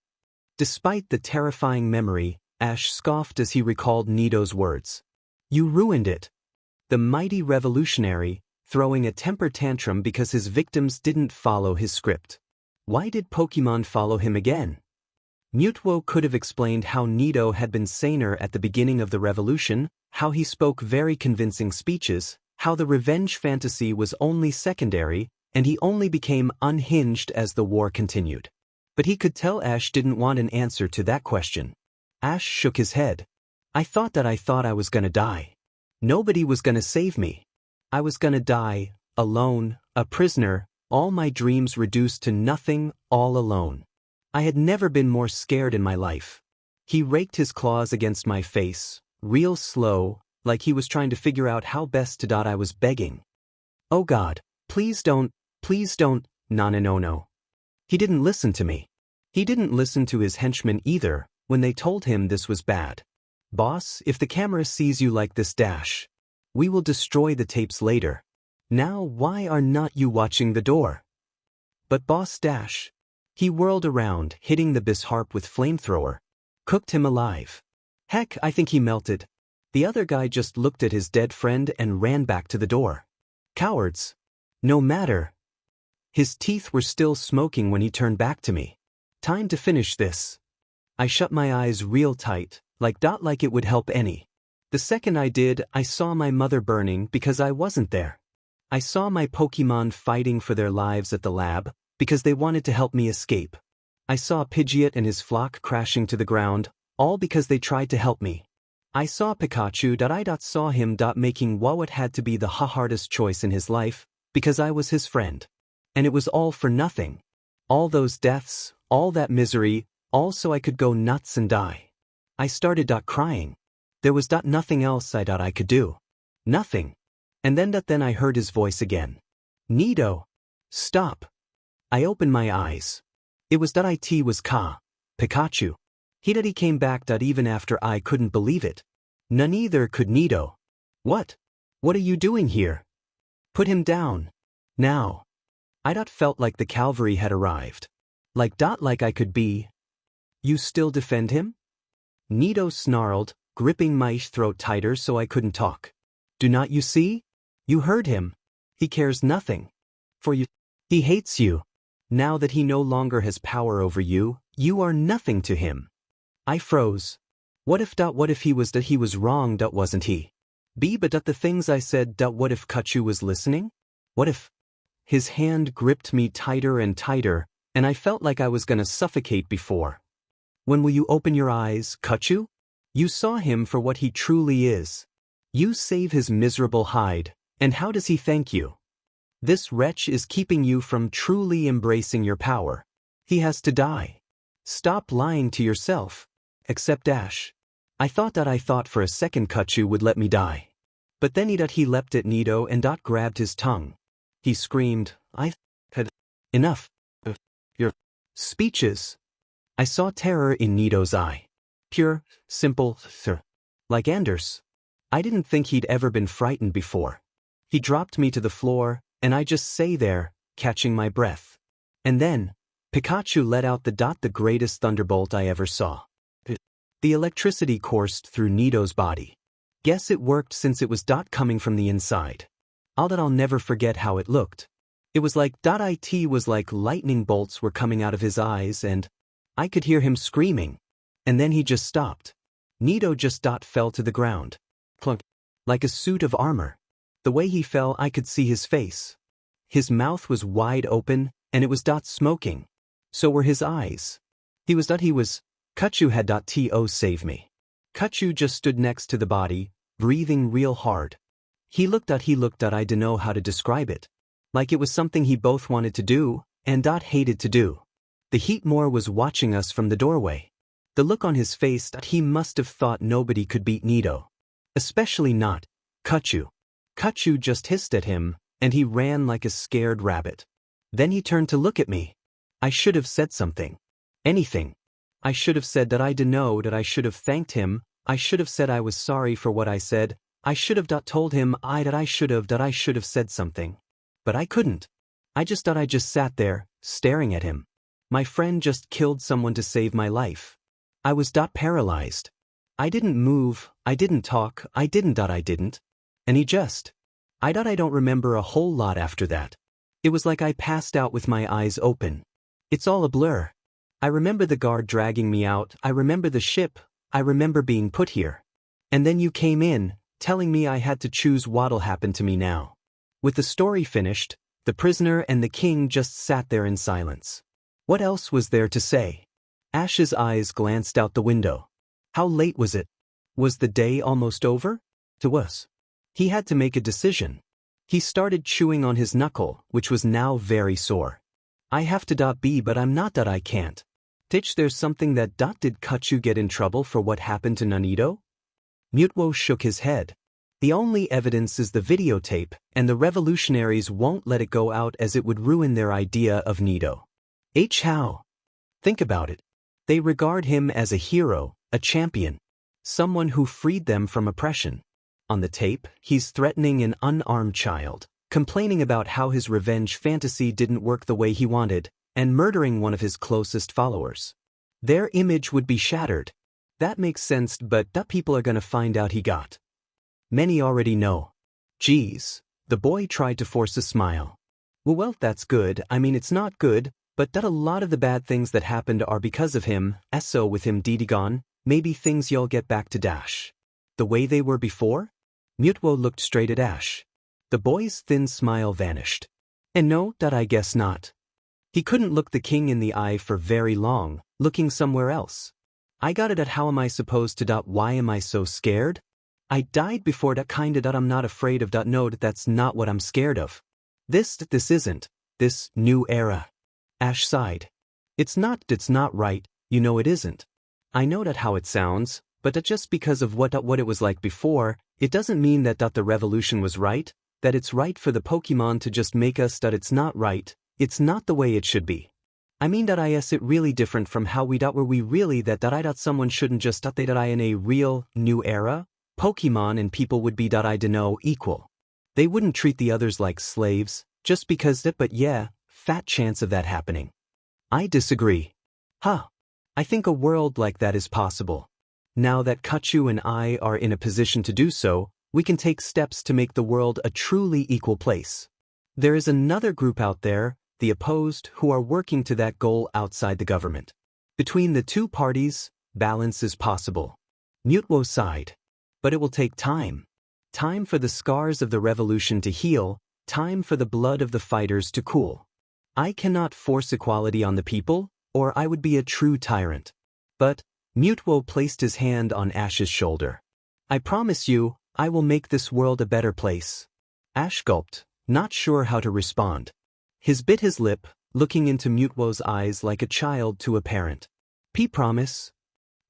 Despite the terrifying memory, Ash scoffed as he recalled Nito's words. You ruined it. The mighty revolutionary, throwing a temper tantrum because his victims didn't follow his script. Why did Pokemon follow him again? Mutwo could have explained how Nito had been saner at the beginning of the revolution, how he spoke very convincing speeches, how the revenge fantasy was only secondary, and he only became unhinged as the war continued. But he could tell Ash didn't want an answer to that question. Ash shook his head. I thought I was gonna die. Nobody was gonna save me. I was gonna die, alone, a prisoner, all my dreams reduced to nothing, all alone. I had never been more scared in my life. He raked his claws against my face, real slow, like he was trying to figure out how best to. I was begging. Oh God, please don't, no. He didn't listen to me. He didn't listen to his henchmen either, when they told him this was bad. Boss, if the camera sees you like this, we will destroy the tapes later. Now why are not you watching the door? But boss, he whirled around, hitting the Bisharp with flamethrower. Cooked him alive. Heck, I think he melted. The other guy just looked at his dead friend and ran back to the door. Cowards. No matter. His teeth were still smoking when he turned back to me. Time to finish this. I shut my eyes real tight, like it would help any. The second I did, I saw my mother burning because I wasn't there. I saw my Pokemon fighting for their lives at the lab, because they wanted to help me escape. I saw Pidgeot and his flock crashing to the ground, all because they tried to help me. I saw Pikachu. I saw him making what had to be the hardest choice in his life, because I was his friend. And it was all for nothing. All those deaths, all that misery, all so I could go nuts and die. I started crying. There was nothing else I could do. Nothing. And then I heard his voice again. Nito. Stop. I opened my eyes. It was it was Pikachu. He came back even after I couldn't believe it. Neither could Nito. What? What are you doing here? Put him down. Now. I felt like the cavalry had arrived. Like I could be. You still defend him? Nito snarled, gripping my throat tighter so I couldn't talk. Do not you see? You heard him. He cares nothing. For you. He hates you. Now that he no longer has power over you, you are nothing to him. I froze. What if he was wrong, wasn't he? But the things I said, what if Kachu was listening? What if? His hand gripped me tighter and tighter, and I felt like I was gonna suffocate before. When will you open your eyes, Kachu? You saw him for what he truly is. You save his miserable hide, and how does he thank you? This wretch is keeping you from truly embracing your power. He has to die. Stop lying to yourself. Accept Ash. I thought for a second Kachu would let me die. But then he leapt at Nito and grabbed his tongue. He screamed, I had enough of your speeches. I saw terror in Nito's eye. Pure, simple, like Anders. I didn't think he'd ever been frightened before. He dropped me to the floor, and I just sat there, catching my breath. And then, Pikachu let out the greatest thunderbolt I ever saw. The electricity coursed through Nito's body. Guess it worked since it was coming from the inside. I'll never forget how it looked. It was like it was like lightning bolts were coming out of his eyes, and I could hear him screaming. And then he just stopped. Nito just fell to the ground. Clunk. Like a suit of armor. The way he fell, I could see his face. His mouth was wide open, and it was smoking. So were his eyes. He was Kachu had to save me. Kachu just stood next to the body, breathing real hard. He looked I don't know how to describe it. Like it was something he both wanted to do, and hated to do. The Heatmore was watching us from the doorway. The look on his face, he must have thought nobody could beat Nito. Especially not Kachu. Kachu just hissed at him, and he ran like a scared rabbit. Then he turned to look at me. I should have said something. Anything. I should have said I don't know, I should have thanked him. I should have said I was sorry for what I said. I should have told him I should have said something. But I couldn't. I just sat there, staring at him. My friend just killed someone to save my life. I was paralyzed. I didn't move, I didn't talk, I didn't. And he just. I don't remember a whole lot after that. It was like I passed out with my eyes open. It's all a blur. I remember the guard dragging me out, I remember the ship, I remember being put here. And then you came in, telling me I had to choose what'll happen to me now. With the story finished, the prisoner and the king just sat there in silence. What else was there to say? Ash's eyes glanced out the window. How late was it? Was the day almost over? To us. He had to make a decision. He started chewing on his knuckle, which was now very sore. I have to be, but I'm not I can't. There's something that did Kachu get in trouble for what happened to Nito? Mutwo shook his head. The only evidence is the videotape, and the revolutionaries won't let it go out as it would ruin their idea of Nito. How? Think about it. They regard him as a hero, a champion. Someone who freed them from oppression. On the tape, he's threatening an unarmed child, complaining about how his revenge fantasy didn't work the way he wanted, and murdering one of his closest followers. Their image would be shattered. That makes sense, but people are gonna find out he got. Many already know. Geez, the boy tried to force a smile. Well, that's good. I mean, it's not good, but a lot of the bad things that happened are because of him, so with him gone, maybe things you'll get back to Dash. The way they were before? Mutwo looked straight at Ash. The boy's thin smile vanished. And no, I guess not. He couldn't look the king in the eye for very long, looking somewhere else. I got it at how am I supposed to. Why am I so scared? I died before I'm not afraid of. No, that's not what I'm scared of. This isn't. This new era. Ash sighed. It's not right, you know it isn't. I know how it sounds, but just because of what it was like before, it doesn't mean that the revolution was right, that it's right for the Pokemon to just make us it's not right, it's not the way it should be. I mean is it really different from how we were we really someone shouldn't just they in a real, new era? Pokemon and people would be I don't know equal. They wouldn't treat the others like slaves, just because but yeah, fat chance of that happening. I disagree. I think a world like that is possible. Now that Kachu and I are in a position to do so, we can take steps to make the world a truly equal place. There is another group out there, the opposed, who are working to that goal outside the government. Between the two parties, balance is possible. Mutwo sighed. But it will take time. Time for the scars of the revolution to heal, time for the blood of the fighters to cool. I cannot force equality on the people, or I would be a true tyrant. But, Mutwo placed his hand on Ash's shoulder. I promise you, I will make this world a better place. Ash gulped, not sure how to respond. His bit his lip, looking into Mutwo's eyes like a child to a parent. Promise?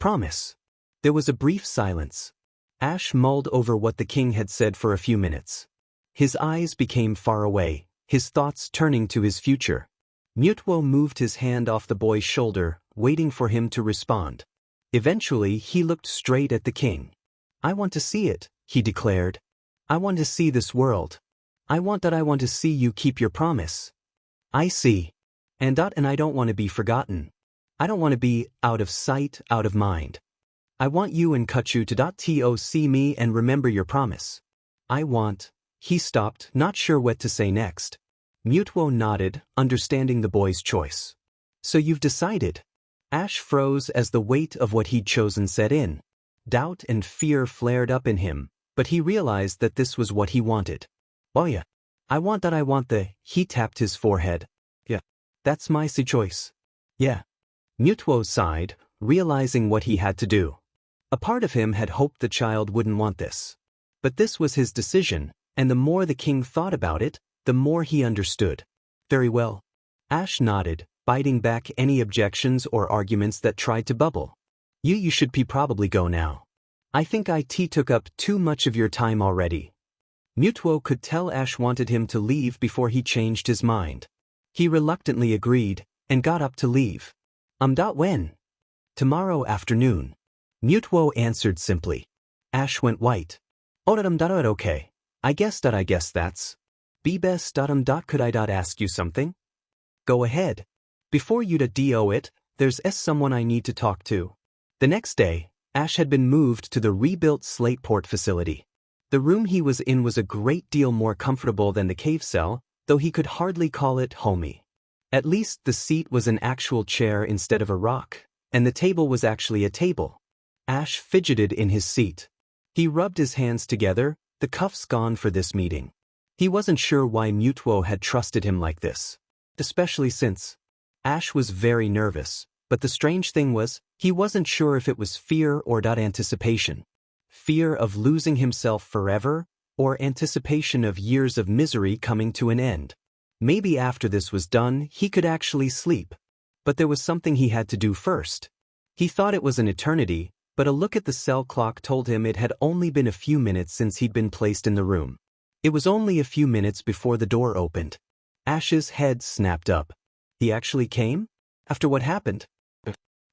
Promise. There was a brief silence. Ash mulled over what the king had said for a few minutes. His eyes became far away, his thoughts turning to his future. Mutwo moved his hand off the boy's shoulder, waiting for him to respond. Eventually he looked straight at the king. I want to see it, he declared. I want to see this world. I want to see you keep your promise. I see. And I don't want to be forgotten. I don't want to be out of sight, out of mind. I want you and Kachu to see me and remember your promise. I want. He stopped, not sure what to say next. Mutwo nodded, understanding the boy's choice. So you've decided? Ash froze as the weight of what he'd chosen set in. Doubt and fear flared up in him, but he realized that this was what he wanted. Oh yeah. I want the. He tapped his forehead. Yeah. That's my choice. Yeah. Mutwo sighed, realizing what he had to do. A part of him had hoped the child wouldn't want this. But this was his decision, and the more the king thought about it, the more he understood. Very well. Ash nodded, biting back any objections or arguments that tried to bubble. You should probably go now. I think IT took up too much of your time already. Mutwo could tell Ash wanted him to leave before he changed his mind. He reluctantly agreed, and got up to leave. When? Tomorrow afternoon. Mutwo answered simply. Ash went white. Okay. I guess that's. Be best. Could I ask you something? Go ahead. Before you do it, there's someone I need to talk to. The next day, Ash had been moved to the rebuilt Slateport facility. The room he was in was a great deal more comfortable than the cave cell, though he could hardly call it homey. At least the seat was an actual chair instead of a rock, and the table was actually a table. Ash fidgeted in his seat. He rubbed his hands together, the cuffs gone for this meeting. He wasn't sure why Mutwo had trusted him like this, especially since Ash was very nervous, but the strange thing was, he wasn't sure if it was fear or anticipation. Fear of losing himself forever, or anticipation of years of misery coming to an end. Maybe after this was done, he could actually sleep. But there was something he had to do first. He thought it was an eternity, but a look at the cell clock told him it had only been a few minutes since he'd been placed in the room. It was only a few minutes before the door opened. Ash's head snapped up. He actually came? After what happened?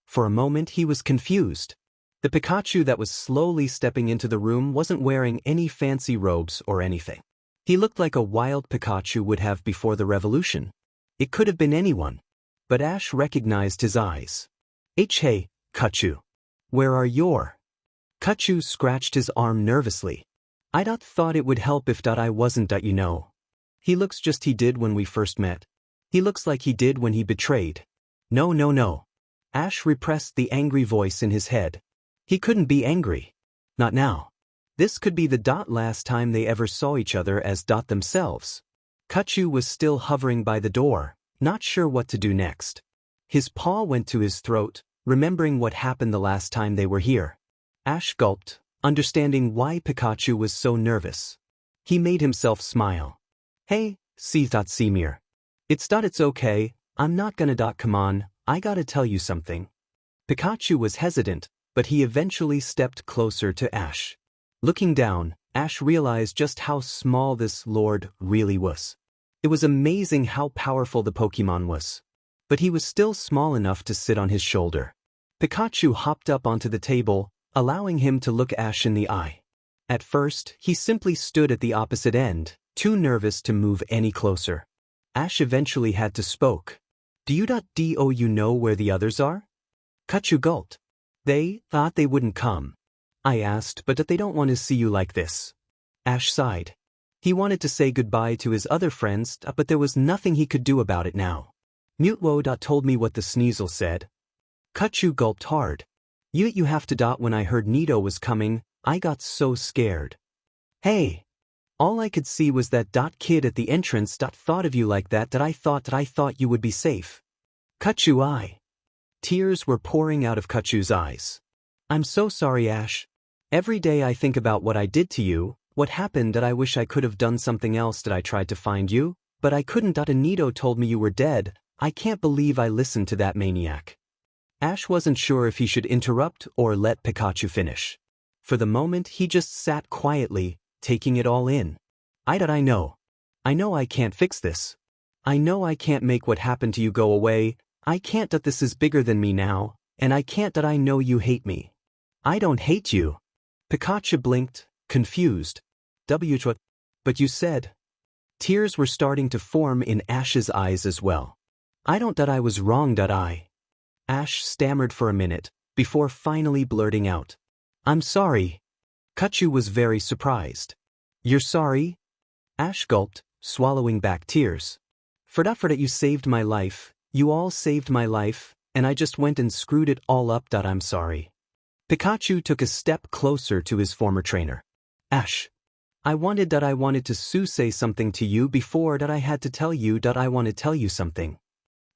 For a moment he was confused. The Pikachu that was slowly stepping into the room wasn't wearing any fancy robes or anything. He looked like a wild Pikachu would have before the revolution. It could have been anyone. But Ash recognized his eyes. Hey, Kachu. Where are your? Kachu scratched his arm nervously. I thought it would help if I wasn't you know. He looks just he did when we first met. He looks like he did when he betrayed. No. Ash repressed the angry voice in his head. He couldn't be angry. Not now. This could be the last time they ever saw each other as themselves. Kachu was still hovering by the door, not sure what to do next. His paw went to his throat, remembering what happened the last time they were here. Ash gulped, understanding why Pikachu was so nervous. He made himself smile. Hey, Semir. It's okay, I'm not gonna come on, I gotta tell you something. Pikachu was hesitant, but he eventually stepped closer to Ash. Looking down, Ash realized just how small this lord really was. It was amazing how powerful the Pokemon was. But he was still small enough to sit on his shoulder. Pikachu hopped up onto the table, allowing him to look Ash in the eye. At first, he simply stood at the opposite end, too nervous to move any closer. Ash eventually had to spoke. Do you know where the others are? Kachu gulped. They thought they wouldn't come. I asked, but they don't want to see you like this. Ash sighed. He wanted to say goodbye to his other friends, but there was nothing he could do about it now. Mutwo told me what the Sneasel said. Kachu gulped hard. You have to. When I heard Nito was coming, I got so scared. Hey! All I could see was that kid at the entrance. Thought of you like that I thought you would be safe. Kachu. Tears were pouring out of Kachu's eyes. I'm so sorry, Ash. Every day I think about what I did to you, what happened that I wish I could have done something else that I tried to find you, but I couldn't. Anito told me you were dead. I can't believe I listened to that maniac. Ash wasn't sure if he should interrupt or let Pikachu finish. For the moment he just sat quietly, taking it all in. I know. I know I can't fix this. I know I can't make what happened to you go away. I can't. This is bigger than me now, and I can't. I know you hate me. I don't hate you. Pikachu blinked, confused. But you said. Tears were starting to form in Ash's eyes as well. I was wrong. Ash stammered for a minute, before finally blurting out. I'm sorry. Pikachu was very surprised. You're sorry? Ash gulped, swallowing back tears. Forda, you saved my life, you all saved my life, and I just went and screwed it all up. I'm sorry. Pikachu took a step closer to his former trainer. Ash. I wanted to say something to you before I had to tell you I want to tell you something.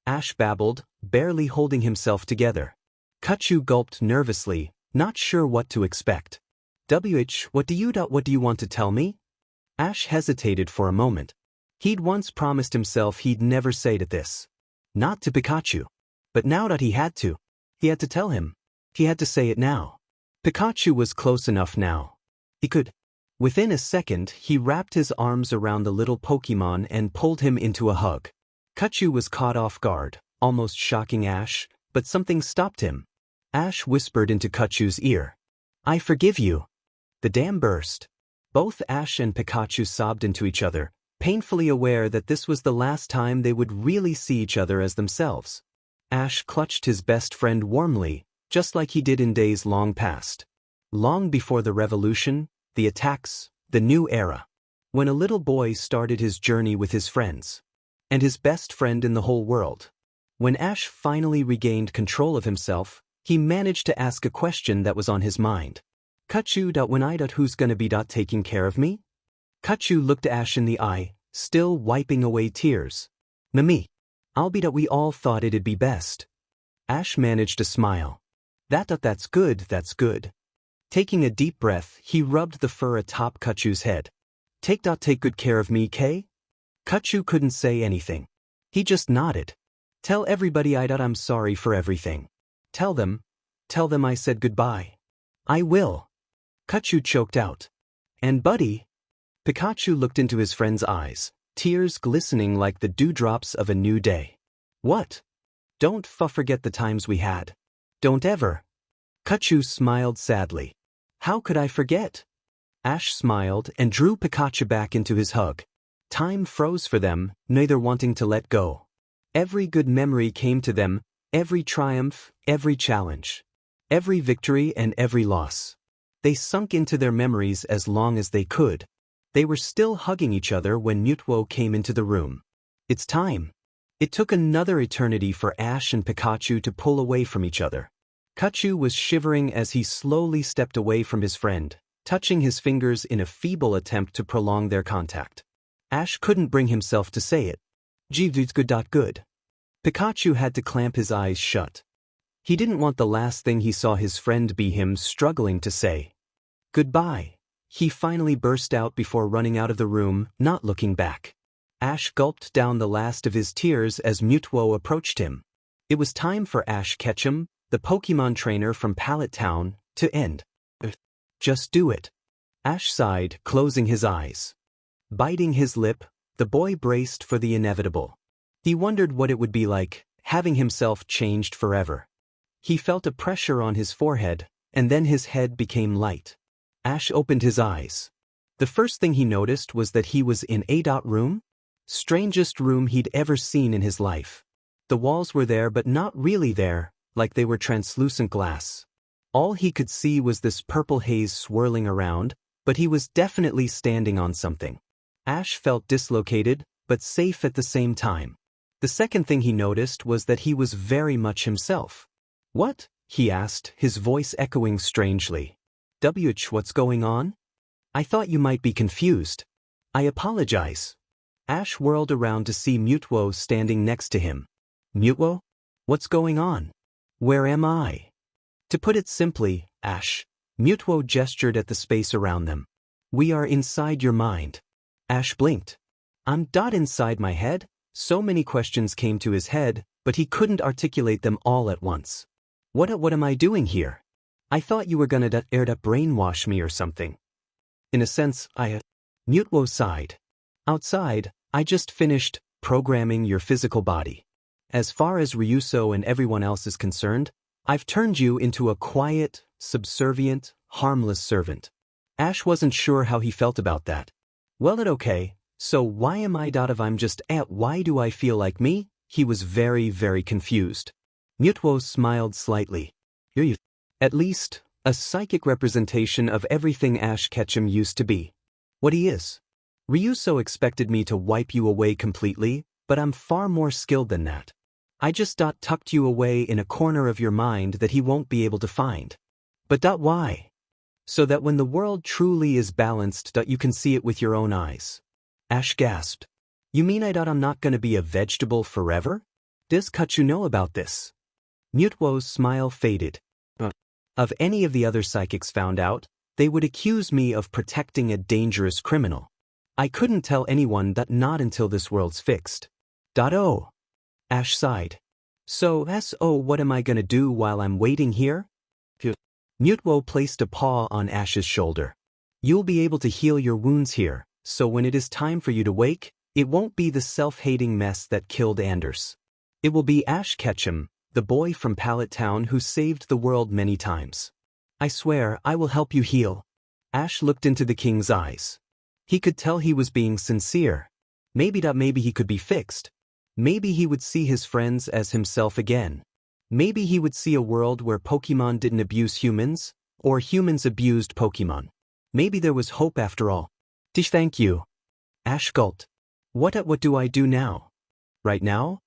Ash babbled, barely holding himself together. Pikachu gulped nervously, not sure what to expect. What do you want to tell me? Ash hesitated for a moment. He'd once promised himself he'd never say this. Not to Pikachu. But now that he had to tell him. He had to say it now. Pikachu was close enough now. He could. Within a second, he wrapped his arms around the little Pokemon and pulled him into a hug. Pikachu was caught off guard, almost shocking Ash, but something stopped him. Ash whispered into Pikachu's ear. I forgive you. The dam burst. Both Ash and Pikachu sobbed into each other, painfully aware that this was the last time they would really see each other as themselves. Ash clutched his best friend warmly, just like he did in days long past. Long before the revolution, the attacks, the new era. When a little boy started his journey with his friends. And his best friend in the whole world. When Ash finally regained control of himself, he managed to ask a question that was on his mind. Pikachu. Who's gonna be taking care of me? Pikachu looked Ash in the eye, still wiping away tears. Me. I'll be. We all thought it'd be best. Ash managed to smile. That's good. Taking a deep breath, he rubbed the fur atop Pikachu's head. Take good care of me, Kay? Pikachu couldn't say anything. He just nodded. Tell everybody I'm sorry for everything. Tell them I said goodbye. I will. Pikachu choked out. And buddy? Pikachu looked into his friend's eyes, tears glistening like the dewdrops of a new day. What? Don't forget the times we had. Don't ever. Pikachu smiled sadly. How could I forget? Ash smiled and drew Pikachu back into his hug. Time froze for them, neither wanting to let go. Every good memory came to them, every triumph, every challenge. Every victory and every loss. They sunk into their memories as long as they could. They were still hugging each other when Mutuo came into the room. It's time. It took another eternity for Ash and Pikachu to pull away from each other. Pikachu was shivering as he slowly stepped away from his friend, touching his fingers in a feeble attempt to prolong their contact. Ash couldn't bring himself to say it. Good. Pikachu had to clamp his eyes shut. He didn't want the last thing he saw his friend be him struggling to say. Goodbye. He finally burst out before running out of the room, not looking back. Ash gulped down the last of his tears as Mutuo approached him. It was time for Ash Ketchum, the Pokemon trainer from Pallet Town, to end. Just do it. Ash sighed, closing his eyes. Biting his lip, the boy braced for the inevitable. He wondered what it would be like, having himself changed forever. He felt a pressure on his forehead, and then his head became light. Ash opened his eyes. The first thing he noticed was that he was in a room? Strangest room he'd ever seen in his life. The walls were there but not really there, like they were translucent glass. All he could see was this purple haze swirling around, but he was definitely standing on something. Ash felt dislocated, but safe at the same time. The second thing he noticed was that he was very much himself. What? He asked, his voice echoing strangely. What's going on? I thought you might be confused. I apologize. Ash whirled around to see Mutuo standing next to him. Mutuo? What's going on? Where am I? To put it simply, Ash, Mutuo gestured at the space around them. We are inside your mind. Ash blinked. I'm inside my head? So many questions came to his head, but he couldn't articulate them all at once. What am I doing here? I thought you were gonna brainwash me or something. In a sense, Mutuo sighed. Outside, I just finished programming your physical body. As far as Ryuso and everyone else is concerned, I've turned you into a quiet, subservient, harmless servant. Ash wasn't sure how he felt about that. Well, okay, so why am I if I'm just why do I feel like me? He was very, very confused. Mutuo smiled slightly. You're at least a psychic representation of everything Ash Ketchum used to be. What he is. Ryuso expected me to wipe you away completely, but I'm far more skilled than that. I just tucked you away in a corner of your mind that he won't be able to find. But why? So that when the world truly is balanced you can see it with your own eyes. Ash gasped. You mean I'm not gonna be a vegetable forever? Does Kachu know about this? Mutuo's smile faded. If any of the other psychics found out, they would accuse me of protecting a dangerous criminal. I couldn't tell anyone not until this world's fixed. Oh. Ash sighed. So, what am I gonna do while I'm waiting here? Mutuo placed a paw on Ash's shoulder. You'll be able to heal your wounds here, so when it is time for you to wake, it won't be the self-hating mess that killed Anders. It will be Ash Ketchum, the boy from Pallet Town who saved the world many times. I swear, I will help you heal. Ash looked into the king's eyes. He could tell he was being sincere. Maybe he could be fixed. Maybe he would see his friends as himself again. Maybe he would see a world where Pokemon didn't abuse humans, or humans abused Pokemon. Maybe there was hope after all. Thank you. Ash gulped. What do I do now? Right now?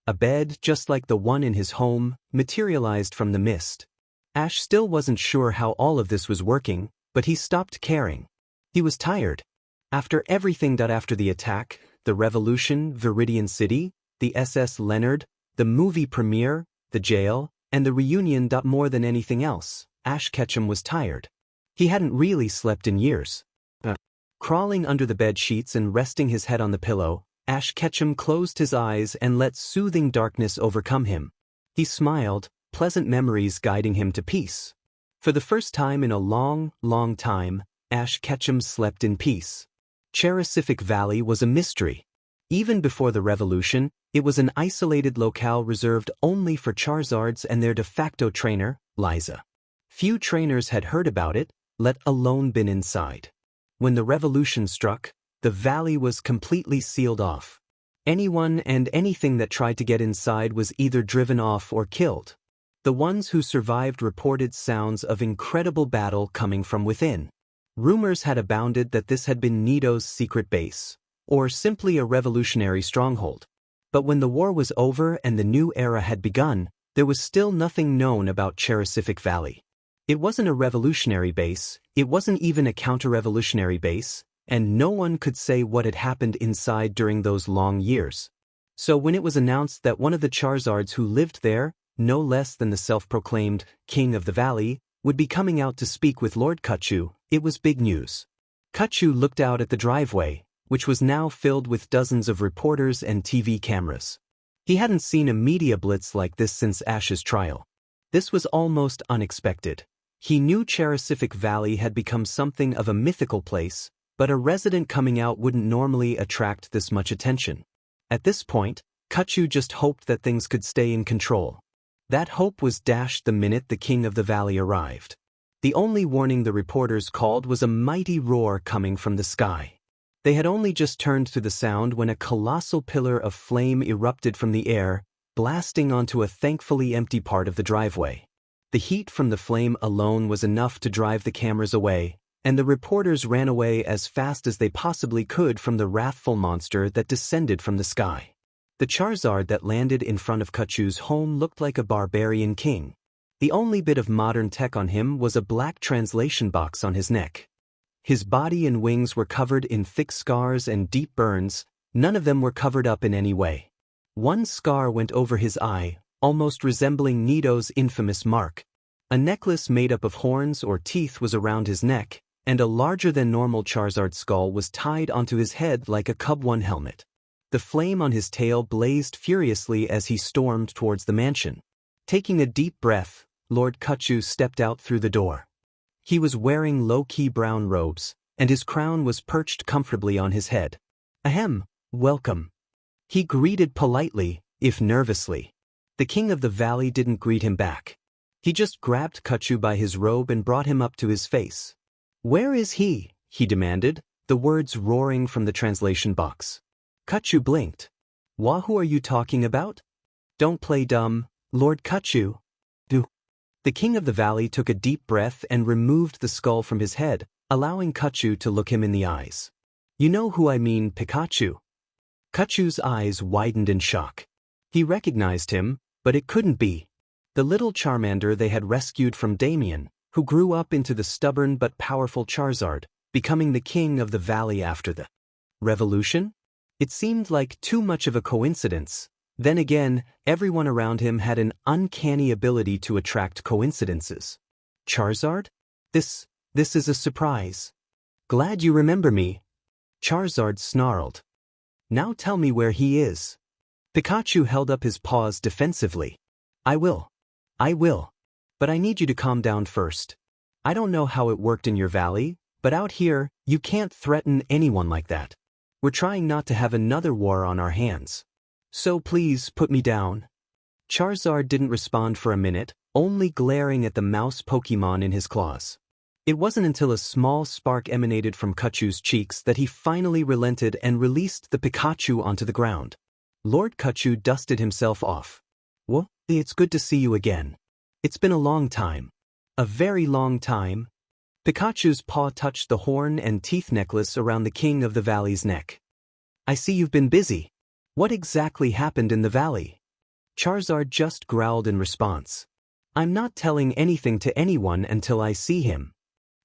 A bed, just like the one in his home, materialized from the mist. Ash still wasn't sure how all of this was working, but he stopped caring. He was tired. After everything after the attack, the revolution, Viridian City, the SS Leonard, the movie premiere, the jail, and the reunion. More than anything else, Ash Ketchum was tired. He hadn't really slept in years. Crawling under the bed sheets and resting his head on the pillow, Ash Ketchum closed his eyes and let soothing darkness overcome him. He smiled, pleasant memories guiding him to peace. For the first time in a long, long time, Ash Ketchum slept in peace. Cherasific Valley was a mystery. Even before the revolution, it was an isolated locale reserved only for Charizards and their de facto trainer, Liza. Few trainers had heard about it, let alone been inside. When the revolution struck, the valley was completely sealed off. Anyone and anything that tried to get inside was either driven off or killed. The ones who survived reported sounds of incredible battle coming from within. Rumors had abounded that this had been Nito's secret base, or simply a revolutionary stronghold. But when the war was over and the new era had begun, there was still nothing known about Cherasific Valley. It wasn't a revolutionary base, it wasn't even a counter-revolutionary base, and no one could say what had happened inside during those long years. So when it was announced that one of the Charizards who lived there, no less than the self-proclaimed King of the Valley, would be coming out to speak with Lord Kachu, it was big news. Kachu looked out at the driveway, which was now filled with dozens of reporters and TV cameras. He hadn't seen a media blitz like this since Ash's trial. This was almost unexpected. He knew Cherasific Valley had become something of a mythical place, but a resident coming out wouldn't normally attract this much attention. At this point, Kachu just hoped that things could stay in control. That hope was dashed the minute the King of the Valley arrived. The only warning the reporters called was a mighty roar coming from the sky. They had only just turned to the sound when a colossal pillar of flame erupted from the air, blasting onto a thankfully empty part of the driveway. The heat from the flame alone was enough to drive the cameras away, and the reporters ran away as fast as they possibly could from the wrathful monster that descended from the sky. The Charizard that landed in front of Kachu's home looked like a barbarian king. The only bit of modern tech on him was a black translation box on his neck. His body and wings were covered in thick scars and deep burns, none of them were covered up in any way. One scar went over his eye, almost resembling Nito's infamous mark. A necklace made up of horns or teeth was around his neck, and a larger-than-normal Charizard skull was tied onto his head like a Cub One helmet. The flame on his tail blazed furiously as he stormed towards the mansion. Taking a deep breath, Lord Kachu stepped out through the door. He was wearing low-key brown robes, and his crown was perched comfortably on his head. Ahem, welcome. He greeted politely, if nervously. The king of the valley didn't greet him back. He just grabbed Kachu by his robe and brought him up to his face. Where is he? He demanded, the words roaring from the translation box. Kachu blinked. Who are you talking about? Don't play dumb, Lord Kachu. The king of the valley took a deep breath and removed the skull from his head, allowing Kachu to look him in the eyes. You know who I mean, Pikachu. Kachu's eyes widened in shock. He recognized him, but it couldn't be. The little Charmander they had rescued from Damien, who grew up into the stubborn but powerful Charizard, becoming the king of the valley after the revolution? It seemed like too much of a coincidence. Then again, everyone around him had an uncanny ability to attract coincidences. Charizard? This is a surprise. Glad you remember me. Charizard snarled. Now tell me where he is. Pikachu held up his paws defensively. I will. But I need you to calm down first. I don't know how it worked in your valley, but out here, you can't threaten anyone like that. We're trying not to have another war on our hands. So please put me down. Charizard didn't respond for a minute, only glaring at the mouse Pokemon in his claws. It wasn't until a small spark emanated from Kachu's cheeks that he finally relented and released the Pikachu onto the ground. Lord Kachu dusted himself off. Well, it's good to see you again. It's been a long time. A very long time. Pikachu's paw touched the horn and teeth necklace around the king of the valley's neck. I see you've been busy. What exactly happened in the valley? Charizard just growled in response. I'm not telling anything to anyone until I see him.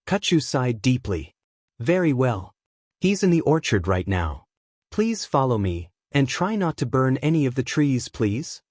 Kachu sighed deeply. Very well. He's in the orchard right now. Please follow me, and try not to burn any of the trees, please.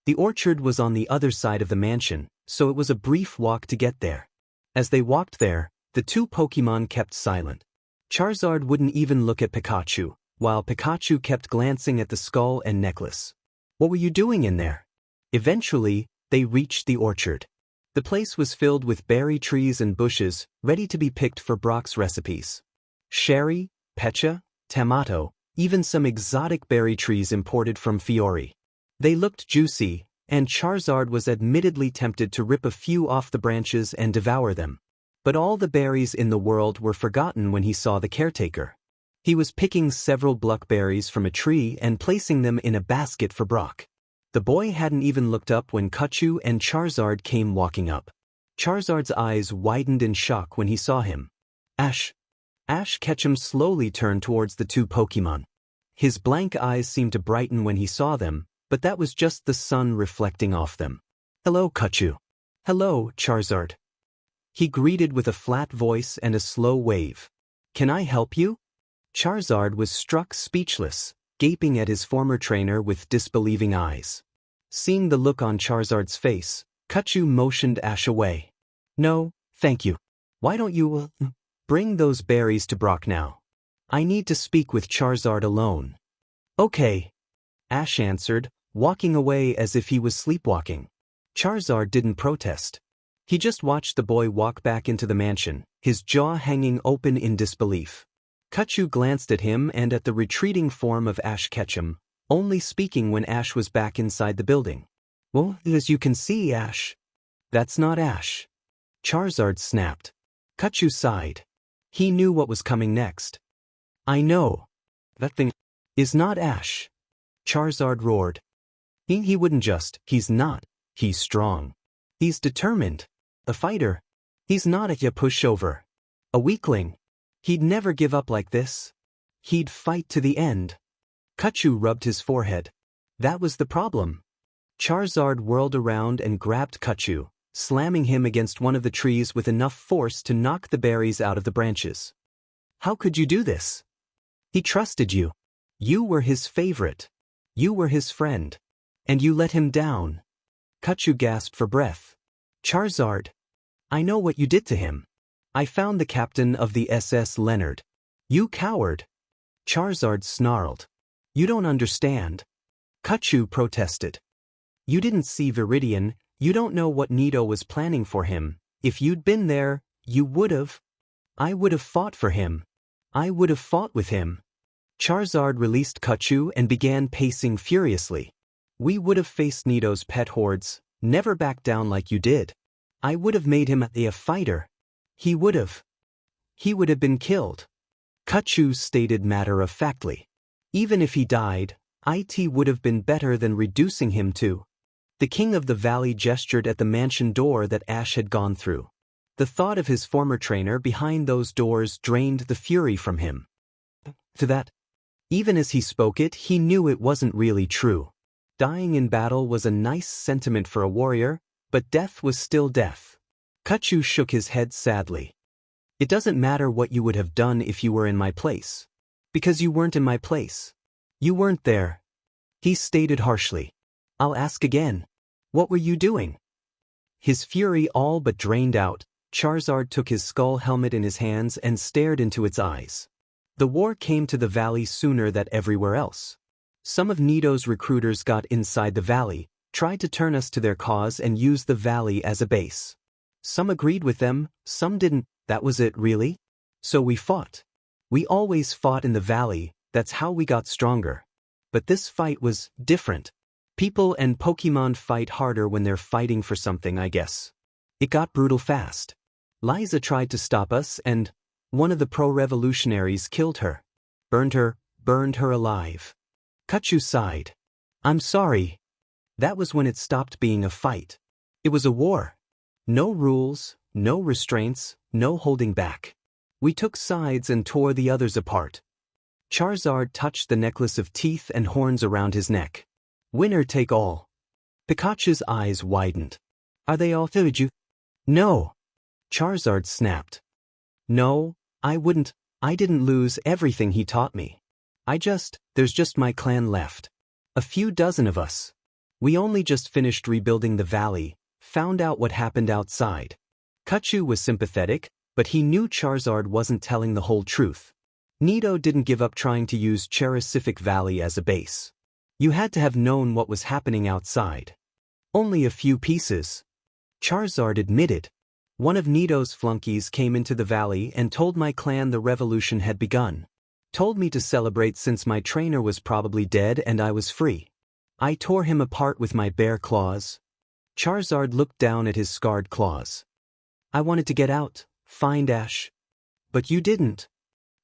The orchard was on the other side of the mansion, so it was a brief walk to get there. As they walked there, the two Pokemon kept silent. Charizard wouldn't even look at Pikachu, while Pikachu kept glancing at the skull and necklace. What were you doing in there? Eventually, they reached the orchard. The place was filled with berry trees and bushes, ready to be picked for Brock's recipes. Sherry, Pecha, Tomato, even some exotic berry trees imported from Fiori. They looked juicy, and Charizard was admittedly tempted to rip a few off the branches and devour them. But all the berries in the world were forgotten when he saw the caretaker. He was picking several blackberries from a tree and placing them in a basket for Brock. The boy hadn't even looked up when Kachu and Charizard came walking up. Charizard's eyes widened in shock when he saw him. Ash Ketchum slowly turned towards the two Pokemon. His blank eyes seemed to brighten when he saw them, but that was just the sun reflecting off them. Hello, Kachu. Hello, Charizard. He greeted with a flat voice and a slow wave. Can I help you? Charizard was struck speechless, gaping at his former trainer with disbelieving eyes. Seeing the look on Charizard's face, Kachu motioned Ash away. No, thank you. Why don't you, bring those berries to Brock now? I need to speak with Charizard alone. Okay. Ash answered, walking away as if he was sleepwalking. Charizard didn't protest. He just watched the boy walk back into the mansion, his jaw hanging open in disbelief. Kachu glanced at him and at the retreating form of Ash Ketchum, only speaking when Ash was back inside the building. Well, as you can see, Ash. That's not Ash. Charizard snapped. Kachu sighed. He knew what was coming next. I know. That thing is not Ash. Charizard roared. He wouldn't just, he's not. He's strong. He's determined. A fighter. He's not a pushover. A weakling. He'd never give up like this. He'd fight to the end. Kachu rubbed his forehead. That was the problem. Charizard whirled around and grabbed Kachu, slamming him against one of the trees with enough force to knock the berries out of the branches. How could you do this? He trusted you. You were his favorite. You were his friend. And you let him down. Kachu gasped for breath. Charizard, I know what you did to him. I found the captain of the SS Leonard. You coward! Charizard snarled. You don't understand. Kachu protested. You didn't see Viridian, you don't know what Nito was planning for him. If you'd been there, you would've. I would've fought for him. I would've fought with him. Charizard released Kachu and began pacing furiously. We would've faced Nito's pet hordes, never backed down like you did. I would've made him a fighter. He would've. He would've been killed. Kachu stated matter-of-factly. Even if he died, it would've been better than reducing him to. The King of the Valley gestured at the mansion door that Ash had gone through. The thought of his former trainer behind those doors drained the fury from him. To that, even as he spoke it, he knew it wasn't really true. Dying in battle was a nice sentiment for a warrior, but death was still death. Kachu shook his head sadly. It doesn't matter what you would have done if you were in my place. Because you weren't in my place. You weren't there. He stated harshly. I'll ask again. What were you doing? His fury all but drained out, Charizard took his skull helmet in his hands and stared into its eyes. The war came to the valley sooner than everywhere else. Some of Nito's recruiters got inside the valley, tried to turn us to their cause and use the valley as a base. Some agreed with them, some didn't. That was it, really? So we fought. We always fought in the valley, that's how we got stronger. But this fight was different. People and Pokemon fight harder when they're fighting for something, I guess. It got brutal fast. Liza tried to stop us and one of the pro-revolutionaries killed her. Burned her alive. Kachu sighed. I'm sorry. That was when it stopped being a fight. It was a war. No rules, no restraints, no holding back. We took sides and tore the others apart. Charizard touched the necklace of teeth and horns around his neck. Winner take all. Pikachu's eyes widened. Are they all through you? No. Charizard snapped. No, I wouldn't. I didn't lose everything he taught me. There's just my clan left. A few dozen of us. We only just finished rebuilding the valley, found out what happened outside. Kachu was sympathetic, but he knew Charizard wasn't telling the whole truth. Nito didn't give up trying to use Cherisific Valley as a base. You had to have known what was happening outside. Only a few pieces. Charizard admitted. One of Nito's flunkies came into the valley and told my clan the revolution had begun. Told me to celebrate since my trainer was probably dead and I was free. I tore him apart with my bare claws. Charizard looked down at his scarred claws. I wanted to get out, find Ash. But you didn't.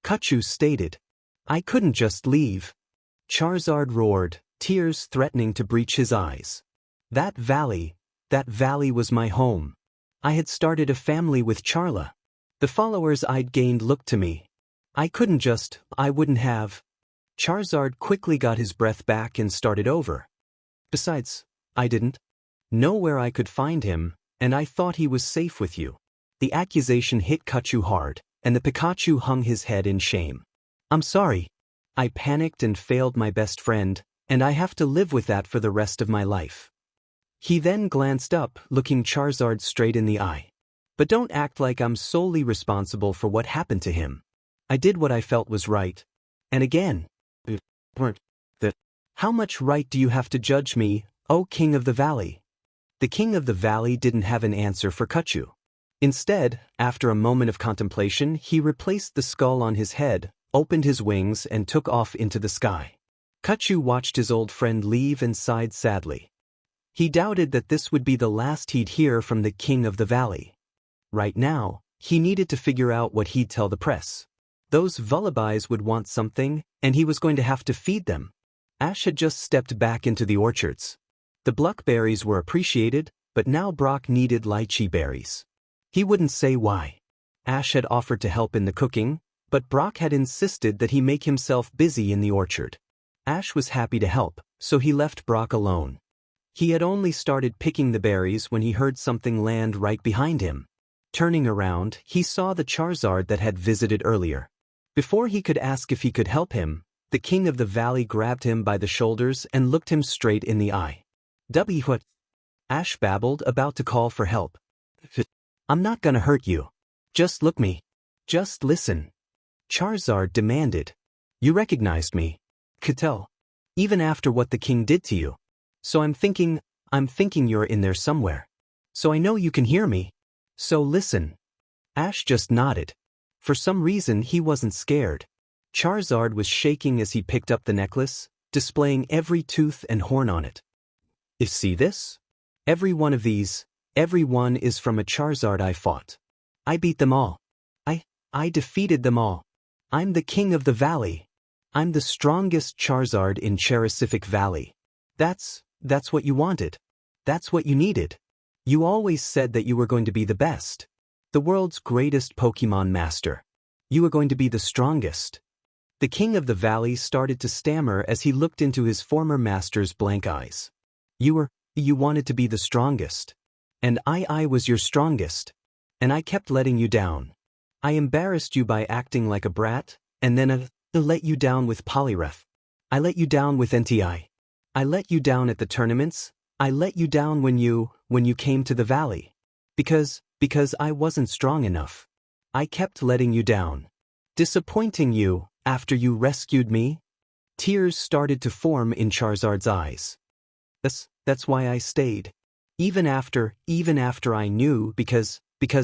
Kachu stated. I couldn't just leave. Charizard roared, tears threatening to breach his eyes. That valley was my home. I had started a family with Charla. The followers I'd gained looked to me. I wouldn't have. Charizard quickly got his breath back and started over. Besides, I didn't know where I could find him, and I thought he was safe with you. The accusation hit Kachu hard, and the Pikachu hung his head in shame. I'm sorry. I panicked and failed my best friend, and I have to live with that for the rest of my life. He then glanced up, looking Charizard straight in the eye. But don't act like I'm solely responsible for what happened to him. I did what I felt was right. And again, how much right do you have to judge me, O King of the Valley? The King of the Valley didn't have an answer for Kachu. Instead, after a moment of contemplation, he replaced the skull on his head, opened his wings and took off into the sky. Kachu watched his old friend leave and sighed sadly. He doubted that this would be the last he'd hear from the King of the Valley. Right now, he needed to figure out what he'd tell the press. Those Vullabies would want something, and he was going to have to feed them. Ash had just stepped back into the orchards. The Bluckberries were appreciated, but now Brock needed lychee berries. He wouldn't say why. Ash had offered to help in the cooking, but Brock had insisted that he make himself busy in the orchard. Ash was happy to help, so he left Brock alone. He had only started picking the berries when he heard something land right behind him. Turning around, he saw the Charizard that had visited earlier. Before he could ask if he could help him, the King of the Valley grabbed him by the shoulders and looked him straight in the eye. What? Ash babbled, about to call for help. I'm not gonna hurt you. Just look me. Just listen. Charizard demanded. You recognized me. Could tell. Even after what the king did to you. So I'm thinking you're in there somewhere. So I know you can hear me. So listen. Ash just nodded. For some reason he wasn't scared. Charizard was shaking as he picked up the necklace, displaying every tooth and horn on it. You see this? Every one of these, every one is from a Charizard I fought. I beat them all. I defeated them all. I'm the king of the valley. I'm the strongest Charizard in Cherisific Valley. That's what you wanted. That's what you needed. You always said that you were going to be the best. The world's greatest Pokemon master. You were going to be the strongest. The king of the valley started to stammer as he looked into his former master's blank eyes. You wanted to be the strongest. And I was your strongest. And I kept letting you down. I embarrassed you by acting like a brat, and then I let you down with Poliwrath. I let you down with NTI. I let you down at the tournaments. I let you down when you came to the valley. Because I wasn't strong enough. I kept letting you down. Disappointing you after you rescued me. Tears started to form in Charizard's eyes. That's why I stayed. Even after I knew, because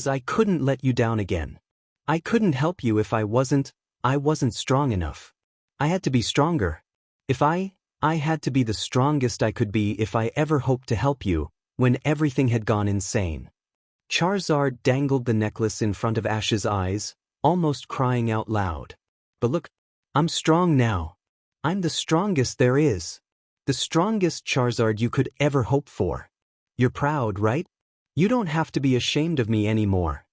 I couldn't let you down again. I couldn't help you if I wasn't strong enough. I had to be stronger. I had to be the strongest I could be if I ever hoped to help you, when everything had gone insane. Charizard dangled the necklace in front of Ash's eyes, almost crying out loud. But look, I'm strong now. I'm the strongest there is. The strongest Charizard you could ever hope for. You're proud, right? You don't have to be ashamed of me anymore.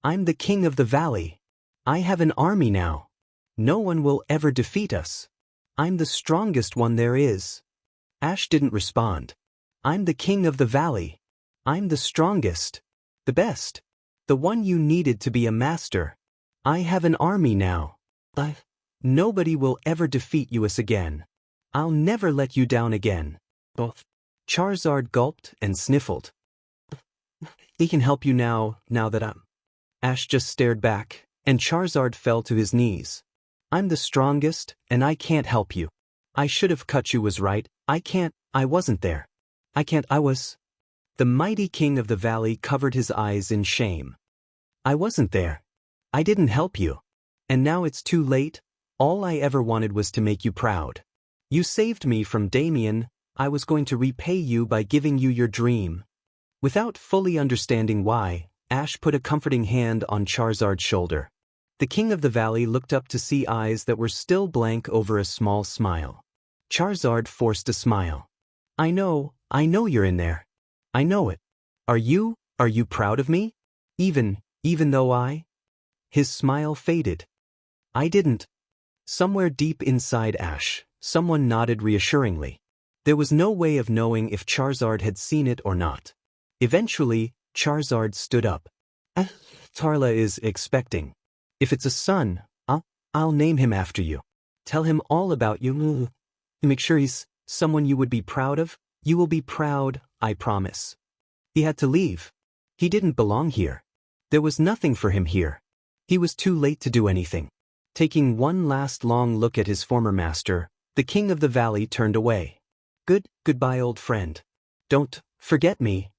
I'm the king of the valley. I have an army now. No one will ever defeat us. I'm the strongest one there is. Ash didn't respond. I'm the king of the valley. I'm the strongest. The best. The one you needed to be a master. I have an army now. Nobody will ever defeat us again. I'll never let you down again. Both. Charizard gulped and sniffled. He can help you now that I'm... Ash just stared back, and Charizard fell to his knees. I'm the strongest, and I can't help you. I should have cut you was right. I wasn't there. I was... The mighty king of the valley covered his eyes in shame. I wasn't there. I didn't help you. And now it's too late. All I ever wanted was to make you proud. You saved me from Damien. I was going to repay you by giving you your dream. Without fully understanding why, Ash put a comforting hand on Charizard's shoulder. The king of the valley looked up to see eyes that were still blank over a small smile. Charizard forced a smile. I know you're in there. I know it. Are you proud of me? Even though I... His smile faded. I didn't. Somewhere deep inside Ash, someone nodded reassuringly. There was no way of knowing if Charizard had seen it or not. Eventually, Charizard stood up. Tarla is expecting. If it's a son, I'll name him after you. Tell him all about you. Make sure he's someone you would be proud of. You will be proud, I promise. He had to leave. He didn't belong here. There was nothing for him here. He was too late to do anything. Taking one last long look at his former master, the king of the valley turned away. Goodbye, old friend. Don't forget me.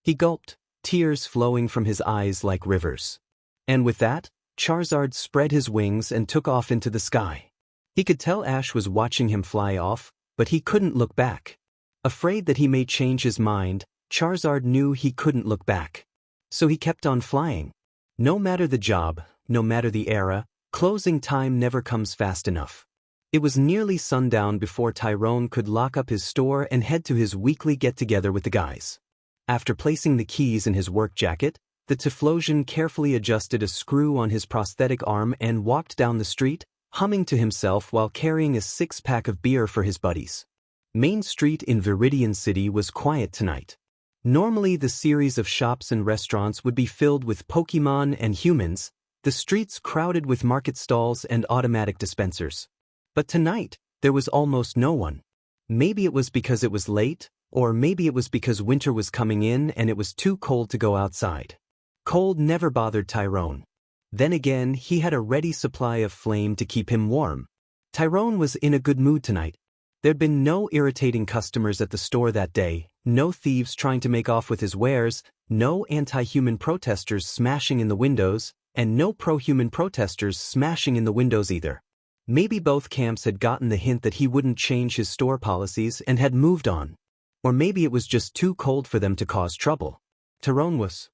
He gulped, tears flowing from his eyes like rivers. And with that, Charizard spread his wings and took off into the sky. He could tell Ash was watching him fly off, but he couldn't look back. Afraid that he may change his mind, Charizard knew he couldn't look back. So he kept on flying. No matter the job, no matter the era, closing time never comes fast enough. It was nearly sundown before Tyrone could lock up his store and head to his weekly get-together with the guys. After placing the keys in his work jacket, the Typhlosion carefully adjusted a screw on his prosthetic arm and walked down the street, humming to himself while carrying a six-pack of beer for his buddies. Main Street in Viridian City was quiet tonight. Normally the series of shops and restaurants would be filled with Pokemon and humans, the streets crowded with market stalls and automatic dispensers. But tonight, there was almost no one. Maybe it was because it was late, or maybe it was because winter was coming in and it was too cold to go outside. Cold never bothered Tyrone. Then again, he had a ready supply of flame to keep him warm. Tyrone was in a good mood tonight. There'd been no irritating customers at the store that day, no thieves trying to make off with his wares, no anti-human protesters smashing in the windows, and no pro-human protesters smashing in the windows either. Maybe both camps had gotten the hint that he wouldn't change his store policies and had moved on. Or maybe it was just too cold for them to cause trouble. Tyrone was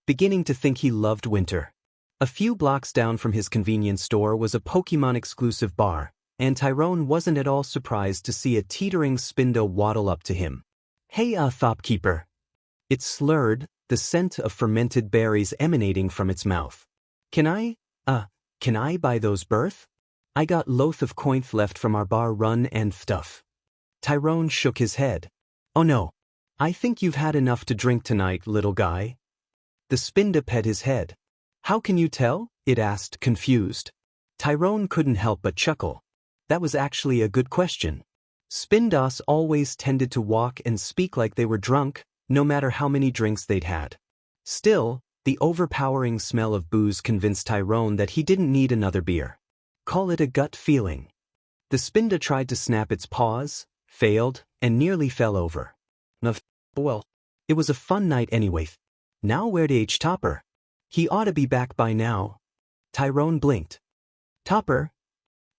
beginning to think he loved winter. A few blocks down from his convenience store was a Pokemon-exclusive bar, and Tyrone wasn't at all surprised to see a teetering Spinda waddle up to him. "Hey, Thopkeeper." It slurred, the scent of fermented berries emanating from its mouth. Can I buy those Berth? I got loath of cointh left from our bar run and stuff." Tyrone shook his head. "Oh no. I think you've had enough to drink tonight, little guy." The Spinda pet his head. "How can you tell?" it asked, confused. Tyrone couldn't help but chuckle. That was actually a good question. Spindas always tended to walk and speak like they were drunk, no matter how many drinks they'd had. Still, the overpowering smell of booze convinced Tyrone that he didn't need another beer. Call it a gut feeling. The Spinda tried to snap its paws, failed, and nearly fell over. Well, it was a fun night anyway. Now where'd H. Topper? He ought to be back by now. Tyrone blinked. Topper?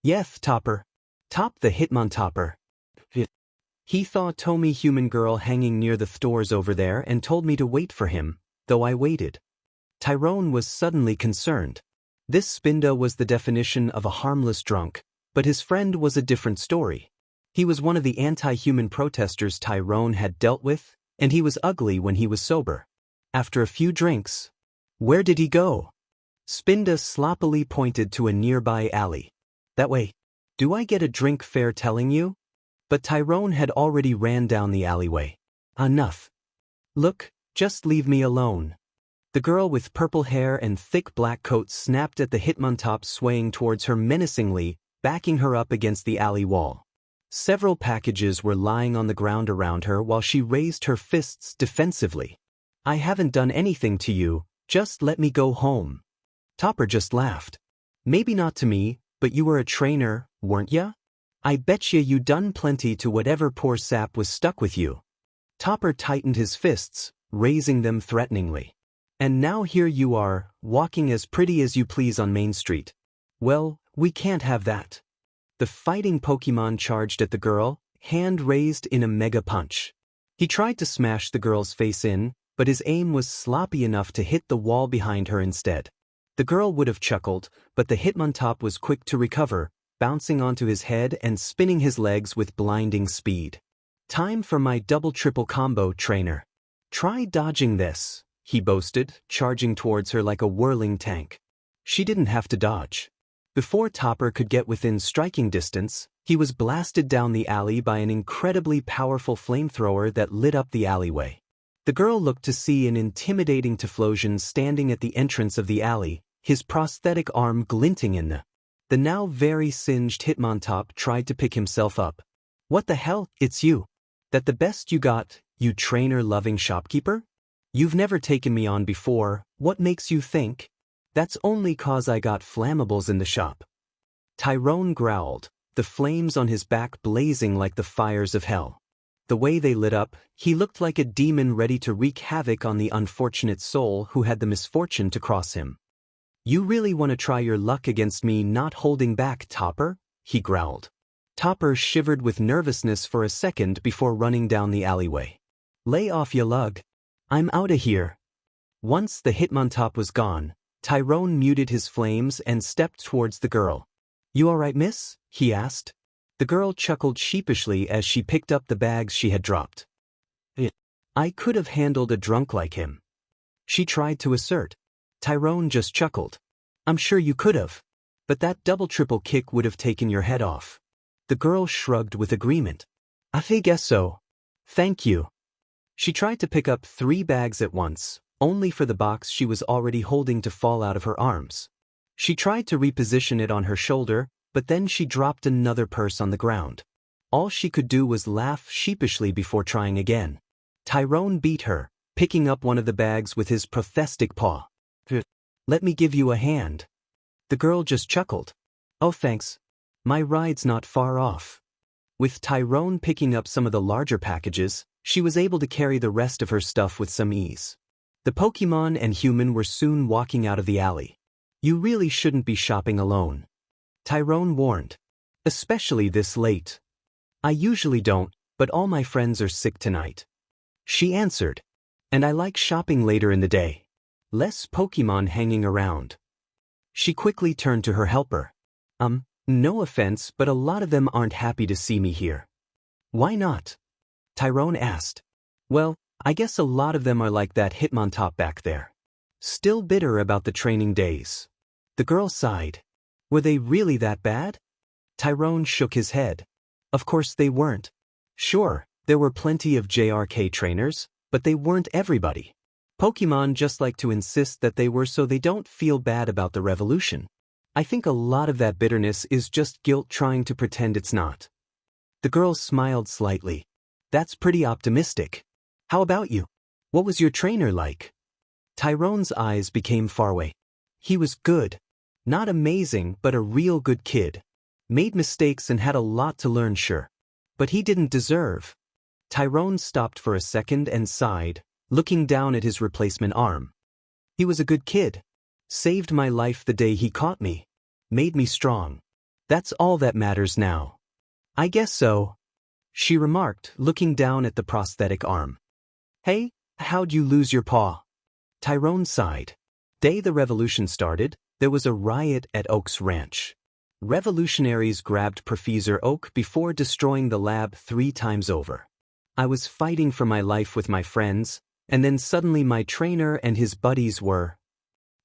Yeth, Topper. Top the Hitmontopper. He saw Tommy human girl hanging near the stores over there and told me to wait for him, though I waited. Tyrone was suddenly concerned. This Spinda was the definition of a harmless drunk, but his friend was a different story. He was one of the anti-human protesters Tyrone had dealt with, and he was ugly when he was sober. After a few drinks, where did he go? Spinda sloppily pointed to a nearby alley. That way. Do I get a drink fair telling you? But Tyrone had already ran down the alleyway. Enough. Look, just leave me alone. The girl with purple hair and thick black coat snapped at the Hitmontop swaying towards her menacingly, backing her up against the alley wall. Several packages were lying on the ground around her while she raised her fists defensively. I haven't done anything to you, just let me go home. Topper just laughed. Maybe not to me, but you were a trainer, weren't ya? I betcha you done plenty to whatever poor sap was stuck with you. Topper tightened his fists, raising them threateningly. And now here you are, walking as pretty as you please on Main Street. Well, we can't have that. The fighting Pokemon charged at the girl, hand raised in a mega punch. He tried to smash the girl's face in, but his aim was sloppy enough to hit the wall behind her instead. The girl would have chuckled, but the Hitmontop was quick to recover, bouncing onto his head and spinning his legs with blinding speed. Time for my double-triple combo, trainer. Try dodging this, he boasted, charging towards her like a whirling tank. She didn't have to dodge. Before Topper could get within striking distance, he was blasted down the alley by an incredibly powerful flamethrower that lit up the alleyway. The girl looked to see an intimidating Typhlosion standing at the entrance of the alley, his prosthetic arm glinting in the now very singed Hitmontop tried to pick himself up. What the hell, it's you. That the best you got, you trainer-loving shopkeeper? You've never taken me on before, what makes you think? That's only 'cause I got flammables in the shop. Tyrone growled, the flames on his back blazing like the fires of hell. The way they lit up, he looked like a demon ready to wreak havoc on the unfortunate soul who had the misfortune to cross him. You really want to try your luck against me not holding back, Topper? He growled. Topper shivered with nervousness for a second before running down the alleyway. Lay off ya lug. I'm outta here. Once the Hitmontop was gone, Tyrone muted his flames and stepped towards the girl. You alright, miss? He asked. The girl chuckled sheepishly as she picked up the bags she had dropped. I could have handled a drunk like him. She tried to assert. Tyrone just chuckled. I'm sure you could have. But that double-triple kick would have taken your head off. The girl shrugged with agreement. I guess so. Thank you. She tried to pick up 3 bags at once, only for the box she was already holding to fall out of her arms. She tried to reposition it on her shoulder, but then she dropped another purse on the ground. All she could do was laugh sheepishly before trying again. Tyrone beat her, picking up one of the bags with his prosthetic paw. Let me give you a hand. The girl just chuckled. Oh thanks. My ride's not far off. With Tyrone picking up some of the larger packages, she was able to carry the rest of her stuff with some ease. The Pokemon and human were soon walking out of the alley. You really shouldn't be shopping alone, Tyrone warned. Especially this late. I usually don't, but all my friends are sick tonight. She answered. And I like shopping later in the day. Less Pokemon hanging around. She quickly turned to her helper. No offense, but a lot of them aren't happy to see me here. Why not? Tyrone asked. Well, I guess a lot of them are like that Hitmontop back there. Still bitter about the training days. The girl sighed. Were they really that bad? Tyrone shook his head. Of course they weren't. Sure, there were plenty of JRK trainers, but they weren't everybody. Pokemon just like to insist that they were so they don't feel bad about the revolution. I think a lot of that bitterness is just guilt trying to pretend it's not. The girl smiled slightly. That's pretty optimistic. How about you? What was your trainer like? Tyrone's eyes became faraway. He was good. Not amazing, but a real good kid. Made mistakes and had a lot to learn, sure. But he didn't deserve. Tyrone stopped for a second and sighed, looking down at his replacement arm. He was a good kid. Saved my life the day he caught me. Made me strong. That's all that matters now. I guess so, she remarked, looking down at the prosthetic arm. Hey, how'd you lose your paw? Tyrone sighed. Day the revolution started, there was a riot at Oak's ranch. Revolutionaries grabbed Professor Oak before destroying the lab 3 times over. I was fighting for my life with my friends, and then suddenly my trainer and his buddies were.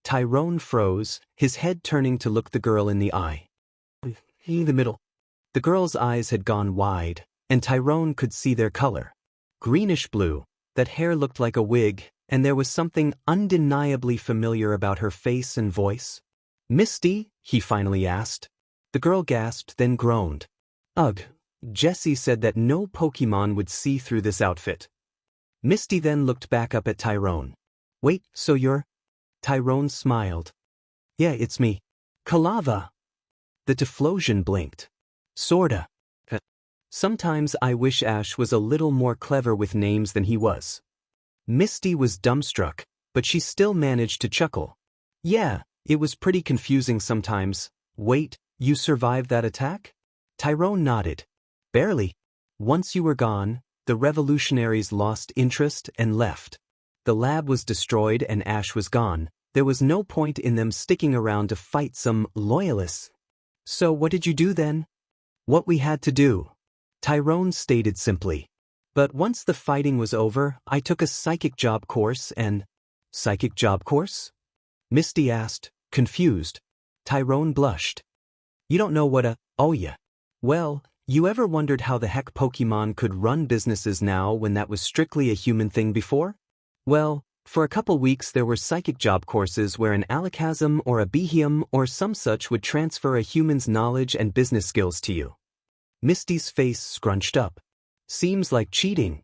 Tyrone froze, his head turning to look the girl in the eye. In the middle. The girl's eyes had gone wide, and Tyrone could see their color. Greenish blue, that hair looked like a wig, and there was something undeniably familiar about her face and voice. Misty? He finally asked. The girl gasped, then groaned. Ugh, Jessie said that no Pokemon would see through this outfit. Misty then looked back up at Tyrone. Wait, so you're? Tyrone smiled. Yeah, it's me. Kalava. The Typhlosion blinked. Sorta. Sometimes I wish Ash was a little more clever with names than he was. Misty was dumbstruck, but she still managed to chuckle. Yeah, it was pretty confusing sometimes. Wait, you survived that attack? Tyrone nodded. Barely. Once you were gone, the revolutionaries lost interest and left. The lab was destroyed and Ash was gone. There was no point in them sticking around to fight some loyalists. So what did you do then? What we had to do, Tyrone stated simply. But once the fighting was over, I took a psychic job course and... Psychic job course? Misty asked, confused. Tyrone blushed. You don't know what a... Oh yeah. Well, you ever wondered how the heck Pokemon could run businesses now when that was strictly a human thing before? Well, for a couple weeks there were psychic job courses where an Alakazam or a Behem or some such would transfer a human's knowledge and business skills to you. Misty's face scrunched up. Seems like cheating.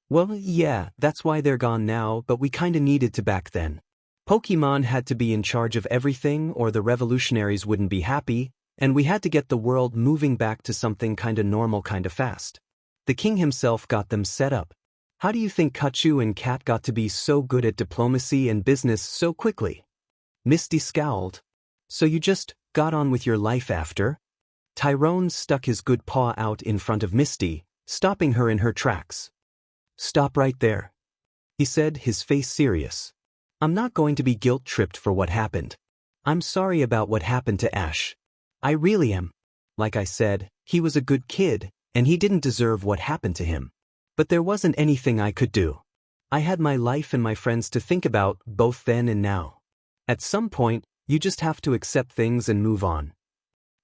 Well, yeah, that's why they're gone now, but we kinda needed to back then. Pokemon had to be in charge of everything or the revolutionaries wouldn't be happy, and we had to get the world moving back to something kinda normal kinda fast. The king himself got them set up. How do you think Kachu and Kat got to be so good at diplomacy and business so quickly? Misty scowled. So you just got on with your life after? Tyrone stuck his good paw out in front of Misty, stopping her in her tracks. Stop right there, he said, his face serious. I'm not going to be guilt-tripped for what happened. I'm sorry about what happened to Ash. I really am. Like I said, he was a good kid, and he didn't deserve what happened to him. But there wasn't anything I could do. I had my life and my friends to think about, both then and now. At some point, you just have to accept things and move on.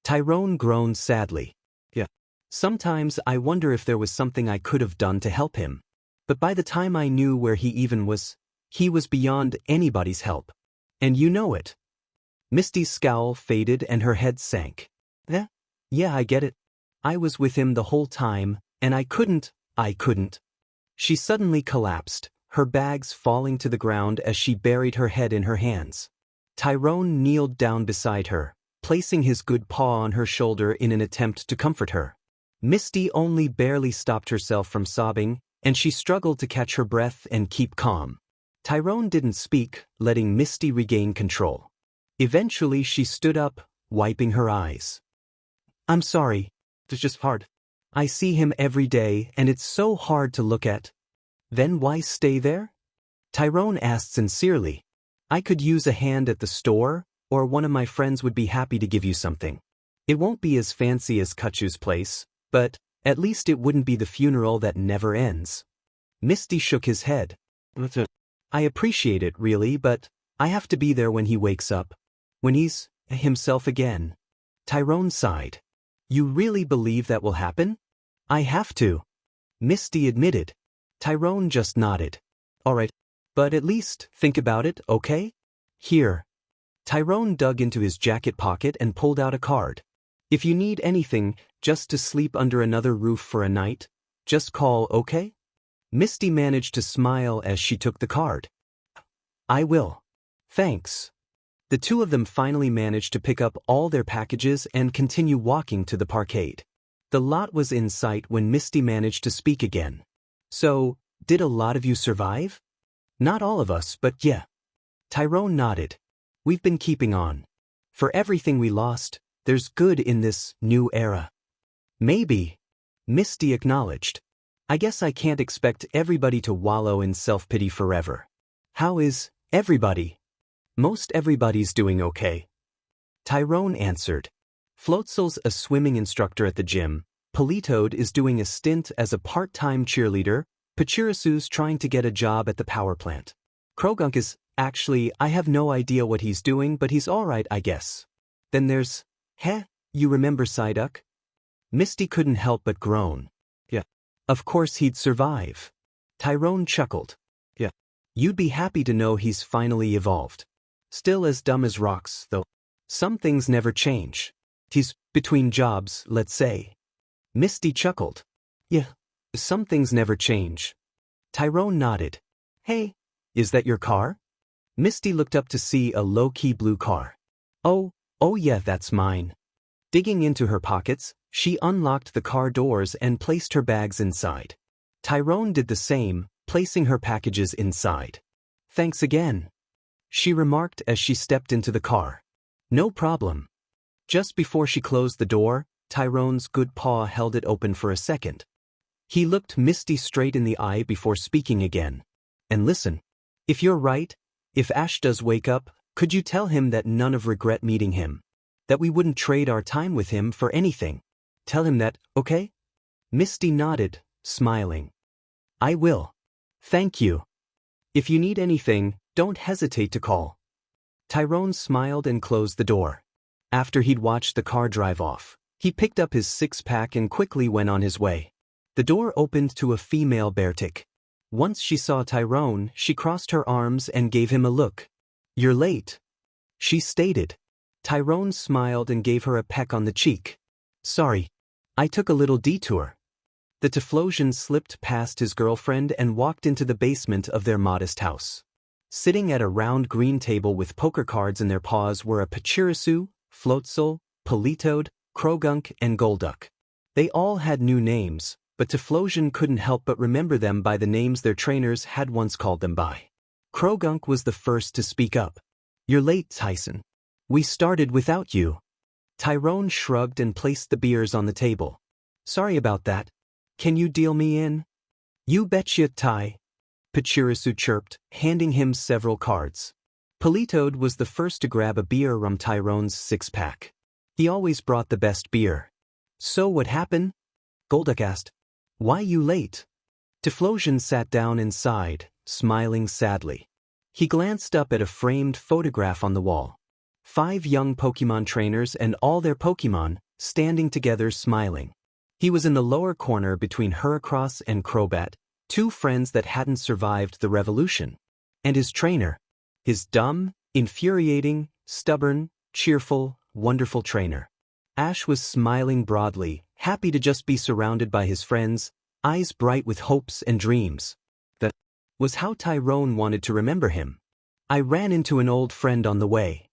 Tyrone groaned sadly. Yeah. Sometimes I wonder if there was something I could have done to help him. But by the time I knew where he even was, he was beyond anybody's help. And you know it. Misty's scowl faded and her head sank. Yeah, I get it. I was with him the whole time, and I couldn't. She suddenly collapsed, her bags falling to the ground as she buried her head in her hands. Tyrone kneeled down beside her, placing his good paw on her shoulder in an attempt to comfort her. Misty only barely stopped herself from sobbing, and she struggled to catch her breath and keep calm. Tyrone didn't speak, letting Misty regain control. Eventually she stood up, wiping her eyes. "I'm sorry. It's just hard. I see him every day and it's so hard to look at." "Then why stay there?" Tyrone asked sincerely. "I could use a hand at the store, or one of my friends would be happy to give you something. It won't be as fancy as Kachu's place, but at least it wouldn't be the funeral that never ends." Misty shook his head. "That's it. I appreciate it really, but I have to be there when he wakes up. When he's himself again." Tyrone sighed. "You really believe that will happen?" "I have to," Misty admitted. Tyrone just nodded. "All right, but at least think about it, okay? Here." Tyrone dug into his jacket pocket and pulled out a card. "If you need anything, just to sleep under another roof for a night, just call, okay?" Misty managed to smile as she took the card. "I will. Thanks." The two of them finally managed to pick up all their packages and continue walking to the parkade. The lot was in sight when Misty managed to speak again. "So, did a lot of you survive?" "Not all of us, but yeah." Tyrone nodded. "We've been keeping on. For everything we lost, there's good in this new era." "Maybe," Misty acknowledged. "I guess I can't expect everybody to wallow in self-pity forever." "How is everybody?" "Most everybody's doing okay," Tyrone answered. Floatzel's a swimming instructor at the gym, Politoed is doing a stint as a part-time cheerleader, Pachirisu's trying to get a job at the power plant. Krogunk is, actually, I have no idea what he's doing, but he's alright, I guess. Then there's, you remember Psyduck? Misty couldn't help but groan. "Yeah. Of course he'd survive." Tyrone chuckled. "Yeah. You'd be happy to know he's finally evolved. Still as dumb as rocks, though. Some things never change. He's between jobs, let's say." Misty chuckled. "Yeah. Some things never change." Tyrone nodded. "Hey, is that your car?" Misty looked up to see a low-key blue car. Oh yeah, that's mine." Digging into her pockets, she unlocked the car doors and placed her bags inside. Tyrone did the same, placing her packages inside. "Thanks again," she remarked as she stepped into the car. "No problem." Just before she closed the door, Tyrone's good paw held it open for a second. He looked Misty straight in the eye before speaking again. "And listen, if you're right, if Ash does wake up, could you tell him that none of regret meeting him? That we wouldn't trade our time with him for anything? Tell him that, okay?" Misty nodded, smiling. "I will. Thank you. If you need anything, don't hesitate to call." Tyrone smiled and closed the door. After he'd watched the car drive off, he picked up his six-pack and quickly went on his way. The door opened to a female beartick. Once she saw Tyrone, she crossed her arms and gave him a look. "You're late," she stated. Tyrone smiled and gave her a peck on the cheek. "Sorry, I took a little detour." The Typhlosion slipped past his girlfriend and walked into the basement of their modest house. Sitting at a round green table with poker cards in their paws were a Pachirisu, Floatzel, Politoed, Krogunk, and Golduck. They all had new names, but Typhlosion couldn't help but remember them by the names their trainers had once called them by. Krogunk was the first to speak up. "You're late, Tyson. We started without you." Tyrone shrugged and placed the beers on the table. "Sorry about that. Can you deal me in?" "You betcha, Ty," Pachirisu chirped, handing him several cards. Politoed was the first to grab a beer from Tyrone's six-pack. He always brought the best beer. "So what happened?" Golduck asked. "Why you late?" Typhlosion sat down and sighed, smiling sadly. He glanced up at a framed photograph on the wall. 5 young Pokemon trainers and all their Pokemon, standing together smiling. He was in the lower corner between Heracross and Crobat, 2 friends that hadn't survived the revolution. And his trainer. His dumb, infuriating, stubborn, cheerful, wonderful trainer. Ash was smiling broadly, happy to just be surrounded by his friends, eyes bright with hopes and dreams. was how Tyrone wanted to remember him. I ran into an old friend on the way.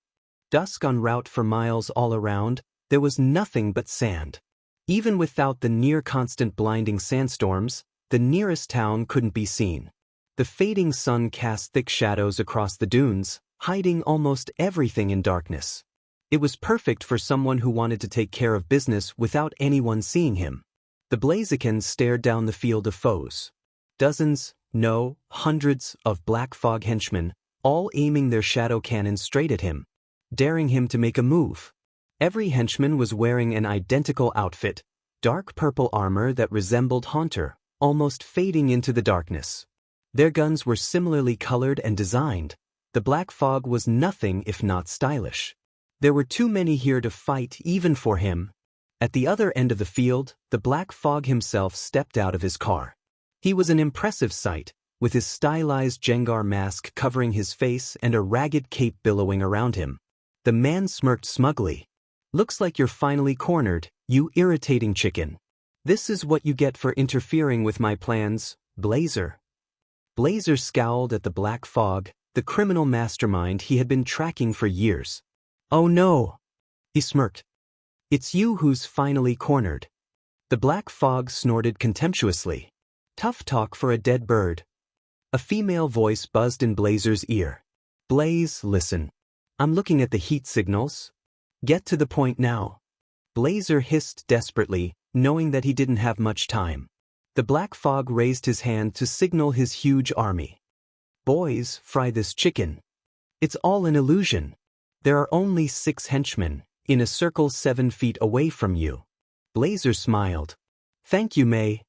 Dusk en route for miles all around, there was nothing but sand. Even without the near-constant blinding sandstorms, the nearest town couldn't be seen. The fading sun cast thick shadows across the dunes, hiding almost everything in darkness. It was perfect for someone who wanted to take care of business without anyone seeing him. The Blazikens stared down the field of foes. Dozens, no, hundreds of black fog henchmen, all aiming their shadow cannons straight at him, daring him to make a move. Every henchman was wearing an identical outfit, dark purple armor that resembled Haunter, almost fading into the darkness. Their guns were similarly colored and designed. The black fog was nothing if not stylish. There were too many here to fight even for him. At the other end of the field, the black fog himself stepped out of his car. He was an impressive sight, with his stylized Jengar mask covering his face and a ragged cape billowing around him. The man smirked smugly. "Looks like you're finally cornered, you irritating chicken. This is what you get for interfering with my plans, Blazer." Blazer scowled at the black fog, the criminal mastermind he had been tracking for years. "Oh no," he smirked. "It's you who's finally cornered." The black fog snorted contemptuously. "Tough talk for a dead bird." A female voice buzzed in Blazer's ear. "Blaze, listen. I'm looking at the heat signals. Get to the point now." Blazer hissed desperately, knowing that he didn't have much time. The black fog raised his hand to signal his huge army. "Boys, fry this chicken. It's all an illusion. There are only 6 henchmen, in a circle 7 feet away from you." Blazer smiled. "Thank you, May."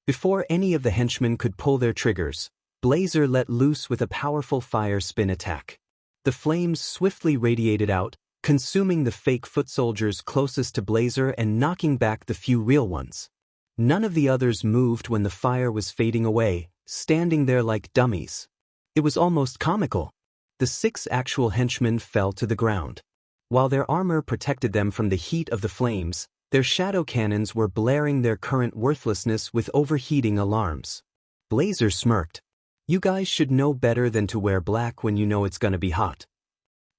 Before any of the henchmen could pull their triggers, Blazer let loose with a powerful fire spin attack. The flames swiftly radiated out, consuming the fake foot soldiers closest to Blazer and knocking back the few real ones. None of the others moved when the fire was fading away, standing there like dummies. It was almost comical. The 6 actual henchmen fell to the ground. While their armor protected them from the heat of the flames, their shadow cannons were blaring their current worthlessness with overheating alarms. Blazer smirked. "You guys should know better than to wear black when you know it's gonna be hot."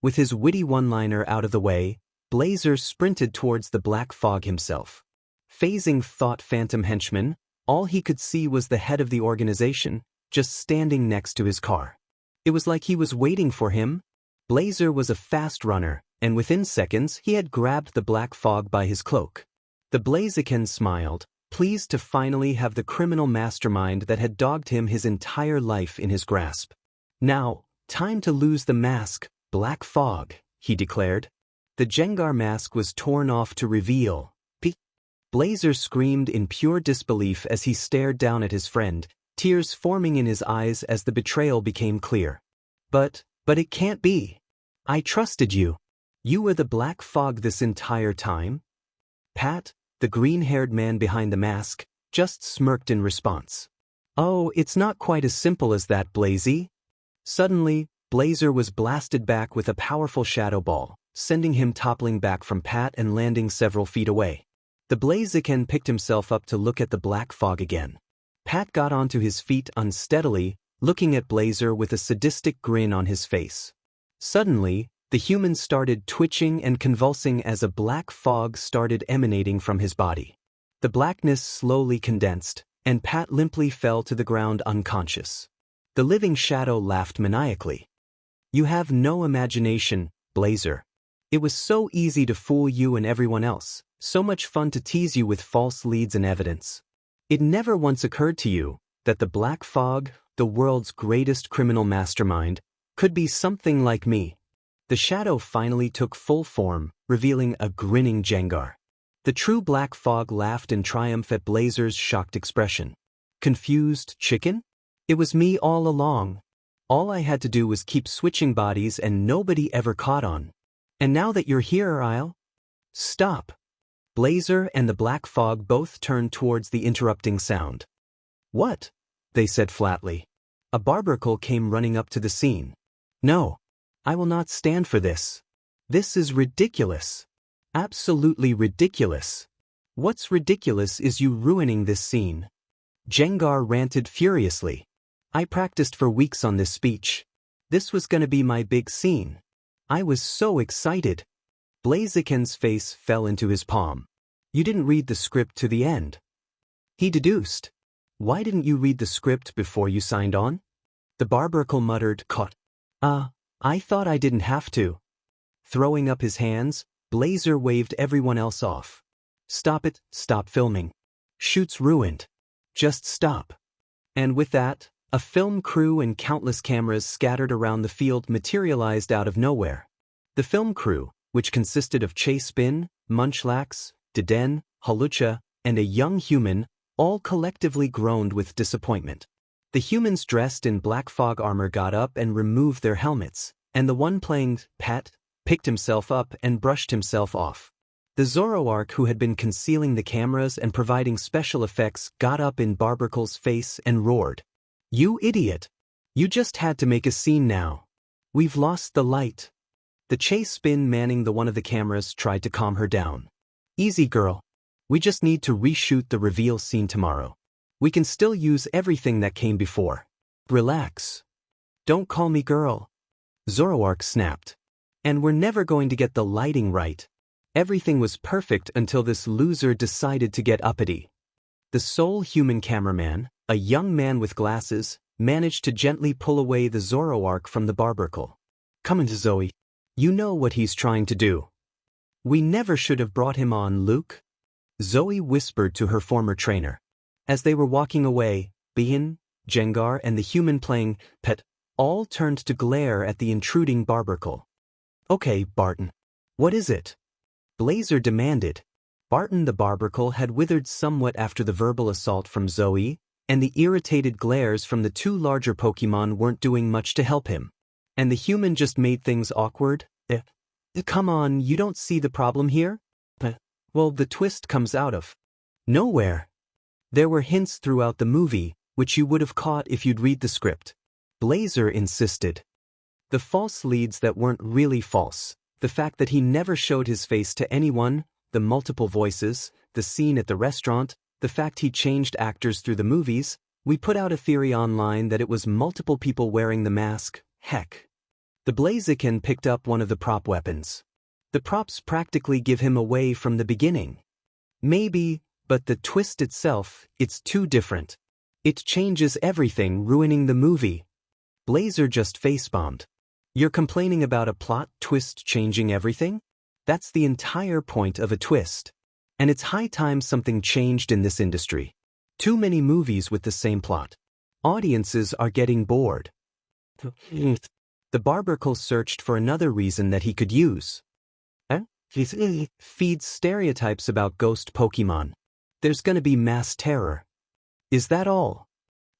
With his witty one-liner out of the way, Blazer sprinted towards the black fog himself. Phasing thought phantom henchman, all he could see was the head of the organization, just standing next to his car. It was like he was waiting for him. Blazer was a fast runner, and within seconds he had grabbed the black fog by his cloak. The Blaziken smiled, pleased to finally have the criminal mastermind that had dogged him his entire life in his grasp. "Now, time to lose the mask, Black Fog," he declared. The Jengar mask was torn off to reveal. Blazer screamed in pure disbelief as he stared down at his friend, tears forming in his eyes as the betrayal became clear. But it can't be. I trusted you. You were the Black Fog this entire time?" Pat, the green-haired man behind the mask, just smirked in response. "Oh, it's not quite as simple as that, Blazy." Suddenly, Blazer was blasted back with a powerful shadow ball, sending him toppling back from Pat and landing several feet away. The Blaziken picked himself up to look at the black fog again. Pat got onto his feet unsteadily, looking at Blazer with a sadistic grin on his face. Suddenly, the human started twitching and convulsing as a black fog started emanating from his body. The blackness slowly condensed, and Pat limply fell to the ground unconscious. The living shadow laughed maniacally. "You have no imagination, Blazer. It was so easy to fool you and everyone else, so much fun to tease you with false leads and evidence. It never once occurred to you that the Black Fog, the world's greatest criminal mastermind, could be something like me." The shadow finally took full form, revealing a grinning Jengar. The true Black Fog laughed in triumph at Blazer's shocked expression. "Confused chicken? It was me all along. All I had to do was keep switching bodies and nobody ever caught on. And now that you're here, I'll—" "Stop." Blazer and the Black Fog both turned towards the interrupting sound. "What?" they said flatly. A barbercle came running up to the scene. "No. I will not stand for this. This is ridiculous. Absolutely ridiculous. What's ridiculous is you ruining this scene." Jengar ranted furiously. I practiced for weeks on this speech. This was gonna be my big scene. I was so excited. Blaziken's face fell into his palm. You didn't read the script to the end. He deduced. Why didn't you read the script before you signed on? The barbarcle muttered, caught. I thought I didn't have to. Throwing up his hands, Blazer waved everyone else off. Stop it, stop filming. Shoot's ruined. Just stop. And with that, a film crew and countless cameras scattered around the field materialized out of nowhere. The film crew, which consisted of Chase Bin, Munchlax, Deden, Halucha, and a young human, all collectively groaned with disappointment. The humans dressed in black fog armor got up and removed their helmets, and the one playing Pat picked himself up and brushed himself off. The Zoroark who had been concealing the cameras and providing special effects got up in Barbarcle's face and roared. You idiot! You just had to make a scene now. We've lost the light. The Chase Bin manning the one of the cameras tried to calm her down. Easy girl. We just need to reshoot the reveal scene tomorrow. We can still use everything that came before. Relax. Don't call me girl. Zoroark snapped. And we're never going to get the lighting right. Everything was perfect until this loser decided to get uppity. The sole human cameraman, a young man with glasses, managed to gently pull away the Zoroark from the barbarcle. Come into Zoe. You know what he's trying to do. We never should have brought him on, Luke. Zoe whispered to her former trainer. As they were walking away, Bihan, Jengar, and the human playing Pet all turned to glare at the intruding barbarcle. Okay, Barton. What is it? Blazer demanded. Barton the barbarcle had withered somewhat after the verbal assault from Zoe, and the irritated glares from the two larger Pokemon weren't doing much to help him. And the human just made things awkward? Come on, you don't see the problem here? Well, the twist comes out of nowhere. There were hints throughout the movie, which you would have caught if you'd read the script. Blazer insisted. The false leads that weren't really false, the fact that he never showed his face to anyone, the multiple voices, the scene at the restaurant, the fact he changed actors through the movies. We put out a theory online that it was multiple people wearing the mask. Heck. The Blaziken picked up one of the prop weapons. The props practically give him away from the beginning. Maybe, but the twist itself, it's too different. It changes everything, ruining the movie. Blazer just facebombed. You're complaining about a plot twist changing everything? That's the entire point of a twist. And it's high time something changed in this industry. Too many movies with the same plot. Audiences are getting bored. The barbarcle searched for another reason that he could use. Feeds stereotypes about ghost Pokemon. There's gonna be mass terror. Is that all?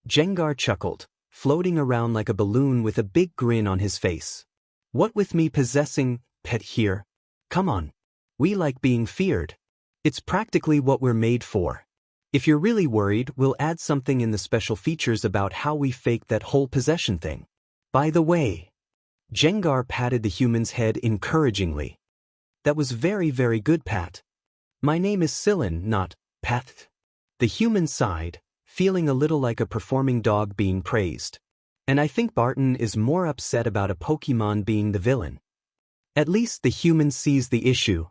Jengar chuckled, floating around like a balloon with a big grin on his face. What with me possessing Pet here? Come on. We like being feared. It's practically what we're made for. If you're really worried, we'll add something in the special features about how we faked that whole possession thing. By the way, Jengar patted the human's head encouragingly. That was very, very good, Pat. My name is Sillin, not Pat. The human sighed, feeling a little like a performing dog being praised. And I think Barton is more upset about a Pokemon being the villain. At least the human sees the issue.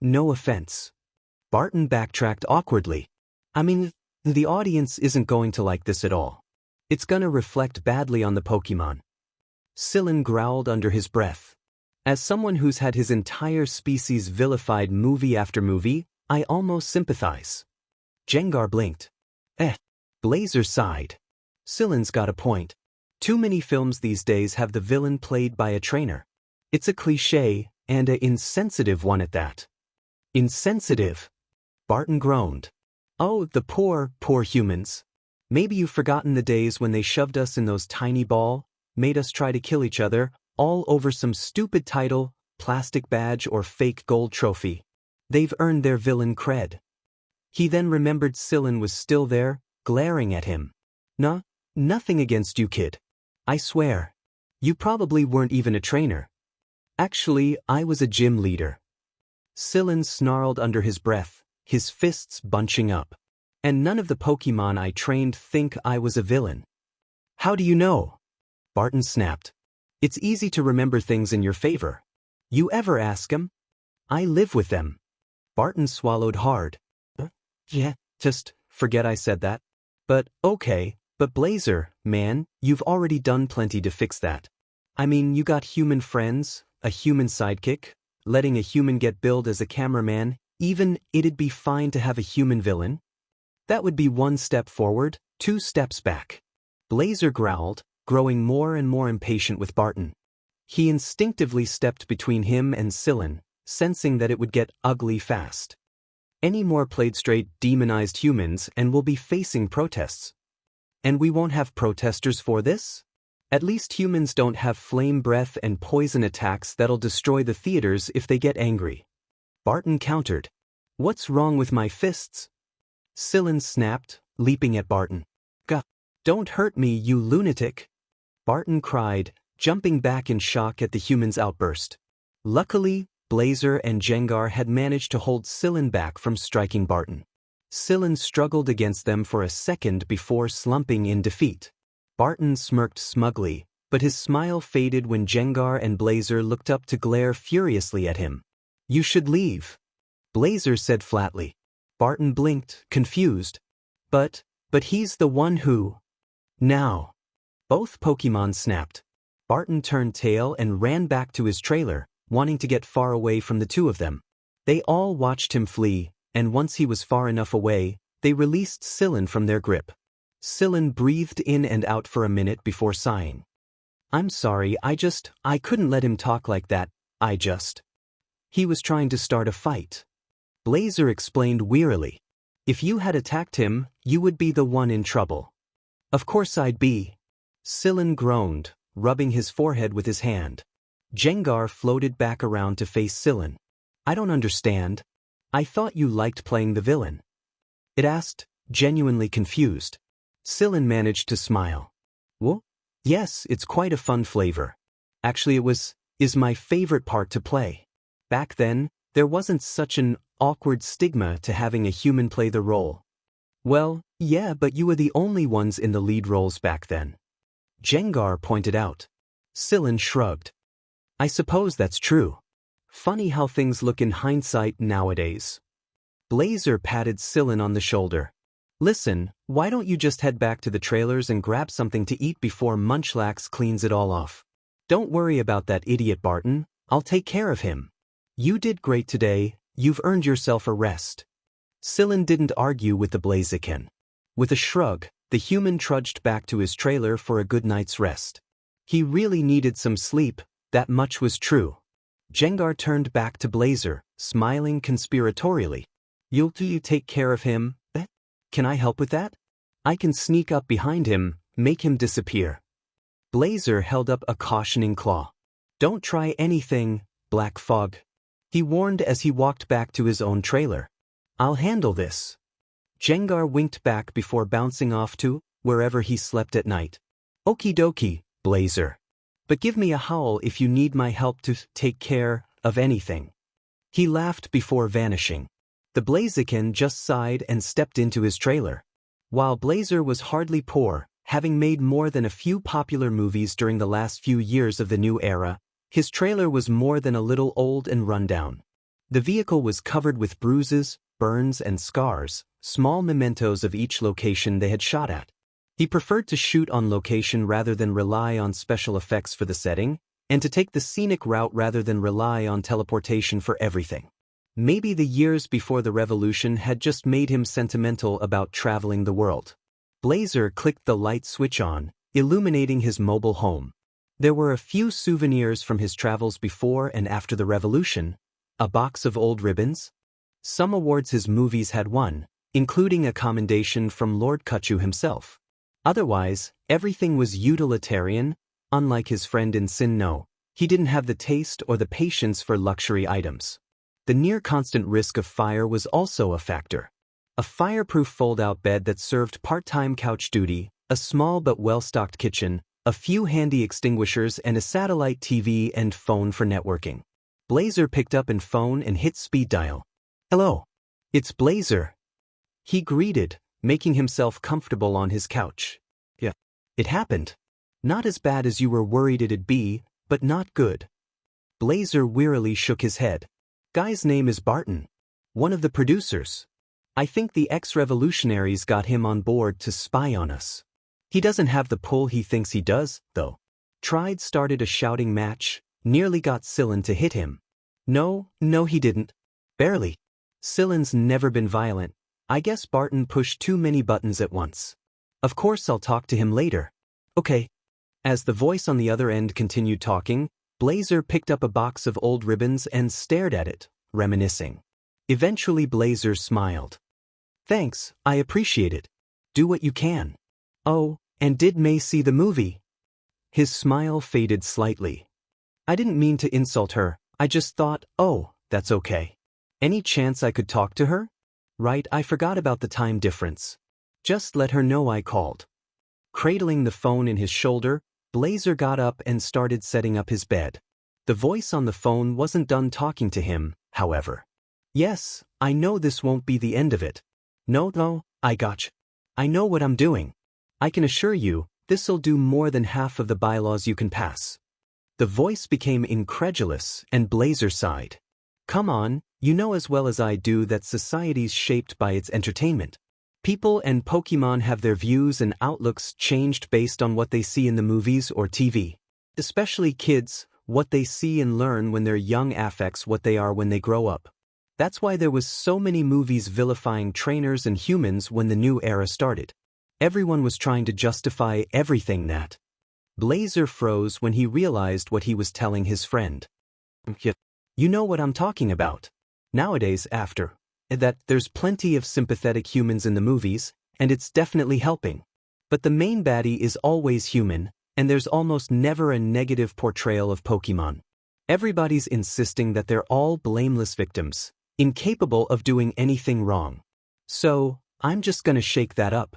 No offense. Barton backtracked awkwardly. I mean, the audience isn't going to like this at all. It's gonna reflect badly on the Pokemon. Sillin growled under his breath. As someone who's had his entire species vilified movie after movie, I almost sympathize. Jengar blinked. Blazer sighed. Sillin's got a point. Too many films these days have the villain played by a trainer. It's a cliché, and an insensitive one at that. Insensitive? Barton groaned. Oh, the poor, poor humans. Maybe you've forgotten the days when they shoved us in those tiny ball, made us try to kill each other, all over some stupid title, plastic badge or fake gold trophy. They've earned their villain cred. He then remembered Sillin was still there, glaring at him. Nothing against you, kid. I swear. You probably weren't even a trainer. Actually, I was a gym leader. Sillin snarled under his breath, his fists bunching up. And none of the Pokemon I trained think I was a villain. How do you know? Barton snapped. It's easy to remember things in your favor. You ever ask 'em? I live with them. Barton swallowed hard. Yeah, just forget I said that. But, okay, but Blazer, man, you've already done plenty to fix that. I mean, you got human friends, a human sidekick, letting a human get billed as a cameraman, even it'd be fine to have a human villain. That would be 1 step forward, 2 steps back. Blazer growled, growing more and more impatient with Barton. He instinctively stepped between him and Sillin, sensing that it would get ugly fast. Any more played straight demonized humans and we'll be facing protests. And we won't have protesters for this? At least humans don't have flame breath and poison attacks that'll destroy the theaters if they get angry. Barton countered. What's wrong with my fists? Sillin snapped, leaping at Barton. Gah! Don't hurt me, you lunatic! Barton cried, jumping back in shock at the human's outburst. Luckily, Blazer and Jengar had managed to hold Sillin back from striking Barton. Sillin struggled against them for a second before slumping in defeat. Barton smirked smugly, but his smile faded when Jengar and Blazer looked up to glare furiously at him. You should leave, Blazer said flatly. Barton blinked, confused. But he's the one who... Now. Both Pokemon snapped. Barton turned tail and ran back to his trailer, wanting to get far away from the two of them. They all watched him flee, and once he was far enough away, they released Sillin from their grip. Sillin breathed in and out for a minute before sighing. I'm sorry, I couldn't let him talk like that, He was trying to start a fight. Blazer explained wearily. If you had attacked him, you would be the one in trouble. Of course I'd be. Sillin groaned, rubbing his forehead with his hand. Jengar floated back around to face Sillin. I don't understand. I thought you liked playing the villain. It asked, genuinely confused. Sillin managed to smile. Well, yes, it's quite a fun flavor. Actually, is my favorite part to play. Back then, there wasn't such an awkward stigma to having a human play the role. Well, yeah, but you were the only ones in the lead roles back then. Jengar pointed out. Sillin shrugged. I suppose that's true. Funny how things look in hindsight nowadays. Blazer patted Sillin on the shoulder. Listen, why don't you just head back to the trailers and grab something to eat before Munchlax cleans it all off? Don't worry about that idiot Barton, I'll take care of him. You did great today, you've earned yourself a rest. Sillin didn't argue with the Blaziken. With a shrug, the human trudged back to his trailer for a good night's rest. He really needed some sleep, that much was true. Jengar turned back to Blazer, smiling conspiratorially. You'll take care of him? Can I help with that? I can sneak up behind him, make him disappear. Blazer held up a cautioning claw. Don't try anything, Black Fog. He warned as he walked back to his own trailer. I'll handle this. Jengar winked back before bouncing off to wherever he slept at night. Okie dokie, Blazer. But give me a howl if you need my help to take care of anything. He laughed before vanishing. The Blaziken just sighed and stepped into his trailer. While Blazer was hardly poor, having made more than a few popular movies during the last few years of the new era, his trailer was more than a little old and run down. The vehicle was covered with bruises, burns and scars, small mementos of each location they had shot at. He preferred to shoot on location rather than rely on special effects for the setting, and to take the scenic route rather than rely on teleportation for everything. Maybe the years before the revolution had just made him sentimental about traveling the world. Blazer clicked the light switch on, illuminating his mobile home. There were a few souvenirs from his travels before and after the revolution, a box of old ribbons. Some awards his movies had won, including a commendation from Lord Kuchu himself. Otherwise, everything was utilitarian. Unlike his friend in Sinnoh, he didn't have the taste or the patience for luxury items. The near-constant risk of fire was also a factor. A fireproof fold-out bed that served part-time couch duty, a small but well-stocked kitchen, a few handy extinguishers and a satellite TV and phone for networking. Blazer picked up an phone and hit speed dial. Hello. It's Blazer. He greeted, making himself comfortable on his couch. Yeah. It happened. Not as bad as you were worried it'd be, but not good. Blazer wearily shook his head. Guy's name is Barton. One of the producers. I think the ex-revolutionaries got him on board to spy on us. He doesn't have the pull he thinks he does, though. Started a shouting match, nearly got Sillin to hit him. No, he didn't. Barely. Sillin's never been violent. I guess Barton pushed too many buttons at once. Of course I'll talk to him later. Okay. As the voice on the other end continued talking, Blazer picked up a box of old ribbons and stared at it, reminiscing. Eventually Blazer smiled. Thanks, I appreciate it. Do what you can. Oh, and did May see the movie? His smile faded slightly. I didn't mean to insult her, I just thought, oh, that's okay. Any chance I could talk to her? Right, I forgot about the time difference. Just let her know I called. Cradling the phone in his shoulder, Blazer got up and started setting up his bed. The voice on the phone wasn't done talking to him, however. Yes, I know this won't be the end of it. No, I gotcha. I know what I'm doing. I can assure you, this'll do more than half of the bylaws you can pass. The voice became incredulous, and Blazer sighed. Come on, you know as well as I do that society's shaped by its entertainment. People and Pokemon have their views and outlooks changed based on what they see in the movies or TV. Especially kids, what they see and learn when they're young affects what they are when they grow up. That's why there was so many movies vilifying trainers and humans when the new era started. Everyone was trying to justify everything that. Blazer froze when he realized what he was telling his friend. You know what I'm talking about. Nowadays, after that, there's plenty of sympathetic humans in the movies, and it's definitely helping. But the main baddie is always human, and there's almost never a negative portrayal of Pokemon. Everybody's insisting that they're all blameless victims, incapable of doing anything wrong. So, I'm just gonna shake that up.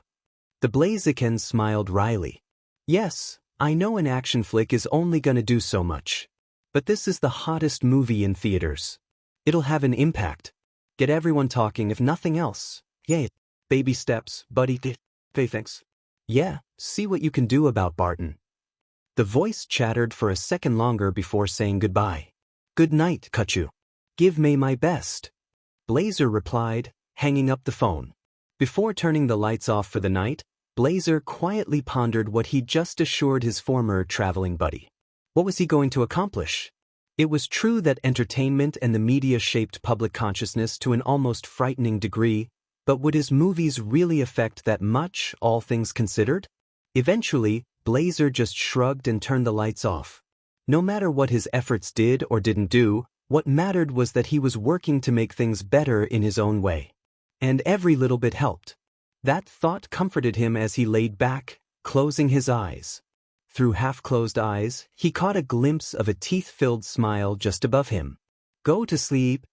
The Blaziken smiled wryly. Yes, I know an action flick is only gonna do so much. But this is the hottest movie in theaters. It'll have an impact. Get everyone talking if nothing else. Yay. Baby steps, buddy. Hey, thanks. Yeah, see what you can do about Barton. The voice chattered for a second longer before saying goodbye. Good night, Kachu. Give May my best. Blazer replied, hanging up the phone. Before turning the lights off for the night, Blazer quietly pondered what he'd just assured his former traveling buddy. What was he going to accomplish? It was true that entertainment and the media shaped public consciousness to an almost frightening degree, but would his movies really affect that much, all things considered? Eventually, Blazer just shrugged and turned the lights off. No matter what his efforts did or didn't do, what mattered was that he was working to make things better in his own way. And every little bit helped. That thought comforted him as he laid back, closing his eyes. Through half-closed eyes, he caught a glimpse of a teeth-filled smile just above him. Go to sleep.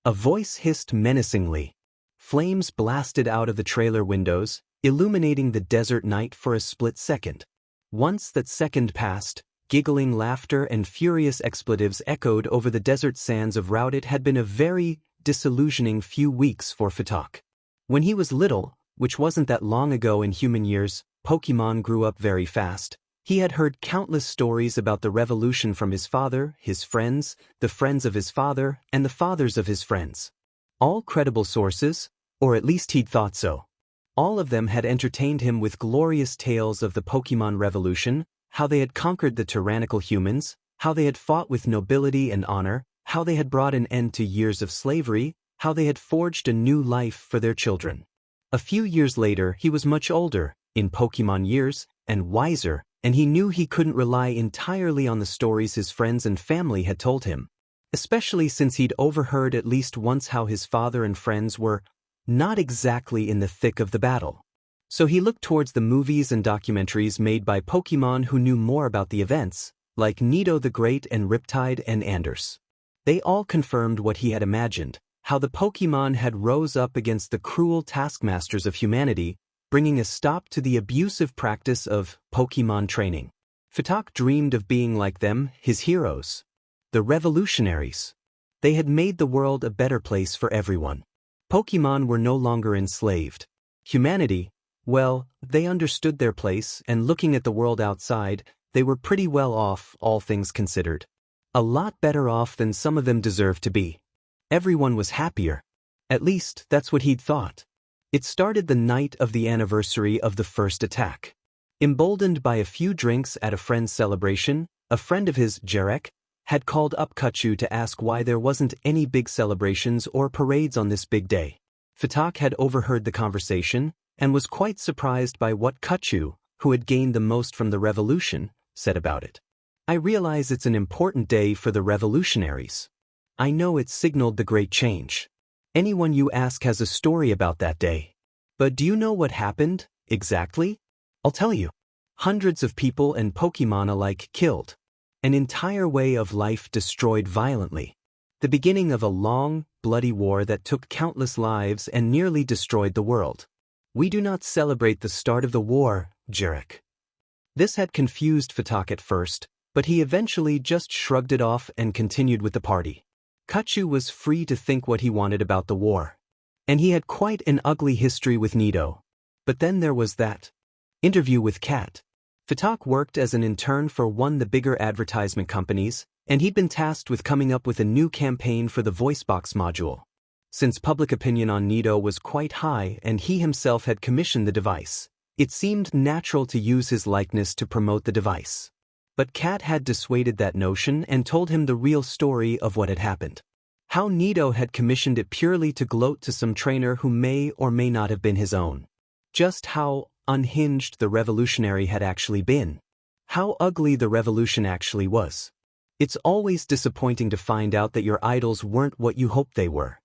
A voice hissed menacingly. Flames blasted out of the trailer windows, illuminating the desert night for a split second. Once that second passed, giggling laughter and furious expletives echoed over the desert sands of Route. It had been a very disillusioning few weeks for Fatak. When he was little, which wasn't that long ago in human years, Pokemon grew up very fast. He had heard countless stories about the revolution from his father, his friends, the friends of his father, and the fathers of his friends. All credible sources, or at least he'd thought so. All of them had entertained him with glorious tales of the Pokemon revolution, how they had conquered the tyrannical humans, how they had fought with nobility and honor, how they had brought an end to years of slavery, how they had forged a new life for their children. A few years later, he was much older, in Pokemon years, and wiser, and he knew he couldn't rely entirely on the stories his friends and family had told him. Especially since he'd overheard at least once how his father and friends were not exactly in the thick of the battle. So he looked towards the movies and documentaries made by Pokemon who knew more about the events, like Nido the Great and Riptide and Anders. They all confirmed what he had imagined, how the Pokemon had rose up against the cruel taskmasters of humanity, bringing a stop to the abusive practice of Pokemon training. Fatak dreamed of being like them, his heroes. The revolutionaries. They had made the world a better place for everyone. Pokemon were no longer enslaved. Humanity, Well, they understood their place, and looking at the world outside, they were pretty well off, all things considered. A lot better off than some of them deserved to be. Everyone was happier. At least, that's what he'd thought. It started the night of the anniversary of the first attack. Emboldened by a few drinks at a friend's celebration, a friend of his, Jarek, had called up Kachu to ask why there wasn't any big celebrations or parades on this big day. Fatak had overheard the conversation, and was quite surprised by what Kachu, who had gained the most from the revolution, said about it. I realize it's an important day for the revolutionaries. I know it signaled the great change. Anyone you ask has a story about that day. But do you know what happened, exactly? I'll tell you. Hundreds of people and Pokemon alike killed. An entire way of life destroyed violently. The beginning of a long, bloody war that took countless lives and nearly destroyed the world. We do not celebrate the start of the war, Jarek. This had confused Fatak at first, but he eventually just shrugged it off and continued with the party. Kachu was free to think what he wanted about the war. And he had quite an ugly history with Nido. But then there was that interview with Kat. Fatak worked as an intern for one of the bigger advertisement companies, and he'd been tasked with coming up with a new campaign for the VoiceBox module. Since public opinion on Nido was quite high and he himself had commissioned the device, it seemed natural to use his likeness to promote the device. But Kat had dissuaded that notion and told him the real story of what had happened. How Nido had commissioned it purely to gloat to some trainer who may or may not have been his own. Just how unhinged the revolutionary had actually been. How ugly the revolution actually was. It's always disappointing to find out that your idols weren't what you hoped they were.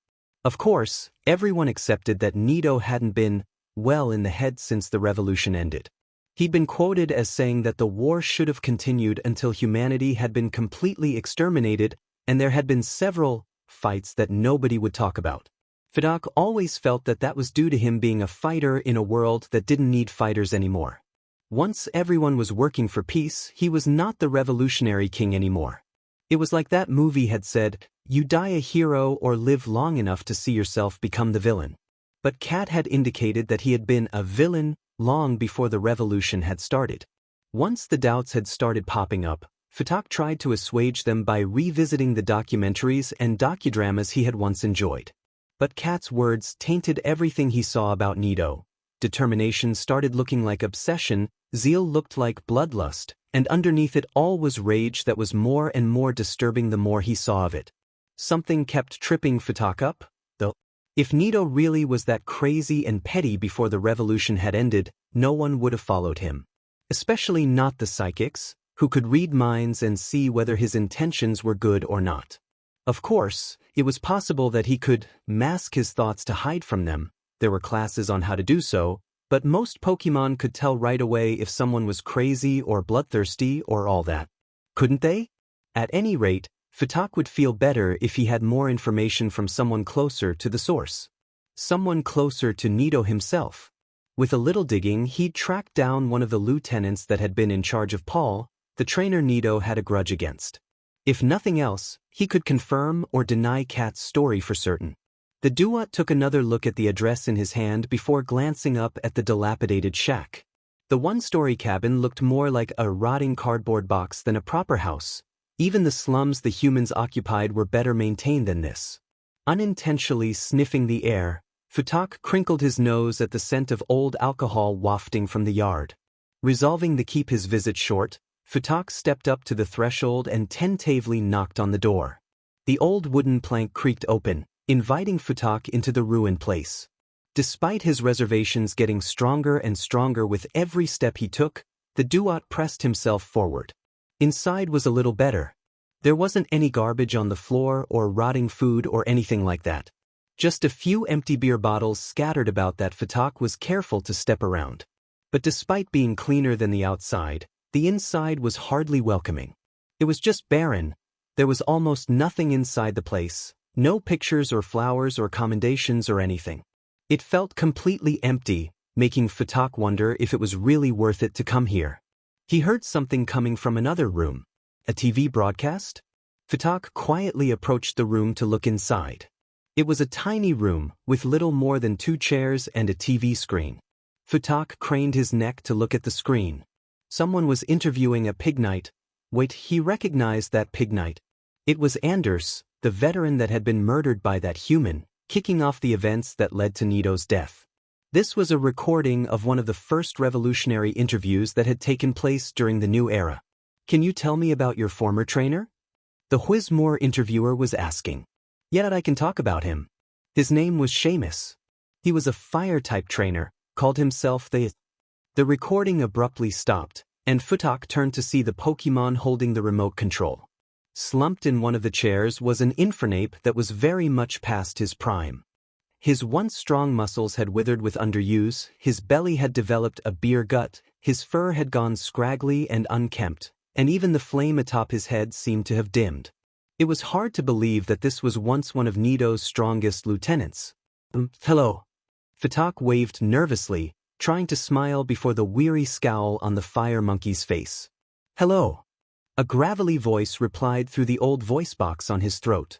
Of course, everyone accepted that Nido hadn't been well in the head since the revolution ended. He'd been quoted as saying that the war should have continued until humanity had been completely exterminated, and there had been several fights that nobody would talk about. Fatak always felt that that was due to him being a fighter in a world that didn't need fighters anymore. Once everyone was working for peace, he was not the revolutionary king anymore. It was like that movie had said, you die a hero or live long enough to see yourself become the villain. But Kat had indicated that he had been a villain long before the revolution had started. Once the doubts had started popping up, Fatak tried to assuage them by revisiting the documentaries and docudramas he had once enjoyed. But Kat's words tainted everything he saw about Nido. Determination started looking like obsession, zeal looked like bloodlust, and underneath it all was rage that was more and more disturbing the more he saw of it. Something kept tripping Fatak up, though. If Nido really was that crazy and petty before the revolution had ended, no one would have followed him. Especially not the psychics, who could read minds and see whether his intentions were good or not. Of course, it was possible that he could mask his thoughts to hide from them. There were classes on how to do so, but most Pokemon could tell right away if someone was crazy or bloodthirsty or all that. Couldn't they? At any rate, Fatak would feel better if he had more information from someone closer to the source. Someone closer to Nido himself. With a little digging, he'd tracked down one of the lieutenants that had been in charge of Paul, the trainer Nido had a grudge against. If nothing else, he could confirm or deny Kat's story for certain. The Duat took another look at the address in his hand before glancing up at the dilapidated shack. The one-story cabin looked more like a rotting cardboard box than a proper house. Even the slums the humans occupied were better maintained than this. Unintentionally sniffing the air, Fatak crinkled his nose at the scent of old alcohol wafting from the yard. Resolving to keep his visit short, Fatak stepped up to the threshold and tentatively knocked on the door. The old wooden plank creaked open, inviting Fatak into the ruined place. Despite his reservations getting stronger and stronger with every step he took, the Duat pressed himself forward. Inside was a little better. There wasn't any garbage on the floor or rotting food or anything like that. Just a few empty beer bottles scattered about that Fatak was careful to step around. But despite being cleaner than the outside, the inside was hardly welcoming. It was just barren. There was almost nothing inside the place, no pictures or flowers or commendations or anything. It felt completely empty, making Fatak wonder if it was really worth it to come here. He heard something coming from another room. A TV broadcast? Fatak quietly approached the room to look inside. It was a tiny room, with little more than 2 chairs and a TV screen. Futak craned his neck to look at the screen. Someone was interviewing a pig knight. Wait, he recognized that pig knight. It was Anders, the veteran that had been murdered by that human, kicking off the events that led to Nito's death. This was a recording of one of the first revolutionary interviews that had taken place during the new era. Can you tell me about your former trainer? The Whizmore interviewer was asking. Yet I can talk about him. His name was Seamus. He was a fire-type trainer, called himself the... The recording abruptly stopped, and Futak turned to see the Pokemon holding the remote control. Slumped in one of the chairs was an Infernape that was very much past his prime. His once strong muscles had withered with underuse, his belly had developed a beer gut, his fur had gone scraggly and unkempt, and even the flame atop his head seemed to have dimmed. It was hard to believe that this was once one of Nito's strongest lieutenants. Hello. Futak waved nervously, trying to smile before the weary scowl on the fire monkey's face. Hello. A gravelly voice replied through the old voice box on his throat.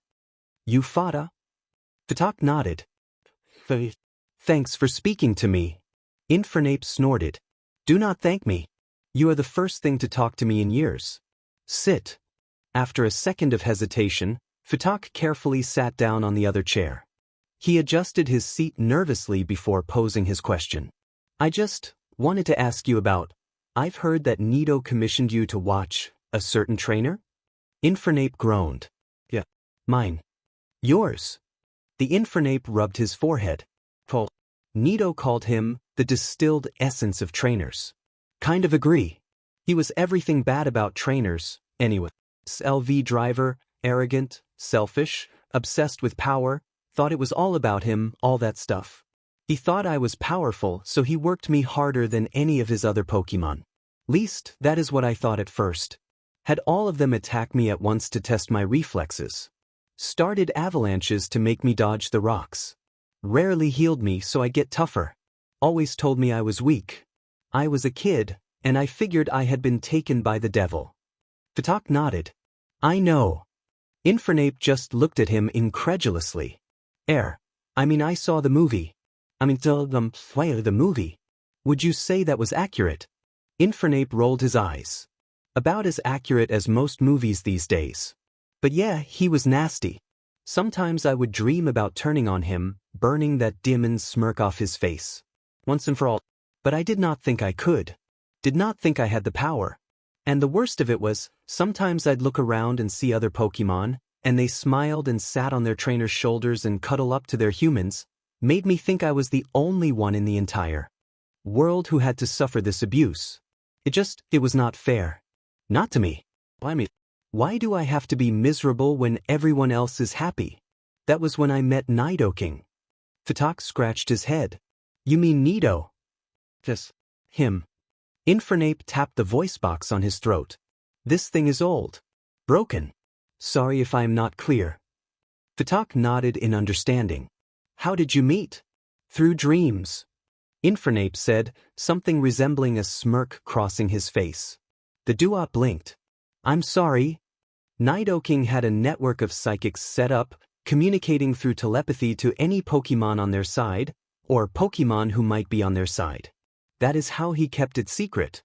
You fada? Futak nodded. Thanks for speaking to me. Infernape snorted. Do not thank me. You are the first thing to talk to me in years. Sit. After a second of hesitation, Futak carefully sat down on the other chair. He adjusted his seat nervously before posing his question. I just wanted to ask you about, I've heard that Nito commissioned you to watch a certain trainer? Infernape groaned. Yeah. Mine. Yours. The Infernape rubbed his forehead. Nito called him the distilled essence of trainers. Kind of agree. He was everything bad about trainers, anyway. LV driver, arrogant, selfish, obsessed with power, thought it was all about him, all that stuff. He thought I was powerful, so he worked me harder than any of his other Pokemon. Least, that is what I thought at first. Had all of them attack me at once to test my reflexes. Started avalanches to make me dodge the rocks. Rarely healed me so I get tougher. Always told me I was weak. I was a kid, and I figured I had been taken by the devil. Futak nodded. I know. Infernape just looked at him incredulously. I saw the movie. The movie. Would you say that was accurate? Infernape rolled his eyes. About as accurate as most movies these days. But yeah, he was nasty. Sometimes I would dream about turning on him, burning that demon smirk off his face. Once and for all. But I did not think I could. Did not think I had the power. And the worst of it was, sometimes I'd look around and see other Pokemon, and they smiled and sat on their trainer's shoulders and cuddle up to their humans, made me think I was the only one in the entire world who had to suffer this abuse. It was not fair. Not to me. Why do I have to be miserable when everyone else is happy? That was when I met Nidoking. Futak scratched his head. You mean Nito? Yes. Him. Infernape tapped the voice box on his throat. This thing is old. Broken. Sorry if I am not clear. Futak nodded in understanding. How did you meet? Through dreams. Infernape said, something resembling a smirk crossing his face. The Duat blinked. I'm sorry. Nidoking had a network of psychics set up, communicating through telepathy to any Pokemon on their side, or Pokemon who might be on their side. That is how he kept it secret.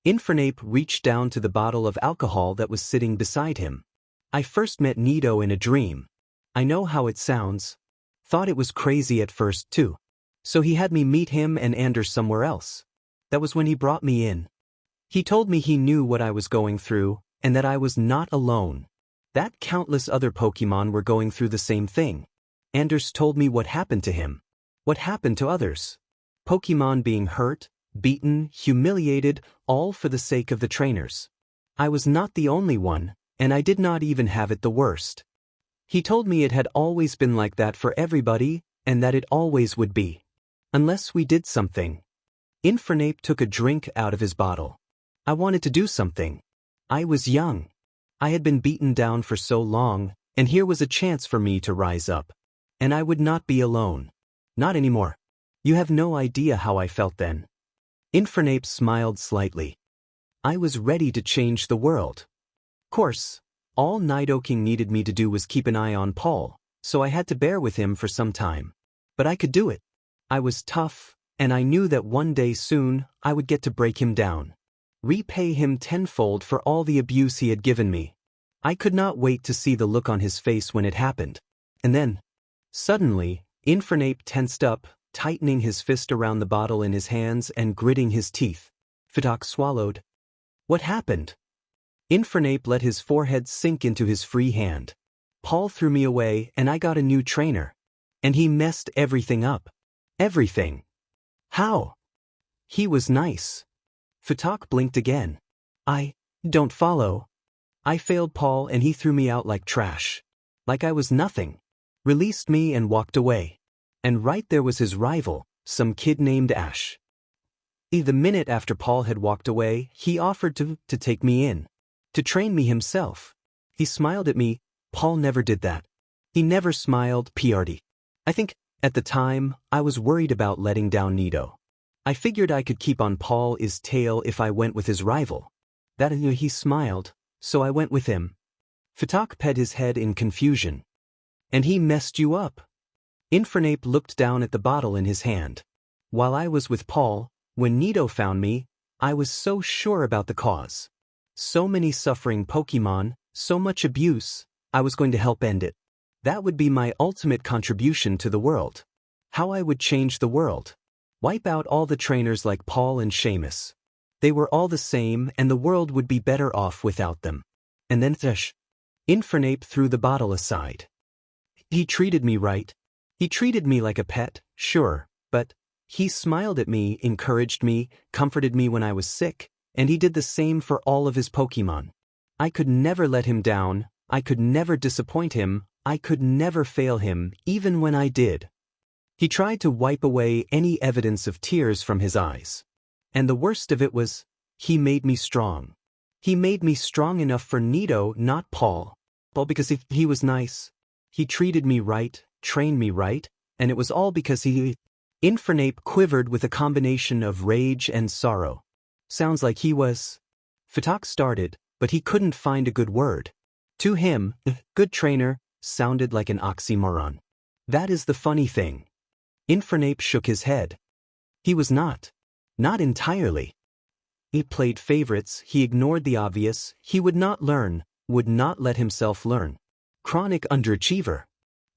Infernape reached down to the bottle of alcohol that was sitting beside him. I first met Nito in a dream. I know how it sounds. Thought it was crazy at first too. So he had me meet him and Anders somewhere else. That was when he brought me in. He told me he knew what I was going through, and that I was not alone. That countless other Pokemon were going through the same thing. Anders told me what happened to him. What happened to others. Pokemon being hurt, beaten, humiliated, all for the sake of the trainers. I was not the only one, and I did not even have it the worst. He told me it had always been like that for everybody, and that it always would be. Unless we did something. Infernape took a drink out of his bottle. I wanted to do something. I was young. I had been beaten down for so long, and here was a chance for me to rise up. And I would not be alone. Not anymore. You have no idea how I felt then. Infernape smiled slightly. I was ready to change the world. Course, all Nidoking needed me to do was keep an eye on Paul, so I had to bear with him for some time. But I could do it. I was tough, And I knew that one day soon, I would get to break him down. Repay him tenfold for all the abuse he had given me. I could not wait to see the look on his face when it happened. And then, suddenly, Infernape tensed up, tightening his fist around the bottle in his hands and gritting his teeth. Fatak swallowed. What happened? Infernape let his forehead sink into his free hand. Paul threw me away and I got a new trainer. And he messed everything up. Everything. How? He was nice. Fatak blinked again. I don't follow. I failed Paul and he threw me out like trash. Like I was nothing. Released me and walked away. And right there was his rival, some kid named Ash. The minute after Paul had walked away, he offered to take me in. To train me himself. He smiled at me. Paul never did that. He never smiled, PRD. I think, at the time, I was worried about letting down Nito. I figured I could keep on Paul's tail if I went with his rival. That he smiled, so I went with him. Fatak pet his head in confusion. And he messed you up. Infernape looked down at the bottle in his hand. While I was with Paul, when Nito found me, I was so sure about the cause. So many suffering Pokemon, so much abuse, I was going to help end it. That would be my ultimate contribution to the world. How I would change the world. Wipe out all the trainers like Paul and Seamus. They were all the same and the world would be better off without them. And then Infernape threw the bottle aside. He treated me right. He treated me like a pet, sure, but he smiled at me, encouraged me, comforted me when I was sick, and he did the same for all of his Pokemon. I could never let him down, I could never disappoint him, I could never fail him, even when I did. He tried to wipe away any evidence of tears from his eyes. And the worst of it was, he made me strong. He made me strong enough for Nito, not Paul. Well, because he was nice. He treated me right, trained me right, and it was all because he... Infernape quivered with a combination of rage and sorrow. Sounds like he was... Fatak started, but he couldn't find a good word. To him, good trainer, sounded like an oxymoron. That is the funny thing. Infernape shook his head. He was not. Not entirely. He played favorites, he ignored the obvious, he would not learn, would not let himself learn. Chronic underachiever.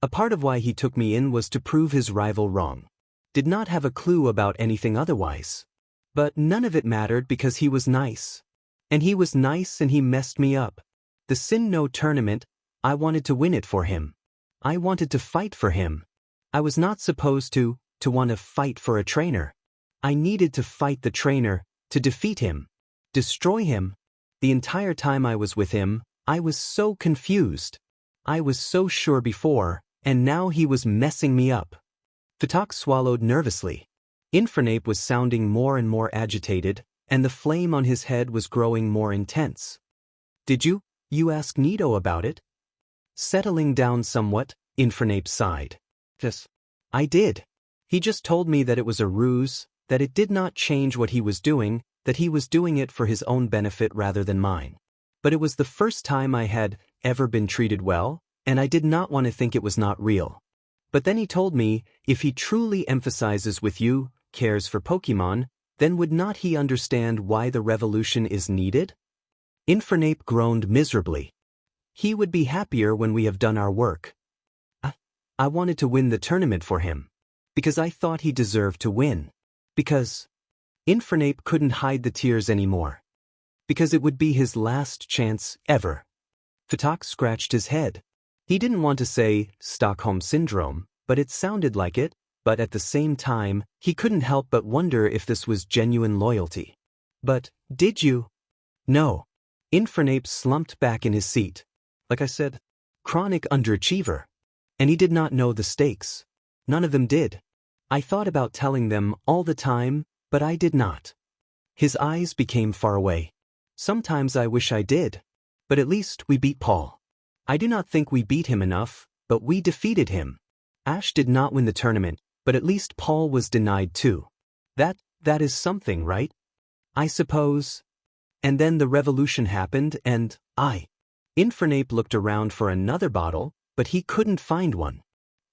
A part of why he took me in was to prove his rival wrong. Did not have a clue about anything otherwise. But none of it mattered because he was nice. And he was nice and he messed me up. The Sinnoh tournament, I wanted to win it for him. I wanted to fight for him. I was not supposed to want to fight for a trainer. I needed to fight the trainer, to defeat him. Destroy him. The entire time I was with him, I was so confused. I was so sure before, and now he was messing me up. Fatak swallowed nervously. Infernape was sounding more and more agitated, and the flame on his head was growing more intense. Did you ask Nito about it? Settling down somewhat, Infernape sighed. Yes. I did. He just told me that it was a ruse, that it did not change what he was doing, that he was doing it for his own benefit rather than mine. But it was the first time I had ever been treated well, and I did not want to think it was not real. But then he told me, if he truly emphasizes with you, cares for Pokemon, then would not he understand why the revolution is needed? Infernape groaned miserably. He would be happier when we have done our work. I wanted to win the tournament for him. Because I thought he deserved to win. Because... Infernape couldn't hide the tears anymore. Because it would be his last chance ever. Fatak scratched his head. He didn't want to say Stockholm Syndrome, but it sounded like it, but at the same time, he couldn't help but wonder if this was genuine loyalty. But, did you? No. Infernape slumped back in his seat. Like I said, chronic underachiever. And he did not know the stakes. None of them did. I thought about telling them all the time, but I did not. His eyes became far away. Sometimes I wish I did. But at least we beat Paul. I do not think we beat him enough, but we defeated him. Ash did not win the tournament, but at least Paul was denied too. That is something, right? I suppose. And then the revolution happened and Infernape looked around for another bottle, but he couldn't find one.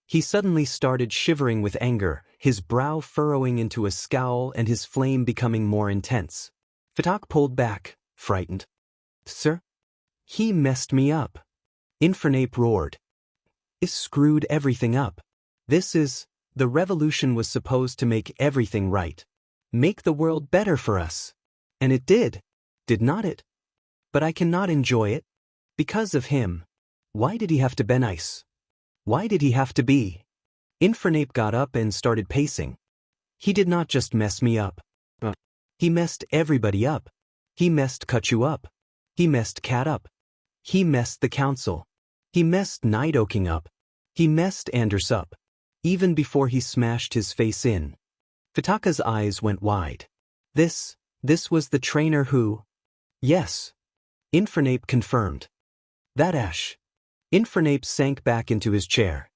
He suddenly started shivering with anger, his brow furrowing into a scowl and his flame becoming more intense. Fatak pulled back, frightened. Sir? He messed me up. Infernape roared. He screwed everything up. The revolution was supposed to make everything right. Make the world better for us. And it did not it? But I cannot enjoy it. Because of him. Why did he have to be nice? Why did he have to be? Infernape got up and started pacing. He did not just mess me up. He messed everybody up. He messed Kachu up. He messed Cat up. He messed the council. He messed Nidoking up. He messed Anders up. Even before he smashed his face in. Fataka's eyes went wide. This was the trainer who... Yes. Infernape confirmed. That Ash. Infernape sank back into his chair.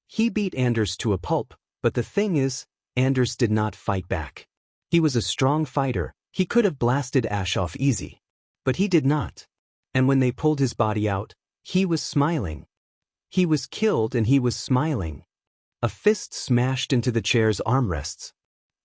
He beat Anders to a pulp, but the thing is, Anders did not fight back. He was a strong fighter, he could have blasted Ash off easy. But he did not. And when they pulled his body out, he was smiling. He was killed and he was smiling. A fist smashed into the chair's armrests.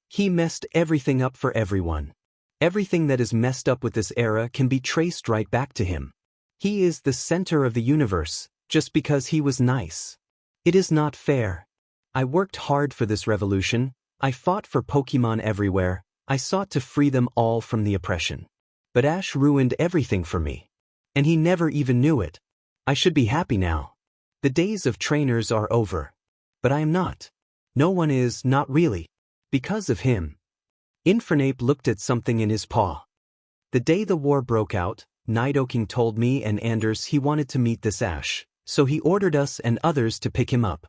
He messed everything up for everyone. Everything that is messed up with this era can be traced right back to him. He is the center of the universe, just because he was nice. It is not fair. I worked hard for this revolution, I fought for Pokemon everywhere, I sought to free them all from the oppression. But Ash ruined everything for me. And he never even knew it. I should be happy now. The days of trainers are over. But I am not. No one is, not really. Because of him. Infernape looked at something in his paw. The day the war broke out, Nidoking told me and Anders he wanted to meet this Ash, so he ordered us and others to pick him up.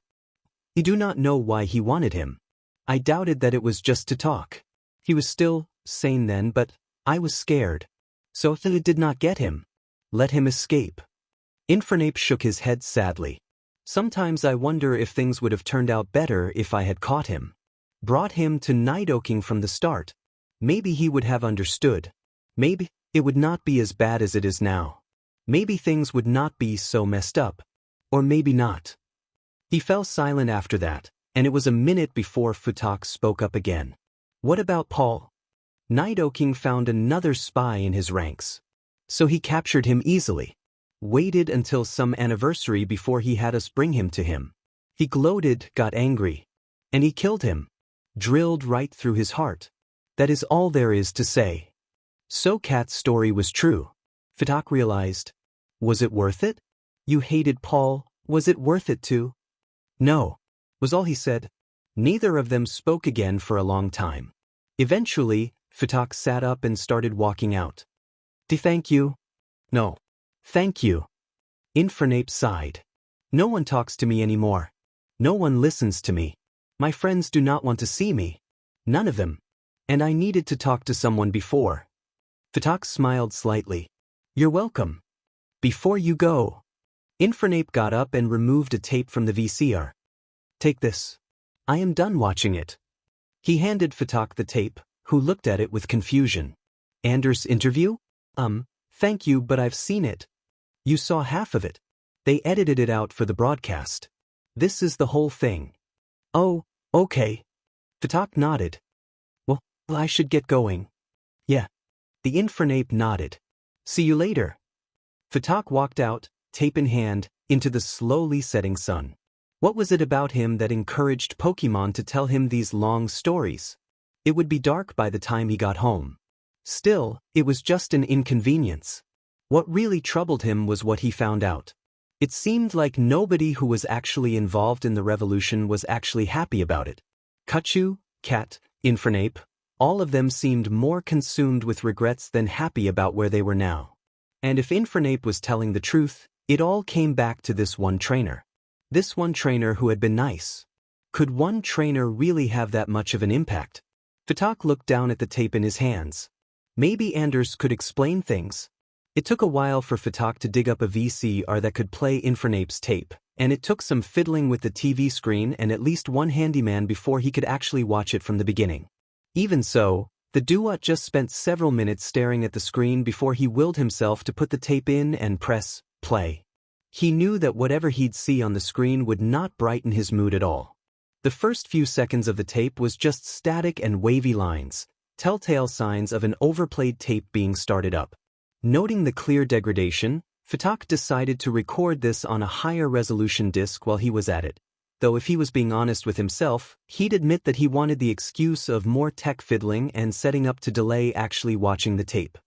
I do not know why he wanted him. I doubted that it was just to talk. He was still sane then, but I was scared. So if it did not get him, let him escape. Infernape shook his head sadly. Sometimes I wonder if things would have turned out better if I had caught him. Brought him to Nidoking from the start. Maybe he would have understood. Maybe it would not be as bad as it is now. Maybe things would not be so messed up. Or maybe not. He fell silent after that, and it was a minute before Fatak spoke up again. What about Paul? Nidoking found another spy in his ranks. So he captured him easily. Waited until some anniversary before he had us bring him to him. He gloated, got angry. And he killed him. Drilled right through his heart. That is all there is to say. So Cat's story was true. Fatak realized. Was it worth it? You hated Paul, was it worth it too? No, was all he said. Neither of them spoke again for a long time. Eventually, Fatak sat up and started walking out. Thank you. No. Thank you. Infernape sighed. No one talks to me anymore. No one listens to me. My friends do not want to see me. None of them. And I needed to talk to someone before. Fatak smiled slightly. You're welcome. Before you go. Infernape got up and removed a tape from the VCR. Take this. I am done watching it. He handed Fatak the tape, who looked at it with confusion. Anders' interview? Thank you, but I've seen it. You saw half of it. They edited it out for the broadcast. This is the whole thing. Oh, okay. Fatak nodded. Well, I should get going. Yeah. The Infernape nodded. See you later. Fatak walked out, tape in hand, into the slowly setting sun. What was it about him that encouraged Pokemon to tell him these long stories? It would be dark by the time he got home. Still, it was just an inconvenience. What really troubled him was what he found out. It seemed like nobody who was actually involved in the revolution was actually happy about it. Kachu, Cat, Infernape, all of them seemed more consumed with regrets than happy about where they were now. And if Infernape was telling the truth, it all came back to this one trainer. This one trainer who had been nice. Could one trainer really have that much of an impact? Fatak looked down at the tape in his hands. Maybe Anders could explain things. It took a while for Fatak to dig up a VCR that could play Infernape's tape, and it took some fiddling with the TV screen and at least one handyman before he could actually watch it from the beginning. Even so, the duot just spent several minutes staring at the screen before he willed himself to put the tape in and press play. He knew that whatever he'd see on the screen would not brighten his mood at all. The first few seconds of the tape was just static and wavy lines, telltale signs of an overplayed tape being started up. Noting the clear degradation, Fatak decided to record this on a higher resolution disc while he was at it. Though if he was being honest with himself, he'd admit that he wanted the excuse of more tech fiddling and setting up to delay actually watching the tape.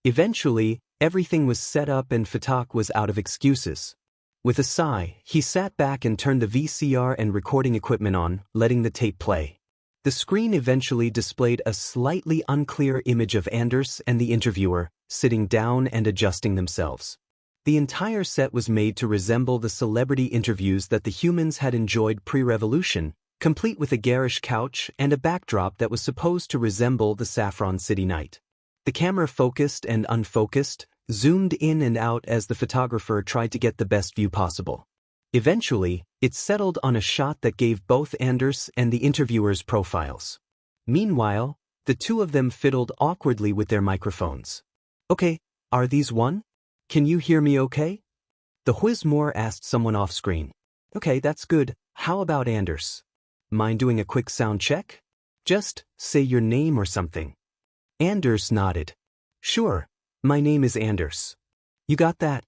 Eventually, everything was set up and Fatak was out of excuses. With a sigh, he sat back and turned the VCR and recording equipment on, letting the tape play. The screen eventually displayed a slightly unclear image of Anders and the interviewer, sitting down and adjusting themselves. The entire set was made to resemble the celebrity interviews that the humans had enjoyed pre-revolution, complete with a garish couch and a backdrop that was supposed to resemble the Saffron City night. The camera focused and unfocused, zoomed in and out as the photographer tried to get the best view possible. Eventually, it settled on a shot that gave both Anders and the interviewers profiles. Meanwhile, the two of them fiddled awkwardly with their microphones. "Okay, are these one? Can you hear me okay?" The Whizmore asked someone off-screen. "Okay, that's good. How about Anders? Mind doing a quick sound check? Just say your name or something." Anders nodded. "Sure, my name is Anders. You got that?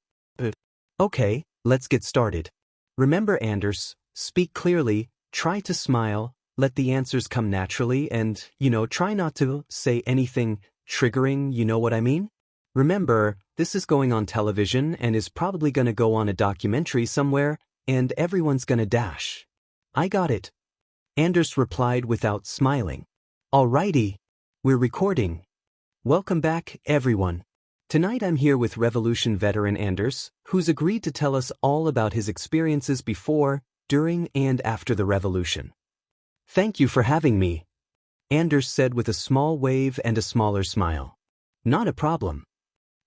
Okay, let's get started. Remember, Anders, speak clearly, try to smile, let the answers come naturally, and, try not to say anything triggering, you know what I mean? Remember, this is going on television and is probably gonna go on a documentary somewhere, and everyone's gonna dash." "I got it," Anders replied without smiling. "Alrighty, we're recording. Welcome back, everyone. Tonight I'm here with Revolution veteran Anders, who's agreed to tell us all about his experiences before, during, and after the revolution." "Thank you for having me," Anders said with a small wave and a smaller smile. "Not a problem."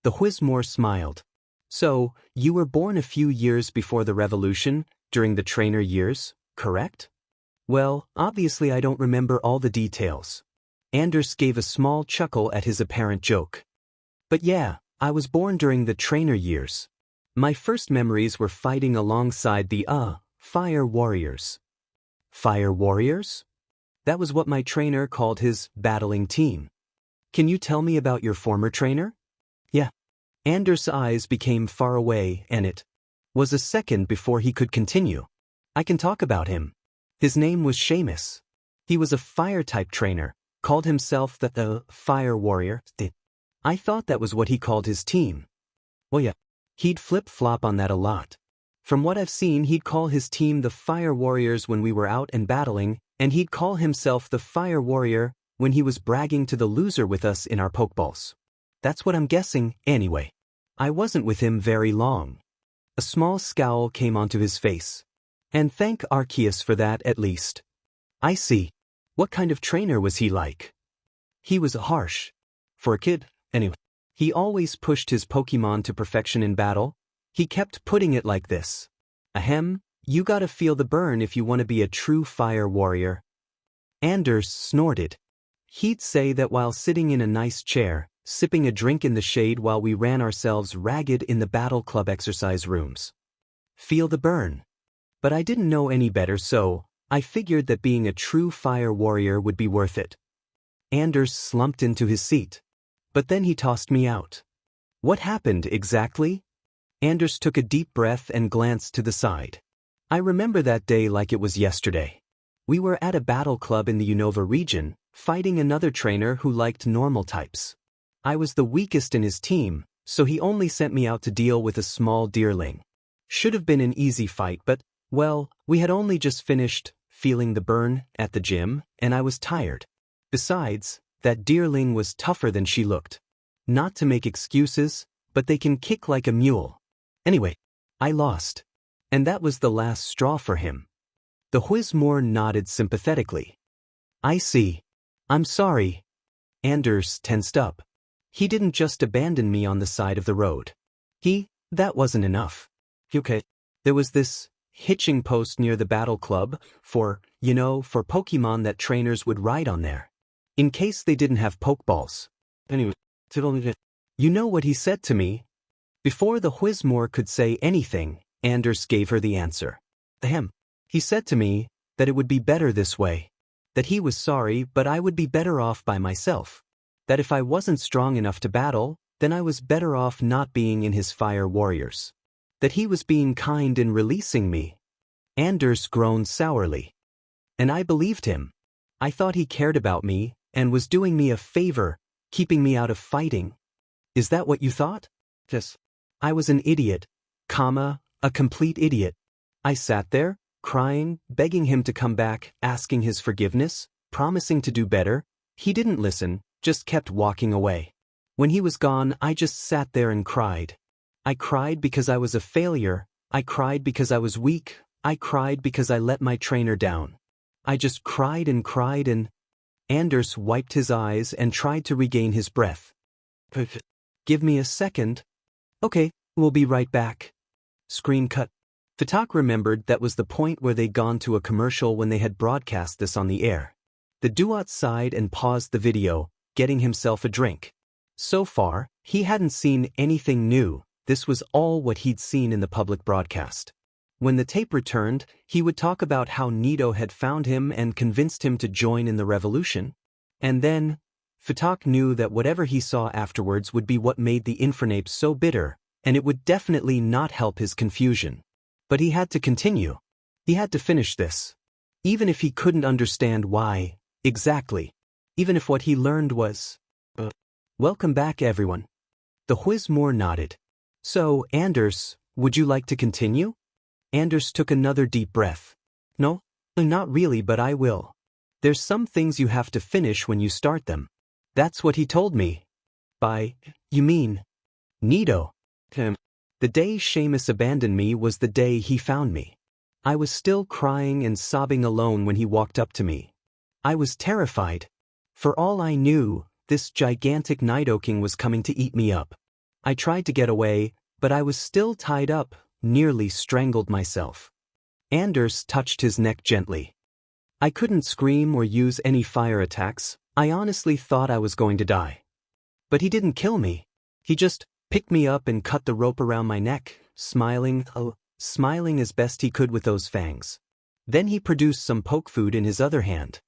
The Whizmore smiled. "So, you were born a few years before the revolution, during the trainer years, correct?" "Well, obviously I don't remember all the details." Anders gave a small chuckle at his apparent joke. "But yeah, I was born during the trainer years. My first memories were fighting alongside the, Fire Warriors." "Fire Warriors?" That was what my trainer called his battling team. "Can you tell me about your former trainer?" "Yeah." Anders' eyes became far away and it was a second before he could continue. "I can talk about him. His name was Seamus. He was a fire-type trainer, called himself the Fire Warrior. I thought that was what he called his team." "Well, yeah, he'd flip-flop on that a lot. From what I've seen, he'd call his team the Fire Warriors when we were out and battling, and he'd call himself the Fire Warrior when he was bragging to the loser with us in our pokeballs. That's what I'm guessing, anyway. I wasn't with him very long." A small scowl came onto his face. "And thank Arceus for that, at least." "I see. What kind of trainer was he like?" "He was harsh. For a kid, anyway. He always pushed his Pokemon to perfection in battle. He kept putting it like this. Ahem, you gotta feel the burn if you want to be a true fire warrior." Anders snorted. He'd say that while sitting in a nice chair, sipping a drink in the shade while we ran ourselves ragged in the battle club exercise rooms. Feel the burn. But I didn't know any better, so I figured that being a true fire warrior would be worth it. Anders slumped into his seat. But then he tossed me out. "What happened exactly?" Anders took a deep breath and glanced to the side. "I remember that day like it was yesterday. We were at a battle club in the Unova region, fighting another trainer who liked normal types. I was the weakest in his team, so he only sent me out to deal with a small deerling. Should have been an easy fight, but, well, we had only just finished feeling the burn at the gym, and I was tired. Besides, that deerling was tougher than she looked. Not to make excuses, but they can kick like a mule. Anyway, I lost. And that was the last straw for him." The Whizmore nodded sympathetically. "I see. I'm sorry." Anders tensed up. He didn't just abandon me on the side of the road. That wasn't enough. Okay, there was this hitching post near the battle club for Pokemon that trainers would ride on there. In case they didn't have Pokeballs. Anyway, you know what he said to me? Before the Whizmore could say anything, Anders gave her the answer. Ahem. He said to me that it would be better this way. That he was sorry, but I would be better off by myself. That if I wasn't strong enough to battle, then I was better off not being in his fire warriors. That he was being kind in releasing me. Anders groaned sourly. And I believed him. I thought he cared about me and was doing me a favor, keeping me out of fighting. Is that what you thought? Yes. I was an idiot, a complete idiot. I sat there, crying, begging him to come back, asking his forgiveness, promising to do better. He didn't listen, just kept walking away. When he was gone, I just sat there and cried. I cried because I was a failure. I cried because I was weak. I cried because I let my trainer down. I just cried and Anders wiped his eyes and tried to regain his breath. Give me a second. Okay, we'll be right back. Screen cut. Fatak remembered that was the point where they'd gone to a commercial when they had broadcast this on the air. The duo sighed and paused the video, getting himself a drink. So far, he hadn't seen anything new. This was all what he'd seen in the public broadcast. When the tape returned, he would talk about how Nito had found him and convinced him to join in the revolution. And then, Fatak knew that whatever he saw afterwards would be what made the Infernape so bitter, and it would definitely not help his confusion. But he had to continue. He had to finish this. Even if he couldn't understand why, exactly. Even if what he learned was... Welcome back, everyone. The Whizmore nodded. So, Anders, would you like to continue? Anders took another deep breath. No, not really, but I will. There's some things you have to finish when you start them. That's what he told me. You mean? Nito. The day Seamus abandoned me was the day he found me. I was still crying and sobbing alone when he walked up to me. I was terrified. For all I knew, this gigantic Nidoking was coming to eat me up. I tried to get away, but I was still tied up, nearly strangled myself. Anders touched his neck gently. I couldn't scream or use any fire attacks. I honestly thought I was going to die. But he didn't kill me. He just picked me up and cut the rope around my neck, smiling as best he could with those fangs. Then he produced some poke food in his other hand.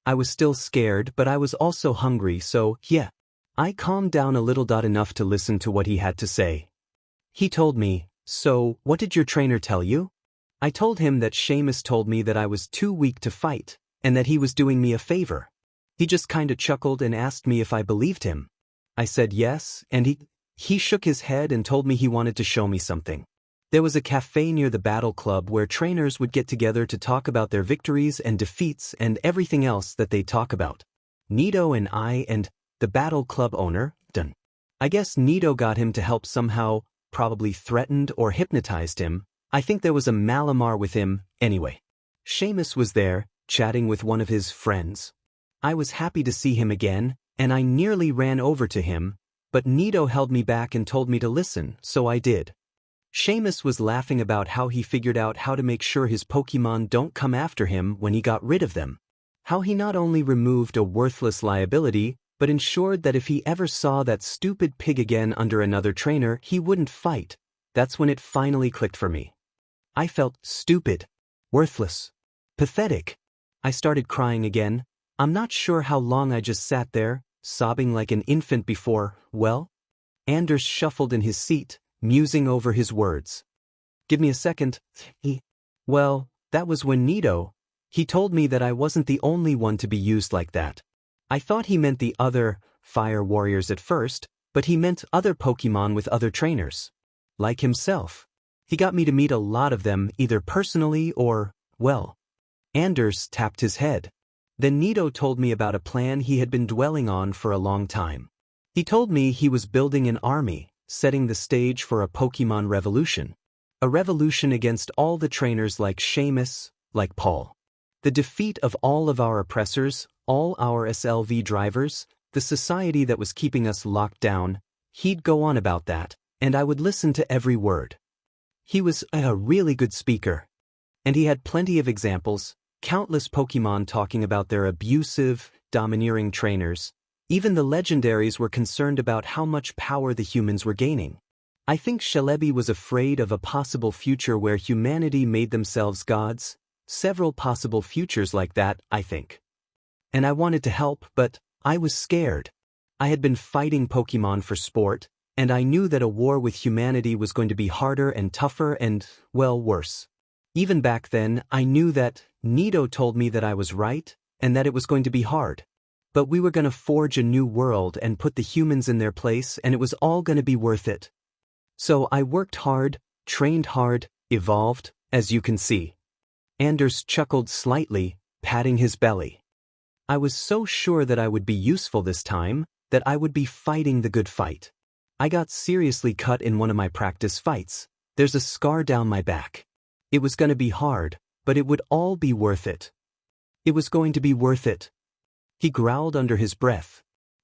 I was still scared, but I was also hungry, so, yeah. I calmed down a little enough to listen to what he had to say. He told me, so, what did your trainer tell you? I told him that Seamus told me that I was too weak to fight, and that he was doing me a favor. He just kinda chuckled and asked me if I believed him. I said yes, and he shook his head and told me he wanted to show me something. There was a cafe near the battle club where trainers would get together to talk about their victories and defeats and everything else that they'd talk about. Nito and I and the battle club owner, Dun. I guess Nito got him to help somehow, probably threatened or hypnotized him. I think there was a Malamar with him, anyway. Seamus was there, chatting with one of his friends. I was happy to see him again, and I nearly ran over to him, but Nito held me back and told me to listen, so I did. Seamus was laughing about how he figured out how to make sure his Pokémon don't come after him when he got rid of them. How he not only removed a worthless liability, but ensured that if he ever saw that stupid pig again under another trainer, he wouldn't fight. That's when it finally clicked for me. I felt stupid, worthless, pathetic. I started crying again. I'm not sure how long I just sat there, sobbing like an infant before, Anders shuffled in his seat, musing over his words. Give me a second. That was when Nito. He told me that I wasn't the only one to be used like that. I thought he meant the other fire warriors at first, but he meant other Pokémon with other trainers. Like himself. He got me to meet a lot of them either personally or, Anders tapped his head. Then Nito told me about a plan he had been dwelling on for a long time. He told me he was building an army, setting the stage for a Pokémon revolution. A revolution against all the trainers like Seamus, like Paul. The defeat of all of our oppressors, all our SLV drivers, the society that was keeping us locked down. He'd go on about that, and I would listen to every word. He was a really good speaker. And he had plenty of examples, countless Pokémon talking about their abusive, domineering trainers. Even the legendaries were concerned about how much power the humans were gaining. I think Shalebi was afraid of a possible future where humanity made themselves gods, several possible futures like that, I think. And I wanted to help, but I was scared. I had been fighting Pokemon for sport, and I knew that a war with humanity was going to be harder and tougher and, well, worse. Even back then, I knew that Nido told me that I was right, and that it was going to be hard. But we were going to forge a new world and put the humans in their place, and it was all going to be worth it. So I worked hard, trained hard, evolved, as you can see. Anders chuckled slightly, patting his belly. I was so sure that I would be useful this time, that I would be fighting the good fight. I got seriously cut in one of my practice fights. There's a scar down my back. It was going to be hard, but it would all be worth it. It was going to be worth it. He growled under his breath.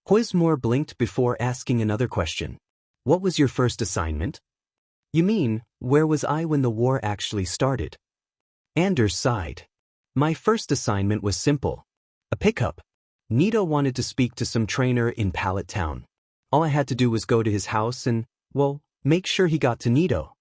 Whizmore blinked before asking another question. What was your first assignment? You mean, where was I when the war actually started? Anders sighed. My first assignment was simple. A pickup. Nido wanted to speak to some trainer in Pallet Town. All I had to do was go to his house and, well, make sure he got to Nido.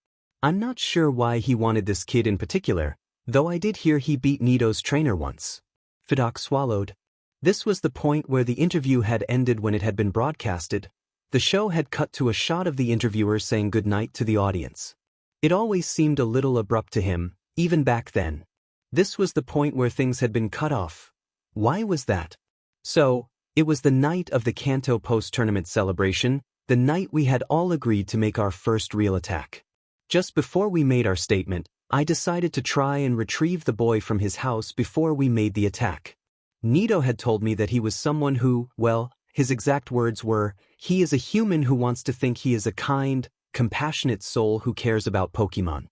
I'm not sure why he wanted this kid in particular, though I did hear he beat Nido's trainer once. Fidoc swallowed. This was the point where the interview had ended when it had been broadcasted. The show had cut to a shot of the interviewer saying goodnight to the audience. It always seemed a little abrupt to him, even back then. This was the point where things had been cut off. Why was that? So, it was the night of the Kanto post-tournament celebration, the night we had all agreed to make our first real attack. Just before we made our statement, I decided to try and retrieve the boy from his house before we made the attack. Nido had told me that he was someone who, well, his exact words were, he is a human who wants to think he is a kind, compassionate soul who cares about Pokemon.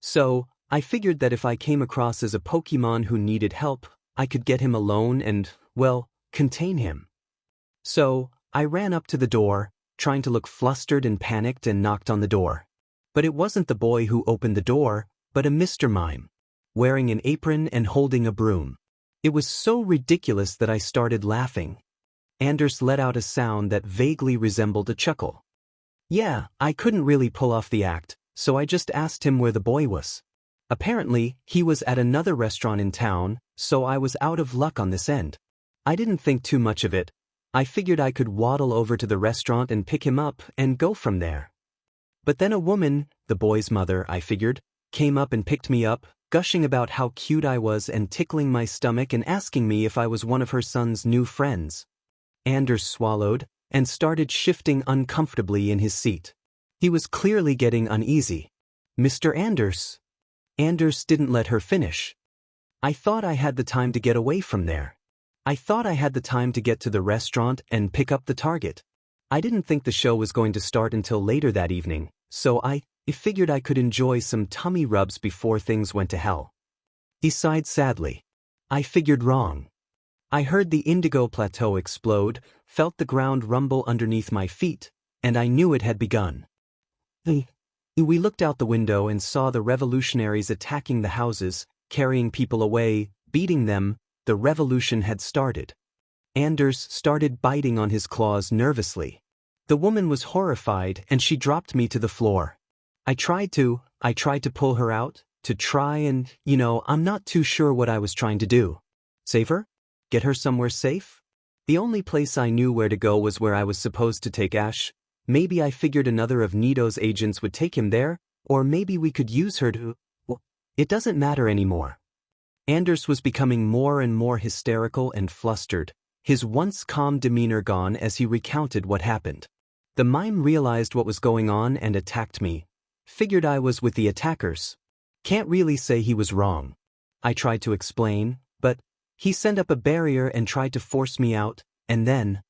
So, I figured that if I came across as a Pokemon who needed help, I could get him alone and, well, contain him. So, I ran up to the door, trying to look flustered and panicked, and knocked on the door. But it wasn't the boy who opened the door, but a Mr. Mime, wearing an apron and holding a broom. It was so ridiculous that I started laughing. Anders let out a sound that vaguely resembled a chuckle. Yeah, I couldn't really pull off the act, so I just asked him where the boy was. Apparently, he was at another restaurant in town, so I was out of luck on this end. I didn't think too much of it. I figured I could waddle over to the restaurant and pick him up and go from there. But then a woman, the boy's mother, I figured, came up and picked me up, gushing about how cute I was and tickling my stomach and asking me if I was one of her son's new friends. Anders swallowed and started shifting uncomfortably in his seat. He was clearly getting uneasy. Mr. Anders. Anders didn't let her finish. I thought I had the time to get away from there. I thought I had the time to get to the restaurant and pick up the target. I didn't think the show was going to start until later that evening, so I figured I could enjoy some tummy rubs before things went to hell. He sighed sadly. I figured wrong. I heard the Indigo Plateau explode, felt the ground rumble underneath my feet, and I knew it had begun. We looked out the window and saw the revolutionaries attacking the houses, carrying people away, beating them. The revolution had started. Anders started biting on his claws nervously. The woman was horrified and she dropped me to the floor. I tried to pull her out, to try and, I'm not too sure what I was trying to do. Save her? Get her somewhere safe? The only place I knew where to go was where I was supposed to take Ash. Maybe I figured another of Nido's agents would take him there, or maybe we could use her to... Well, it doesn't matter anymore. Anders was becoming more and more hysterical and flustered, his once calm demeanor gone as he recounted what happened. The mime realized what was going on and attacked me. Figured I was with the attackers. Can't really say he was wrong. I tried to explain, but he set up a barrier and tried to force me out, and then...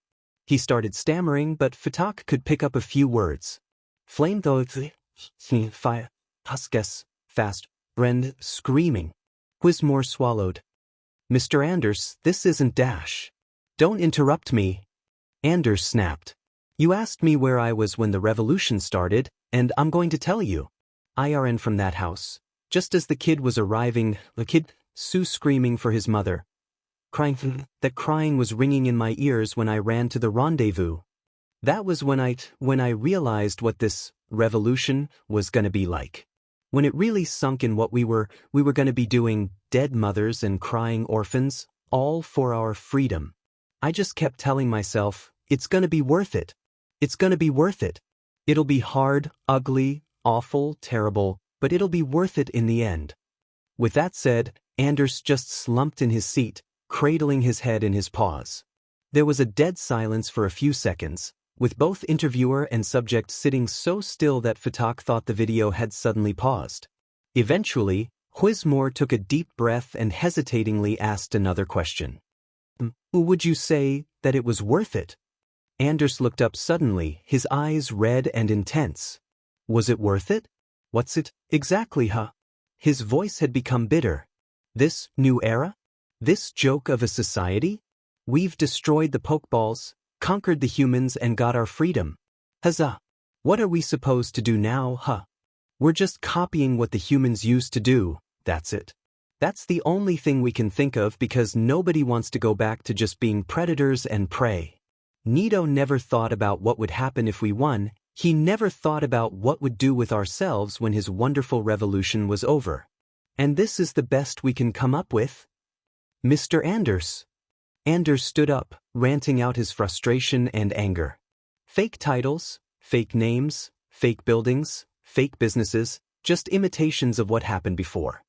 He started stammering, but Fidoc could pick up a few words. Flamethrower, fire, huskes, fast, Brend, screaming. Whizmore swallowed. Mr. Anders, this isn't Dash. Don't interrupt me. Anders snapped. You asked me where I was when the revolution started, and I'm going to tell you. I ran from that house. Just as the kid was arriving, Sue screaming for his mother. That crying was ringing in my ears when I ran to the rendezvous. That was when I realized what this revolution was gonna be like. When it really sunk in what we were gonna be doing, dead mothers and crying orphans, all for our freedom. I just kept telling myself, it's gonna be worth it. It's gonna be worth it. It'll be hard, ugly, awful, terrible, but it'll be worth it in the end. With that said, Anders just slumped in his seat, cradling his head in his paws. There was a dead silence for a few seconds, with both interviewer and subject sitting so still that Fatak thought the video had suddenly paused. Eventually, Whizmore took a deep breath and hesitatingly asked another question. Would you say that it was worth it? Anders looked up suddenly, his eyes red and intense. Was it worth it? What's it exactly, huh? His voice had become bitter. This new era? This joke of a society? We've destroyed the pokeballs, conquered the humans and got our freedom. Huzzah! What are we supposed to do now, huh? We're just copying what the humans used to do, that's it. That's the only thing we can think of because nobody wants to go back to just being predators and prey. Nito never thought about what would happen if we won, he never thought about what we'd do with ourselves when his wonderful revolution was over. And this is the best we can come up with? Mr. Anders. Anders stood up, ranting out his frustration and anger. Fake titles, fake names, fake buildings, fake businesses, just imitations of what happened before.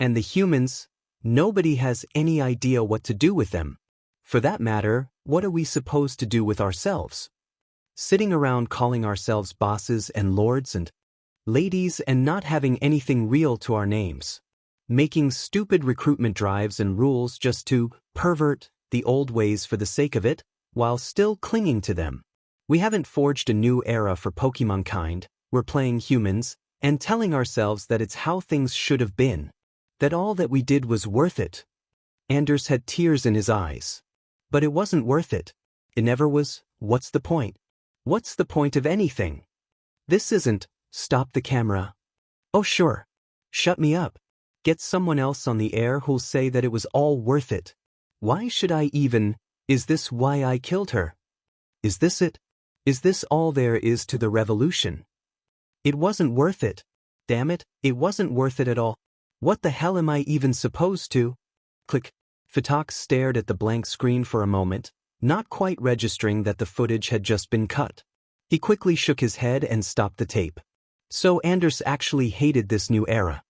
And the humans, nobody has any idea what to do with them. For that matter, what are we supposed to do with ourselves? Sitting around calling ourselves bosses and lords and ladies and not having anything real to our names. Making stupid recruitment drives and rules just to pervert the old ways for the sake of it, while still clinging to them. We haven't forged a new era for Pokemon kind, we're playing humans, and telling ourselves that it's how things should have been. That all that we did was worth it. Anders had tears in his eyes. But it wasn't worth it. It never was. What's the point? What's the point of anything? This isn't, stop the camera. Oh sure. Shut me up. Get someone else on the air who'll say that it was all worth it. Why should I even, is this why I killed her? Is this it? Is this all there is to the revolution? It wasn't worth it. Damn it, it wasn't worth it at all. What the hell am I even supposed to? Click. Fatak stared at the blank screen for a moment, not quite registering that the footage had just been cut. He quickly shook his head and stopped the tape. So Anders actually hated this new era.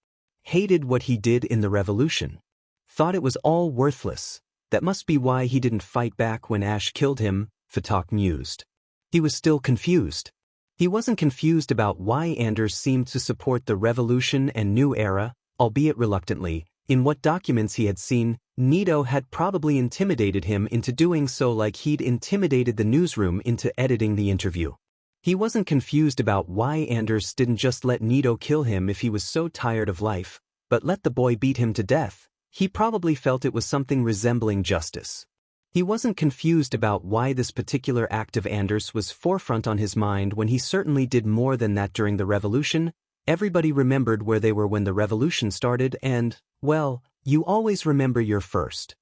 Hated what he did in the revolution. Thought it was all worthless. That must be why he didn't fight back when Ash killed him, Fatak mused. He was still confused. He wasn't confused about why Anders seemed to support the revolution and new era, albeit reluctantly. In what documents he had seen, Nito had probably intimidated him into doing so like he'd intimidated the newsroom into editing the interview. He wasn't confused about why Anders didn't just let Nito kill him if he was so tired of life, but let the boy beat him to death. He probably felt it was something resembling justice. He wasn't confused about why this particular act of Anders was forefront on his mind when he certainly did more than that during the revolution. Everybody remembered where they were when the revolution started and, well, you always remember your first.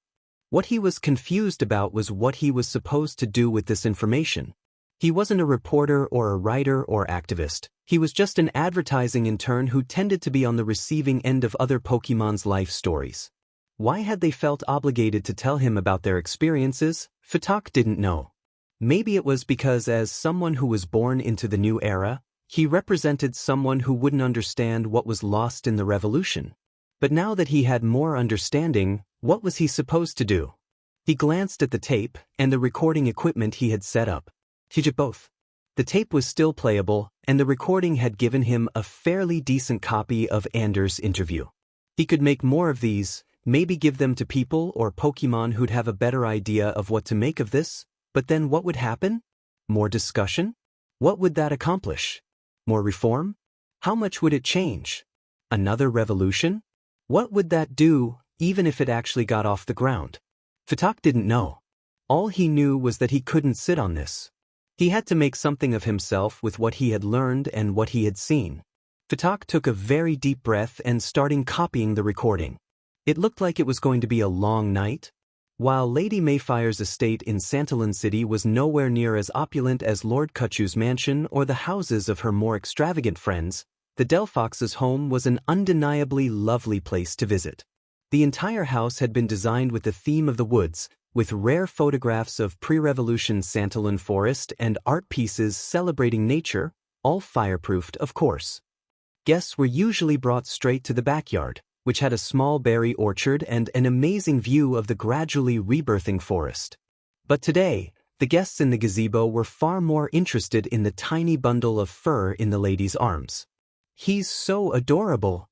What he was confused about was what he was supposed to do with this information. He wasn't a reporter or a writer or activist. He was just an advertising intern who tended to be on the receiving end of other Pokemon's life stories. Why had they felt obligated to tell him about their experiences? Fatak didn't know. Maybe it was because as someone who was born into the new era, he represented someone who wouldn't understand what was lost in the revolution. But now that he had more understanding, what was he supposed to do? He glanced at the tape and the recording equipment he had set up. Both. The tape was still playable, and the recording had given him a fairly decent copy of Anders' interview. He could make more of these, maybe give them to people or Pokemon who'd have a better idea of what to make of this, but then what would happen? More discussion? What would that accomplish? More reform? How much would it change? Another revolution? What would that do, even if it actually got off the ground? Fatak didn't know. All he knew was that he couldn't sit on this. He had to make something of himself with what he had learned and what he had seen. Fatak took a very deep breath and started copying the recording. It looked like it was going to be a long night. While Lady Mayfire's estate in Santolin City was nowhere near as opulent as Lord Cuchu's mansion or the houses of her more extravagant friends, the Delphox's home was an undeniably lovely place to visit. The entire house had been designed with the theme of the woods, with rare photographs of pre-revolution Santolin forest and art pieces celebrating nature, all fireproofed, of course. Guests were usually brought straight to the backyard, which had a small berry orchard and an amazing view of the gradually rebirthing forest. But today, the guests in the gazebo were far more interested in the tiny bundle of fur in the lady's arms. "He's so adorable,"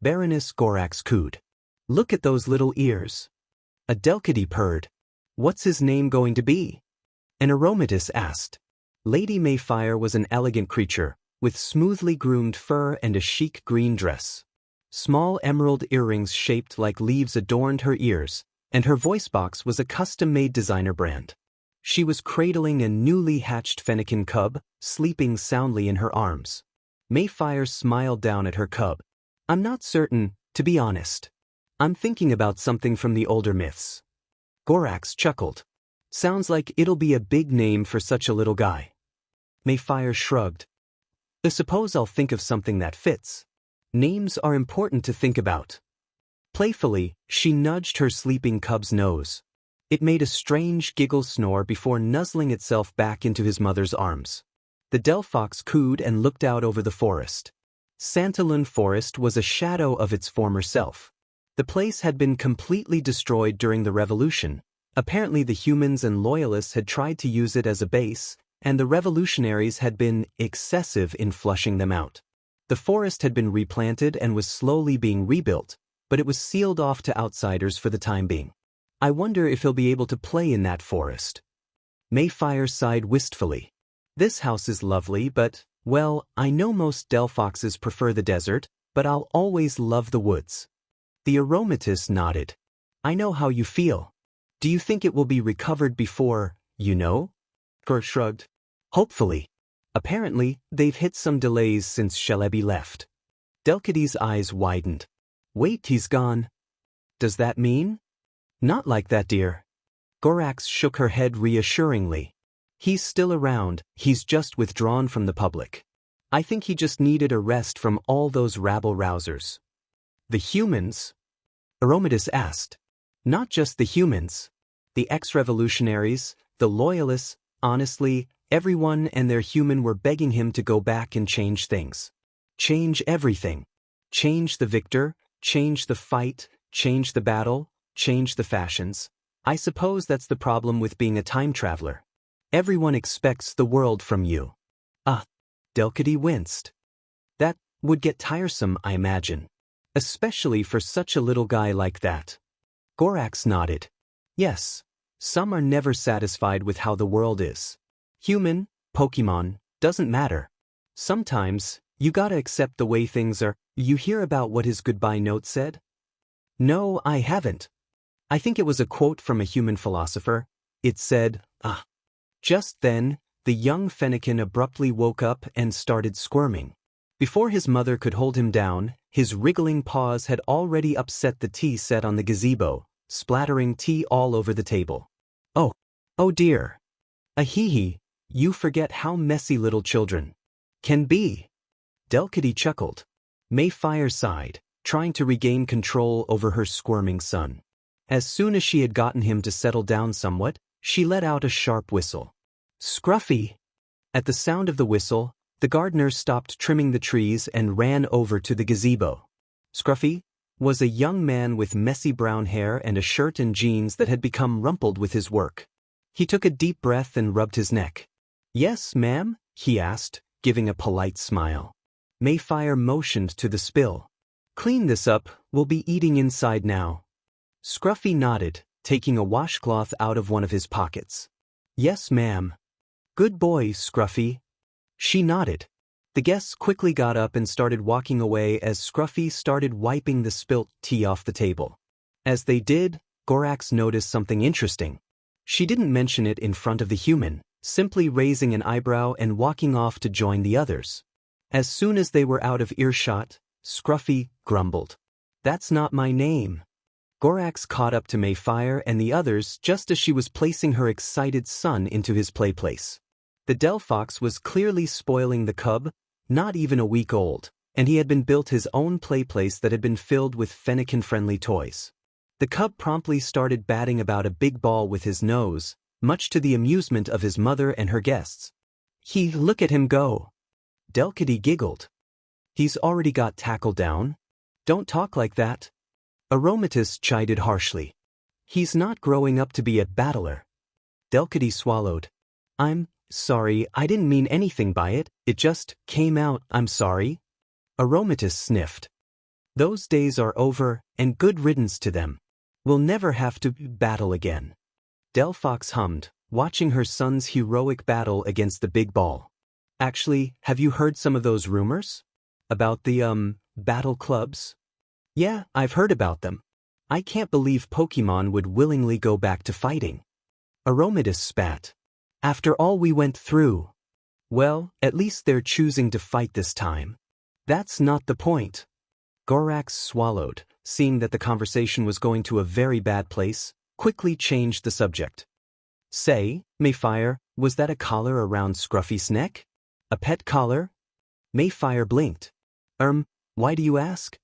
Baroness Gorax cooed. "Look at those little ears." A Delcady purred. "What's his name going to be?" An Aromatus asked. Lady Mayfire was an elegant creature, with smoothly groomed fur and a chic green dress. Small emerald earrings shaped like leaves adorned her ears, and her voice box was a custom-made designer brand. She was cradling a newly hatched fennekin cub, sleeping soundly in her arms. Mayfire smiled down at her cub. "I'm not certain, to be honest. I'm thinking about something from the older myths." Gorax chuckled. "Sounds like it'll be a big name for such a little guy." Mayfire shrugged. "I suppose I'll think of something that fits. Names are important to think about." Playfully, she nudged her sleeping cub's nose. It made a strange giggle snore before nuzzling itself back into his mother's arms. The Delphox cooed and looked out over the forest. Santolin Forest was a shadow of its former self. The place had been completely destroyed during the revolution. Apparently the humans and loyalists had tried to use it as a base, and the revolutionaries had been excessive in flushing them out. The forest had been replanted and was slowly being rebuilt, but it was sealed off to outsiders for the time being. "I wonder if he'll be able to play in that forest." Mayfire sighed wistfully. "This house is lovely, but, well, I know most Delphoxes prefer the desert, but I'll always love the woods." The Aromatus nodded. "I know how you feel. Do you think it will be recovered before, you know?" Gur shrugged. "Hopefully. Apparently, they've hit some delays since Shelebi left." Delcady's eyes widened. "Wait, he's gone. Does that mean?" "Not like that, dear." Gorax shook her head reassuringly. "He's still around, he's just withdrawn from the public. I think he just needed a rest from all those rabble-rousers." "The humans?" Aromatus asked. "Not just the humans. The ex-revolutionaries, the loyalists, honestly, everyone and their human were begging him to go back and change things. Change everything. Change the victor, change the fight, change the battle, change the fashions. I suppose that's the problem with being a time traveler. Everyone expects the world from you." "Ah." Delcady winced. "That would get tiresome, I imagine. Especially for such a little guy like that." Gorax nodded. "Yes. Some are never satisfied with how the world is. Human, Pokemon, doesn't matter. Sometimes, you gotta accept the way things are." "You hear about what his goodbye note said?" "No, I haven't. I think it was a quote from a human philosopher. It said, ah." Just then, the young Fennekin abruptly woke up and started squirming. Before his mother could hold him down, his wriggling paws had already upset the tea set on the gazebo, splattering tea all over the table. Oh dear. Ahihi, you forget how messy little children can be." Delcady chuckled. Mayfire sighed, trying to regain control over her squirming son. As soon as she had gotten him to settle down somewhat, she let out a sharp whistle. "Scruffy!" At the sound of the whistle, the gardener stopped trimming the trees and ran over to the gazebo. Scruffy was a young man with messy brown hair and a shirt and jeans that had become rumpled with his work. He took a deep breath and rubbed his neck. "Yes, ma'am?" he asked, giving a polite smile. Mayfire motioned to the spill. "Clean this up, we'll be eating inside now." Scruffy nodded, taking a washcloth out of one of his pockets. "Yes, ma'am." "Good boy, Scruffy." She nodded. The guests quickly got up and started walking away as Scruffy started wiping the spilt tea off the table. As they did, Gorax noticed something interesting. She didn't mention it in front of the human, simply raising an eyebrow and walking off to join the others. As soon as they were out of earshot, Scruffy grumbled. "That's not my name." Gorax caught up to Mayfire and the others just as she was placing her excited son into his playplace. The Delphox was clearly spoiling the cub, not even a week old, and he had been built his own playplace that had been filled with Fennekin-friendly toys. The cub promptly started batting about a big ball with his nose, much to the amusement of his mother and her guests. Look at him go. Delcatty giggled. He's already got tackle down. Don't talk like that. Aromatus chided harshly. He's not growing up to be a battler. Delcatty swallowed. I'm sorry, I didn't mean anything by it, it just came out, I'm sorry. Aromatus sniffed. Those days are over, and good riddance to them. We'll never have to battle again. Delphox hummed, watching her son's heroic battle against the big ball. Actually, have you heard some of those rumors? About the, battle clubs? Yeah, I've heard about them. I can't believe Pokemon would willingly go back to fighting. Aromatus spat. After all we went through. Well, at least they're choosing to fight this time. That's not the point. Gorax swallowed, seeing that the conversation was going to a very bad place, quickly changed the subject. Say, Mayfire, was that a collar around Scruffy's neck? A pet collar? Mayfire blinked. Why do you ask?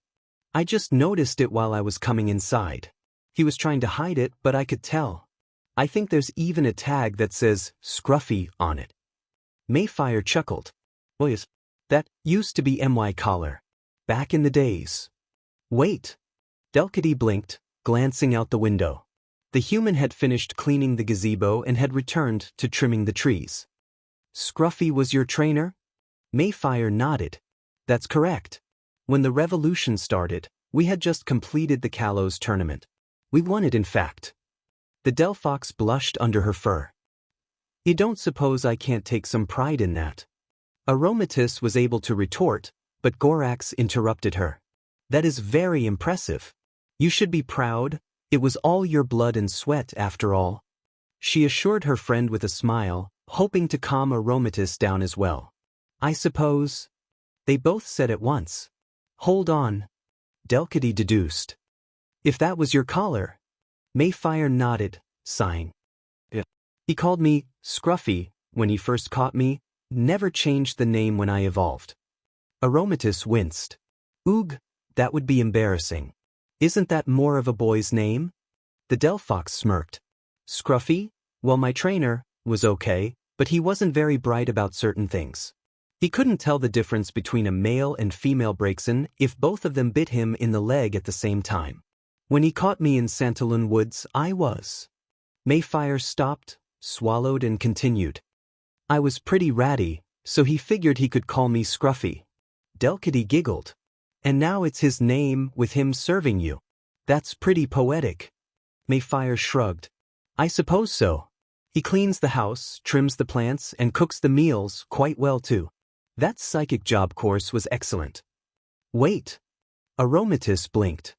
I just noticed it while I was coming inside. He was trying to hide it, but I could tell. I think there's even a tag that says Scruffy on it. Mayfire chuckled. Oh yes, that used to be MY collar. Back in the days. Wait. Delcatty blinked, glancing out the window. The human had finished cleaning the gazebo and had returned to trimming the trees. Scruffy was your trainer? Mayfire nodded. That's correct. When the revolution started, we had just completed the Kalos tournament. We won it, in fact. The Delphox blushed under her fur. You don't suppose I can't take some pride in that? Aromatus was able to retort, but Gorax interrupted her. That is very impressive. You should be proud, it was all your blood and sweat after all. She assured her friend with a smile, hoping to calm Aromatus down as well. I suppose. They both said at once. Hold on. Delcatty deduced. If that was your collar. Mayfire nodded, sighing. Yeah. He called me Scruffy when he first caught me, never changed the name when I evolved. Aromatus winced. Oog, that would be embarrassing. Isn't that more of a boy's name? The Delphox smirked. Scruffy? Well, my trainer was okay, but he wasn't very bright about certain things. He couldn't tell the difference between a male and female Braixen if both of them bit him in the leg at the same time. When he caught me in Santalun Woods, I was. Mayfire stopped, swallowed and continued. I was pretty ratty, so he figured he could call me Scruffy. Delcatty giggled. And now it's his name with him serving you. That's pretty poetic. Mayfire shrugged. I suppose so. He cleans the house, trims the plants, and cooks the meals quite well too. That psychic job course was excellent. Wait. Aromatus blinked.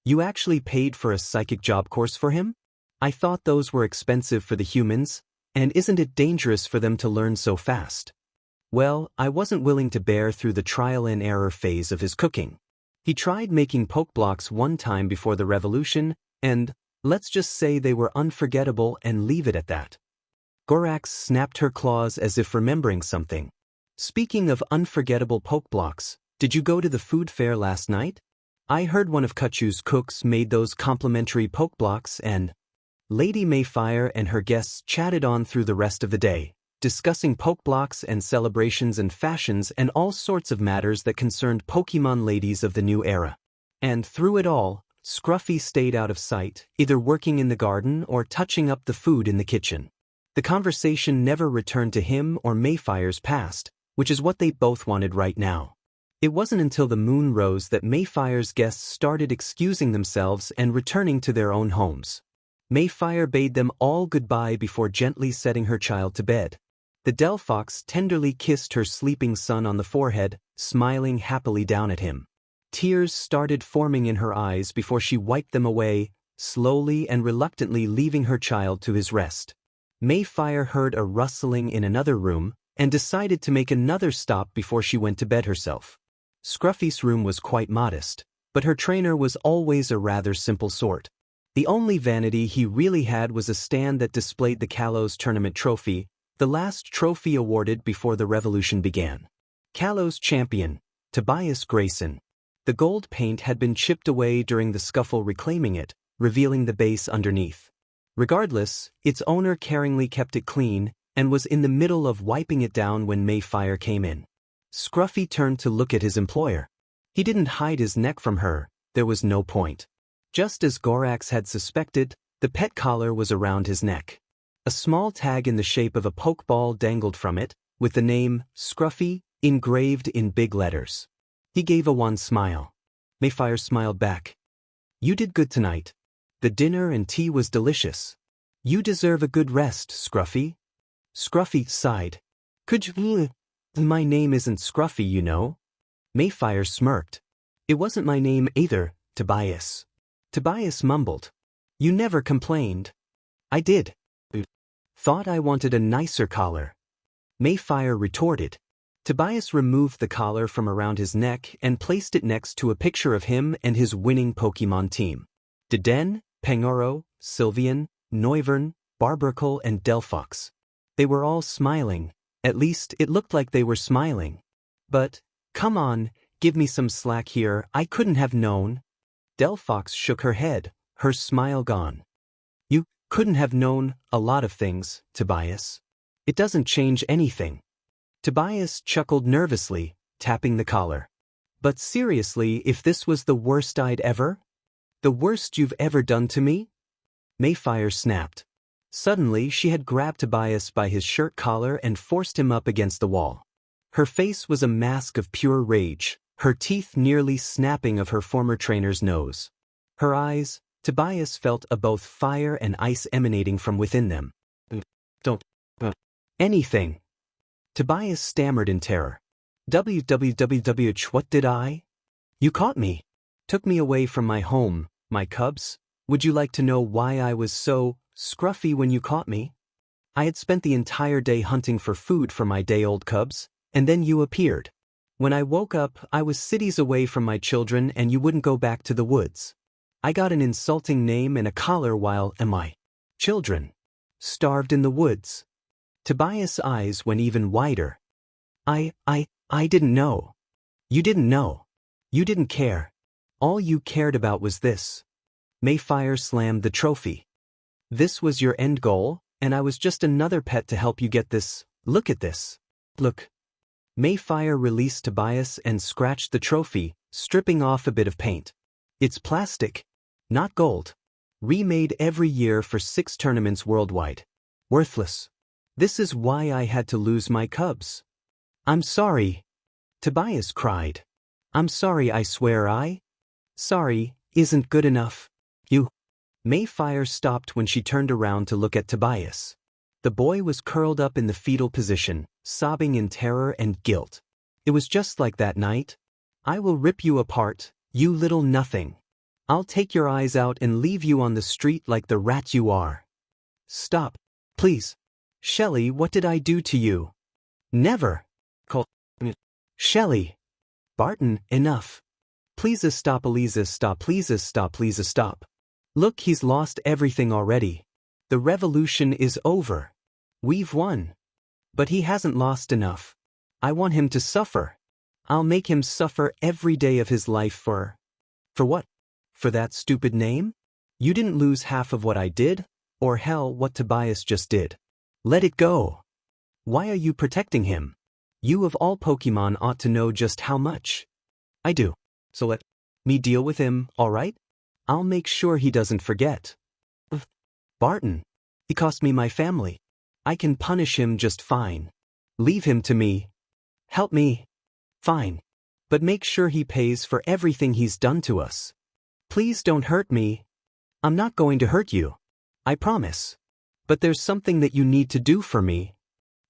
You actually paid for a psychic job course for him? I thought those were expensive for the humans, and isn't it dangerous for them to learn so fast? Well, I wasn't willing to bear through the trial and error phase of his cooking. He tried making poke blocks one time before the revolution, and, let's just say they were unforgettable and leave it at that. Gorax snapped her claws as if remembering something. Speaking of unforgettable poke blocks, did you go to the food fair last night? I heard one of Kachu's cooks made those complimentary poke blocks and... Lady Mayfire and her guests chatted on through the rest of the day, discussing poke blocks and celebrations and fashions and all sorts of matters that concerned Pokemon ladies of the new era. And through it all, Scruffy stayed out of sight, either working in the garden or touching up the food in the kitchen. The conversation never returned to him or Mayfire's past, which is what they both wanted right now. It wasn't until the moon rose that Mayfire's guests started excusing themselves and returning to their own homes. Mayfire bade them all goodbye before gently setting her child to bed. The Delphox tenderly kissed her sleeping son on the forehead, smiling happily down at him. Tears started forming in her eyes before she wiped them away, slowly and reluctantly leaving her child to his rest. Mayfire heard a rustling in another room, and decided to make another stop before she went to bed herself. Scruffy's room was quite modest, but her trainer was always a rather simple sort. The only vanity he really had was a stand that displayed the Kalos Tournament trophy, the last trophy awarded before the revolution began. Kalos champion, Tobias Grayson. The gold paint had been chipped away during the scuffle, reclaiming it, revealing the base underneath. Regardless, its owner caringly kept it clean and was in the middle of wiping it down when Mayfire came in. Scruffy turned to look at his employer. He didn't hide his neck from her, there was no point. Just as Gorax had suspected, the pet collar was around his neck. A small tag in the shape of a pokeball dangled from it, with the name, Scruffy, engraved in big letters. He gave a wan smile. Mayfire smiled back. You did good tonight. The dinner and tea was delicious. You deserve a good rest, Scruffy. Scruffy sighed. Could you? My name isn't Scruffy, you know. Mayfire smirked. It wasn't my name either, Tobias. Tobias mumbled. You never complained. I did. Thought I wanted a nicer collar. Mayfire retorted. Tobias removed the collar from around his neck and placed it next to a picture of him and his winning Pokemon team. Deden, Pangoro, Sylveon, Noivern, Barbercle and Delphox. They were all smiling, at least it looked like they were smiling. But, come on, give me some slack here, I couldn't have known. Delphox shook her head, her smile gone. You couldn't have known a lot of things, Tobias. It doesn't change anything. Tobias chuckled nervously, tapping the collar. But seriously, if this was the worst I'd ever? The worst you've ever done to me? Mayfire snapped. Suddenly she had grabbed Tobias by his shirt collar and forced him up against the wall. Her face was a mask of pure rage, her teeth nearly snapping of her former trainer's nose. Her eyes, Tobias felt a both fire and ice emanating from within them. Don't. Anything. Tobias stammered in terror. WWWH, what did I? You caught me. Took me away from my home, my cubs. Would you like to know why I was so scruffy when you caught me? I had spent the entire day hunting for food for my day-old cubs, and then you appeared. When I woke up, I was cities away from my children and you wouldn't go back to the woods. I got an insulting name and a collar while my children starved in the woods. Tobias' eyes went even wider. I didn't know. You didn't know. You didn't care. All you cared about was this. Mayfire slammed the trophy. This was your end goal, and I was just another pet to help you get this. Look at this. Look. Mayfire released Tobias and scratched the trophy, stripping off a bit of paint. It's plastic, not gold. Remade every year for 6 tournaments worldwide. Worthless. This is why I had to lose my cubs. I'm sorry. Tobias cried. I'm sorry, I swear Sorry, isn't good enough. You. Mayfire stopped when she turned around to look at Tobias. The boy was curled up in the fetal position, sobbing in terror and guilt. It was just like that night. I will rip you apart, you little nothing. I'll take your eyes out and leave you on the street like the rat you are. Stop, please. Shelly, what did I do to you? Never. Shelly. Barton, enough. Please stop, Eliza, stop, please stop, please stop. Look, he's lost everything already. The revolution is over. We've won. But he hasn't lost enough. I want him to suffer. I'll make him suffer every day of his life for what? For that stupid name? You didn't lose half of what I did, or hell, what Tobias just did. Let it go. Why are you protecting him? You of all Pokemon ought to know just how much. I do. So let me deal with him, alright? I'll make sure he doesn't forget. Barton. He cost me my family. I can punish him just fine. Leave him to me. Help me. Fine. But make sure he pays for everything he's done to us. Please don't hurt me. I'm not going to hurt you. I promise. But there's something that you need to do for me.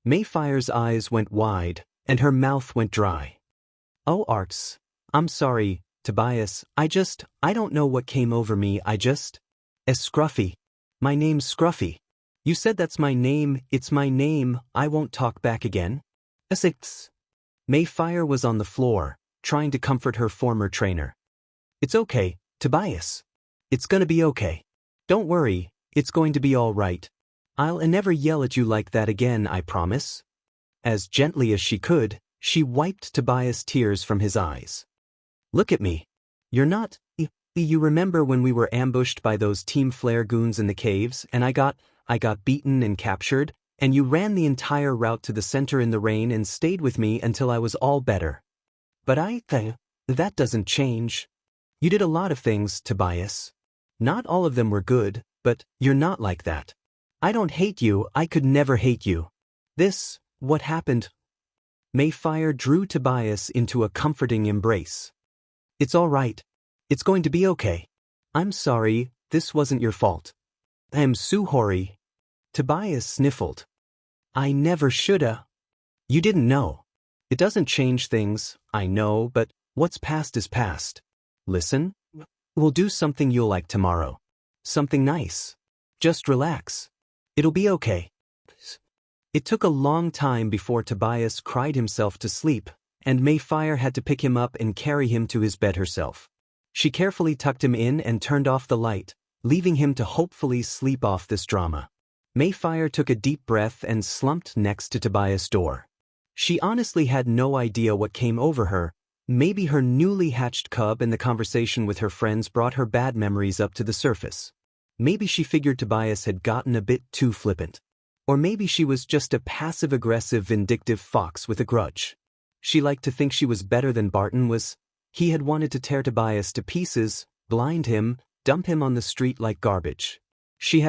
Mayfire's eyes went wide, and her mouth went dry. Oh, Arcs. I'm sorry, Tobias, I don't know what came over me, Scruffy. My name's Scruffy. You said that's my name, it's my name, I won't talk back again. Essex. Mayfire was on the floor, trying to comfort her former trainer. It's okay, Tobias. It's gonna be okay. Don't worry, it's going to be all right. I'll never yell at you like that again, I promise. As gently as she could, she wiped Tobias' tears from his eyes. Look at me. You're not. You remember when we were ambushed by those Team Flare goons in the caves and I got beaten and captured, and you ran the entire route to the center in the rain and stayed with me until I was all better. But that doesn't change. You did a lot of things, Tobias. Not all of them were good, but you're not like that. I don't hate you, I could never hate you. What happened? Mayfire drew Tobias into a comforting embrace. It's all right. It's going to be okay. I'm sorry, this wasn't your fault. I'm so sorry. Tobias sniffled. I never shoulda. You didn't know. It doesn't change things, I know, but what's past is past. Listen, we'll do something you'll like tomorrow. Something nice. Just relax. It'll be okay. It took a long time before Tobias cried himself to sleep, and Mayfire had to pick him up and carry him to his bed herself. She carefully tucked him in and turned off the light, leaving him to hopefully sleep off this drama. Mayfire took a deep breath and slumped next to Tobias' door. She honestly had no idea what came over her. Maybe her newly hatched cub and the conversation with her friends brought her bad memories up to the surface. Maybe she figured Tobias had gotten a bit too flippant. Or maybe she was just a passive-aggressive, vindictive fox with a grudge. She liked to think she was better than Barton was. He had wanted to tear Tobias to pieces, blind him, dump him on the street like garbage. She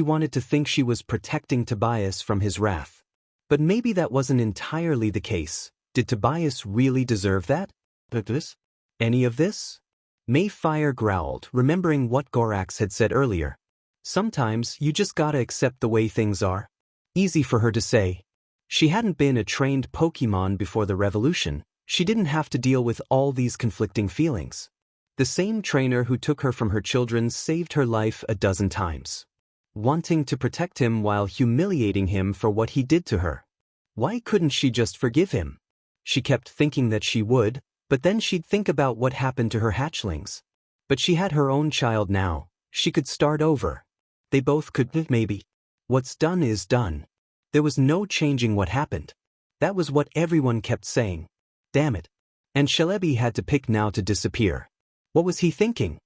wanted to think she was protecting Tobias from his wrath. But maybe that wasn't entirely the case. Did Tobias really deserve that? Any of this? Mayfire growled, remembering what Gorax had said earlier. Sometimes you just gotta accept the way things are. Easy for her to say. She hadn't been a trained Pokemon before the revolution. She didn't have to deal with all these conflicting feelings. The same trainer who took her from her children saved her life a dozen times. Wanting to protect him while humiliating him for what he did to her. Why couldn't she just forgive him? She kept thinking that she would, but then she'd think about what happened to her hatchlings. But she had her own child now. She could start over. They both could, maybe. What's done is done. There was no changing what happened. That was what everyone kept saying. Damn it. And Shelebi had to pick now to disappear. What was he thinking?